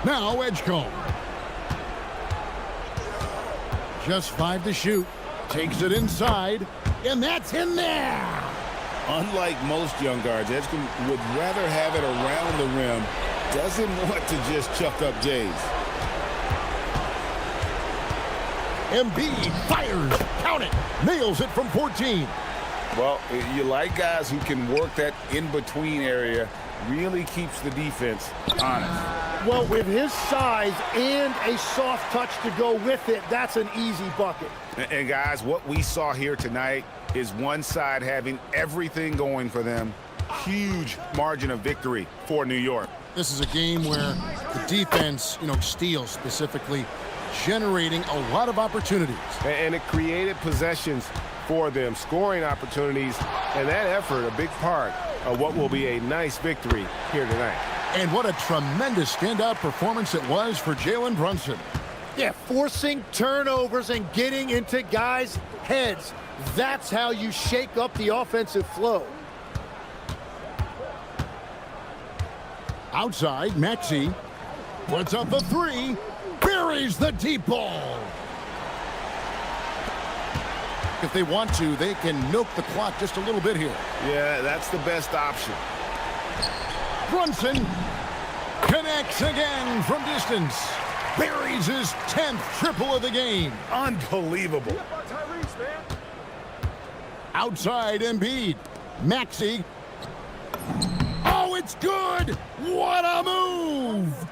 Speaker 5: Now Edgecombe. Just 5 to shoot. Takes it inside. And that's in there.
Speaker 6: Unlike most young guards, Edgecombe would rather have it around the rim. Doesn't want to just chuck up Jays.
Speaker 5: Embiid fires. Count it. Nails it from 14.
Speaker 6: Well, you like guys who can work that in-between area, really keeps the defense honest.
Speaker 7: Well, with his size and a soft touch to go with it, that's an easy bucket.
Speaker 14: And guys, what we saw here tonight is one side having everything going for them. Huge margin of victory for New York.
Speaker 5: This is a game where the defense, steals specifically, generating a lot of opportunities.
Speaker 14: And it created possessions for them, scoring opportunities, and that effort, a big part of what will be a nice victory here tonight.
Speaker 5: And what a tremendous standout performance it was for Jalen Brunson.
Speaker 7: Yeah, forcing turnovers and getting into guys' heads. That's how you shake up the offensive flow.
Speaker 5: Outside, Maxey puts up the three, buries the deep ball. If they want to, they can milk the clock just a little bit here.
Speaker 14: Yeah, that's the best option.
Speaker 5: Brunson connects again from distance. Buries his 10th triple of the game.
Speaker 14: Unbelievable.
Speaker 5: Outside Embiid. Maxey. Oh, it's good! What a move!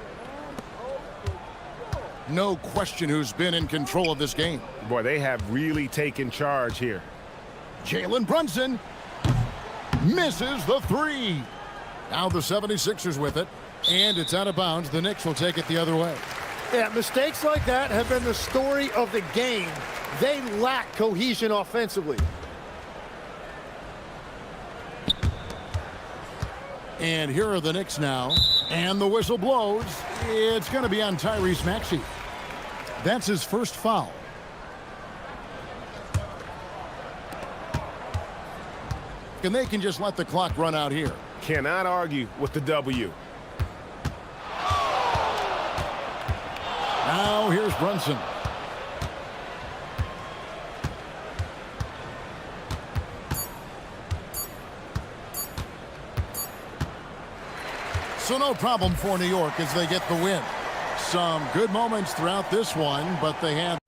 Speaker 5: No question who's been in control of this game.
Speaker 14: Boy, they have really taken charge here.
Speaker 5: Jalen Brunson misses the three. Now the 76ers with it, and it's out of bounds. The Knicks will take it the other way.
Speaker 7: Yeah, mistakes like that have been the story of the game. They lack cohesion offensively.
Speaker 5: And here are the Knicks now. And the whistle blows. It's going to be on Tyrese Maxey. That's his first foul. And they can just let the clock run out here.
Speaker 14: Cannot argue with the W.
Speaker 5: Now here's Brunson. So no problem for New York as they get the win. Some good moments throughout this one, but they had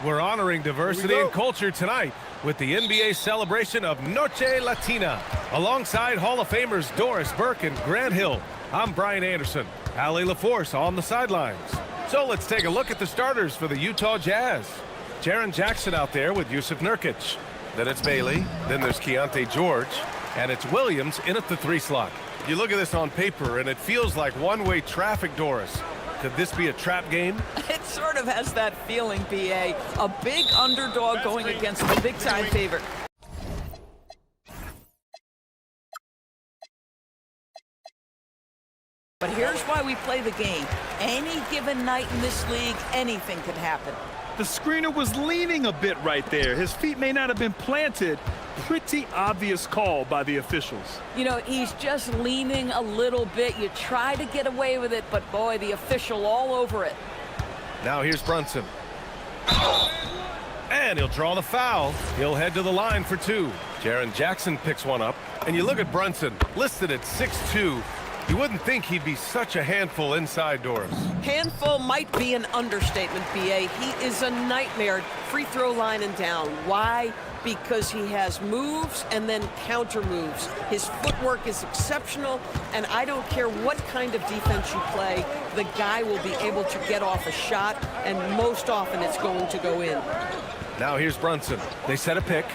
Speaker 1: We're honoring diversity and culture tonight with the NBA celebration of Noche Latina. Alongside Hall of Famers Doris Burke and Grant Hill, I'm Brian Anderson. Allie LaForce on the sidelines. So let's take a look at the starters for the Utah Jazz. Jaren Jackson out there with Yusuf Nurkic. Then it's Bailey. Then there's Keontae George. And it's Williams in at the 3 slot. You look at this on paper, and it feels like one-way traffic, Doris. Could this be a trap game?
Speaker 11: It sort of has that feeling, BA. A big underdog going against a big-time favorite. But here's why we play the game. Any given night in this league, anything can happen.
Speaker 2: The screener was leaning a bit right there. His feet may not have been planted. Pretty obvious call by the officials.
Speaker 11: You know, he's just leaning a little bit. You try to get away with it, but boy, the official all over it.
Speaker 1: Now here's Brunson. And he'll draw the foul. He'll head to the line for 2. Jaren Jackson picks one up. And you look at Brunson, listed at 6'2". You wouldn't think he'd be such a handful inside, Doris.
Speaker 13: Handful might be an understatement, BA. He is a nightmare, free throw line and down. Why? Because he has moves and then counter moves. His footwork is exceptional, and I don't care what kind of defense you play, the guy will be able to get off a shot, and most often it's going to go in.
Speaker 1: Now here's Brunson. They set a pick.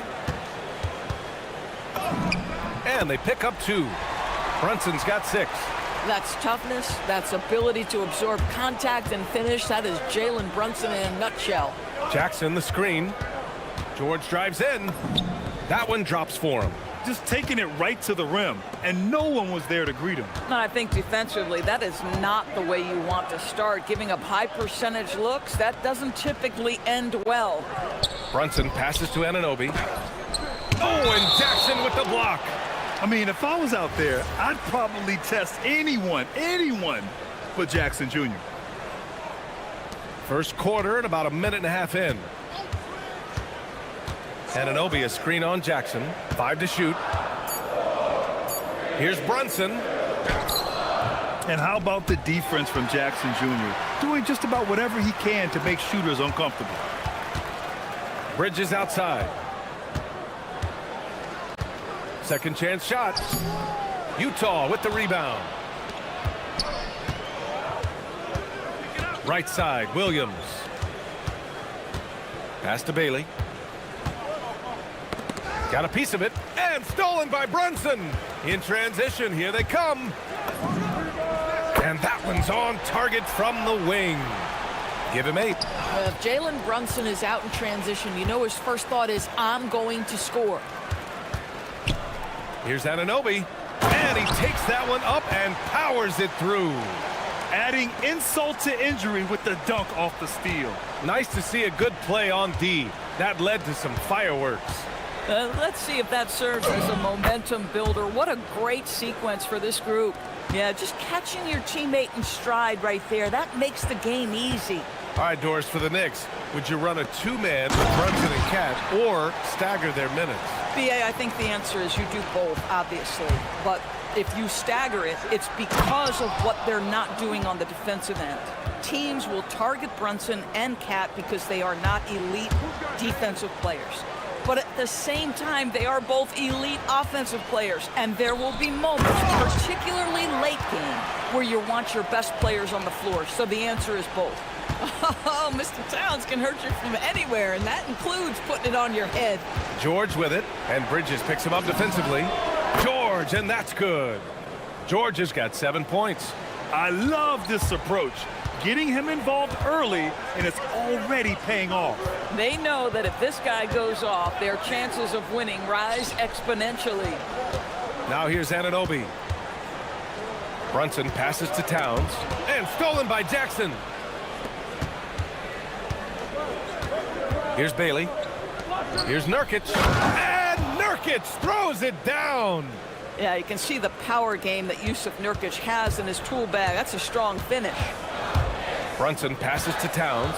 Speaker 1: And they pick up 2. Brunson's got 6.
Speaker 11: That's toughness. That's ability to absorb contact and finish. That is Jalen Brunson in a nutshell.
Speaker 1: Jackson the screen. George drives in. That one drops for him.
Speaker 2: Just taking it right to the rim, and no one was there to greet him.
Speaker 11: No, I think defensively, that is not the way you want to start. Giving up high percentage looks, that doesn't typically end well.
Speaker 1: Brunson passes to Anunoby. Oh, and Jackson with the block.
Speaker 2: I mean, if I was out there, I'd probably test anyone but Jackson Jr.
Speaker 1: First quarter and about a minute and a half in. Anunoby a screen on Jackson. 5 to shoot. Here's Brunson.
Speaker 2: And how about the defense from Jackson Jr.? Doing just about whatever he can to make shooters uncomfortable.
Speaker 1: Bridges outside. Second chance shot. Utah with the rebound. Right side, Williams. Pass to Bailey. Got a piece of it, and stolen by Brunson. In transition, here they come. And that one's on target from the wing. Give him 8.
Speaker 11: If Jalen Brunson is out in transition, you know his first thought is, I'm going to score.
Speaker 1: Here's Anunoby, and he takes that one up and powers it through.
Speaker 2: Adding insult to injury with the dunk off the steal.
Speaker 1: Nice to see a good play on D. That led to some fireworks.
Speaker 11: Let's see if that serves as a momentum builder. What a great sequence for this group. Yeah, just catching your teammate in stride right there. That makes the game easy.
Speaker 1: All right, Doris, for the Knicks, would you run a 2-man with Brunson and Cat or stagger their minutes?
Speaker 11: BA, I think the answer is you do both, obviously. But if you stagger it, it's because of what they're not doing on the defensive end. Teams will target Brunson and Cat because they are not elite defensive players. But at the same time, they are both elite offensive players. And there will be moments, particularly late game, where you want your best players on the floor. So the answer is both. Oh, Mr. Towns can hurt you from anywhere, and that includes putting it on your head.
Speaker 1: George with it, and Bridges picks him up defensively. George, and that's good. George has got 7 points.
Speaker 2: I love this approach. Getting him involved early, and it's already paying off.
Speaker 11: They know that if this guy goes off, their chances of winning rise exponentially.
Speaker 1: Now here's Anunoby. Brunson passes to Towns, and stolen by Jackson. Here's Bailey. Here's Nurkic. And Nurkic throws it down.
Speaker 11: Yeah, you can see the power game that Yusuf Nurkic has in his tool bag. That's a strong finish.
Speaker 1: Brunson passes to Towns.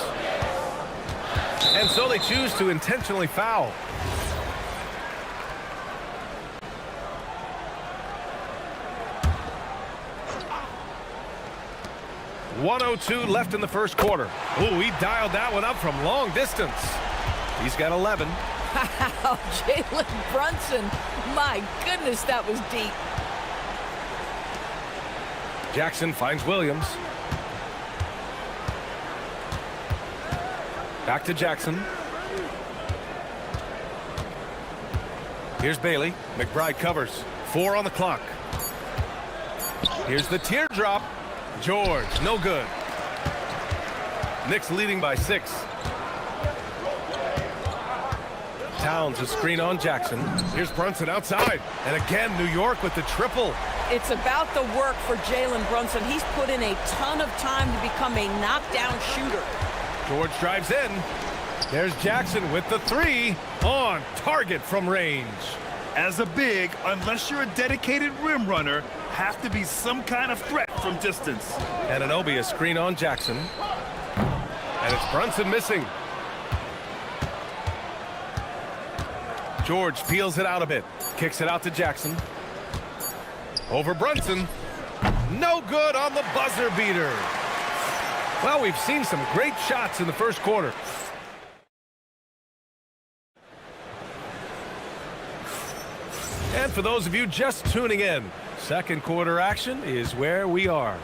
Speaker 1: And so they choose to intentionally foul. 1:02 left in the first quarter. Ooh, he dialed that one up from long distance. He's got 11.
Speaker 11: Wow, Jalen Brunson. My goodness, that was deep.
Speaker 1: Jackson finds Williams. Back to Jackson. Here's Bailey. McBride covers. 4 on the clock. Here's the teardrop. George, no good. Knicks leading by 6. Towns a screen on Jackson. Here's Brunson outside. And again, New York with the triple.
Speaker 11: It's about the work for Jalen Brunson. He's put in a ton of time to become a knockdown shooter.
Speaker 1: George drives in. There's Jackson with the 3 on target from range.
Speaker 2: As a big, unless you're a dedicated rim runner, have to be some kind of threat from distance.
Speaker 1: Anunoby a screen on Jackson. And it's Brunson missing. George peels it out a bit. Kicks it out to Jackson. Over Brunson. No good on the buzzer beater. Well, we've seen some great shots in the first quarter. And for those of you just tuning in, second quarter action is where we are.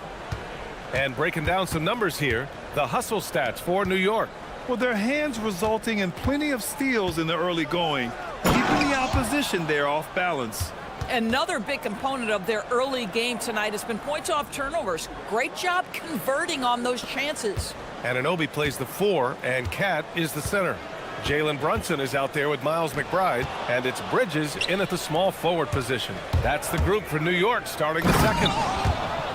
Speaker 1: And breaking down some numbers here, the hustle stats for New York.
Speaker 2: Well, their hands resulting in plenty of steals in the early going, keeping the opposition there off balance.
Speaker 11: Another big component of their early game tonight has been points off turnovers. Great job converting on those chances.
Speaker 1: Anunoby plays the 4, and Cat is the center. Jalen Brunson is out there with Miles McBride, and it's Bridges in at the small forward position. That's the group for New York starting the second.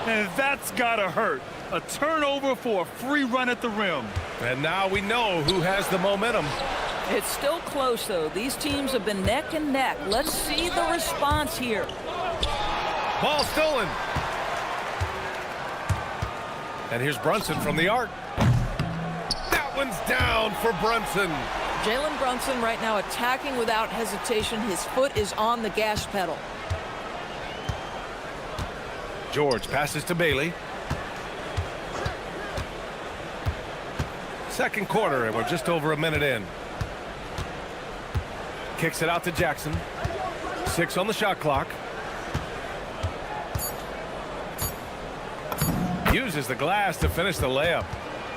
Speaker 2: And that's gotta hurt. A turnover for a free run at the rim.
Speaker 1: And now we know who has the momentum.
Speaker 11: It's still close, though. These teams have been neck and neck. Let's see the response here.
Speaker 1: Ball stolen. And here's Brunson from the arc. That one's down for Brunson.
Speaker 11: Jalen Brunson right now attacking without hesitation. His foot is on the gas pedal.
Speaker 1: George passes to Bailey. Second quarter, and we're just over a minute in. Kicks it out to Jackson. 6 on the shot clock. Uses the glass to finish the layup.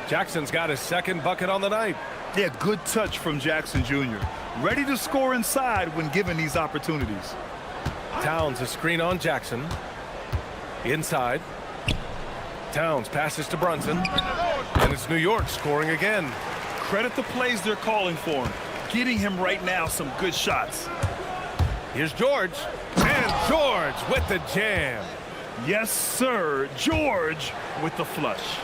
Speaker 1: Jackson's got his second bucket on the night.
Speaker 2: Yeah, good touch from Jackson Jr. Ready to score inside when given these opportunities.
Speaker 1: Towns a screen on Jackson. Inside. Towns passes to Brunson. And it's New York scoring again.
Speaker 2: Credit the plays they're calling for him. Getting him right now some good shots.
Speaker 1: Here's George. And George with the jam.
Speaker 2: Yes, sir. George with the flush.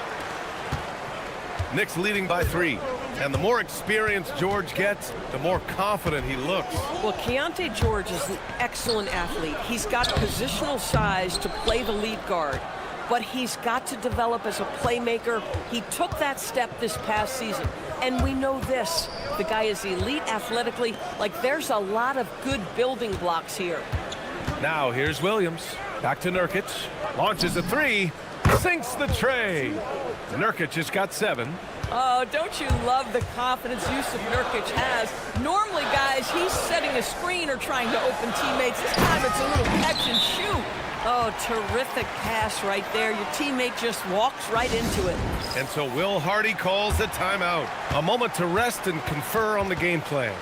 Speaker 1: Knicks leading by 3. And the more experience George gets, the more confident he looks.
Speaker 13: Well, Keontae George is an excellent athlete. He's got positional size to play the lead guard, but he's got to develop as a playmaker. He took that step this past season, and we know this. The guy is elite athletically. Like, there's a lot of good building blocks here.
Speaker 1: Now here's Williams. Back to Nurkic. Launches a 3. Sinks the tray. Nurkic has got 7.
Speaker 11: Oh, don't you love the confidence Yusuf Nurkic has? Normally, guys, he's setting a screen or trying to open teammates. This time it's a little catch and shoot. Oh, terrific pass right there. Your teammate just walks right into it.
Speaker 1: And so Will Hardy calls the timeout. A moment to rest and confer on the game plan.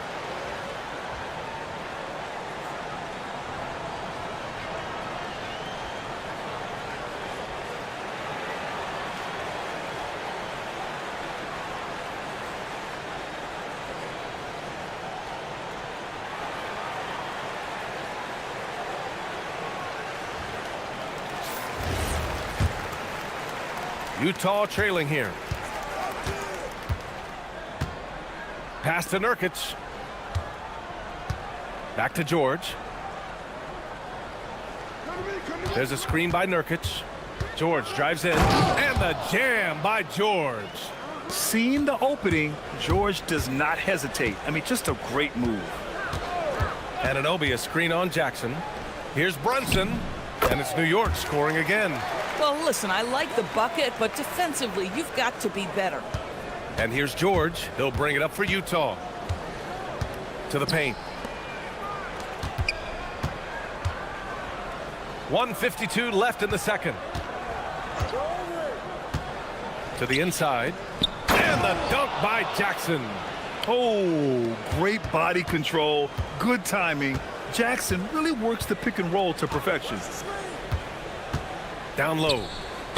Speaker 1: Utah trailing here. Pass to Nurkic. Back to George. There's a screen by Nurkic. George drives in. And the jam by George.
Speaker 2: Seeing the opening, George does not hesitate. I mean, just a great move.
Speaker 1: Anunoby a screen on Jackson. Here's Brunson. And it's New York scoring again.
Speaker 11: Well, listen, I like the bucket, but defensively, you've got to be better.
Speaker 1: And here's George. He'll bring it up for Utah. To the paint. 1:52 left in the second. To the inside. And the dunk by Jackson.
Speaker 2: Oh, great body control, good timing. Jackson really works the pick and roll to perfection.
Speaker 1: Down low.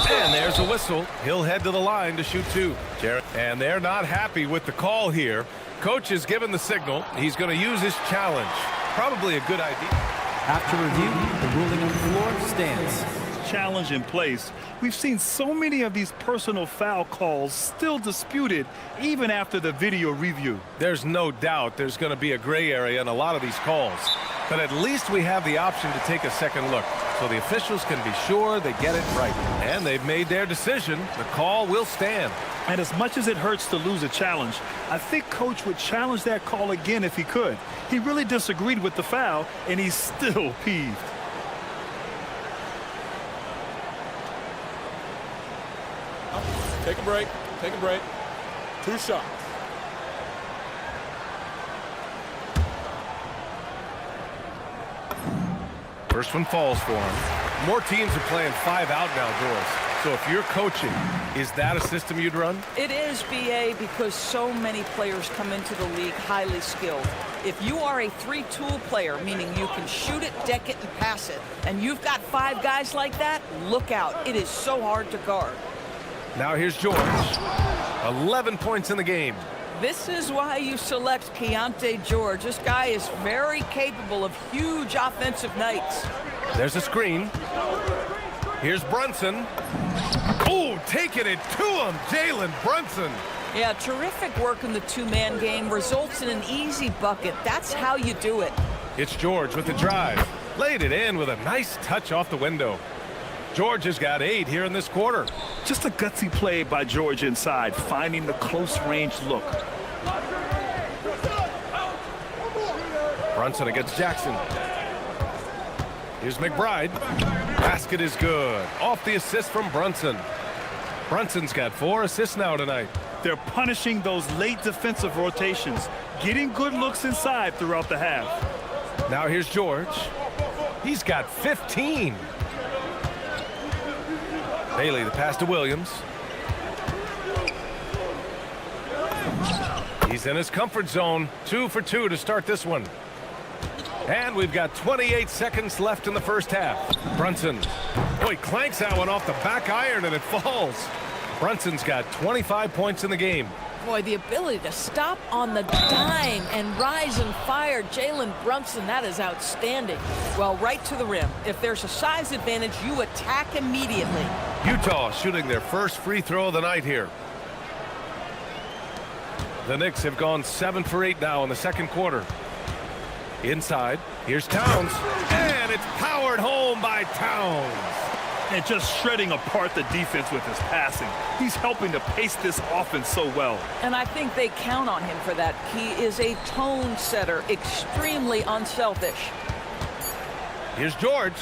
Speaker 1: And there's a whistle. He'll head to the line to shoot two. And they're not happy with the call here. Coach has given the signal. He's going to use his challenge. Probably a good idea.
Speaker 12: After review, the ruling on the floor stands.
Speaker 2: Challenge in place. We've seen so many of these personal foul calls still disputed even after the video review.
Speaker 1: There's no doubt there's going to be a gray area in a lot of these calls. But at least we have the option to take a second look, so the officials can be sure they get it right. And they've made their decision. The call will stand.
Speaker 2: And as much as it hurts to lose a challenge, I think Coach would challenge that call again if he could. He really disagreed with the foul, and he's still peeved.
Speaker 16: Take a break. Take a break. 2 shots.
Speaker 1: First one falls for him. More teams are playing 5 out now, Doris. So if you're coaching, is that a system you'd run?
Speaker 11: It is, BA, because so many players come into the league highly skilled. If you are a 3-tool player, meaning you can shoot it, deck it, and pass it, and you've got 5 guys like that, look out. It is so hard to guard.
Speaker 1: Now here's George. 11 points in the game.
Speaker 11: This is why you select Keontae George. This guy is very capable of huge offensive nights.
Speaker 1: There's a screen. Here's Brunson. Oh, taking it to him, Jalen Brunson.
Speaker 11: Yeah, terrific work in the two-man game results in an easy bucket. That's how you do it.
Speaker 1: It's George with the drive. Laid it in with a nice touch off the window. George has got 8 here in this quarter.
Speaker 2: Just a gutsy play by George inside, finding the close-range look.
Speaker 1: Brunson against Jackson. Here's McBride. Basket is good. Off the assist from Brunson. Brunson's got 4 assists now tonight.
Speaker 2: They're punishing those late defensive rotations, getting good looks inside throughout the half.
Speaker 1: Now here's George. He's got 15. Bailey, the pass to Williams. He's in his comfort zone. 2 for 2 to start this one. And we've got 28 seconds left in the first half. Brunson. Boy, clanks that one off the back iron and it falls. Brunson's got 25 points in the game.
Speaker 11: Boy, the ability to stop on the dime and rise and fire. Jalen Brunson, that is outstanding. Well, right to the rim. If there's a size advantage, you attack immediately.
Speaker 1: Utah shooting their first free throw of the night here. The Knicks have gone 7 for 8 now in the second quarter. Inside, here's Towns, and it's powered home by Towns.
Speaker 2: And just shredding apart the defense with his passing. He's helping to pace this offense so well.
Speaker 11: And I think they count on him for that. He is a tone setter, extremely unselfish.
Speaker 1: Here's George.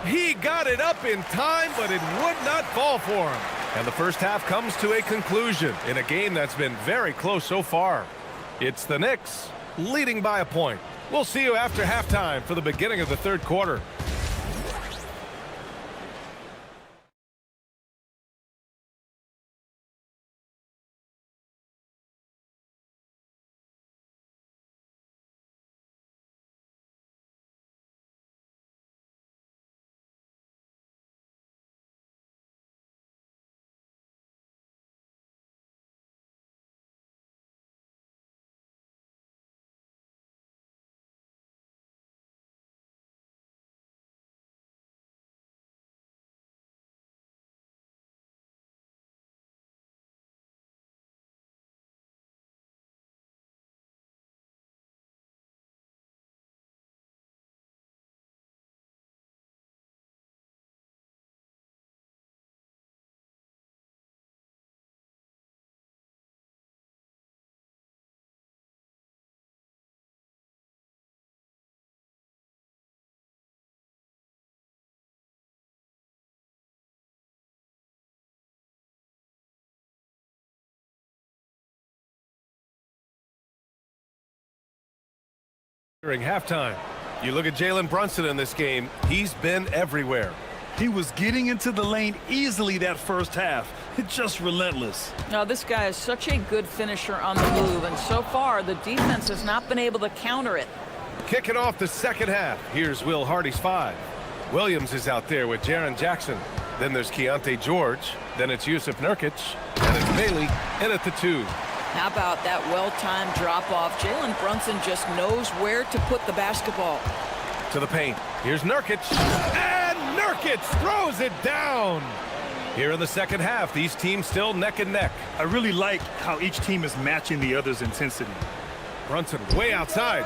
Speaker 1: He got it up in time, but it would not fall for him. And the first half comes to a conclusion in a game that's been very close so far. It's the Knicks leading by a point. We'll see you after halftime for the beginning of the third quarter. During halftime, you look at Jalen Brunson in this game, he's been everywhere.
Speaker 2: He was getting into the lane easily that first half. It's just relentless.
Speaker 11: Now, this guy is such a good finisher on the move, and so far, the defense has not been able to counter it.
Speaker 1: Kicking off the second half, here's Will Hardy's 5. Williams is out there with Jaren Jackson. Then there's Keontae George. Then it's Yusuf Nurkic. And it's Bailey in at the 2.
Speaker 11: How about that well-timed drop-off? Jalen Brunson just knows where to put the basketball.
Speaker 1: To the paint. Here's Nurkic. And Nurkic throws it down. Here in the second half, these teams still neck and neck.
Speaker 2: I really like how each team is matching the other's intensity.
Speaker 1: Brunson way outside.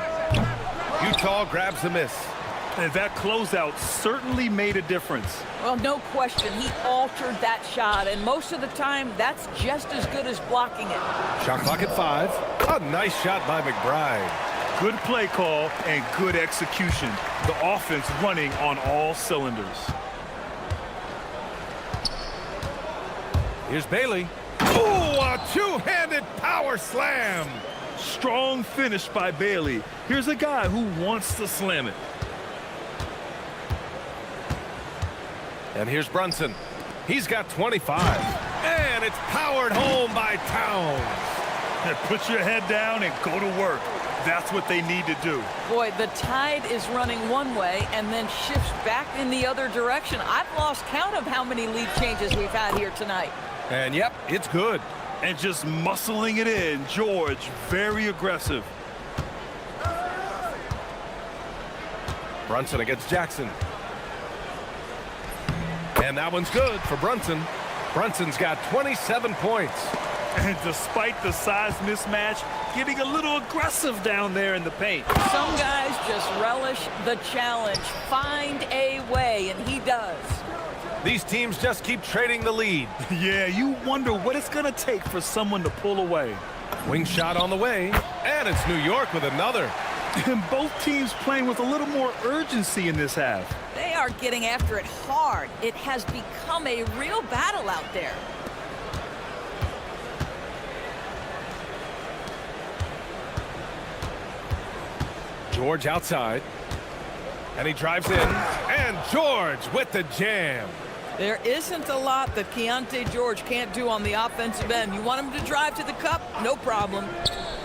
Speaker 1: Utah grabs the miss.
Speaker 2: And that closeout certainly made a difference.
Speaker 11: Well, no question. He altered that shot, and most of the time, that's just as good as blocking it.
Speaker 1: Shot clock at 5. A nice shot by McBride.
Speaker 2: Good play call and good execution. The offense running on all cylinders.
Speaker 1: Here's Bailey. Ooh, a two-handed power slam.
Speaker 2: Strong finish by Bailey. Here's a guy who wants to slam it.
Speaker 1: And here's Brunson. He's got 25. And it's powered home by Towns.
Speaker 2: And put your head down and go to work. That's what they need to do.
Speaker 11: Boy, the tide is running one way and then shifts back in the other direction. I've lost count of how many lead changes we've had here tonight.
Speaker 1: And yep, it's good.
Speaker 2: And just muscling it in, George, very aggressive.
Speaker 1: Brunson against Jackson. And that one's good for Brunson. Brunson's got 27 points.
Speaker 2: And despite the size mismatch, getting a little aggressive down there in the paint.
Speaker 11: Some guys just relish the challenge. Find a way, and he does.
Speaker 1: These teams just keep trading the lead.
Speaker 2: Yeah, you wonder what it's going to take for someone to pull away.
Speaker 1: Wing shot on the way, and it's New York with another.
Speaker 2: And both teams playing with a little more urgency in this half.
Speaker 11: They are getting after it hard. It has become a real battle out there.
Speaker 1: George outside. And he drives in. And George with the jam.
Speaker 11: There isn't a lot that Keontae George can't do on the offensive end. You want him to drive to the cup? No problem.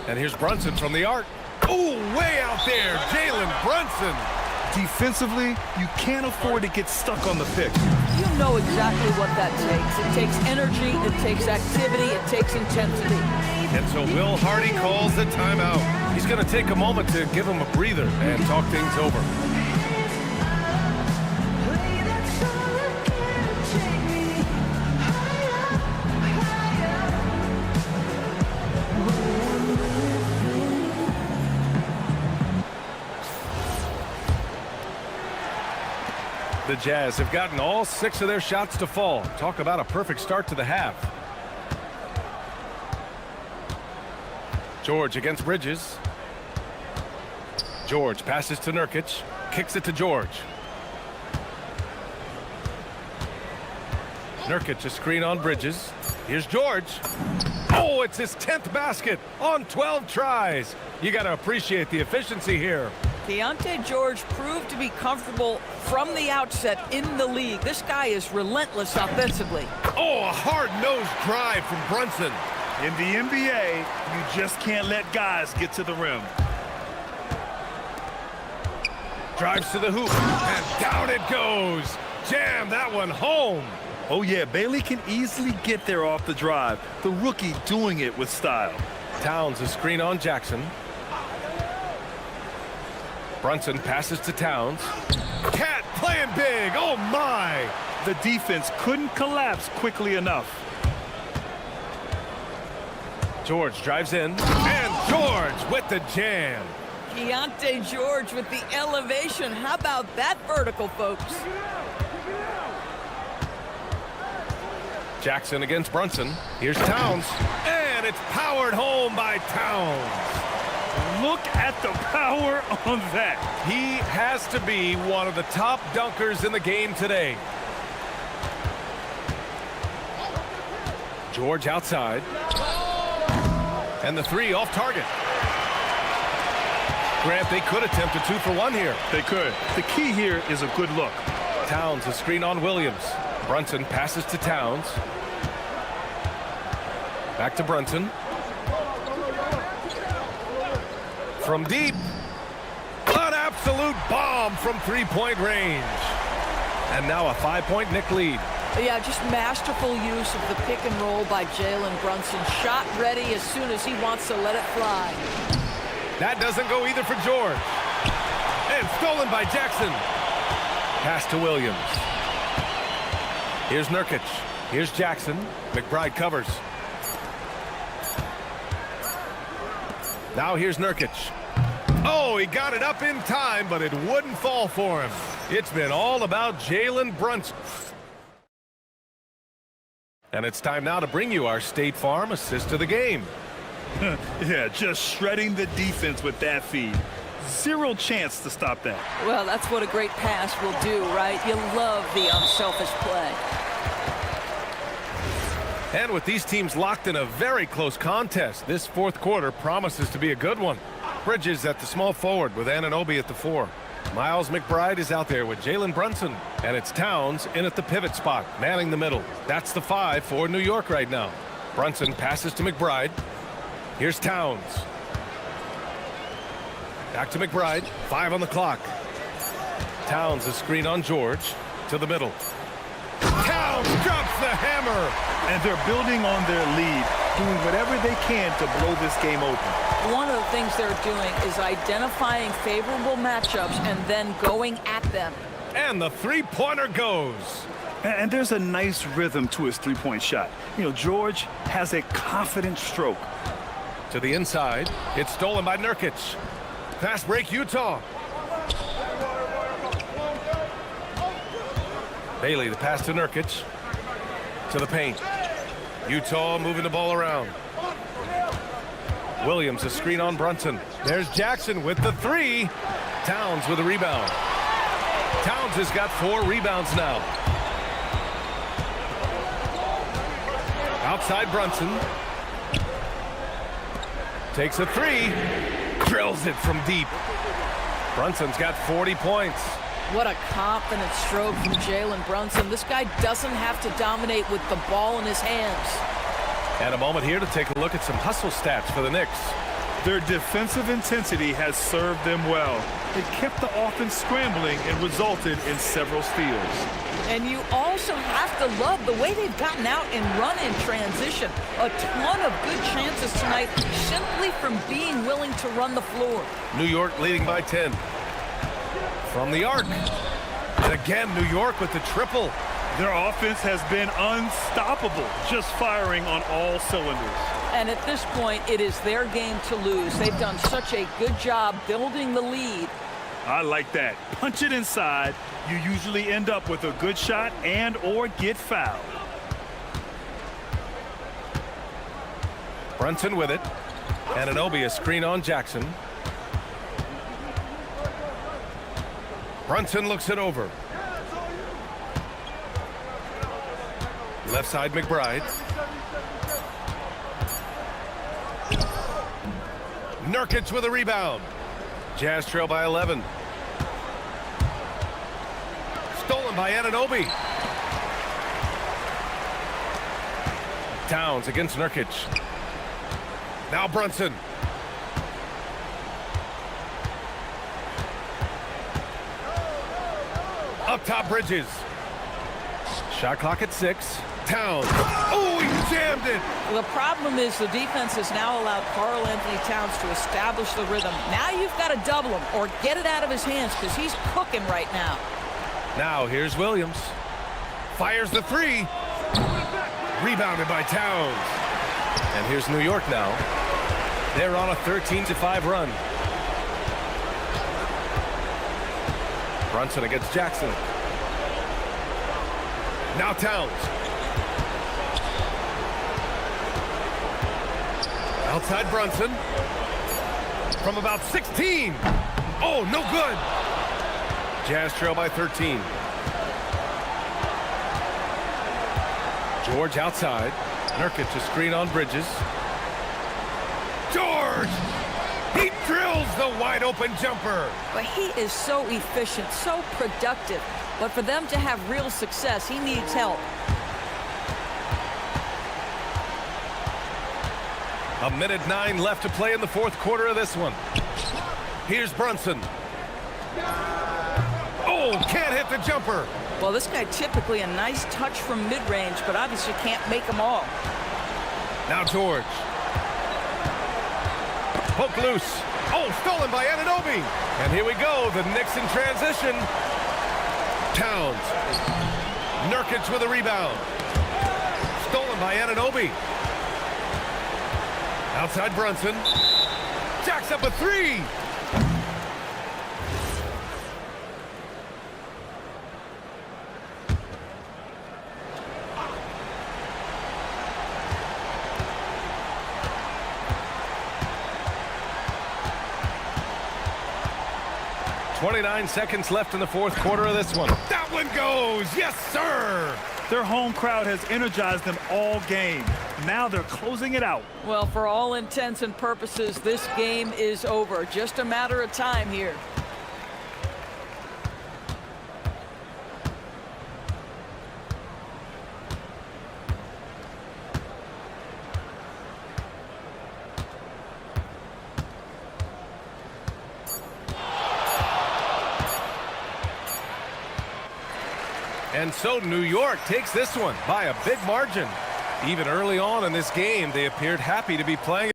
Speaker 1: And here's Brunson from the arc. Ooh, way out there, Jalen Brunson.
Speaker 2: Defensively, you can't afford to get stuck on the pick.
Speaker 11: You know exactly what that takes. It takes energy, it takes activity, it takes intensity.
Speaker 1: And so Will Hardy calls the timeout. He's going to take a moment to give him a breather and talk things over. The Jazz have gotten all 6 of their shots to fall. Talk about a perfect start to the half. George against Bridges. George passes to Nurkic. Kicks it to George. Nurkic a screen on Bridges. Here's George. Oh, it's his 10th basket on 12 tries. You got to appreciate the efficiency here.
Speaker 11: Keontae George proved to be comfortable from the outset in the league. This guy is relentless offensively.
Speaker 1: Oh, a hard-nosed drive from Brunson.
Speaker 2: In the NBA, you just can't let guys get to the rim.
Speaker 1: Drives to the hoop, and down it goes. Jam that one home.
Speaker 2: Oh, yeah, Bailey can easily get there off the drive. The rookie doing it with style.
Speaker 1: Towns a screen on Jackson. Brunson passes to Towns. Cat playing big. Oh, my.
Speaker 2: The defense couldn't collapse quickly enough.
Speaker 1: George drives in. And George with the jam.
Speaker 11: Keontae George with the elevation. How about that vertical, folks?
Speaker 1: Jackson against Brunson. Here's Towns. And it's powered home by Towns.
Speaker 2: Look at the power on that.
Speaker 1: He has to be one of the top dunkers in the game today. George outside. And the 3 off target. Grant, they could attempt a 2-for-1 here.
Speaker 2: They could. The key here is a good look.
Speaker 1: Towns, a screen on Williams. Brunson passes to Towns. Back to Brunson. From deep. An absolute bomb from three-point range. And now a 5-point Knick lead.
Speaker 11: Yeah, just masterful use of the pick and roll by Jalen Brunson. Shot ready as soon as he wants to let it fly.
Speaker 1: That doesn't go either for George. And stolen by Jackson. Pass to Williams. Here's Nurkic. Here's Jackson. McBride covers. Now here's Nurkic. Oh, he got it up in time, but it wouldn't fall for him. It's been all about Jalen Brunson. And it's time now to bring you our State Farm assist of the game.
Speaker 2: Yeah, just shredding the defense with that feed. Zero chance to stop that.
Speaker 11: Well, that's what a great pass will do, right? You love the unselfish play.
Speaker 1: And with these teams locked in a very close contest, this fourth quarter promises to be a good one. Bridges at the small forward with Anunoby at the 4. Miles McBride is out there with Jalen Brunson. And it's Towns in at the pivot spot, manning the middle. That's the 5 for New York right now. Brunson passes to McBride. Here's Towns. Back to McBride. 5 on the clock. Towns a screen on George. To the middle. Towns drops the hammer.
Speaker 2: And they're building on their lead, doing whatever they can to blow this game open.
Speaker 11: One of the things they're doing is identifying favorable matchups and then going at them.
Speaker 1: And the three-pointer goes.
Speaker 2: And there's a nice rhythm to his three-point shot. You know, George has a confident stroke.
Speaker 1: To the inside. It's stolen by Nurkic. Fast break, Utah. Bailey, the pass to Nurkic. To the paint. Utah moving the ball around. Williams, a screen on Brunson. There's Jackson with the 3. Towns with a rebound. Towns has got 4 rebounds now. Outside Brunson. Takes a 3. Drills it from deep. Brunson's got 40 points.
Speaker 11: What a confident stroke from Jalen Brunson. This guy doesn't have to dominate with the ball in his hands.
Speaker 1: And a moment here to take a look at some hustle stats for the Knicks.
Speaker 2: Their defensive intensity has served them well. It kept the offense scrambling and resulted in several steals.
Speaker 11: And you also have to love the way they've gotten out and run in transition. A ton of good chances tonight simply from being willing to run the floor.
Speaker 1: New York leading by 10. From the arc. And again, New York with the triple.
Speaker 2: Their offense has been unstoppable, just firing on all cylinders.
Speaker 11: And at this point, it is their game to lose. They've done such a good job building the lead.
Speaker 2: I like that. Punch it inside. You usually end up with a good shot and or get fouled.
Speaker 1: Brunson with it. Anunoby a screen on Jackson. Brunson looks it over. Left side McBride. Nurkic with a rebound. Jazz trail by 11. Stolen by Anunoby. Towns against Nurkic. Now Brunson. Up top Bridges. Shot clock at 6. Towns. Oh, he jammed it.
Speaker 11: The problem is the defense has now allowed Karl Anthony Towns to establish the rhythm. Now you've got to double him or get it out of his hands because he's cooking right now.
Speaker 1: Now here's Williams. Fires the 3. Rebounded by Towns. And here's New York now. They're on a 13-5 run. Brunson against Jackson. Now Towns. Outside Brunson. From about 16. Oh, no good. Jazz trail by 13. George outside. Nurkic a screen on Bridges. George! He drills the wide open jumper.
Speaker 11: But he is so efficient, so productive. But for them to have real success, he needs help.
Speaker 1: A minute 9 left to play in the fourth quarter of this one. Here's Brunson. Oh, can't hit the jumper.
Speaker 11: Well, this guy typically a nice touch from mid-range, but obviously can't make them all.
Speaker 1: Now George. Poke loose. Oh, stolen by Anunoby. And here we go, the Knicks in transition. Towns. Nurkic with a rebound. Stolen by Anunoby. Outside Brunson. Jacks up a three. .29 seconds left in the fourth quarter of this one. That one goes. Yes, sir.
Speaker 2: Their home crowd has energized them all game. Now they're closing it out.
Speaker 11: Well, for all intents and purposes, this game is over. Just a matter of time here.
Speaker 1: And so New York takes this one by a big margin. Even early on in this game, they appeared happy to be playing.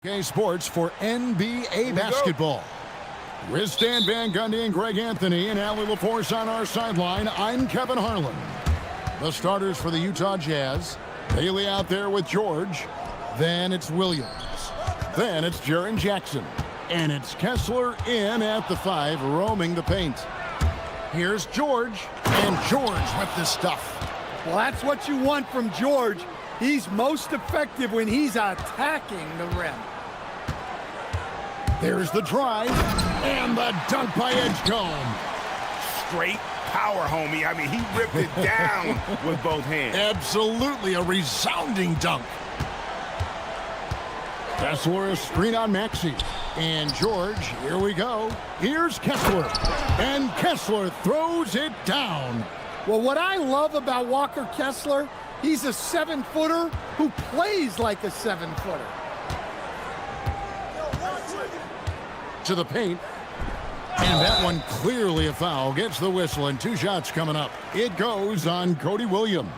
Speaker 5: Sports for NBA basketball. With Stan Van Gundy and Greg Anthony and Allie LaForce on our sideline, I'm Kevin Harlan. The starters for the Utah Jazz. Bailey out there with George. Then it's Williams. Then it's Jaren Jackson. And it's Kessler in at the 5, roaming the paint. Here's George. And George with the stuff.
Speaker 10: Well, that's what you want from George. He's most effective when he's attacking the rim.
Speaker 5: There's the drive, and the dunk by Edgecombe.
Speaker 14: Straight power, homie. I mean, he ripped it down with both hands.
Speaker 5: Absolutely a resounding dunk. Kessler, a screen on Maxey. And George, here we go. Here's Kessler. And Kessler throws it down.
Speaker 10: Well, what I love about Walker Kessler, he's a 7-footer who plays like a 7-footer.
Speaker 5: To the paint. And that one clearly a foul. Gets the whistle, and 2 shots coming up. It goes on Cody Williams.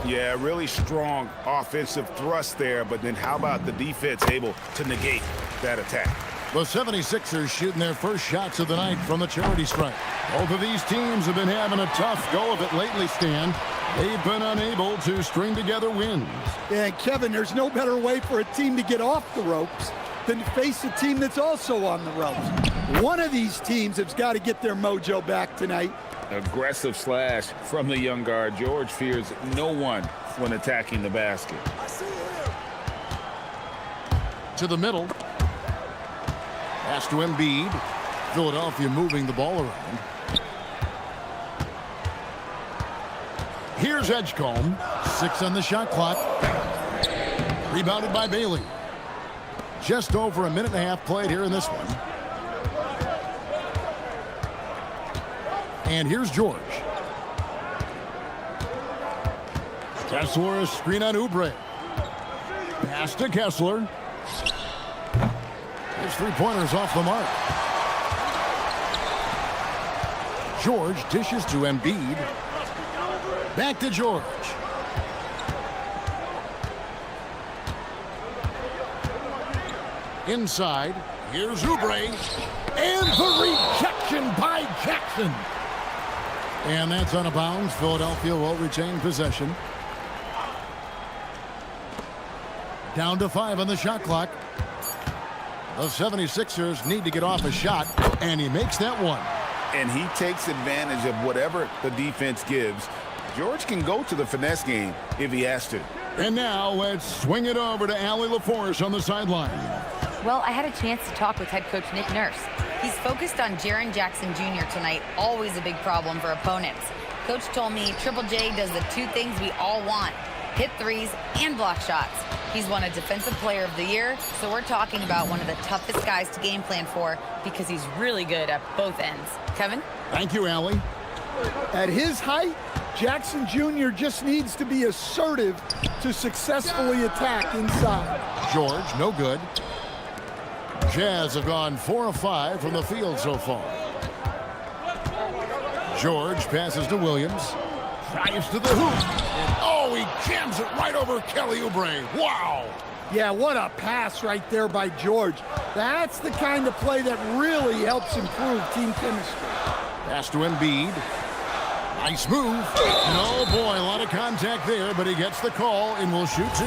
Speaker 14: Yeah, really strong offensive thrust there, but then how about the defense able to negate that attack?
Speaker 5: The 76ers shooting their first shots of the night from the charity stripe. Both of these teams have been having a tough go of it lately, Stan. They've been unable to string together wins.
Speaker 10: Yeah, Kevin, there's no better way for a team to get off the ropes than to face a team that's also on the ropes. One of these teams has got to get their mojo back tonight.
Speaker 6: Aggressive slash from the young guard. George fears no one when attacking the basket.
Speaker 5: To the middle. Pass to Embiid. Philadelphia moving the ball around. Here's Edgecombe. 6 on the shot clock. Rebounded by Bailey. Just over a minute and a half played here in this one. And here's George. Kessler, a screen on Oubre. Pass to Kessler. His 3-pointers off the mark. George dishes to Embiid. Back to George. Inside, here's Oubre. And the rejection by Jackson. And that's out of bounds. Philadelphia will retain possession. Down to 5 on the shot clock. The 76ers need to get off a shot, and he makes that one.
Speaker 6: And he takes advantage of whatever the defense gives. George can go to the finesse game if he has to.
Speaker 5: And now let's swing it over to Allie LaForce on the sideline.
Speaker 4: Well, I had a chance to talk with head coach Nick Nurse. He's focused on Jaren Jackson Jr. tonight, always a big problem for opponents. Coach told me Triple J does the 2 things we all want, hit threes and block shots. He's won a Defensive Player of the Year, so we're talking about one of the toughest guys to game plan for because he's really good at both ends. Kevin?
Speaker 5: Thank you, Allie.
Speaker 10: At his height, Jackson Jr. just needs to be assertive to successfully attack inside.
Speaker 5: George, no good. Jazz have gone 4 of 5 from the field so far. George passes to Williams. Drives to the hoop. Oh, he jams it right over Kelly Oubre. Wow.
Speaker 10: Yeah, what a pass right there by George. That's the kind of play that really helps improve team chemistry.
Speaker 5: Pass to Embiid. Nice move. Oh, boy, a lot of contact there, but he gets the call and will shoot 2.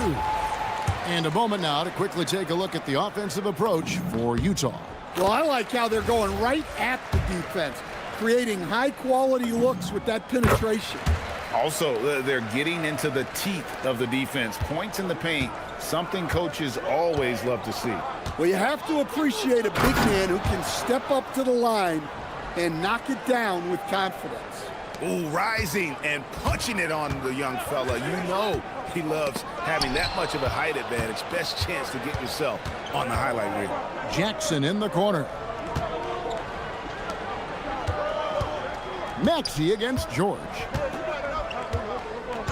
Speaker 5: And a moment now to quickly take a look at the offensive approach for Utah.
Speaker 10: Well, I like how they're going right at the defense, creating high-quality looks with that penetration.
Speaker 6: Also, they're getting into the teeth of the defense. Points in the paint, something coaches always love to see.
Speaker 10: Well, you have to appreciate a big man who can step up to the line and knock it down with confidence.
Speaker 14: Ooh, rising and punching it on the young fella. You know he loves having that much of a height advantage. Best chance to get yourself on the highlight reel.
Speaker 5: Jackson in the corner. Maxey against George.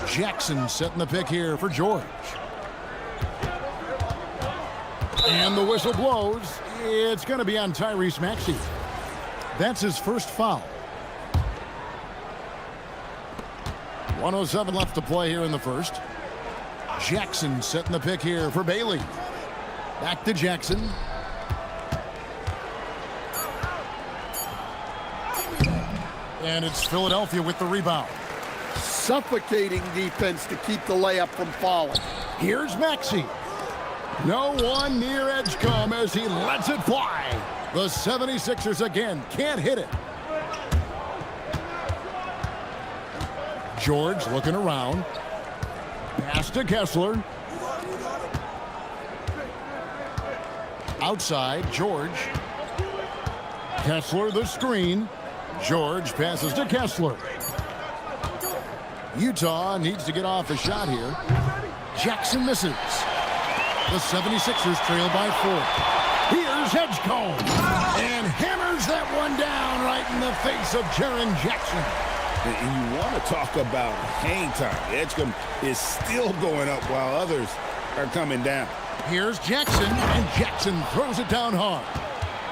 Speaker 5: Jackson setting the pick here for George. And the whistle blows. It's going to be on Tyrese Maxey. That's his first foul. 1:07 left to play here in the first. Jackson setting the pick here for Bailey. Back to Jackson. And it's Philadelphia with the rebound.
Speaker 10: Suffocating defense to keep the layup from falling.
Speaker 5: Here's Maxey. No one near Edgecombe as he lets it fly. The 76ers again can't hit it. George looking around. Pass to Kessler. Outside, George. Kessler the screen. George passes to Kessler. Utah needs to get off a shot here. Jackson misses. The 76ers trail by 4. Here's Edgecombe. And hammers that one down right in the face of Jaren Jackson.
Speaker 6: And you want to talk about hang time. Edgecombe is still going up while others are coming down.
Speaker 5: Here's Jackson, and Jackson throws it down hard.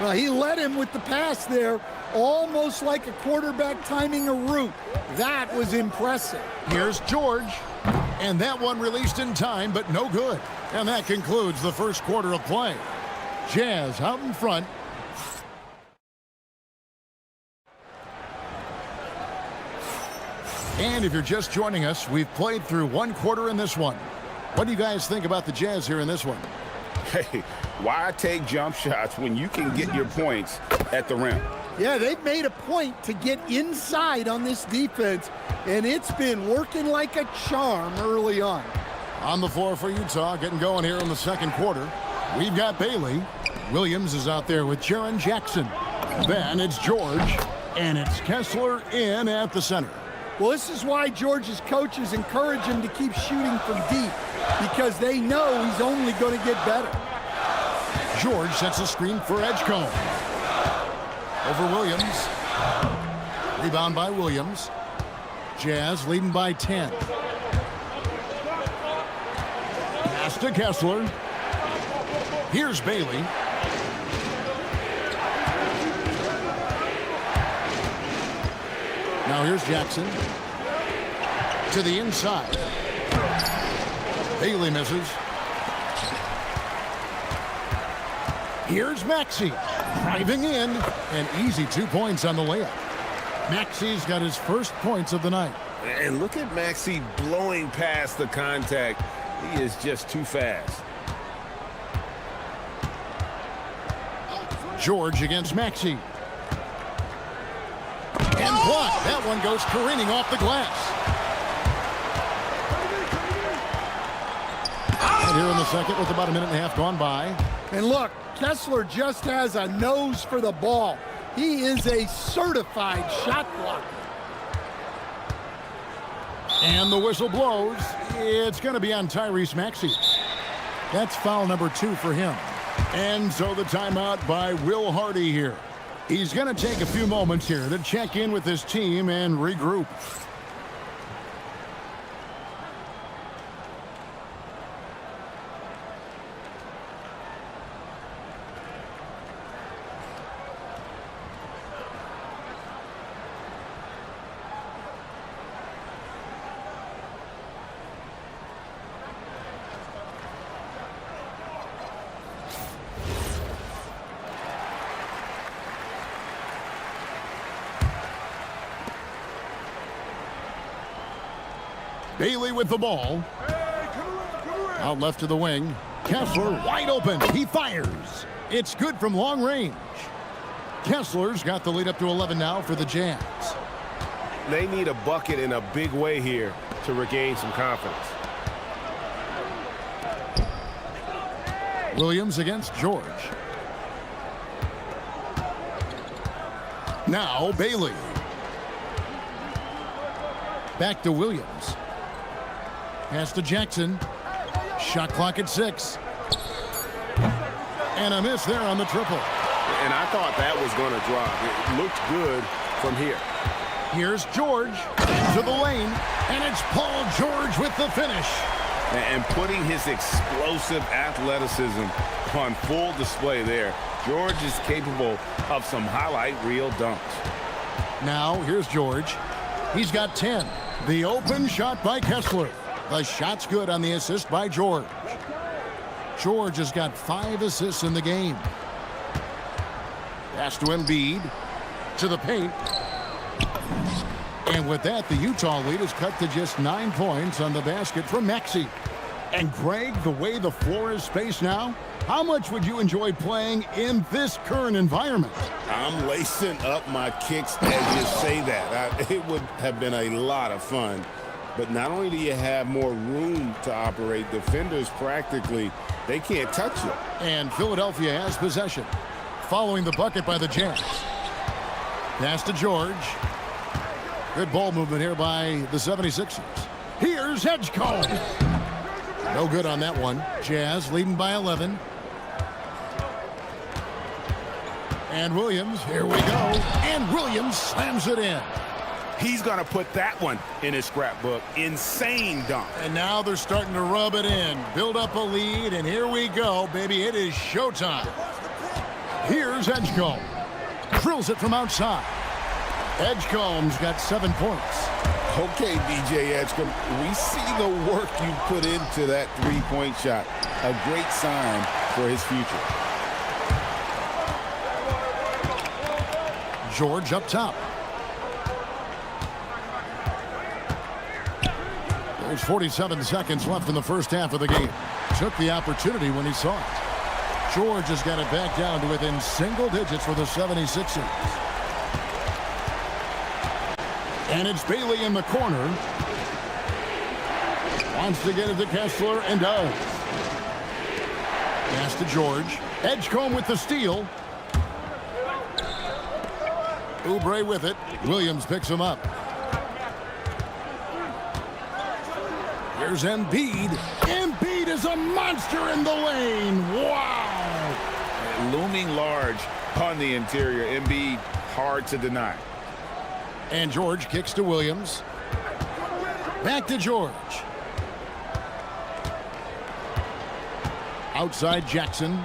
Speaker 10: Well, he led him with the pass there, almost like a quarterback timing a route. That was impressive.
Speaker 5: Here's George, and that one released in time, but no good. And that concludes the first quarter of play. Jazz out in front. And if you're just joining us, we've played through one quarter in this one. What do you guys think about the Jazz here in this one?
Speaker 6: Hey, why take jump shots when you can get your points at the rim?
Speaker 10: Yeah, they've made a point to get inside on this defense, and it's been working like a charm early on.
Speaker 5: On the floor for Utah, getting going here in the second quarter. We've got Bailey. Williams is out there with Jaren Jackson. Then it's George, and it's Kessler in at the center.
Speaker 10: Well, this is why George's coaches encourage him to keep shooting from deep, because they know he's only going to get better.
Speaker 5: George sets a screen for Edgecombe. Over Williams. Rebound by Williams. Jazz leading by 10. Pass to Kessler. Here's Bailey. Now here's Jackson. To the inside. Bailey misses. Here's Maxey. Driving in. An easy 2 points on the layup. Maxey's got his first points of the night.
Speaker 14: And look at Maxey blowing past the contact. He is just too fast.
Speaker 5: George against Maxey. And blocked. That one goes careening off the glass. And here in the second with about a minute and a half gone by.
Speaker 10: And look, Kessler just has a nose for the ball. He is a certified shot blocker.
Speaker 5: And the whistle blows. It's going to be on Tyrese Maxey. That's foul number 2 for him. And so the timeout by Will Hardy here. He's going to take a few moments here to check in with his team and regroup. Bailey with the ball. Out left to the wing. Kessler wide open. He fires. It's good from long range. Kessler's got the lead up to 11 now for the Jazz.
Speaker 14: They need a bucket in a big way here to regain some confidence.
Speaker 5: Williams against George. Now Bailey. Back to Williams. Pass to Jackson. Shot clock at 6. And a miss there on the triple.
Speaker 14: And I thought that was going to drop. It looked good from here.
Speaker 5: Here's George into the lane. And it's Paul George with the finish.
Speaker 14: And putting his explosive athleticism on full display there. George is capable of some highlight reel dunks.
Speaker 5: Now here's George. He's got 10. The open shot by Kessler. The shot's good on the assist by George. George has got 5 assists in the game. Pass to Embiid. To the paint. And with that, the Utah lead is cut to just 9 points on the basket from Maxey. And Greg, the way the floor is spaced now, how much would you enjoy playing in this current environment?
Speaker 6: I'm lacing up my kicks as you say that. It would have been a lot of fun. But not only do you have more room to operate, defenders practically, they can't touch you.
Speaker 5: And Philadelphia has possession. Following the bucket by the Jazz. Pass to George. Good ball movement here by the 76ers. Here's Edgecombe. No good on that one. Jazz leading by 11. And Williams, here we go. And Williams slams it in.
Speaker 14: He's going to put that one in his scrapbook. Insane dunk.
Speaker 5: And now they're starting to rub it in. Build up a lead, and here we go, baby. It is showtime. Here's Edgecombe. Drills it from outside. Edgecombe's got 7 points.
Speaker 6: Okay, DJ Edgecombe, we see the work you put into that three-point shot. A great sign for his future.
Speaker 5: George up top. There's 47 seconds left in the first half of the game. Took the opportunity when he saw it. George has got it back down to within single digits for the 76ers. And it's Bailey in the corner. Wants to get it to Kessler and does. Pass to George. Edgecombe with the steal. Oubre with it. Williams picks him up. Here's Embiid. Embiid is a monster in the lane. Wow.
Speaker 14: Looming large on the interior. Embiid, hard to deny.
Speaker 5: And George kicks to Williams. Back to George. Outside Jackson.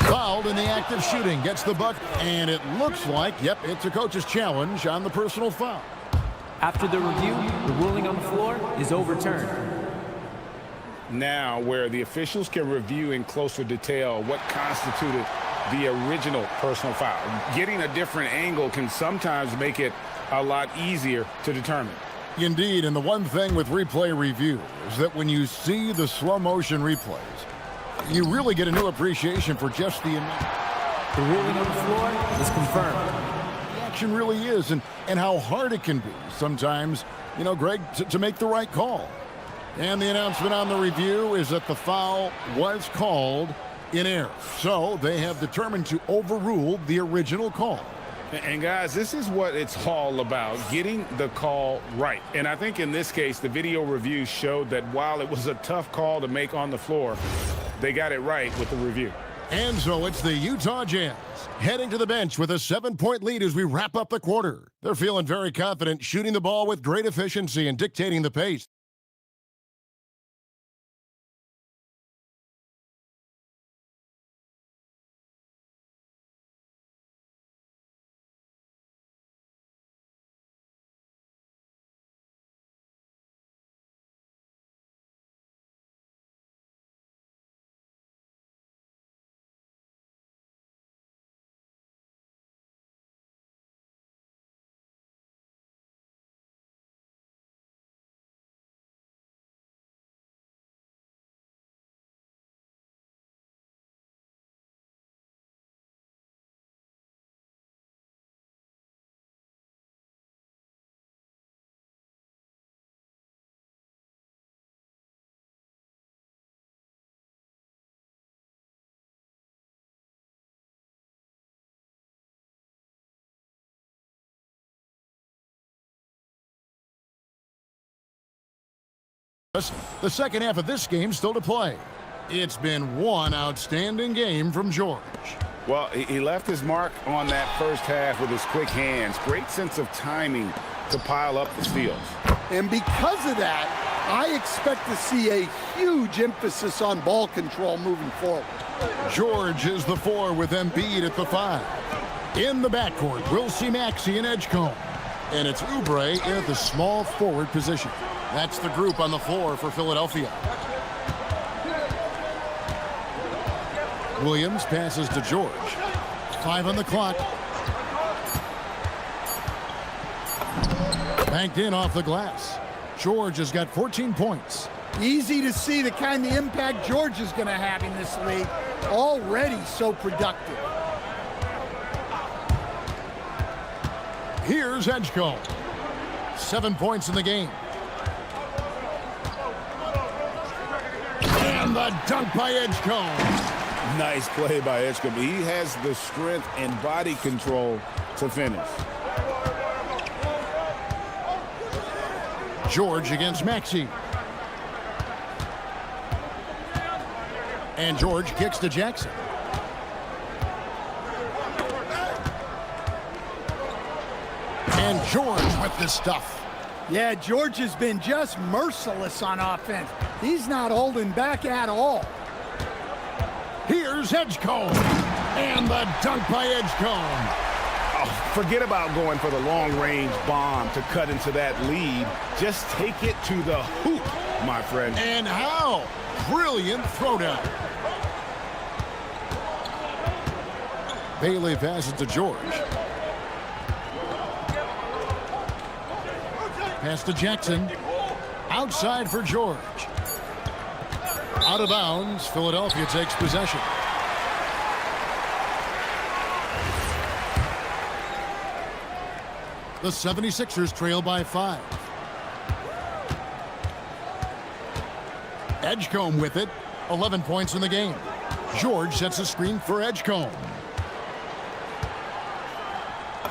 Speaker 5: Fouled in the act of shooting. Gets the buck. And it looks like, yep, it's a coach's challenge on the personal foul.
Speaker 12: After the review, the ruling on the floor is overturned.
Speaker 14: Now, where the officials can review in closer detail what constituted the original personal foul. Getting a different angle can sometimes make it a lot easier to determine.
Speaker 5: Indeed, and the one thing with replay review is that when you see the slow motion replays, you really get a new appreciation for just the amount.
Speaker 12: The ruling on the floor is confirmed.
Speaker 5: The action really is, and how hard it can be sometimes, you know, Greg, to make the right call. And the announcement on the review is that the foul was called in error. So they have determined to overrule the original call.
Speaker 14: And guys, this is what it's all about, getting the call right. And I think in this case, the video review showed that while it was a tough call to make on the floor, they got it right with the review.
Speaker 5: And so it's the Utah Jazz heading to the bench with a 7-point lead as we wrap up the quarter. They're feeling very confident, shooting the ball with great efficiency and dictating the pace. The second half of this game still to play. It's been one outstanding game from George.
Speaker 14: Well, he left his mark on that first half with his quick hands. Great sense of timing to pile up the steals.
Speaker 10: And because of that, I expect to see a huge emphasis on ball control moving forward.
Speaker 5: George is the 4 with Embiid at the 5. In the backcourt, we'll see Maxey and Edgecombe. And it's Oubre in at the small forward position. That's the group on the floor for Philadelphia. Williams passes to George. 5 on the clock. Banked in off the glass. George has got 14 points.
Speaker 10: Easy to see the kind of impact George is going to have in this league. Already so productive.
Speaker 5: Here's Edgecombe. 7 points in the game. And the dunk by Edgecombe.
Speaker 6: Nice play by Edgecombe. He has the strength and body control to finish.
Speaker 5: George against Maxey. And George kicks to Jackson. And George with the stuff.
Speaker 10: Yeah, George has been just merciless on offense. He's not holding back at all.
Speaker 5: Here's Edgecombe. And the dunk by Edgecombe.
Speaker 14: Oh, forget about going for the long-range bomb to cut into that lead. Just take it to the hoop, my friend.
Speaker 5: And how? Brilliant throwdown. Bailey passes to George. Pass to Jackson. Outside for George. Out of bounds. Philadelphia takes possession. The 76ers trail by 5. Edgecombe with it. 11 points in the game. George sets a screen for Edgecombe.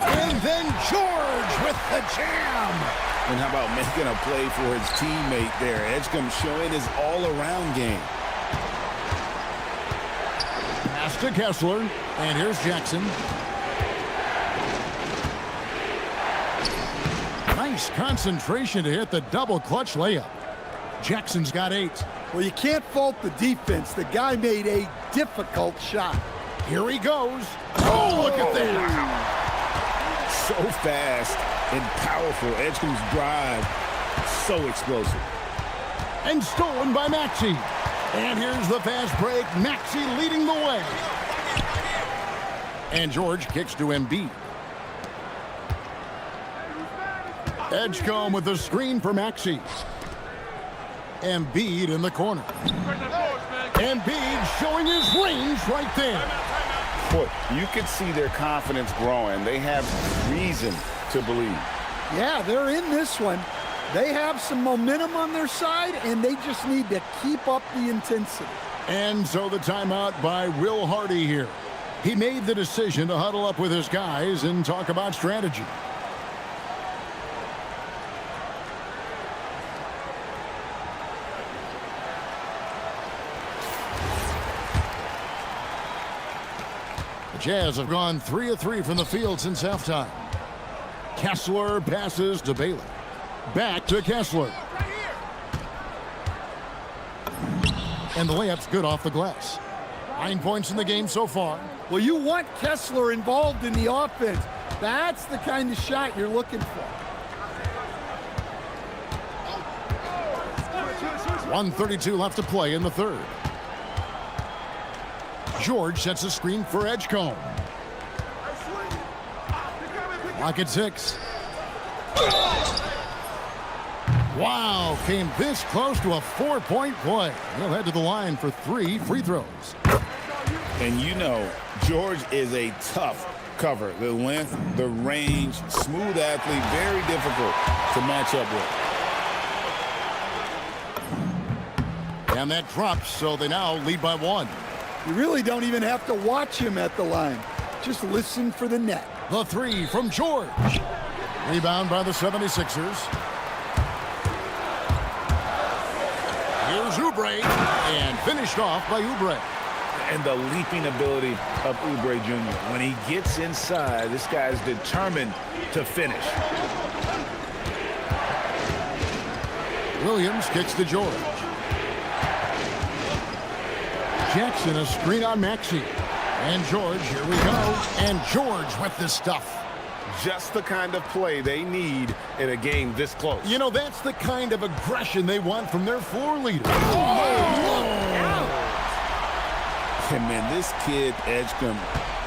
Speaker 5: And then George with the jam.
Speaker 6: And how about making a play for his teammate there? Edgecombe showing his all-around game.
Speaker 5: Pass to Kessler. And here's Jackson. Nice concentration to hit the double clutch layup. Jackson's got 8.
Speaker 10: Well, you can't fault the defense. The guy made a difficult shot.
Speaker 5: Here he goes. Oh, look at that.
Speaker 6: So fast and powerful. Edgecombe's drive, so explosive.
Speaker 5: And stolen by Maxey. And here's the fast break. Maxey leading the way. And George kicks to Embiid. Edgecombe with the screen for Maxey. Embiid in the corner. Embiid showing his range right there.
Speaker 14: Boy, you can see their confidence growing. They have reason to believe.
Speaker 10: Yeah, they're in this one. They have some momentum on their side, and they just need to keep up the intensity.
Speaker 5: And so the timeout by Will Hardy here. He made the decision to huddle up with his guys and talk about strategy. The Jazz have gone 3 of 3 from the field since halftime. Kessler passes to Bailey. Back to Kessler. And the layup's good off the glass. 9 points in the game so far.
Speaker 10: Well, you want Kessler involved in the offense. That's the kind of shot you're looking for.
Speaker 5: 1:32 left to play in the third. George sets a screen for Edgecombe. Lock at 6. Wow, came this close to a 4-point play. He'll head to the line for 3 free throws.
Speaker 6: And you know, George is a tough cover. The length, the range, smooth athlete, very difficult to match up with.
Speaker 5: And that drops, so they now lead by 1.
Speaker 10: You really don't even have to watch him at the line. Just listen for the net.
Speaker 5: The 3 from George. Rebound by the 76ers. Here's Oubre, and finished off by Oubre.
Speaker 14: And the leaping ability of Oubre Jr. When he gets inside, this guy's determined to finish.
Speaker 5: Williams kicks to George. Jackson a screen on Maxey. And George, here we go. And George with the stuff.
Speaker 14: just the kind of play they need in a game this close.
Speaker 5: You know, that's the kind of aggression they want from their floor leader.
Speaker 6: And man, this kid, Edgecombe,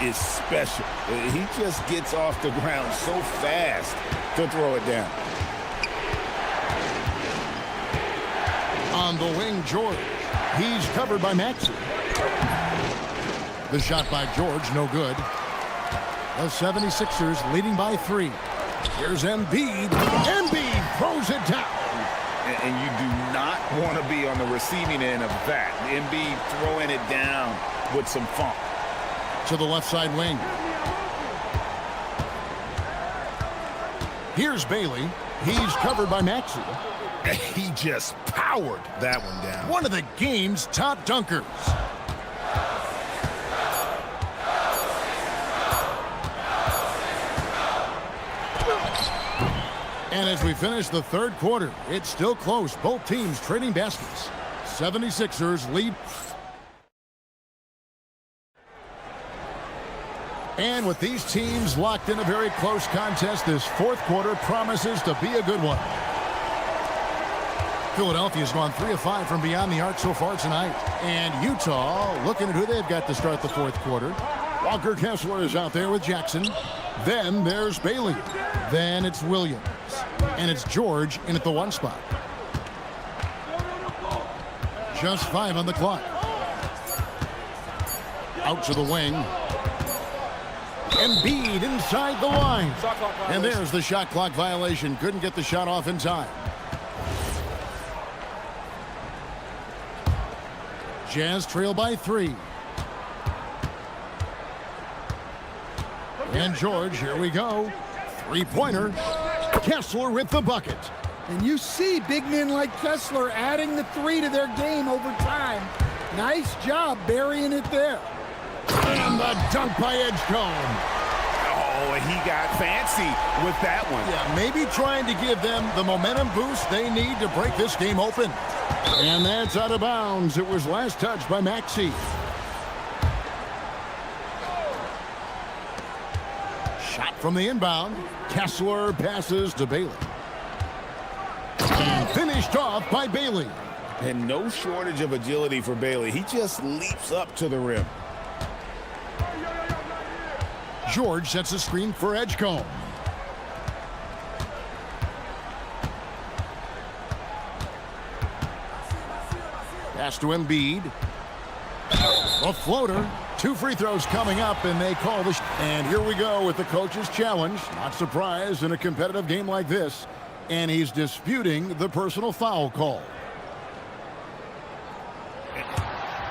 Speaker 6: is special. He just gets off the ground so fast to throw it down.
Speaker 5: On the wing, George. He's covered by Maxey. The shot by George, no good. The 76ers leading by 3. Here's Embiid. Embiid throws it down.
Speaker 6: And you do not want to be on the receiving end of that. Embiid throwing it down with some funk.
Speaker 5: To the left side wing. Here's Bailey. He's covered by Maxey.
Speaker 14: He just powered that one down.
Speaker 5: One of the game's top dunkers. And as we finish the third quarter, it's still close. Both teams trading baskets. 76ers lead. And with these teams locked in a very close contest, this fourth quarter promises to be a good one. Philadelphia's gone 3 of 5 from beyond the arc so far tonight. And Utah looking at who they've got to start the fourth quarter. Walker Kessler is out there with Jackson. Then there's Bailey. Then it's Williams. And it's George in at the 1 spot. Just 5 on the clock. Out to the wing. Embiid inside the line. And there's the shot clock violation. Couldn't get the shot off in time. Jazz trail by 3. And George, here we go. 3-pointer. Kessler with the bucket.
Speaker 10: And you see big men like Kessler adding the 3 to their game over time. Nice job burying it there.
Speaker 5: And the dunk by Edgecombe.
Speaker 14: Oh, he got fancy with that one.
Speaker 5: Yeah, maybe trying to give them the momentum boost they need to break this game open. And that's out of bounds. It was last touched by Maxey. Shot from the inbound. Kessler passes to Bailey. And finished off by Bailey.
Speaker 6: And no shortage of agility for Bailey. He just leaps up to the rim.
Speaker 5: George sets a screen for Edgecombe. Pass to Embiid. A floater. 2 free throws coming up, and they call the... And here we go with the coach's challenge. Not surprised in a competitive game like this. And he's disputing the personal foul call.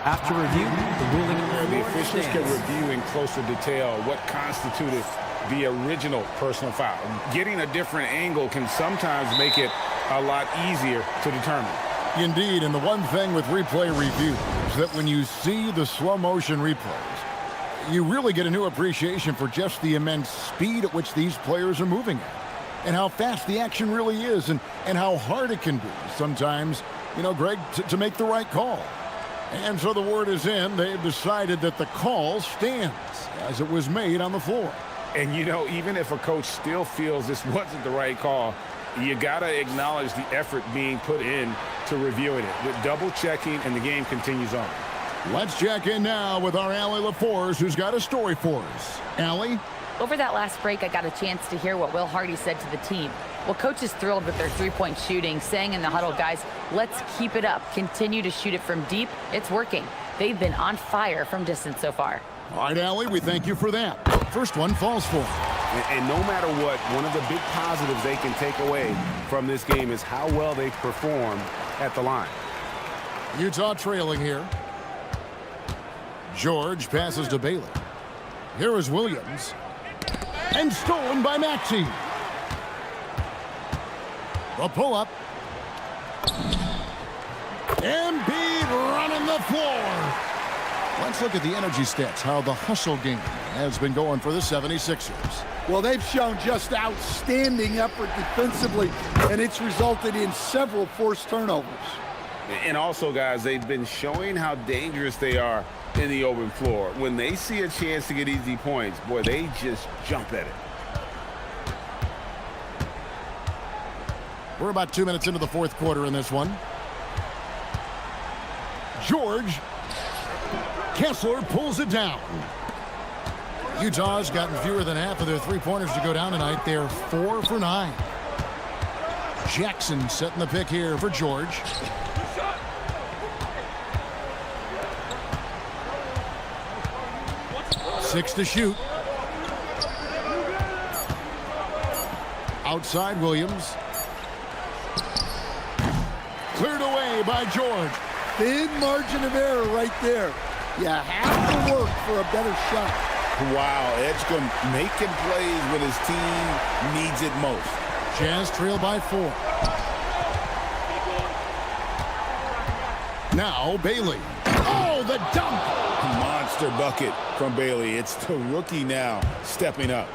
Speaker 12: After review, the ruling on the
Speaker 6: The
Speaker 12: floor
Speaker 6: officials can
Speaker 12: stands.
Speaker 6: review in closer detail what constituted the original personal foul. Getting a different angle can sometimes make it a lot easier to determine.
Speaker 5: Indeed, and the one thing with replay review is that when you see the slow motion replays, you really get a new appreciation for just the immense speed at which these players are moving at, and how fast the action really is, and how hard it can be sometimes, you know, Greg, to make the right call. And so the word is in. They've decided that the call stands as it was made on the floor.
Speaker 6: And, you know, even if a coach still feels this wasn't the right call, you got to acknowledge the effort being put in to reviewing it. The double checking, and the game continues on.
Speaker 5: Let's check in now with our Allie LaForce, who's got a story for us. Allie?
Speaker 4: Over that last break, I got a chance to hear what Will Hardy said to the team. Well, coach is thrilled with their 3-point shooting, saying in the huddle, guys, let's keep it up. Continue to shoot it from deep. It's working. They've been on fire from distance so far.
Speaker 5: All right, Allie, we thank you for that. First one falls for him.
Speaker 14: And no matter what, one of the big positives they can take away from this game is how well they perform at the line.
Speaker 5: Utah trailing here. George passes to Bailey. Here is Williams. And stolen by Maxey. The pull-up. Embiid running the floor. Let's look at the energy stats, how the hustle game has been going for the 76ers.
Speaker 10: Well, they've shown just outstanding effort defensively, and it's resulted in several forced turnovers.
Speaker 6: And also, guys, they've been showing how dangerous they are in the open floor. When they see a chance to get easy points, boy, they just jump at it.
Speaker 5: We're about 2 minutes into the fourth quarter in this one. George. Kessler pulls it down. Utah's gotten fewer than half of their three-pointers to go down tonight. They're 4 for 9. Jackson setting the pick here for George. Six to shoot. Outside Williams. Cleared away by George.
Speaker 10: Thin margin of error right there. You have to work for a better shot.
Speaker 6: Wow, Edgecombe making plays when his team needs it most.
Speaker 5: Jazz trail by 4. Now Bailey. Oh, the dunk!
Speaker 6: Monster bucket from Bailey. It's the rookie now stepping up.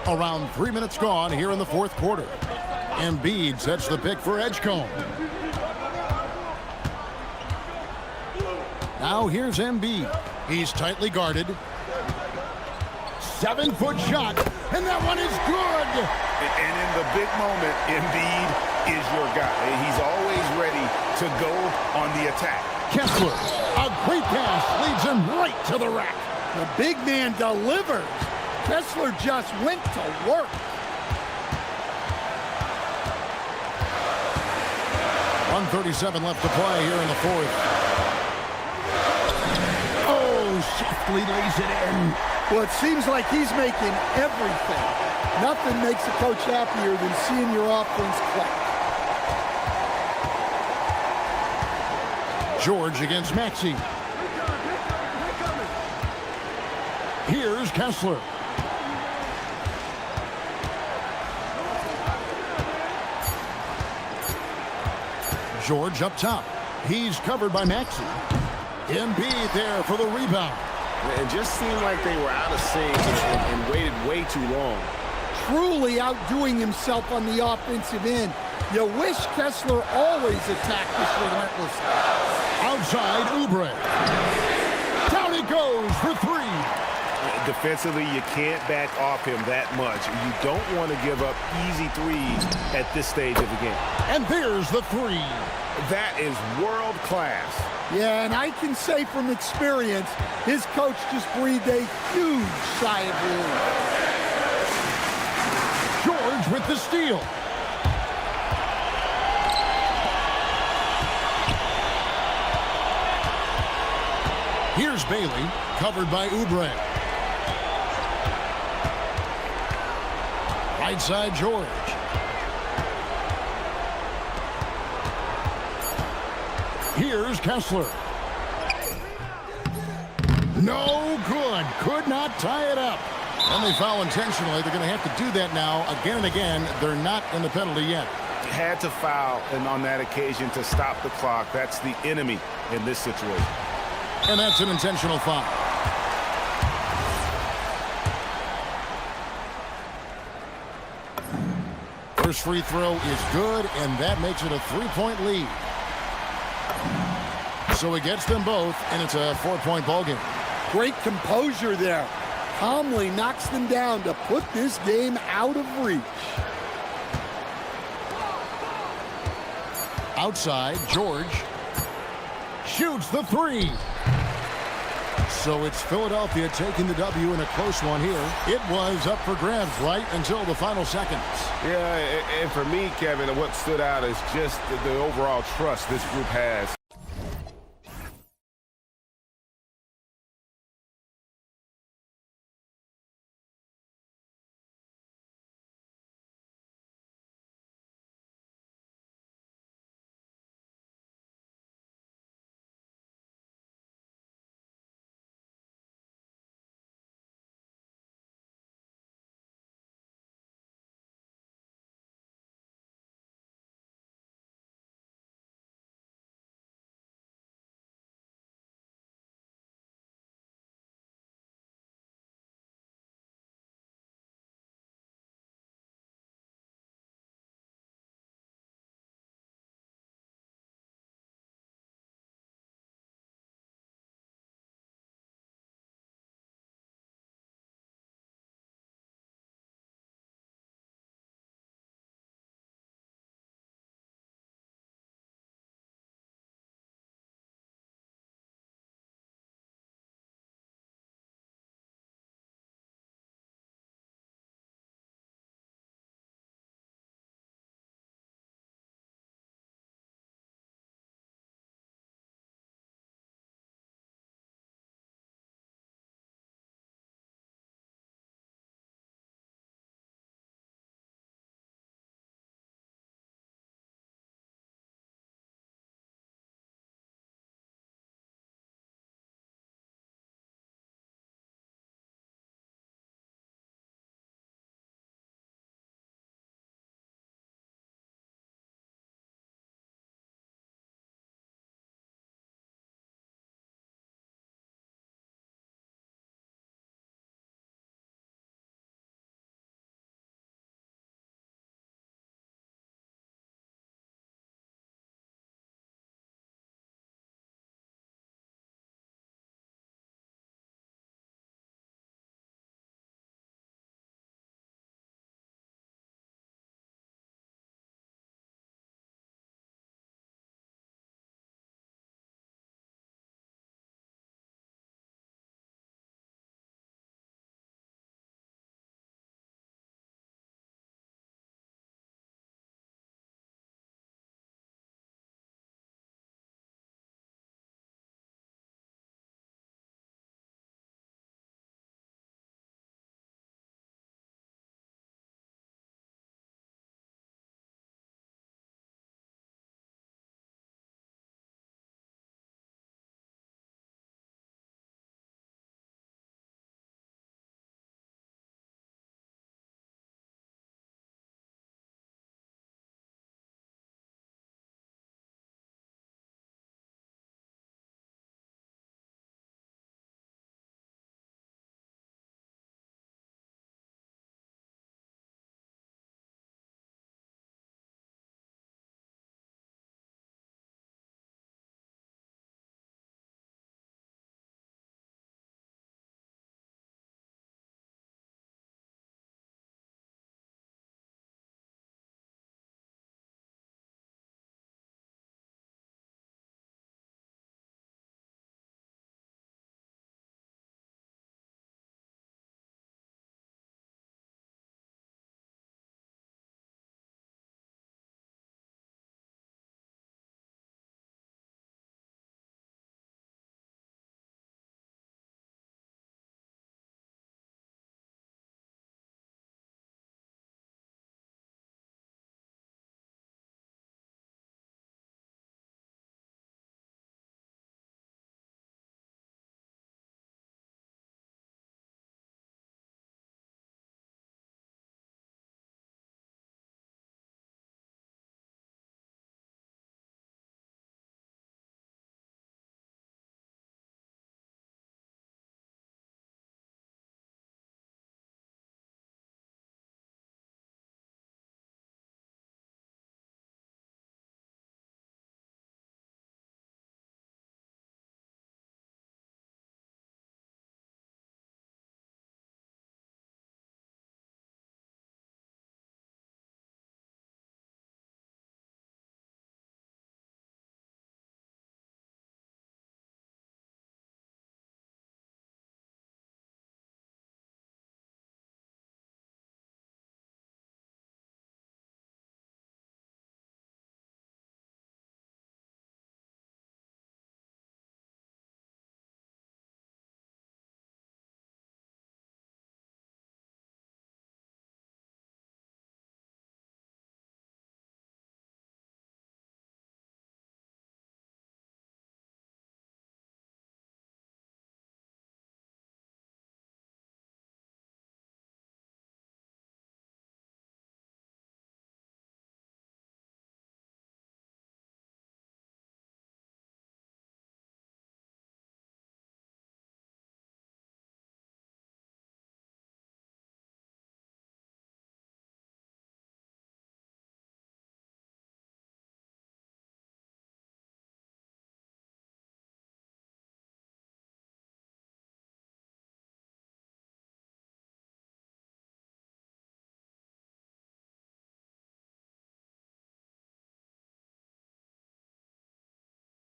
Speaker 5: Around 3 minutes gone here in the fourth quarter. Embiid sets the pick for Edgecombe. Now here's Embiid. He's tightly guarded. 7-foot shot, and that one is good.
Speaker 14: And in the big moment, Embiid is your guy. He's always ready to go on the attack.
Speaker 5: Kessler, a great pass, leads him right to the rack.
Speaker 10: The big man delivers. Kessler just went to work.
Speaker 5: .137 left to play here in the fourth. Oh, Shifley lays it in.
Speaker 10: Well, it seems like he's making everything. Nothing makes a coach happier than seeing your offense click.
Speaker 5: George against Maxey. Here's Kessler. George up top. He's covered by Maxey. Embiid there for the rebound.
Speaker 14: It just seemed like they were out of sync and waited way too long.
Speaker 10: Truly outdoing himself on the offensive end. You wish Kessler always attacked this relentlessly.
Speaker 5: Outside Oubre. Down he goes for 3.
Speaker 14: Defensively, you can't back off him that much. You don't want to give up easy threes at this stage of the game.
Speaker 5: And there's the 3.
Speaker 14: That is world class.
Speaker 10: Yeah, and I can say from experience, his coach just breathed a huge sigh of relief.
Speaker 5: George with the steal. Here's Bailey, covered by Oubre. Right side George. Here's Kessler. No good. Could not tie it up. And they foul intentionally. They're going to have to do that now again and again. They're not in the penalty yet.
Speaker 14: Had to foul and on that occasion to stop the clock. That's the enemy in this situation.
Speaker 5: And that's an intentional foul. First free throw is good, and that makes it a 3-point lead. So he gets them both, and it's a 4-point ball game.
Speaker 10: Great composure there. Calmly knocks them down to put this game out of reach.
Speaker 5: Outside, George shoots the 3. So it's Philadelphia taking the W in a close one here. It was up for grabs right until the final seconds.
Speaker 14: Yeah, and for me, Kevin, what stood out is just the overall trust this group has.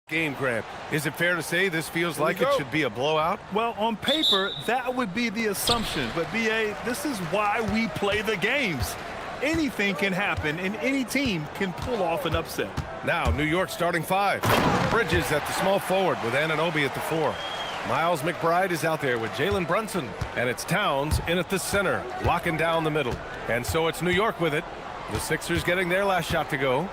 Speaker 1: game, Grant. Is it fair to say this feels like it should be a blowout?
Speaker 2: Well, on paper, that would be the assumption. But, B.A., this is why we play the games. Anything can happen, and any team can pull off an upset.
Speaker 1: Now, New York starting five. Bridges at the small forward with Anunoby at the 4. Miles McBride is out there with Jalen Brunson. And it's Towns in at the center, locking down the middle. And so it's New York with it. The Sixers getting their last shot to go.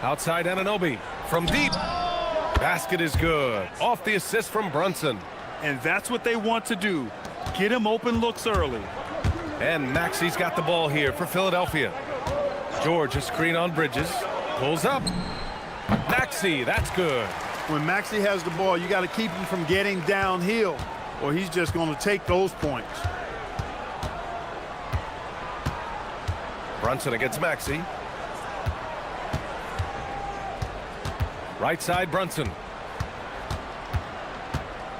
Speaker 1: Outside Anunoby from deep. Basket is good. Off the assist from Brunson.
Speaker 2: And that's what they want to do. Get him open looks early.
Speaker 1: And Maxey's got the ball here for Philadelphia. George, a screen on Bridges. Pulls up. Maxey, that's good.
Speaker 15: When Maxey has the ball, you got to keep him from getting downhill, or he's just going to take those points.
Speaker 1: Brunson against Maxey. Right side, Brunson.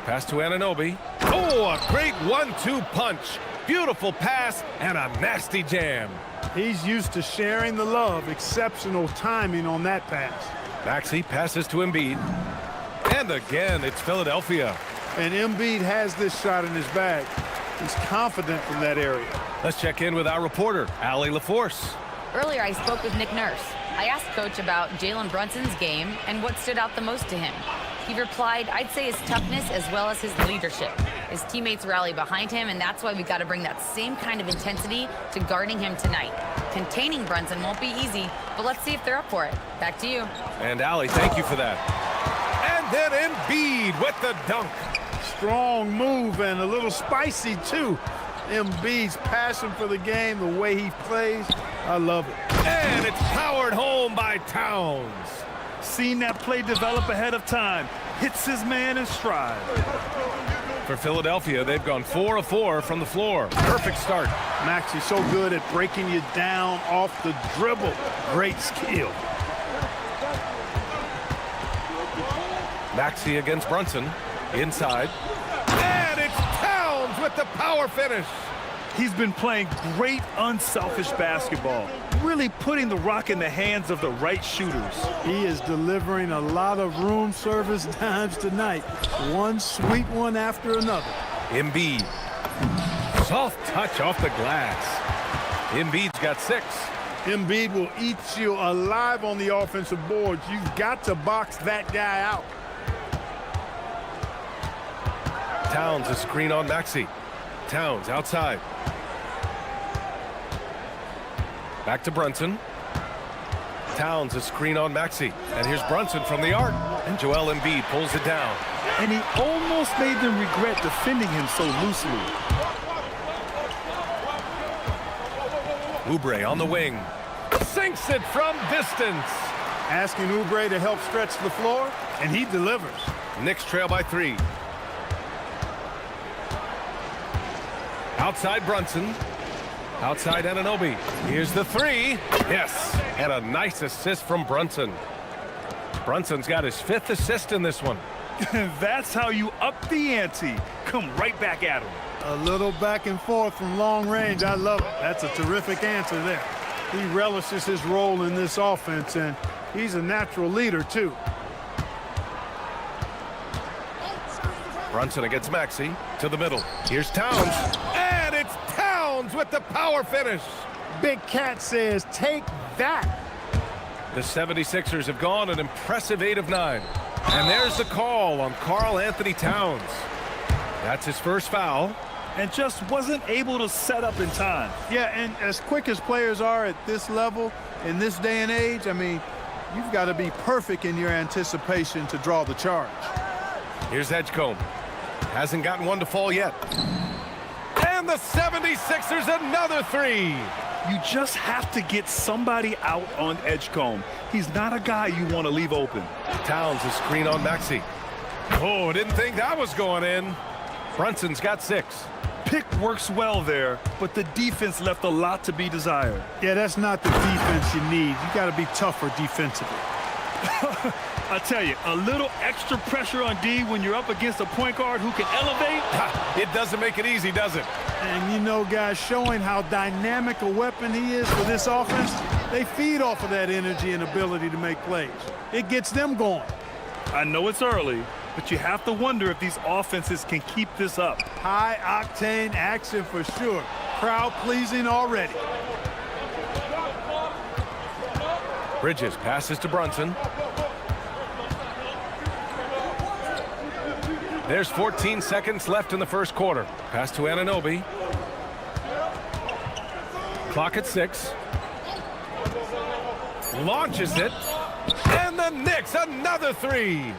Speaker 1: Pass to Anunoby. Oh, a great 1-2 punch. Beautiful pass and a nasty jam.
Speaker 15: He's used to sharing the love. Exceptional timing on that pass.
Speaker 1: Maxey passes to Embiid. And again, it's Philadelphia.
Speaker 15: And Embiid has this shot in his bag. He's confident from that area.
Speaker 1: Let's check in with our reporter, Allie LaForce.
Speaker 4: Earlier, I spoke with Nick Nurse. I asked Coach about Jalen Brunson's game and what stood out the most to him. He replied, I'd say his toughness as well as his leadership. His teammates rally behind him, and that's why we got to bring that same kind of intensity to guarding him tonight. Containing Brunson won't be easy, but let's see if they're up for it. Back to you.
Speaker 1: And Allie, thank you for that. And then Embiid with the dunk.
Speaker 15: Strong move and a little spicy, too. Embiid's passion for the game, the way he plays, I love it.
Speaker 1: And it's powered home by Towns.
Speaker 2: Seen that play develop ahead of time. Hits his man in stride.
Speaker 1: For Philadelphia, they've gone 4 of 4 from the floor. Perfect start.
Speaker 15: Maxey's so good at breaking you down off the dribble. Great skill.
Speaker 1: Maxey against Brunson. Inside. And it's Towns with the power finish.
Speaker 2: He's been playing great unselfish basketball, really putting the rock in the hands of the right shooters.
Speaker 15: He is delivering a lot of room service dimes tonight. One sweet one after another.
Speaker 1: Embiid. Soft touch off the glass. Embiid's got 6.
Speaker 15: Embiid will eat you alive on the offensive boards. You've got to box that guy out.
Speaker 1: Towns, a screen on Maxey. Towns outside. Back to Brunson. Towns, a screen on Maxey. And here's Brunson from the arc. And Joel Embiid pulls it down.
Speaker 2: And he almost made them regret defending him so loosely.
Speaker 1: Oubre on the wing. Sinks it from distance.
Speaker 15: Asking Oubre to help stretch the floor, and he delivers.
Speaker 1: Knicks trail by 3. Outside Brunson. Outside Anunoby. Here's the 3. Yes. And a nice assist from Brunson. Brunson's got his 5th assist in this one.
Speaker 2: That's how you up the ante. Come right back at him.
Speaker 15: A little back and forth from long range. I love it. That's a terrific answer there. He relishes his role in this offense, and he's a natural leader, too.
Speaker 1: Brunson against Maxey to the middle. Here's Towns. And it's Towns with the power finish.
Speaker 15: Big Cat says, take that.
Speaker 1: The 76ers have gone an impressive 8 of 9. And there's the call on Karl Anthony Towns. That's his first foul.
Speaker 2: And just wasn't able to set up in time.
Speaker 15: Yeah, and as quick as players are at this level, in this day and age, I mean, you've got to be perfect in your anticipation to draw the charge.
Speaker 1: Here's Edgecombe. Hasn't gotten one to fall yet. And the 76ers another 3.
Speaker 2: You just have to get somebody out on Edgecombe. He's not a guy you want to leave open.
Speaker 1: Towns a screen on Maxey. Oh, didn't think that was going in. Brunson's got 6.
Speaker 2: Pick works well there, but the defense left a lot to be desired.
Speaker 15: Yeah, that's not the defense you need. You got to be tougher defensively.
Speaker 2: I tell you, a little extra pressure on D when you're up against a point guard who can elevate.
Speaker 1: It doesn't make it easy, does it?
Speaker 15: And you know, guys, showing how dynamic a weapon he is for this offense, they feed off of that energy and ability to make plays. It gets them going.
Speaker 2: I know it's early, but you have to wonder if these offenses can keep this up.
Speaker 15: High-octane action for sure. Crowd-pleasing already.
Speaker 1: Bridges passes to Brunson. There's 14 seconds left in the first quarter. Pass to Anunoby. Clock at 6. Launches it. And the Knicks, another three.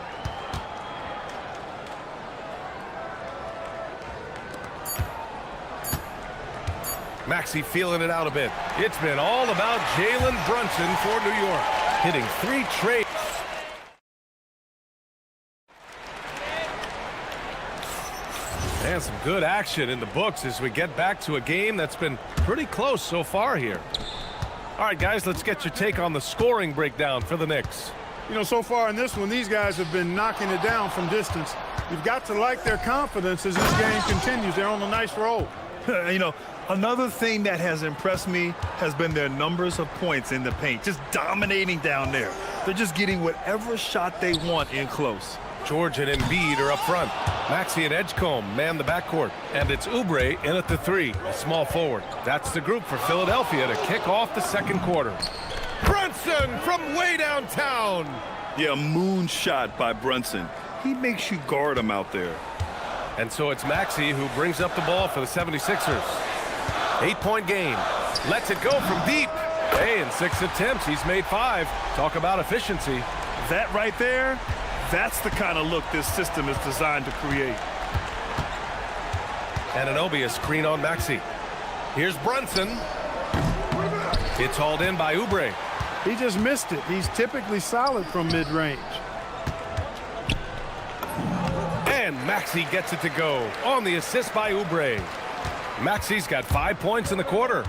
Speaker 1: Maxey feeling it out a bit. It's been all about Jalen Brunson for New York. Hitting 3 straight. And some good action in the books as we get back to a game that's been pretty close so far here. All right, guys, let's get your take on the scoring breakdown for the Knicks.
Speaker 15: You know, so far in this one, these guys have been knocking it down from distance. You've got to like their confidence as this game continues. They're on a nice roll.
Speaker 2: You know, another thing that has impressed me has been their numbers of points in the paint, just dominating down there. They're just getting whatever shot they want in close.
Speaker 1: George and Embiid are up front. Maxey and Edgecombe man the backcourt. And it's Oubre in at the 3, a small forward. That's the group for Philadelphia to kick off the second quarter. Brunson from way downtown.
Speaker 2: Yeah, moonshot by Brunson. He makes you guard him out there.
Speaker 1: And so it's Maxey who brings up the ball for the 76ers. 8-point game. Lets it go from deep. Hey, in 6 attempts, he's made 5. Talk about efficiency.
Speaker 2: That right there, that's the kind of look this system is designed to create.
Speaker 1: Anunoby a screen on Maxey. Here's Brunson. It's hauled in by Oubre.
Speaker 15: He just missed it. He's typically solid from mid-range.
Speaker 1: And Maxey gets it to go on the assist by Oubre. Maxey's got 5 points in the quarter.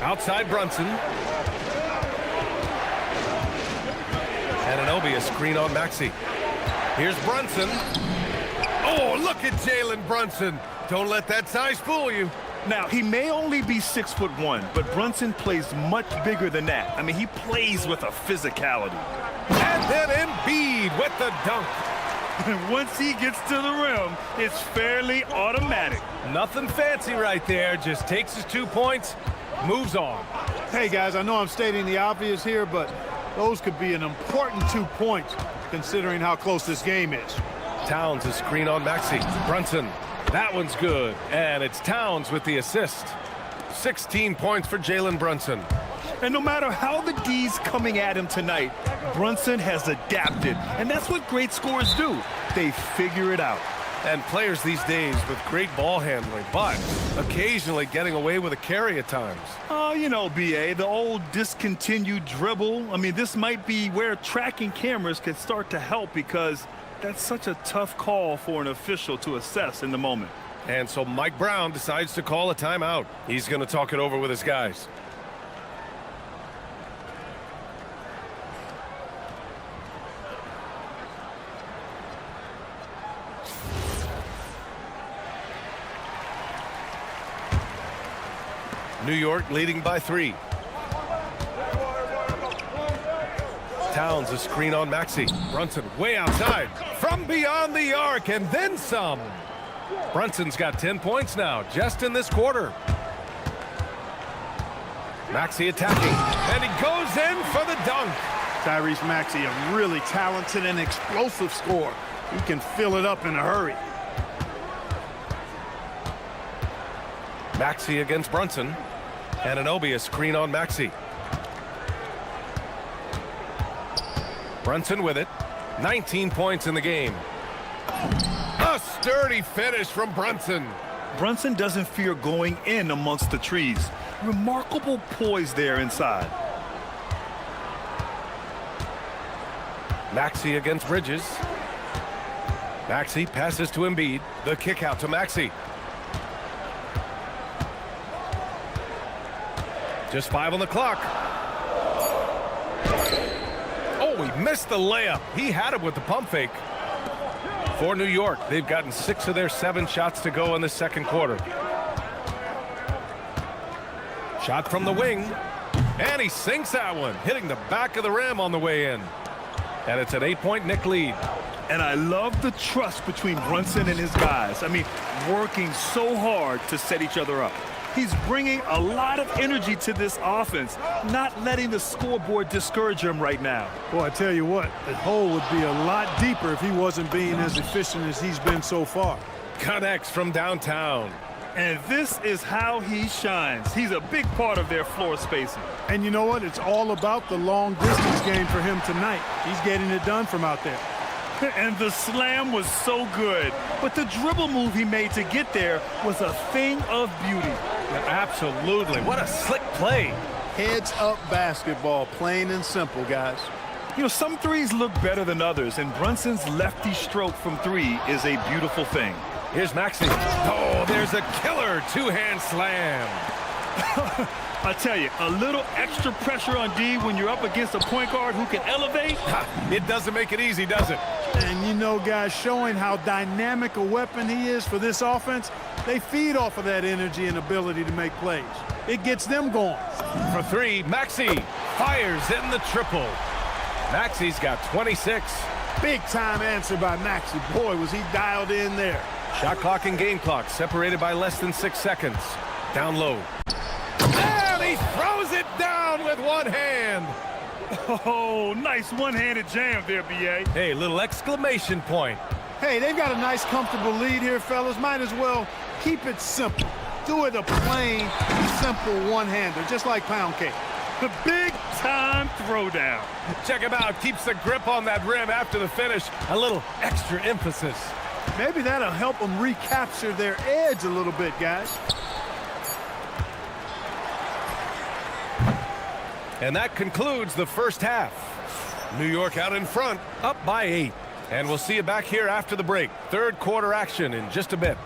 Speaker 1: Outside Brunson. Anunoby a screen on Maxey. Here's Brunson. Oh, look at Jalen Brunson. Don't let that size fool you.
Speaker 2: Now, he may only be 6'1", but Brunson plays much bigger than that. I mean, he plays with a physicality.
Speaker 1: And then Embiid with the dunk.
Speaker 2: Once he gets to the rim, it's fairly automatic.
Speaker 1: Nothing fancy right there. Just takes his 2 points, moves on.
Speaker 15: Hey, guys, I know I'm stating the obvious here, but those could be an important 2 points considering how close this game is.
Speaker 1: Towns a screen on Maxey. Brunson. That one's good. And it's Towns with the assist. 16 points for Jalen Brunson.
Speaker 2: And no matter how the D's coming at him tonight, Brunson has adapted. And that's what great scorers do. They figure it out.
Speaker 1: And players these days with great ball handling, but occasionally getting away with a carry at times.
Speaker 2: Oh, you know, BA, the old discontinued dribble. I mean, this might be where tracking cameras can start to help because that's such a tough call for an official to assess in the moment.
Speaker 1: And so Mike Brown decides to call a timeout. He's going to talk it over with his guys. New York leading by 3. Towns a screen on Maxey. Brunson way outside from beyond the arc and then some. Brunson's got 10 points now just in this quarter. Maxey attacking and he goes in for the dunk.
Speaker 15: Tyrese Maxey, a really talented and explosive scorer. He can fill it up in a hurry.
Speaker 1: Maxey against Brunson. Anunoby a screen on Maxey. Brunson with it. 19 points in the game. A sturdy finish from Brunson.
Speaker 2: Brunson doesn't fear going in amongst the trees. Remarkable poise there inside.
Speaker 1: Maxey against Bridges. Maxey passes to Embiid. The kick out to Maxey. Just 5 on the clock. Oh, he missed the layup. He had it with the pump fake. For New York, they've gotten 6 of their 7 shots to go in the second quarter. Shot from the wing, and he sinks that one, hitting the back of the rim on the way in. And it's an 8-point Knick lead.
Speaker 2: And I love the trust between Brunson and his guys. I mean, working so hard to set each other up. He's bringing a lot of energy to this offense, not letting the scoreboard discourage him right now.
Speaker 15: Boy, I tell you what, the hole would be a lot deeper if he wasn't being as efficient as he's been so far.
Speaker 1: Connects from downtown.
Speaker 2: And this is how he shines. He's a big part of their floor spacing.
Speaker 15: And you know what? It's all about the long distance game for him tonight. He's getting it done from out there.
Speaker 2: And the slam was so good. But the dribble move he made to get there was a thing of beauty.
Speaker 1: Absolutely. What a slick play.
Speaker 15: Heads up basketball, plain and simple, guys.
Speaker 2: You know, some threes look better than others, and Brunson's lefty stroke from 3 is a beautiful thing.
Speaker 1: Here's Maxey. Oh, there's a killer two-hand slam.
Speaker 2: I tell you, a little extra pressure on D when you're up against a point guard who can elevate.
Speaker 1: It doesn't make it easy, does it?
Speaker 15: And you know, guys, showing how dynamic a weapon he is for this offense, they feed off of that energy and ability to make plays. It gets them going.
Speaker 1: For 3, Maxey fires in the triple. Maxey's got 26.
Speaker 15: Big time answer by Maxey. Boy, was he dialed in there.
Speaker 1: Shot clock and game clock separated by less than 6 seconds. Down low. And he throws it down with one hand.
Speaker 2: Oh, nice one-handed jam there, B.A.
Speaker 1: Hey, little exclamation point.
Speaker 15: Hey, they've got a nice, comfortable lead here, fellas. Might as well keep it simple. Do it a plain, simple one-hander, just like pound cake.
Speaker 2: The big-time throwdown.
Speaker 1: Check him out. Keeps the grip on that rim after the finish. A little extra emphasis.
Speaker 15: Maybe that'll help them recapture their edge a little bit, guys.
Speaker 1: And that concludes the first half. New York out in front, up by 8. And we'll see you back here after the break. Third quarter action in just a bit.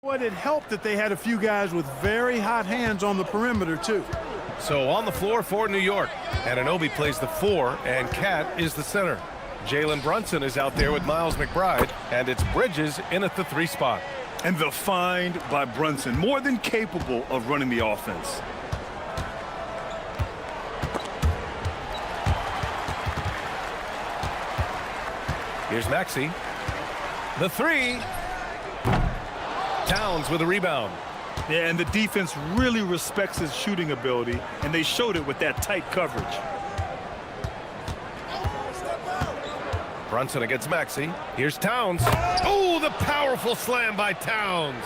Speaker 15: Well, it helped that they had a few guys with very hot hands on the perimeter, too.
Speaker 1: So on the floor for New York, Anunoby plays the 4, and Cat is the center. Jalen Brunson is out there with Miles McBride, and it's Bridges in at the 3 spot.
Speaker 2: And the find by Brunson, more than capable of running the offense.
Speaker 1: Here's Maxey. The 3. Towns with a rebound.
Speaker 2: Yeah, and the defense really respects his shooting ability, and they showed it with that tight coverage.
Speaker 1: Brunson against Maxey. Here's Towns. Oh, the powerful slam by Towns.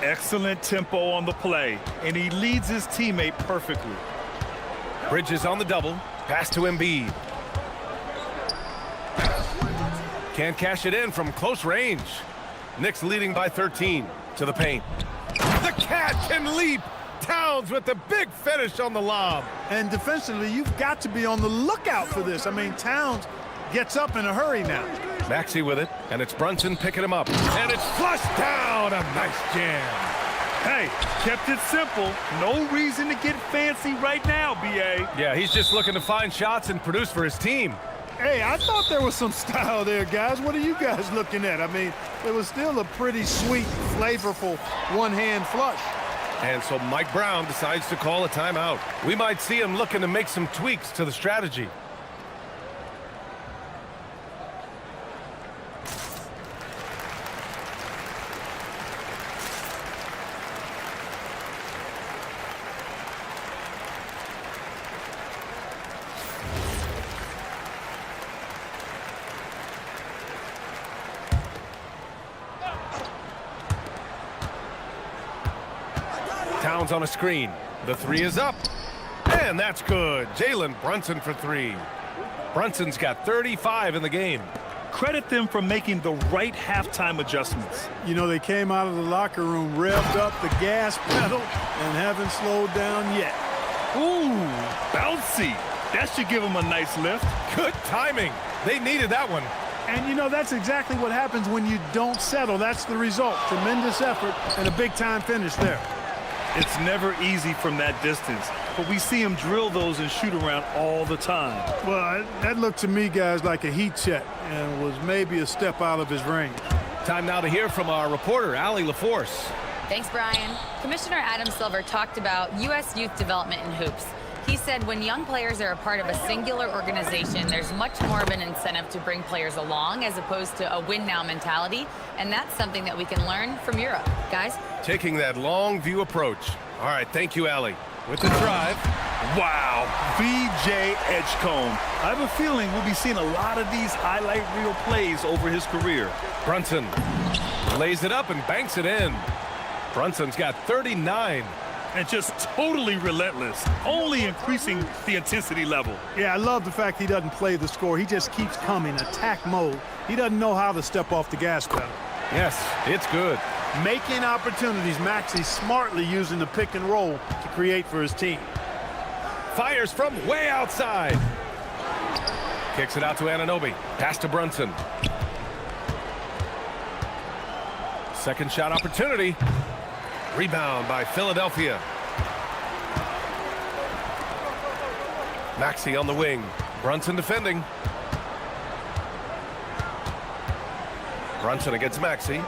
Speaker 2: Excellent tempo on the play, and he leads his teammate perfectly.
Speaker 1: Bridges on the double. Pass to Embiid. Can't cash it in from close range. Knicks leading by 13 to the paint. The Cat can leap. Towns with the big finish on the lob.
Speaker 15: And defensively, you've got to be on the lookout for this. I mean, Towns gets up in a hurry now.
Speaker 1: Maxey with it, and it's Brunson picking him up. And it's flushed down. A nice jam.
Speaker 2: Hey, kept it simple. No reason to get fancy right now, B.A.
Speaker 1: Yeah, he's just looking to find shots and produce for his team.
Speaker 15: Hey, I thought there was some style there, guys. What are you guys looking at? I mean, it was still a pretty sweet, flavorful one-hand flush.
Speaker 1: And so Mike Brown decides to call a timeout. We might see him looking to make some tweaks to the strategy. Towns on a screen. The three is up. And that's good. Jalen Brunson for three. Brunson's got 35 in the game.
Speaker 2: Credit them for making the right halftime adjustments.
Speaker 15: You know, they came out of the locker room, revved up the gas pedal, and haven't slowed down yet.
Speaker 2: Ooh, bouncy. That should give them a nice lift.
Speaker 1: Good timing. They needed that one.
Speaker 15: And, you know, that's exactly what happens when you don't settle. That's the result. Tremendous effort and a big-time finish there.
Speaker 2: It's never easy from that distance, but we see him drill those and shoot around all the time.
Speaker 15: Well, that looked to me, guys, like a heat check and was maybe a step out of his range.
Speaker 1: Time now to hear from our reporter, Allie LaForce.
Speaker 4: Thanks, Brian. Commissioner Adam Silver talked about U.S. youth development in hoops. He said when young players are a part of a singular organization, there's much more of an incentive to bring players along as opposed to a win-now mentality, and that's something that we can learn from Europe. Guys?
Speaker 1: Taking that long view approach. All right, thank you, Allie. With the drive.
Speaker 2: Wow, VJ Edgecombe. I have a feeling we'll be seeing a lot of these highlight reel plays over his career.
Speaker 1: Brunson lays it up and banks it in. Brunson's got 39.
Speaker 2: And just totally relentless, only increasing the intensity level.
Speaker 15: Yeah, I love the fact he doesn't play the score. He just keeps coming, attack mode. He doesn't know how to step off the gas pedal.
Speaker 1: Yes, it's good.
Speaker 15: Making opportunities, Maxey smartly using the pick and roll to create for his team.
Speaker 1: Fires from way outside. Kicks it out to Anunoby. Pass to Brunson. Second shot opportunity. Rebound by Philadelphia. Maxey on the wing. Brunson defending. Brunson against Maxey.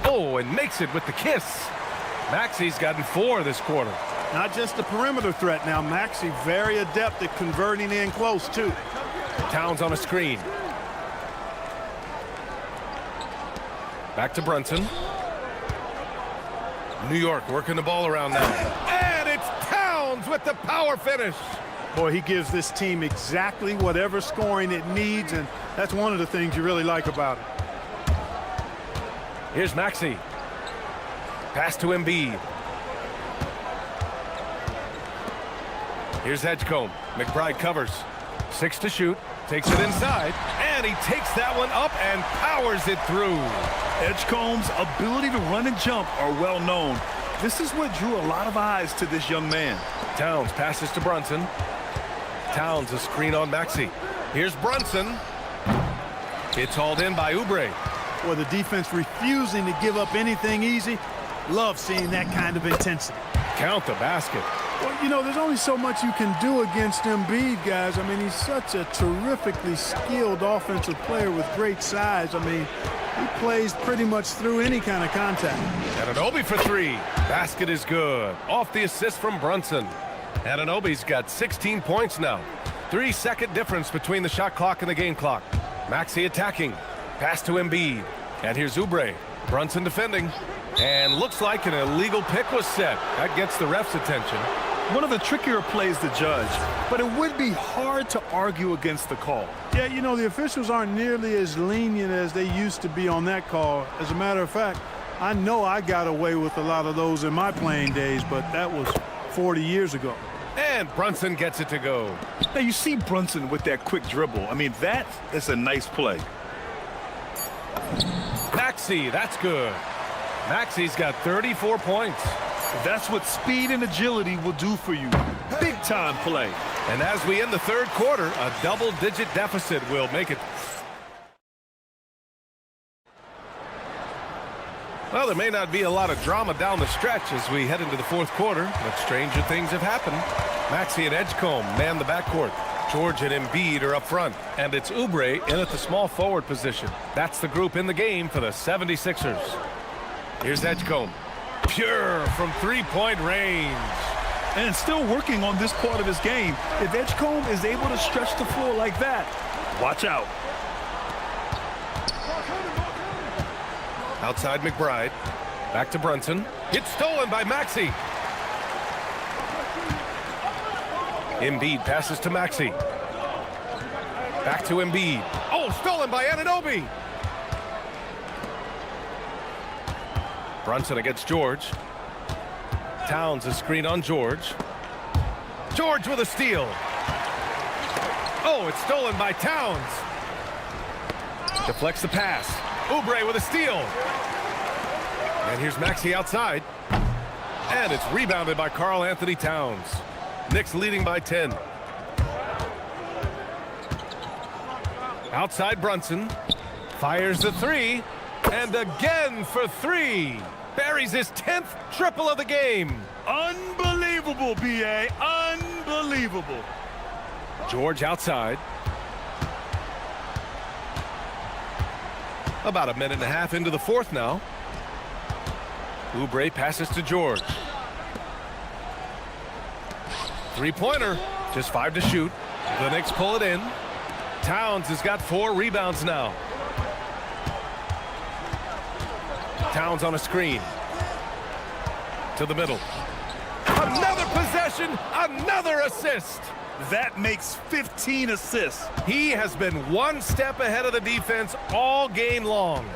Speaker 1: Oh, and makes it with the kiss. Maxey's gotten 4 this quarter.
Speaker 15: Not just a perimeter threat now. Maxey very adept at converting in close, too.
Speaker 1: Towns on a screen. Back to Brunson. New York working the ball around now. And it's Towns with the power finish.
Speaker 15: Boy, he gives this team exactly whatever scoring it needs, and that's one of the things you really like about it.
Speaker 1: Here's Maxey. Pass to Embiid. Here's Edgecombe. McBride covers. 6 to shoot. Takes it inside. And he takes that one up and powers it through.
Speaker 2: Edgecombe's ability to run and jump are well known. This is what drew a lot of eyes to this young man.
Speaker 1: Towns passes to Brunson. Towns a screen on Maxey. Here's Brunson. It's hauled in by Oubre.
Speaker 15: Well, the defense refusing to give up anything easy. Love seeing that kind of intensity.
Speaker 1: Count the basket.
Speaker 15: Well, you know, there's only so much you can do against Embiid, guys. I mean, he's such a terrifically skilled offensive player with great size. I mean, he plays pretty much through any kind of contact.
Speaker 1: Anunoby for 3. Basket is good. Off the assist from Brunson. Anunoby's got 16 points now. 3-second difference between the shot clock and the game clock. Maxey attacking. Pass to Embiid. And here's Oubre. Brunson defending. And looks like an illegal pick was set. That gets the ref's attention.
Speaker 2: One of the trickier plays to judge, but it would be hard to argue against the call.
Speaker 15: Yeah, you know, the officials aren't nearly as lenient as they used to be on that call. As a matter of fact, I know I got away with a lot of those in my playing days, but that was 40 years ago.
Speaker 1: And Brunson gets it to go.
Speaker 2: Now, you see Brunson with that quick dribble. I mean, that is a nice play.
Speaker 1: Maxey, that's good. Maxey's got 34 points.
Speaker 2: That's what speed and agility will do for you. Big-time play.
Speaker 1: And as we end the third quarter, a double-digit deficit will make it Well, there may not be a lot of drama down the stretch as we head into the fourth quarter, but stranger things have happened. Maxey and Edgecombe man the backcourt. George and Embiid are up front, and it's Oubre in at the small forward position. That's the group in the game for the 76ers. Here's Edgecombe. Pure from three-point range.
Speaker 2: And still working on this part of his game. If Edgecombe is able to stretch the floor like that, watch out.
Speaker 1: Outside McBride. Back to Brunson. It's stolen by Maxey. Embiid passes to Maxey. Back to Embiid. Oh, stolen by Anunoby. Brunson against George. Towns a screen on George. George with a steal. Oh, it's stolen by Towns. Deflects the pass. Oubre with a steal. And here's Maxey outside. And it's rebounded by Karl Anthony Towns. Knicks leading by 10. Outside Brunson. Fires the three. And again for three. Buries his 10th triple of the game.
Speaker 2: Unbelievable, B.A. Unbelievable.
Speaker 1: George outside. About a minute and a half into the fourth now. Oubre passes to George. Three-pointer. Just 5 to shoot. The Knicks pull it in. Towns has got 4 rebounds now. Towns on a screen. To the middle. Another possession, another assist.
Speaker 2: That makes 15 assists.
Speaker 1: He has been one step ahead of the defense all game long.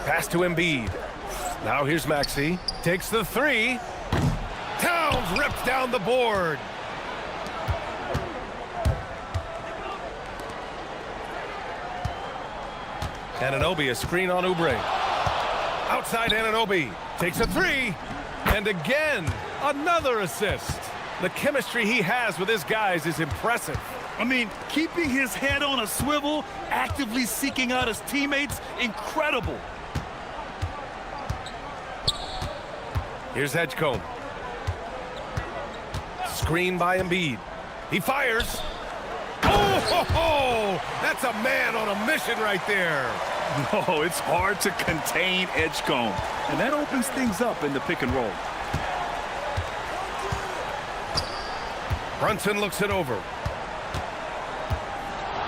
Speaker 1: Pass to Embiid. Now here's Maxey. Takes the three. Towns rips down the board. Anunoby, a screen on Oubre. Outside Anunoby. Takes a three. And again, another assist. The chemistry he has with his guys is impressive.
Speaker 2: I mean, keeping his head on a swivel, actively seeking out his teammates, incredible.
Speaker 1: Here's Edgecombe. Screen by Embiid. He fires. Oh, that's a man on a mission right there.
Speaker 2: No, it's hard to contain Edgecombe, and that opens things up in the pick and roll.
Speaker 1: Brunson looks it over.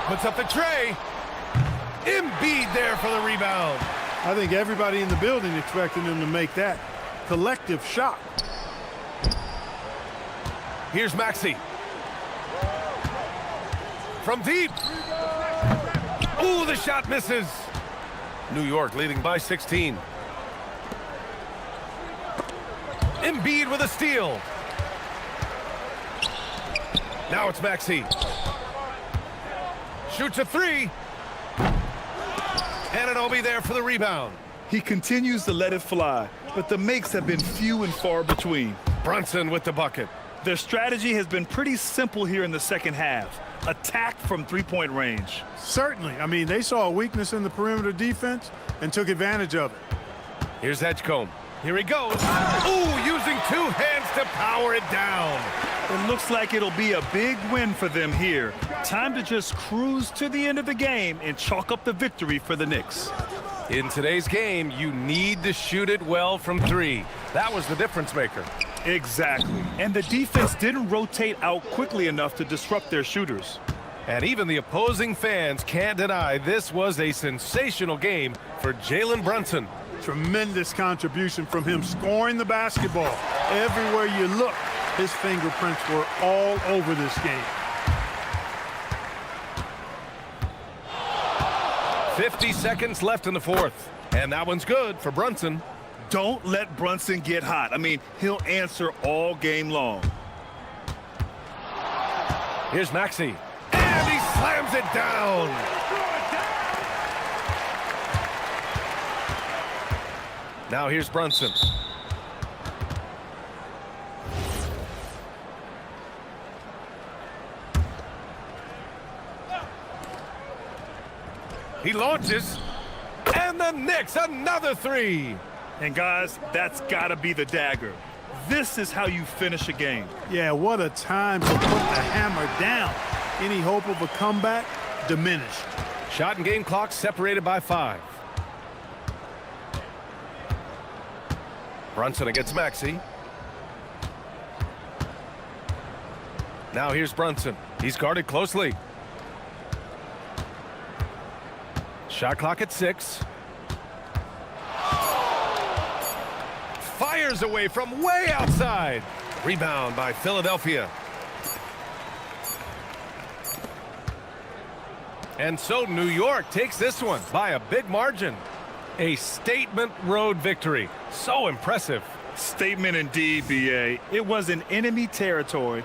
Speaker 1: Puts up the tray. Embiid there for the rebound.
Speaker 15: I think everybody in the building expecting him to make that collective shot.
Speaker 1: Here's Maxey. From deep. Ooh, the shot misses. New York leading by 16. Embiid with a steal. Now it's Maxey. Shoots a three. Anunoby there for the rebound.
Speaker 2: He continues to let it fly, but the makes have been few and far between.
Speaker 1: Brunson with the bucket.
Speaker 2: Their strategy has been pretty simple here in the second half. Attack from three-point range.
Speaker 15: Certainly. I mean, they saw a weakness in the perimeter defense and took advantage of it.
Speaker 1: Here's Edgecombe. Here he goes. Ooh, using 2 hands to power it down.
Speaker 2: It looks like it'll be a big win for them here. Time to just cruise to the end of the game and chalk up the victory for the Knicks.
Speaker 1: In today's game, you need to shoot it well from 3. That was the difference maker.
Speaker 2: Exactly. And the defense didn't rotate out quickly enough to disrupt their shooters.
Speaker 1: And even the opposing fans can't deny this was a sensational game for Jalen Brunson.
Speaker 15: Tremendous contribution from him scoring the basketball. Everywhere you look, his fingerprints were all over this game.
Speaker 1: 50 seconds left in the fourth. And that one's good for Brunson.
Speaker 2: Don't let Brunson get hot. I mean, he'll answer all game long.
Speaker 1: Here's Maxey. And he slams it down. Now here's Brunson. He launches. And the Knicks, another three.
Speaker 2: And guys, that's got to be the dagger. This is how you finish a game.
Speaker 15: Yeah, what a time to put the hammer down. Any hope of a comeback diminished.
Speaker 1: Shot and game clock separated by 5. Brunson against Maxey. Now here's Brunson. He's guarded closely. Shot clock at 6. Fires away from way outside. Rebound by Philadelphia. And so New York takes this one by a big margin. A statement road victory. So impressive.
Speaker 2: Statement indeed, BA. It was in enemy territory.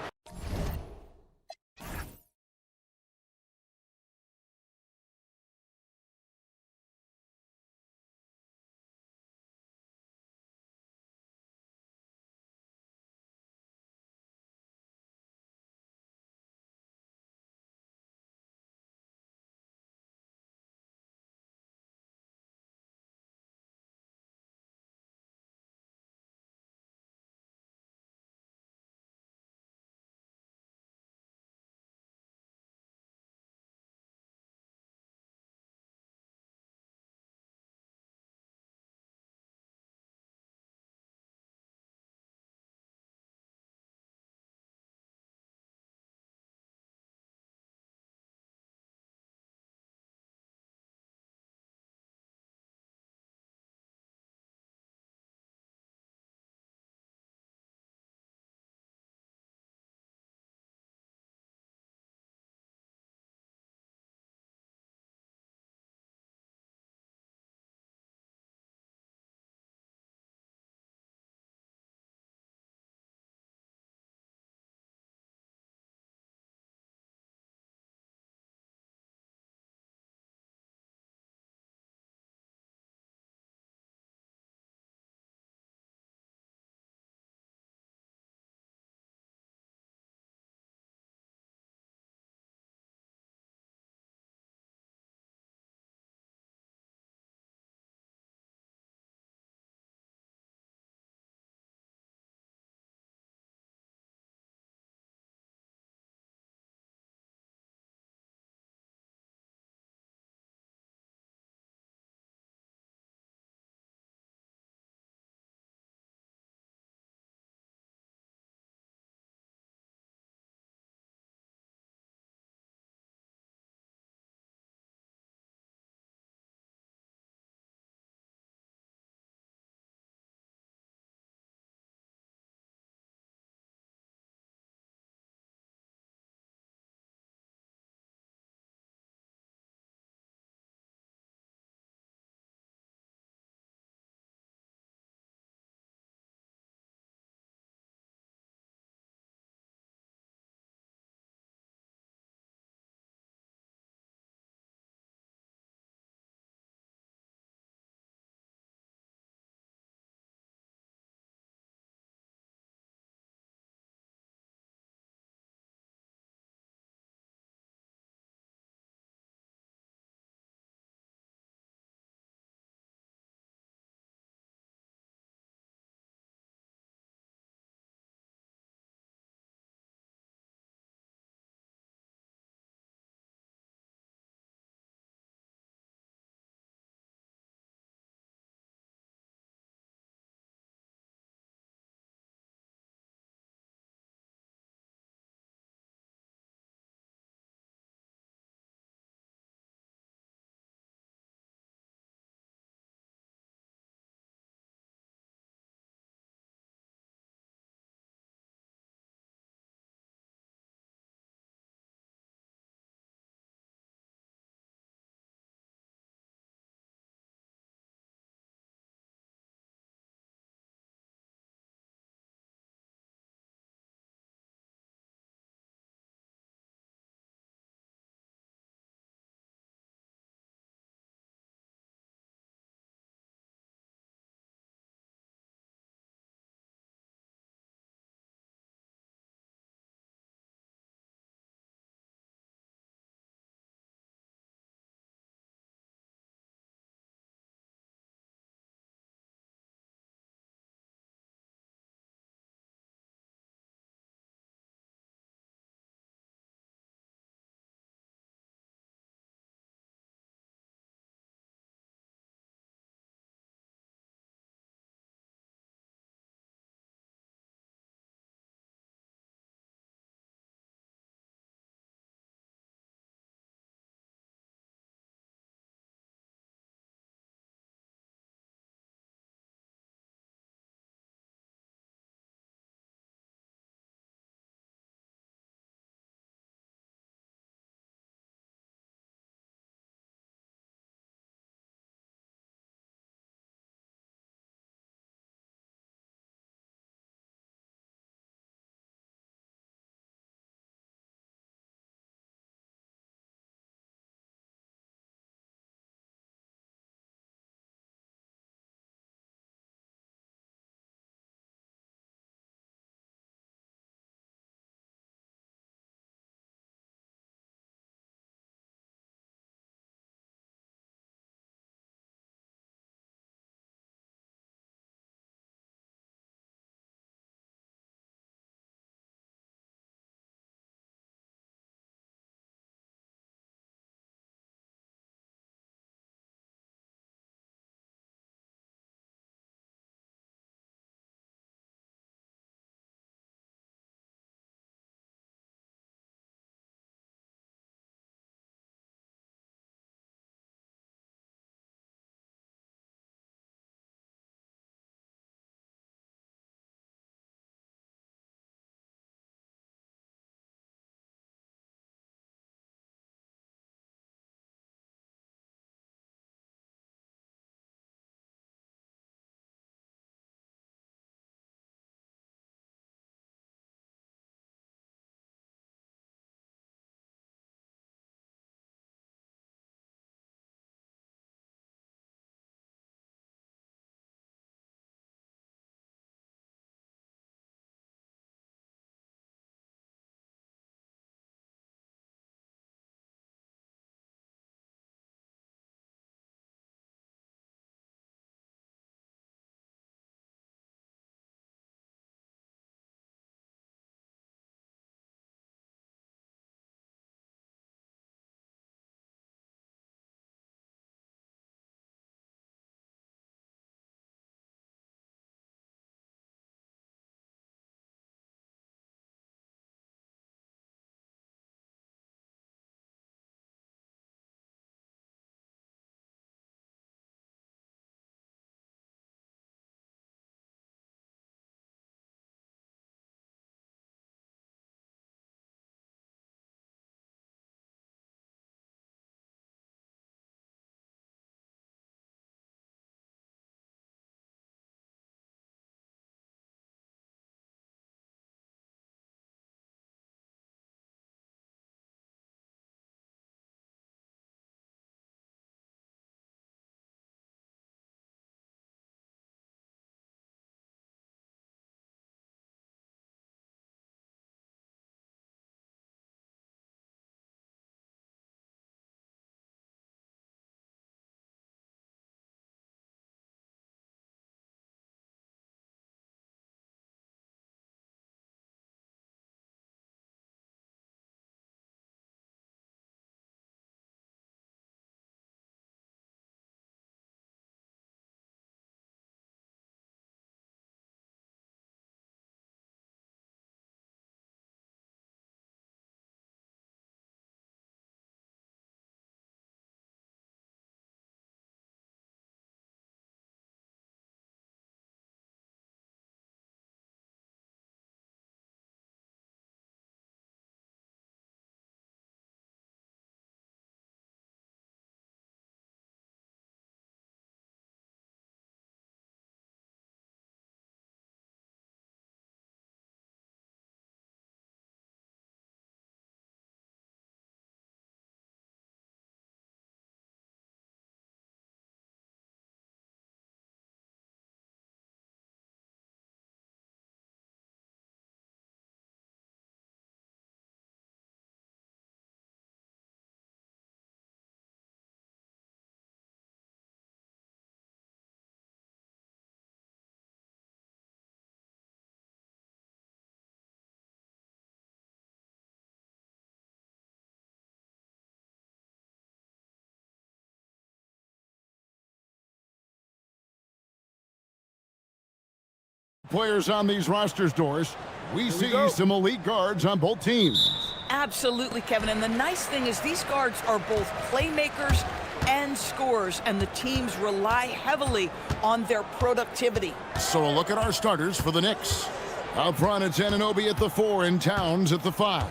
Speaker 5: players on these rosters, Doris. We see some elite guards on both teams.
Speaker 11: Absolutely, Kevin. And the nice thing is these guards are both playmakers and scorers, and the teams rely heavily on their productivity.
Speaker 5: So a look at our starters for the Knicks. Out front, it's Anunoby at the 4 and Towns at the 5.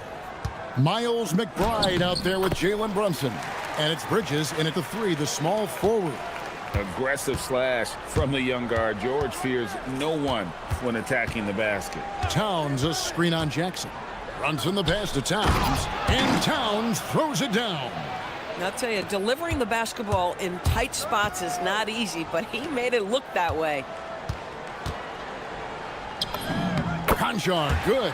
Speaker 5: Miles McBride out there with Jalen Brunson. And it's Bridges in at the 3, the small forward.
Speaker 6: Aggressive slash from the young guard. George fears no one when attacking the basket.
Speaker 5: Towns a screen on Jackson. Brunson the pass to Towns, and Towns throws it down.
Speaker 11: I'll tell you, delivering the basketball in tight spots is not easy, but he made it look that way.
Speaker 5: Conchar, good.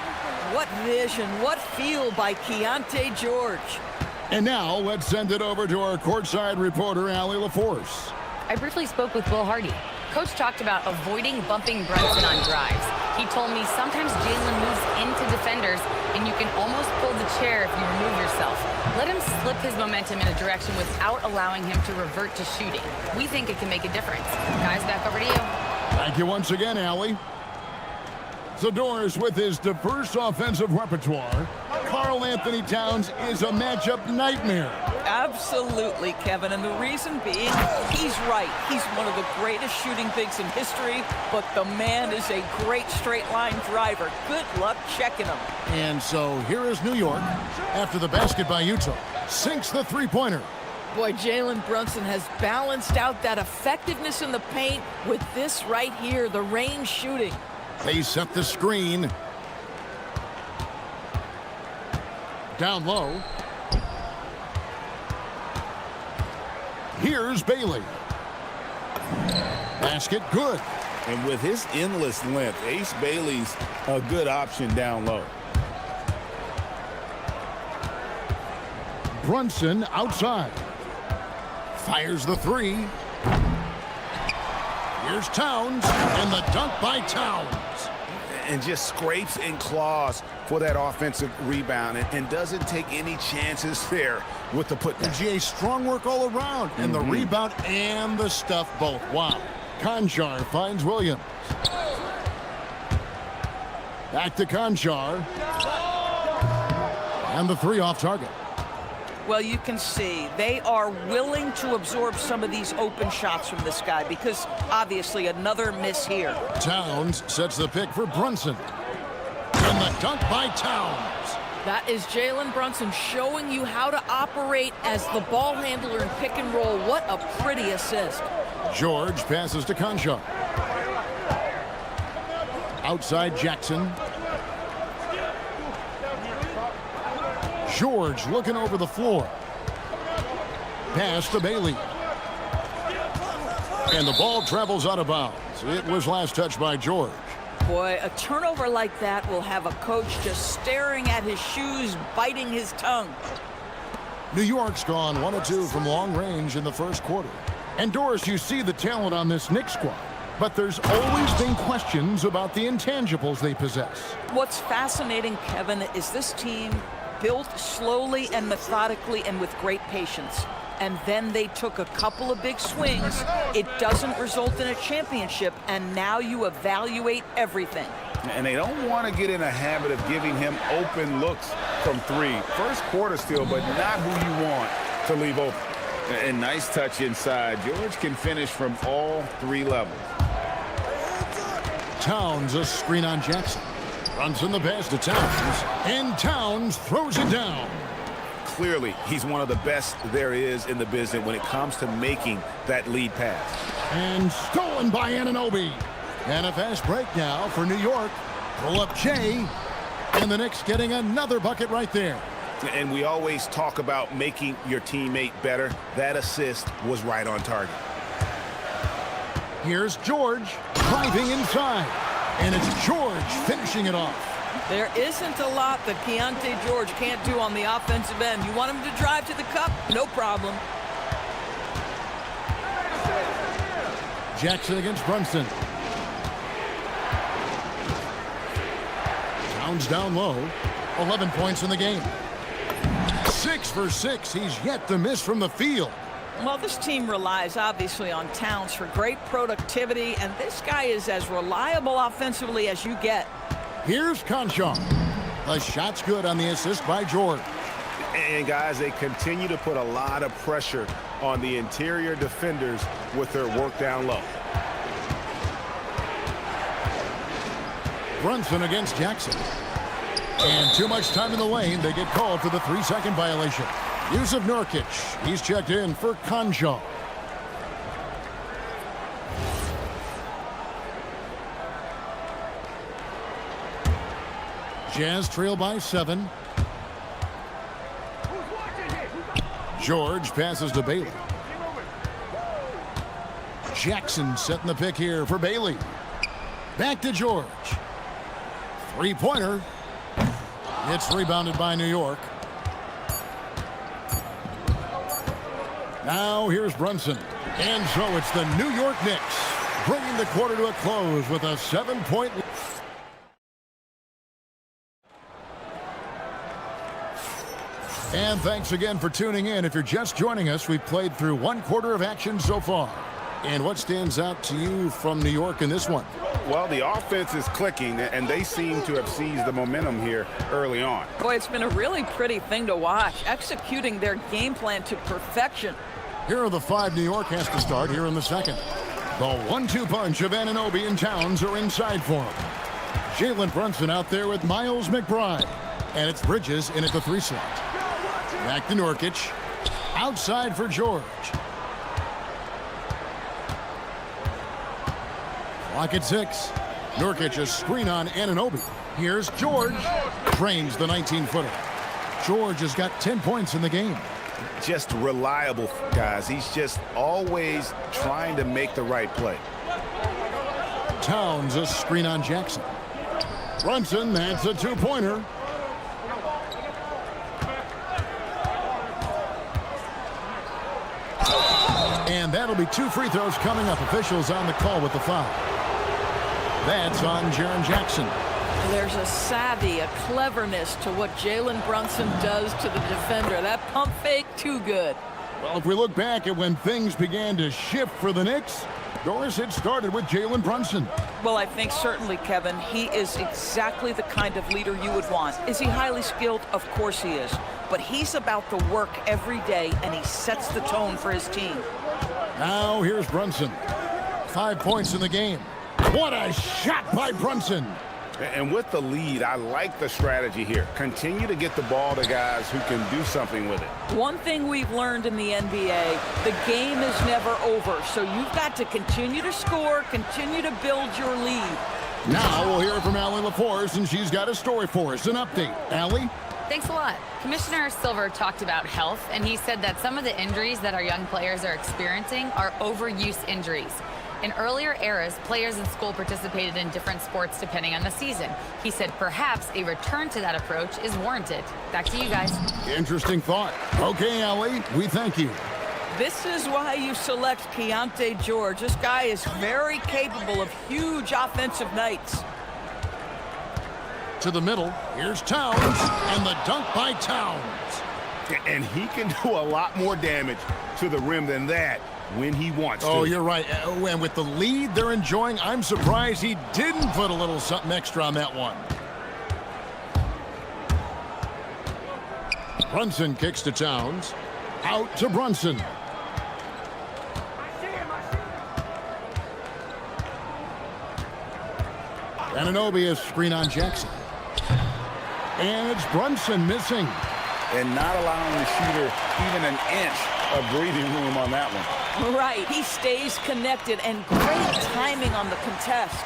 Speaker 11: What vision, what feel by Keontae George.
Speaker 5: And now let's send it over to our courtside reporter, Allie LaForce.
Speaker 4: I briefly spoke with Will Hardy. Coach talked about avoiding bumping Brunson on drives. He told me sometimes Jalen moves into defenders and you can almost pull the chair if you remove yourself. Let him slip his momentum in a direction without allowing him to revert to shooting. We think it can make a difference. Guys, back over to you.
Speaker 5: Thank you once again, Allie. So Doris, with his diverse offensive repertoire, Karl Anthony Towns is a matchup nightmare.
Speaker 11: Absolutely, Kevin, and the reason being, he's right. He's one of the greatest shooting bigs in history, but the man is a great straight-line driver. Good luck checking him.
Speaker 5: And so here is New York, after the basket by Utah, sinks the three-pointer.
Speaker 11: Boy, Jalen Brunson has balanced out that effectiveness in the paint with this right here, the range shooting.
Speaker 5: They set the screen. Down low. Here's Bailey. Basket good.
Speaker 6: And with his endless length, Ace Bailey's a good option down low.
Speaker 5: Brunson outside. Fires the 3. Here's Towns, and the dunk by Towns.
Speaker 14: And just scrapes and claws for that offensive rebound and doesn't take any chances there with the putback.
Speaker 5: And GA, strong work all around, and the rebound and the stuff both. Wow. Conchar finds Williams. Back to Conchar. And the 3 off target.
Speaker 11: Well, you can see they are willing to absorb some of these open shots from this guy because obviously another miss here.
Speaker 5: Towns sets the pick for Brunson. And the dunk by Towns.
Speaker 11: That is Jalen Brunson showing you how to operate as the ball handler in pick and roll. What a pretty assist.
Speaker 5: George passes to Conchar. Outside Jackson. George looking over the floor. Pass to Bailey. And the ball travels out of bounds. It was last touched by George.
Speaker 11: Boy, a turnover like that will have a coach just staring at his shoes, biting his tongue.
Speaker 5: New York's gone 1 of 2 from long range in the first quarter. And Doris, you see the talent on this Knicks squad, but there's always been questions about the intangibles they possess.
Speaker 11: What's fascinating, Kevin, is this team built slowly and methodically and with great patience. And then they took a couple of big swings. It doesn't result in a championship, and now you evaluate everything.
Speaker 14: And they don't want to get in a habit of giving him open looks from 3. First quarter still, but not who you want to leave open.
Speaker 6: And nice touch inside. George can finish from all 3 levels.
Speaker 5: Towns a screen on Jackson. Runs in the pass to Towns, and Towns throws it down.
Speaker 14: Clearly, he's one of the best there is in the business when it comes to making that lead pass.
Speaker 5: And stolen by Anunoby. And a fast break now for New York. Pull up Jay, and the Knicks getting another bucket right there.
Speaker 14: And we always talk about making your teammate better. That assist was right on target.
Speaker 5: Here's George driving inside. And it's George finishing it off.
Speaker 11: There isn't a lot that Keontae George can't do on the offensive end. You want him to drive to the cup? No problem.
Speaker 5: Jackson against Brunson. Towns down low. 11 points in the game. 6 for 6. He's yet to miss from the field.
Speaker 11: Well, this team relies obviously on Towns for great productivity, and this guy is as reliable offensively as you get.
Speaker 5: Here's Conchon. The shot's good on the assist by George.
Speaker 14: And guys, they continue to put a lot of pressure on the interior defenders with their work down low.
Speaker 5: Brunson against Jackson. And too much time in the lane. They get called for the 3-second violation. Use of Nurkic. He's checked in for Conjo. Jazz trail by 7. George passes to Bailey. Jackson setting the pick here for Bailey. Back to George. Three-pointer. It's rebounded by New York. Now here's Brunson. And so it's the New York Knicks bringing the quarter to a close with a 7-point lead. And thanks again for tuning in. If you're just joining us, we've played through 1 quarter of action so far. And what stands out to you from New York in this one?
Speaker 14: Well, the offense is clicking, and they seem to have seized the momentum here early on.
Speaker 11: Boy, it's been a really pretty thing to watch, executing their game plan to perfection.
Speaker 5: Here are the 5 New York has to start here in the second. The 1-2 punch of Anunoby and Towns are inside for him. Jalen Brunson out there with Miles McBride. And it's Bridges in at the 3 slot. Back to Nurkic. Outside for George. Clock at 6. Nurkic a screen on Anunoby. Here's George. Drains the 19-footer. George has got 10 points in the game.
Speaker 14: Just reliable, guys. He's just always trying to make the right play.
Speaker 5: Towns a screen on Jackson. Brunson, that's a 2-pointer. And that'll be 2 free throws coming up. Officials on the call with the foul. That's on Jaren Jackson.
Speaker 11: There's a savvy, a cleverness to what Jalen Brunson does to the defender. That pump fake, too good.
Speaker 5: Well, if we look back at when things began to shift for the Knicks, Doris, it started with Jalen Brunson.
Speaker 11: Well, I think certainly, Kevin, he is exactly the kind of leader you would want. Is he highly skilled? Of course he is. But he's about the work every day, and he sets the tone for his team.
Speaker 5: Now here's Brunson. 5 points in the game. What a shot by Brunson.
Speaker 14: And with the lead, I like the strategy here. Continue to get the ball to guys who can do something with it.
Speaker 11: One thing we've learned in the NBA, the game is never over. So you've got to continue to score, continue to build your lead.
Speaker 5: Now we'll hear from Allie LaForce, and she's got a story for us. An update. Allie?
Speaker 4: Thanks a lot. Commissioner Silver talked about health, and he said that some of the injuries that our young players are experiencing are overuse injuries. In earlier eras, players in school participated in different sports depending on the season. He said perhaps a return to that approach is warranted. Back to you guys.
Speaker 5: Interesting thought. Okay, Allie, we thank you.
Speaker 11: This is why you select Keontae George. This guy is very capable of huge offensive nights.
Speaker 5: To the middle, here's Towns, and the dunk by Towns.
Speaker 14: And he can do a lot more damage to the rim than that when he wants to.
Speaker 5: Oh, you're right. And with the lead they're enjoying, I'm surprised he didn't put a little something extra on that one. Brunson kicks to Towns. Out to Brunson. Anunoby is screen on Jackson. And it's Brunson missing.
Speaker 14: And not allowing the shooter even an inch of breathing room on that one.
Speaker 11: Right. He stays connected, and great timing on the contest.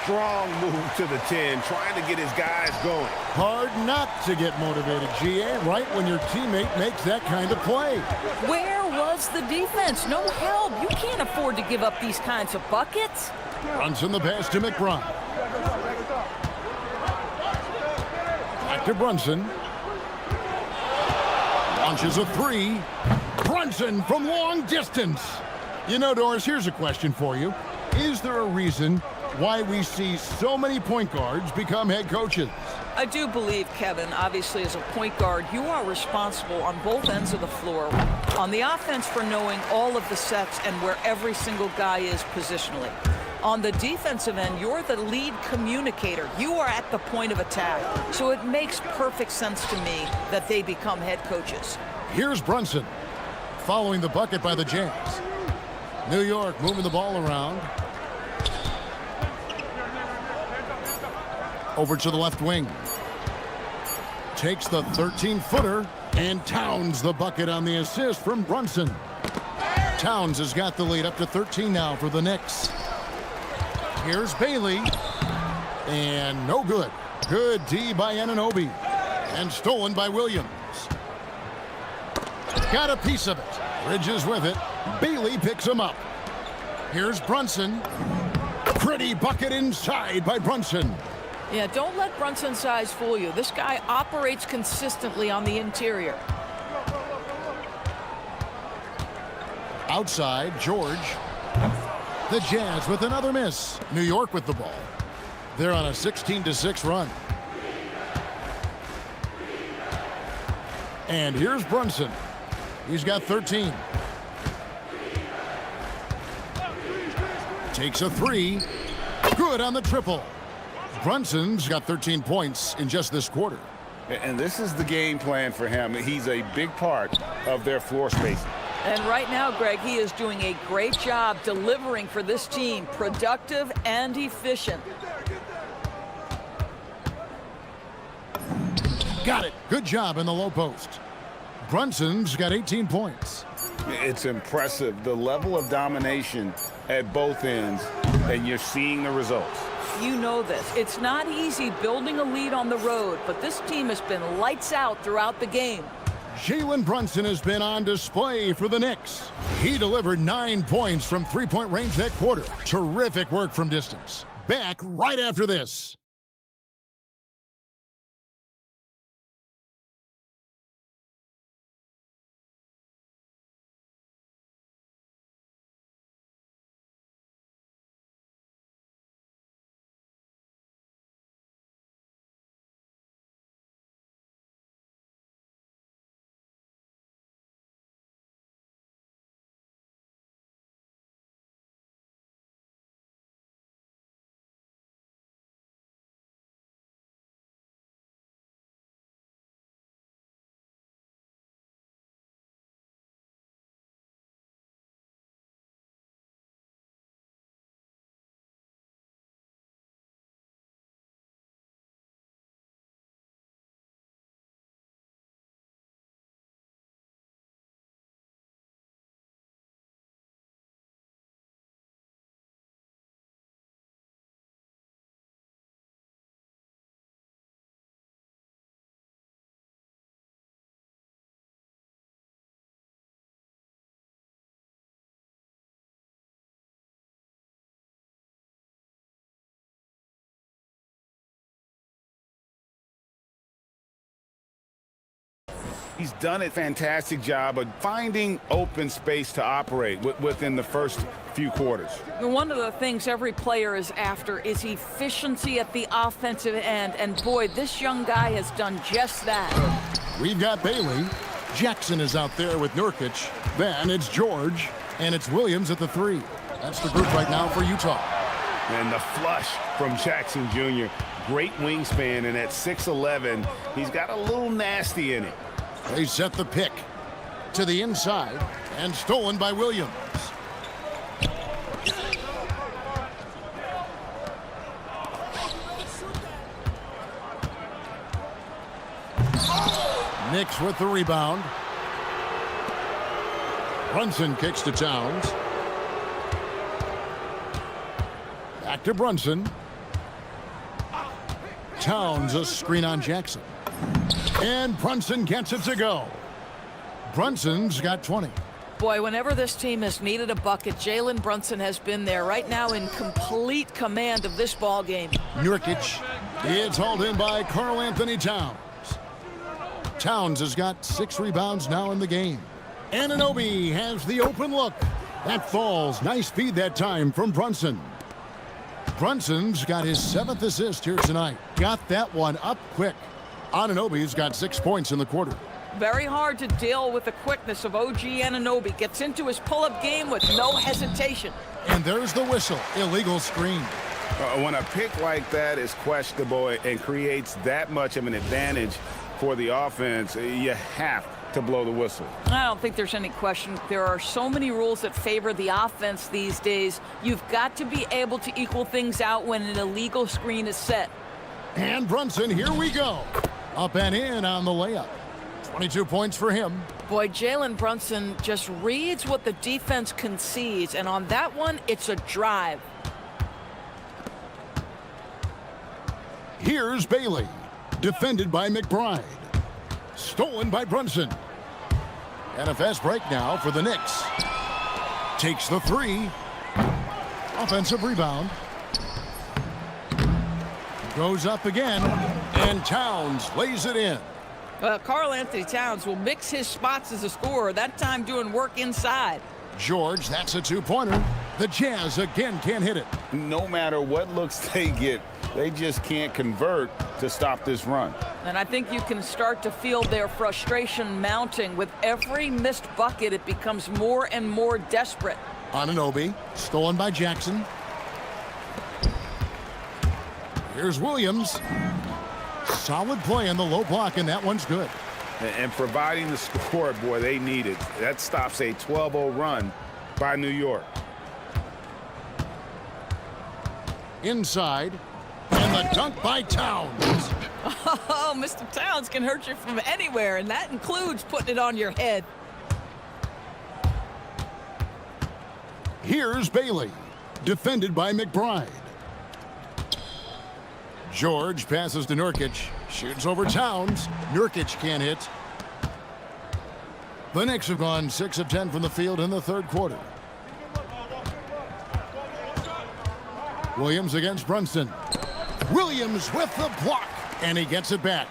Speaker 14: Strong move to the 10, trying to get his guys going.
Speaker 5: Hard not to get motivated, GA, right when your teammate makes that kind of play.
Speaker 11: Where was the defense? No help. You can't afford to give up these kinds of buckets.
Speaker 5: Brunson the pass to McBride. Back to Brunson. Launches a 3. Brunson from long distance. You know, Doris, here's a question for you. Is there a reason why we see so many point guards become head coaches.
Speaker 11: I do believe, Kevin, obviously as a point guard, you are responsible on both ends of the floor. On the offense for knowing all of the sets and where every single guy is positionally. On the defensive end, you're the lead communicator. You are at the point of attack. So it makes perfect sense to me that they become head coaches.
Speaker 5: Here's Brunson following the bucket by the Jazz. New York moving the ball around. Over to the left wing. Takes the 13-footer, and Towns the bucket on the assist from Brunson. Towns has got the lead up to 13 now for the Knicks. Here's Bailey, and no good. Good D by Anunoby, and stolen by Williams. Got a piece of it. Bridges with it. Bailey picks him up. Here's Brunson. Pretty bucket inside by Brunson.
Speaker 11: Yeah, don't let Brunson's size fool you. This guy operates consistently on the interior.
Speaker 5: Outside, George. The Jazz with another miss. New York with the ball. They're on a 16-6 run. And here's Brunson. He's got 13. Takes a three. Good on the triple. Brunson's got 13 points in just this quarter.
Speaker 6: And this is the game plan for him. He's a big part of their floor spacing.
Speaker 11: And right now, Greg, he is doing a great job delivering for this team, productive and efficient.
Speaker 5: Got it. Good job in the low post. Brunson's got 18 points.
Speaker 6: It's impressive, the level of domination at both ends, and you're seeing the results.
Speaker 11: You know this. It's not easy building a lead on the road, but this team has been lights out throughout the game.
Speaker 5: Jalen Brunson has been on display for the Knicks. He delivered 9 points from three-point range that quarter. Terrific work from distance. Back right after this.
Speaker 6: He's done a fantastic job of finding open space to operate within the first few quarters.
Speaker 11: One of the things every player is after is efficiency at the offensive end, and boy, this young guy has done just that.
Speaker 5: We've got Bailey. Jackson is out there with Nurkic. Then it's George, and it's Williams at the three. That's the group right now for Utah.
Speaker 6: And the flush from Jackson Jr. Great wingspan, and at 6'11", he's got a little nasty in it.
Speaker 5: They set the pick to the inside, and stolen by Williams. Knicks with the rebound. Brunson kicks to Towns. Back to Brunson. Towns a screen on Jackson. And Brunson gets it to go. Brunson's got 20.
Speaker 11: Boy, whenever this team has needed a bucket, Jalen Brunson has been there right now in complete command of this ball game.
Speaker 5: Nurkic. It's hauled in by Karl Anthony Towns. Towns has got 6 rebounds now in the game. Anunoby has the open look. That falls. Nice speed that time from Brunson. Brunson's got his 7th assist here tonight. Got that one up quick. Anunoby's got 6 points in the quarter.
Speaker 11: Very hard to deal with the quickness of OG Anunoby. Gets into his pull-up game with no hesitation.
Speaker 5: And there's the whistle. Illegal screen.
Speaker 14: When a pick like that is questionable and creates that much of an advantage for the offense, you have to blow the whistle.
Speaker 11: I don't think there's any question. There are so many rules that favor the offense these days. You've got to be able to equal things out when an illegal screen is set.
Speaker 5: And Brunson, here we go. Up and in on the layup. 22 points for him.
Speaker 11: Boy, Jalen Brunson just reads what the defense concedes, and on that one, it's a drive.
Speaker 5: Here's Bailey, defended by McBride. Stolen by Brunson. And a fast break now for the Knicks. Takes the 3. Offensive rebound. Goes up again, and Towns lays it in.
Speaker 11: Karl Anthony Towns will mix his spots as a scorer, that time doing work inside.
Speaker 5: George, that's a 2-pointer. The Jazz again can't hit it.
Speaker 14: No matter what looks they get, they just can't convert to stop this run.
Speaker 11: And I think you can start to feel their frustration mounting. With every missed bucket, it becomes more and more desperate.
Speaker 5: Anunoby, stolen by Jackson. Here's Williams. Solid play in the low block, and that one's good.
Speaker 14: And providing the score, boy, they need it. That stops a 12-0 run by New York.
Speaker 5: Inside, and the dunk by Towns.
Speaker 11: Oh, Mr. Towns can hurt you from anywhere, and that includes putting it on your head.
Speaker 5: Here's Bailey, defended by McBride. George passes to Nurkic, shoots over Towns. Nurkic can't hit. The Knicks have gone 6 of 10 from the field in the third quarter. Williams against Brunson. Williams with the block, and he gets it back.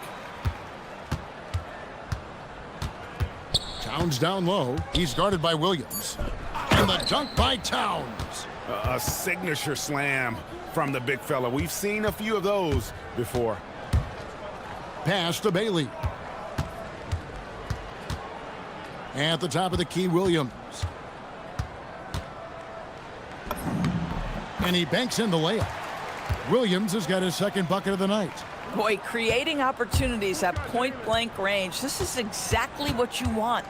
Speaker 5: Towns down low. He's guarded by Williams. And the dunk by Towns.
Speaker 14: A signature slam from the big fella. We've seen a few of those before.
Speaker 5: Pass to Bailey. At the top of the key, Williams. And he banks in the layup. Williams has got his 2nd bucket of the night.
Speaker 11: Boy, creating opportunities at point-blank range. This is exactly what you want.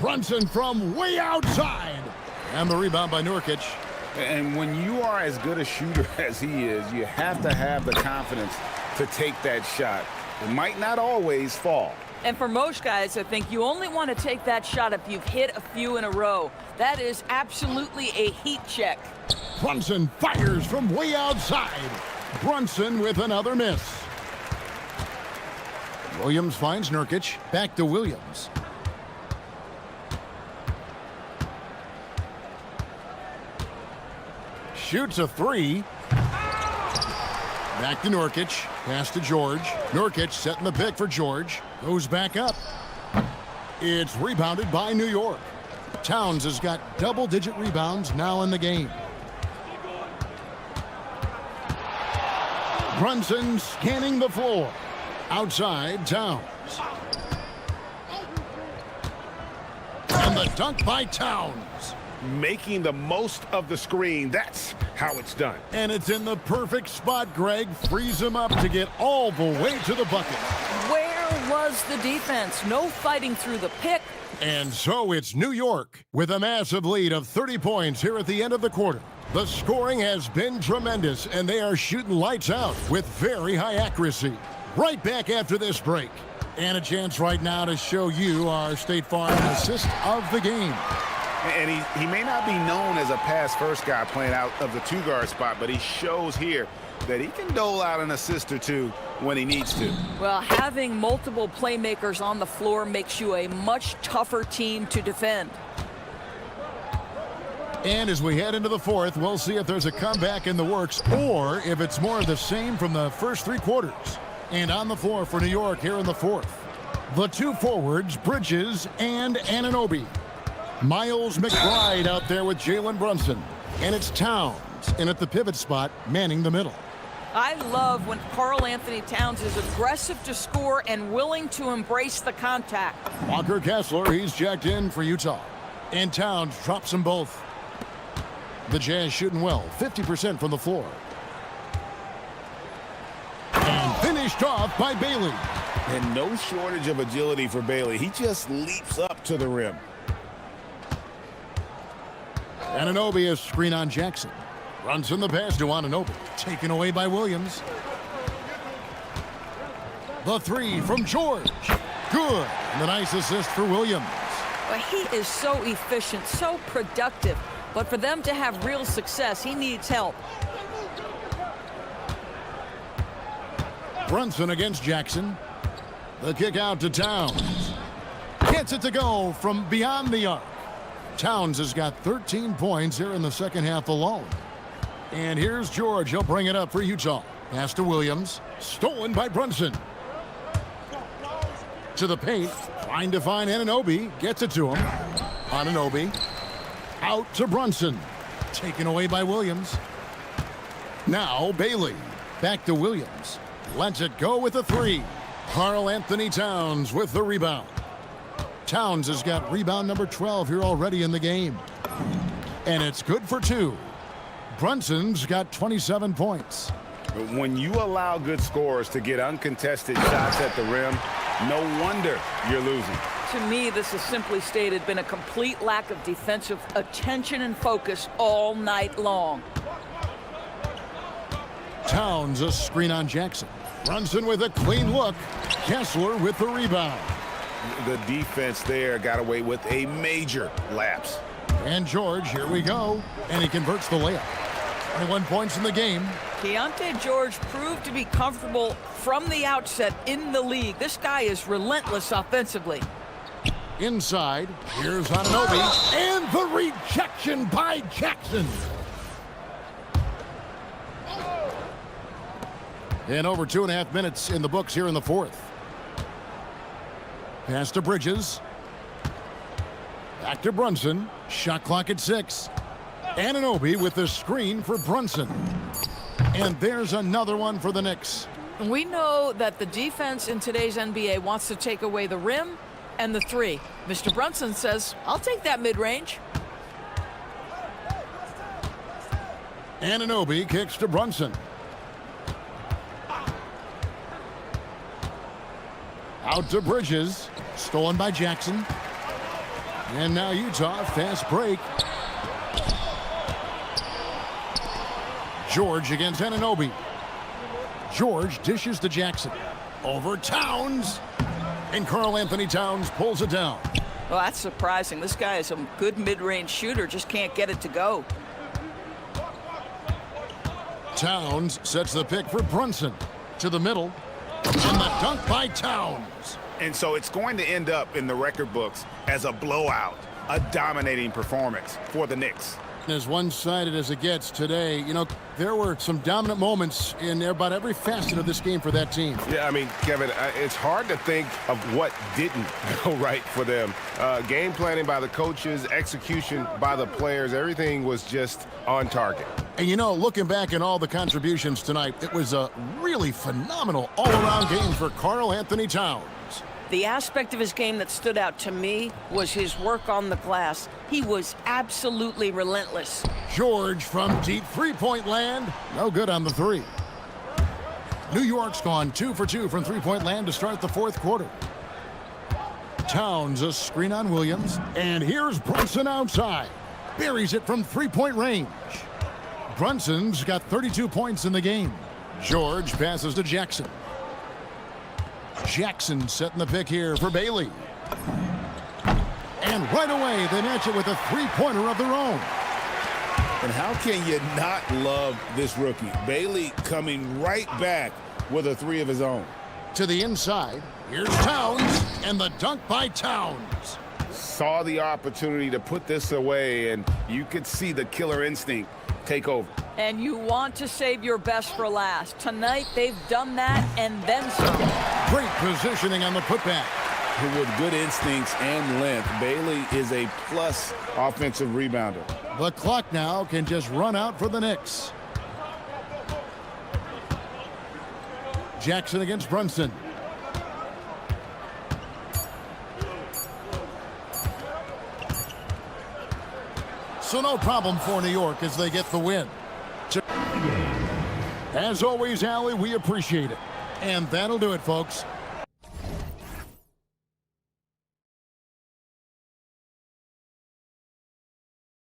Speaker 5: Brunson from way outside. And the rebound by Nurkic.
Speaker 14: And when you are as good a shooter as he is, you have to have the confidence to take that shot. It might not always fall.
Speaker 11: And for most guys, I think you only want to take that shot if you've hit a few in a row. That is absolutely a heat check.
Speaker 5: Brunson fires from way outside. Brunson with another miss. Williams finds Nurkic. Back to Williams. Shoots a 3. Back to Nurkic. Pass to George. Nurkic setting the pick for George. Goes back up. It's rebounded by New York. Towns has got double-digit rebounds now in the game. Brunson scanning the floor. Outside, Towns. And the dunk by Towns.
Speaker 14: Making the most of the screen. That's how it's done.
Speaker 5: And it's in the perfect spot, Greg. Frees him up to get all the way to the bucket.
Speaker 11: Where was the defense? No fighting through the pick.
Speaker 5: And so it's New York with a massive lead of 30 points here at the end of the quarter. The scoring has been tremendous, and they are shooting lights out with very high accuracy. Right back after this break. And a chance right now to show you our State Farm assist of the game.
Speaker 14: And he may not be known as a pass-first guy playing out of the 2-guard spot, but he shows here that he can dole out an assist or two when he needs to.
Speaker 11: Well, having multiple playmakers on the floor makes you a much tougher team to defend.
Speaker 5: And as we head into the fourth, we'll see if there's a comeback in the works or if it's more of the same from the first 3 quarters. And on the floor for New York here in the fourth, the 2 forwards, Bridges and Anunoby. Miles McBride out there with Jalen Brunson. And it's Towns Towns in at the pivot spot, manning the middle.
Speaker 11: I love when Karl Anthony Towns is aggressive to score and willing to embrace the contact.
Speaker 5: Walker Kessler, he's checked in for Utah. And Towns drops them both. The Jazz shooting well, 50% from the floor. And finished off by Bailey.
Speaker 6: And no shortage of agility for Bailey. He just leaps up to the rim.
Speaker 5: Anunoby is screen on Jackson. Runs in the pass to Anunoby. Taken away by Williams. The three from George. Good. And the nice assist for Williams.
Speaker 11: Well, he is so efficient, so productive. But for them to have real success, he needs help.
Speaker 5: Brunson against Jackson. The kick out to Towns. Gets it to go from beyond the arc. Towns has got 13 points here in the second half alone. And here's George. He'll bring it up for Utah. Pass to Williams. Stolen by Brunson. To the paint. Trying to find Anunoby. Gets it to him. Anunoby. Out to Brunson. Taken away by Williams. Now Bailey. Back to Williams. Lets it go with a three. Karl Anthony Towns with the rebound. Towns has got rebound number 12 here already in the game. And it's good for two. Brunson's got 27 points.
Speaker 14: But when you allow good scorers to get uncontested shots at the rim, no wonder you're losing.
Speaker 11: To me, this has simply stated been a complete lack of defensive attention and focus all night long.
Speaker 5: Towns a screen on Jackson. Brunson with a clean look. Kessler with the rebound.
Speaker 14: The defense there got away with a major lapse.
Speaker 5: And George, here we go. And he converts the layup. 21 points in the game.
Speaker 11: Keontae George proved to be comfortable from the outset in the league. This guy is relentless offensively.
Speaker 5: Inside, here's Anunoby. And the rejection by Jackson. And over 2.5 minutes in the books here in the fourth. Pass to Bridges. Back to Brunson. Shot clock at 6. Anunoby with the screen for Brunson. And there's another one for the Knicks.
Speaker 11: We know that the defense in today's NBA wants to take away the rim and the three. Mr. Brunson says, I'll take that mid-range.
Speaker 5: Anunoby kicks to Brunson. Out to Bridges. Stolen by Jackson. And now Utah, fast break. George against Anunoby. George dishes to Jackson. Over Towns. And Karl Anthony Towns pulls it down.
Speaker 11: Well, that's surprising. This guy is a good mid-range shooter, just can't get it to go.
Speaker 5: Towns sets the pick for Brunson. To the middle. And the dunk by Towns.
Speaker 14: And so it's going to end up in the record books as a blowout, a dominating performance for the Knicks.
Speaker 5: As one-sided as it gets today, you know, there were some dominant moments in about every facet of this game for that team.
Speaker 1: Yeah, I mean, Kevin, it's hard to think of what didn't go right for them. Game planning by the coaches, execution by the players, everything was just on target.
Speaker 5: And, you know, looking back at all the contributions tonight, it was a really phenomenal all-around game for Karl Anthony Towns.
Speaker 11: The aspect of his game that stood out to me was his work on the glass. He was absolutely relentless.
Speaker 5: George from deep three-point land. No good on the three. New York's gone 2 for 2 from three-point land to start the fourth quarter. Towns a screen on Williams. And here's Brunson outside. Buries it from three-point range. Brunson's got 32 points in the game. George passes to Jackson. Jackson setting the pick here for Bailey. And right away, they match it with a three-pointer of their own.
Speaker 6: And how can you not love this rookie? Bailey coming right back with a three of his own.
Speaker 5: To the inside, here's Towns, and the dunk by Towns.
Speaker 14: Saw the opportunity to put this away, and you could see the killer instinct take over.
Speaker 11: And you want to save your best for last. Tonight, they've done that and then some.
Speaker 5: Great positioning on the putback.
Speaker 6: with good instincts and length. Bailey is a plus offensive rebounder.
Speaker 5: The clock now can just run out for the Knicks. Jackson against Brunson. So no problem for New York as they get the win. As always, Allie, we appreciate it. And that'll do it, folks.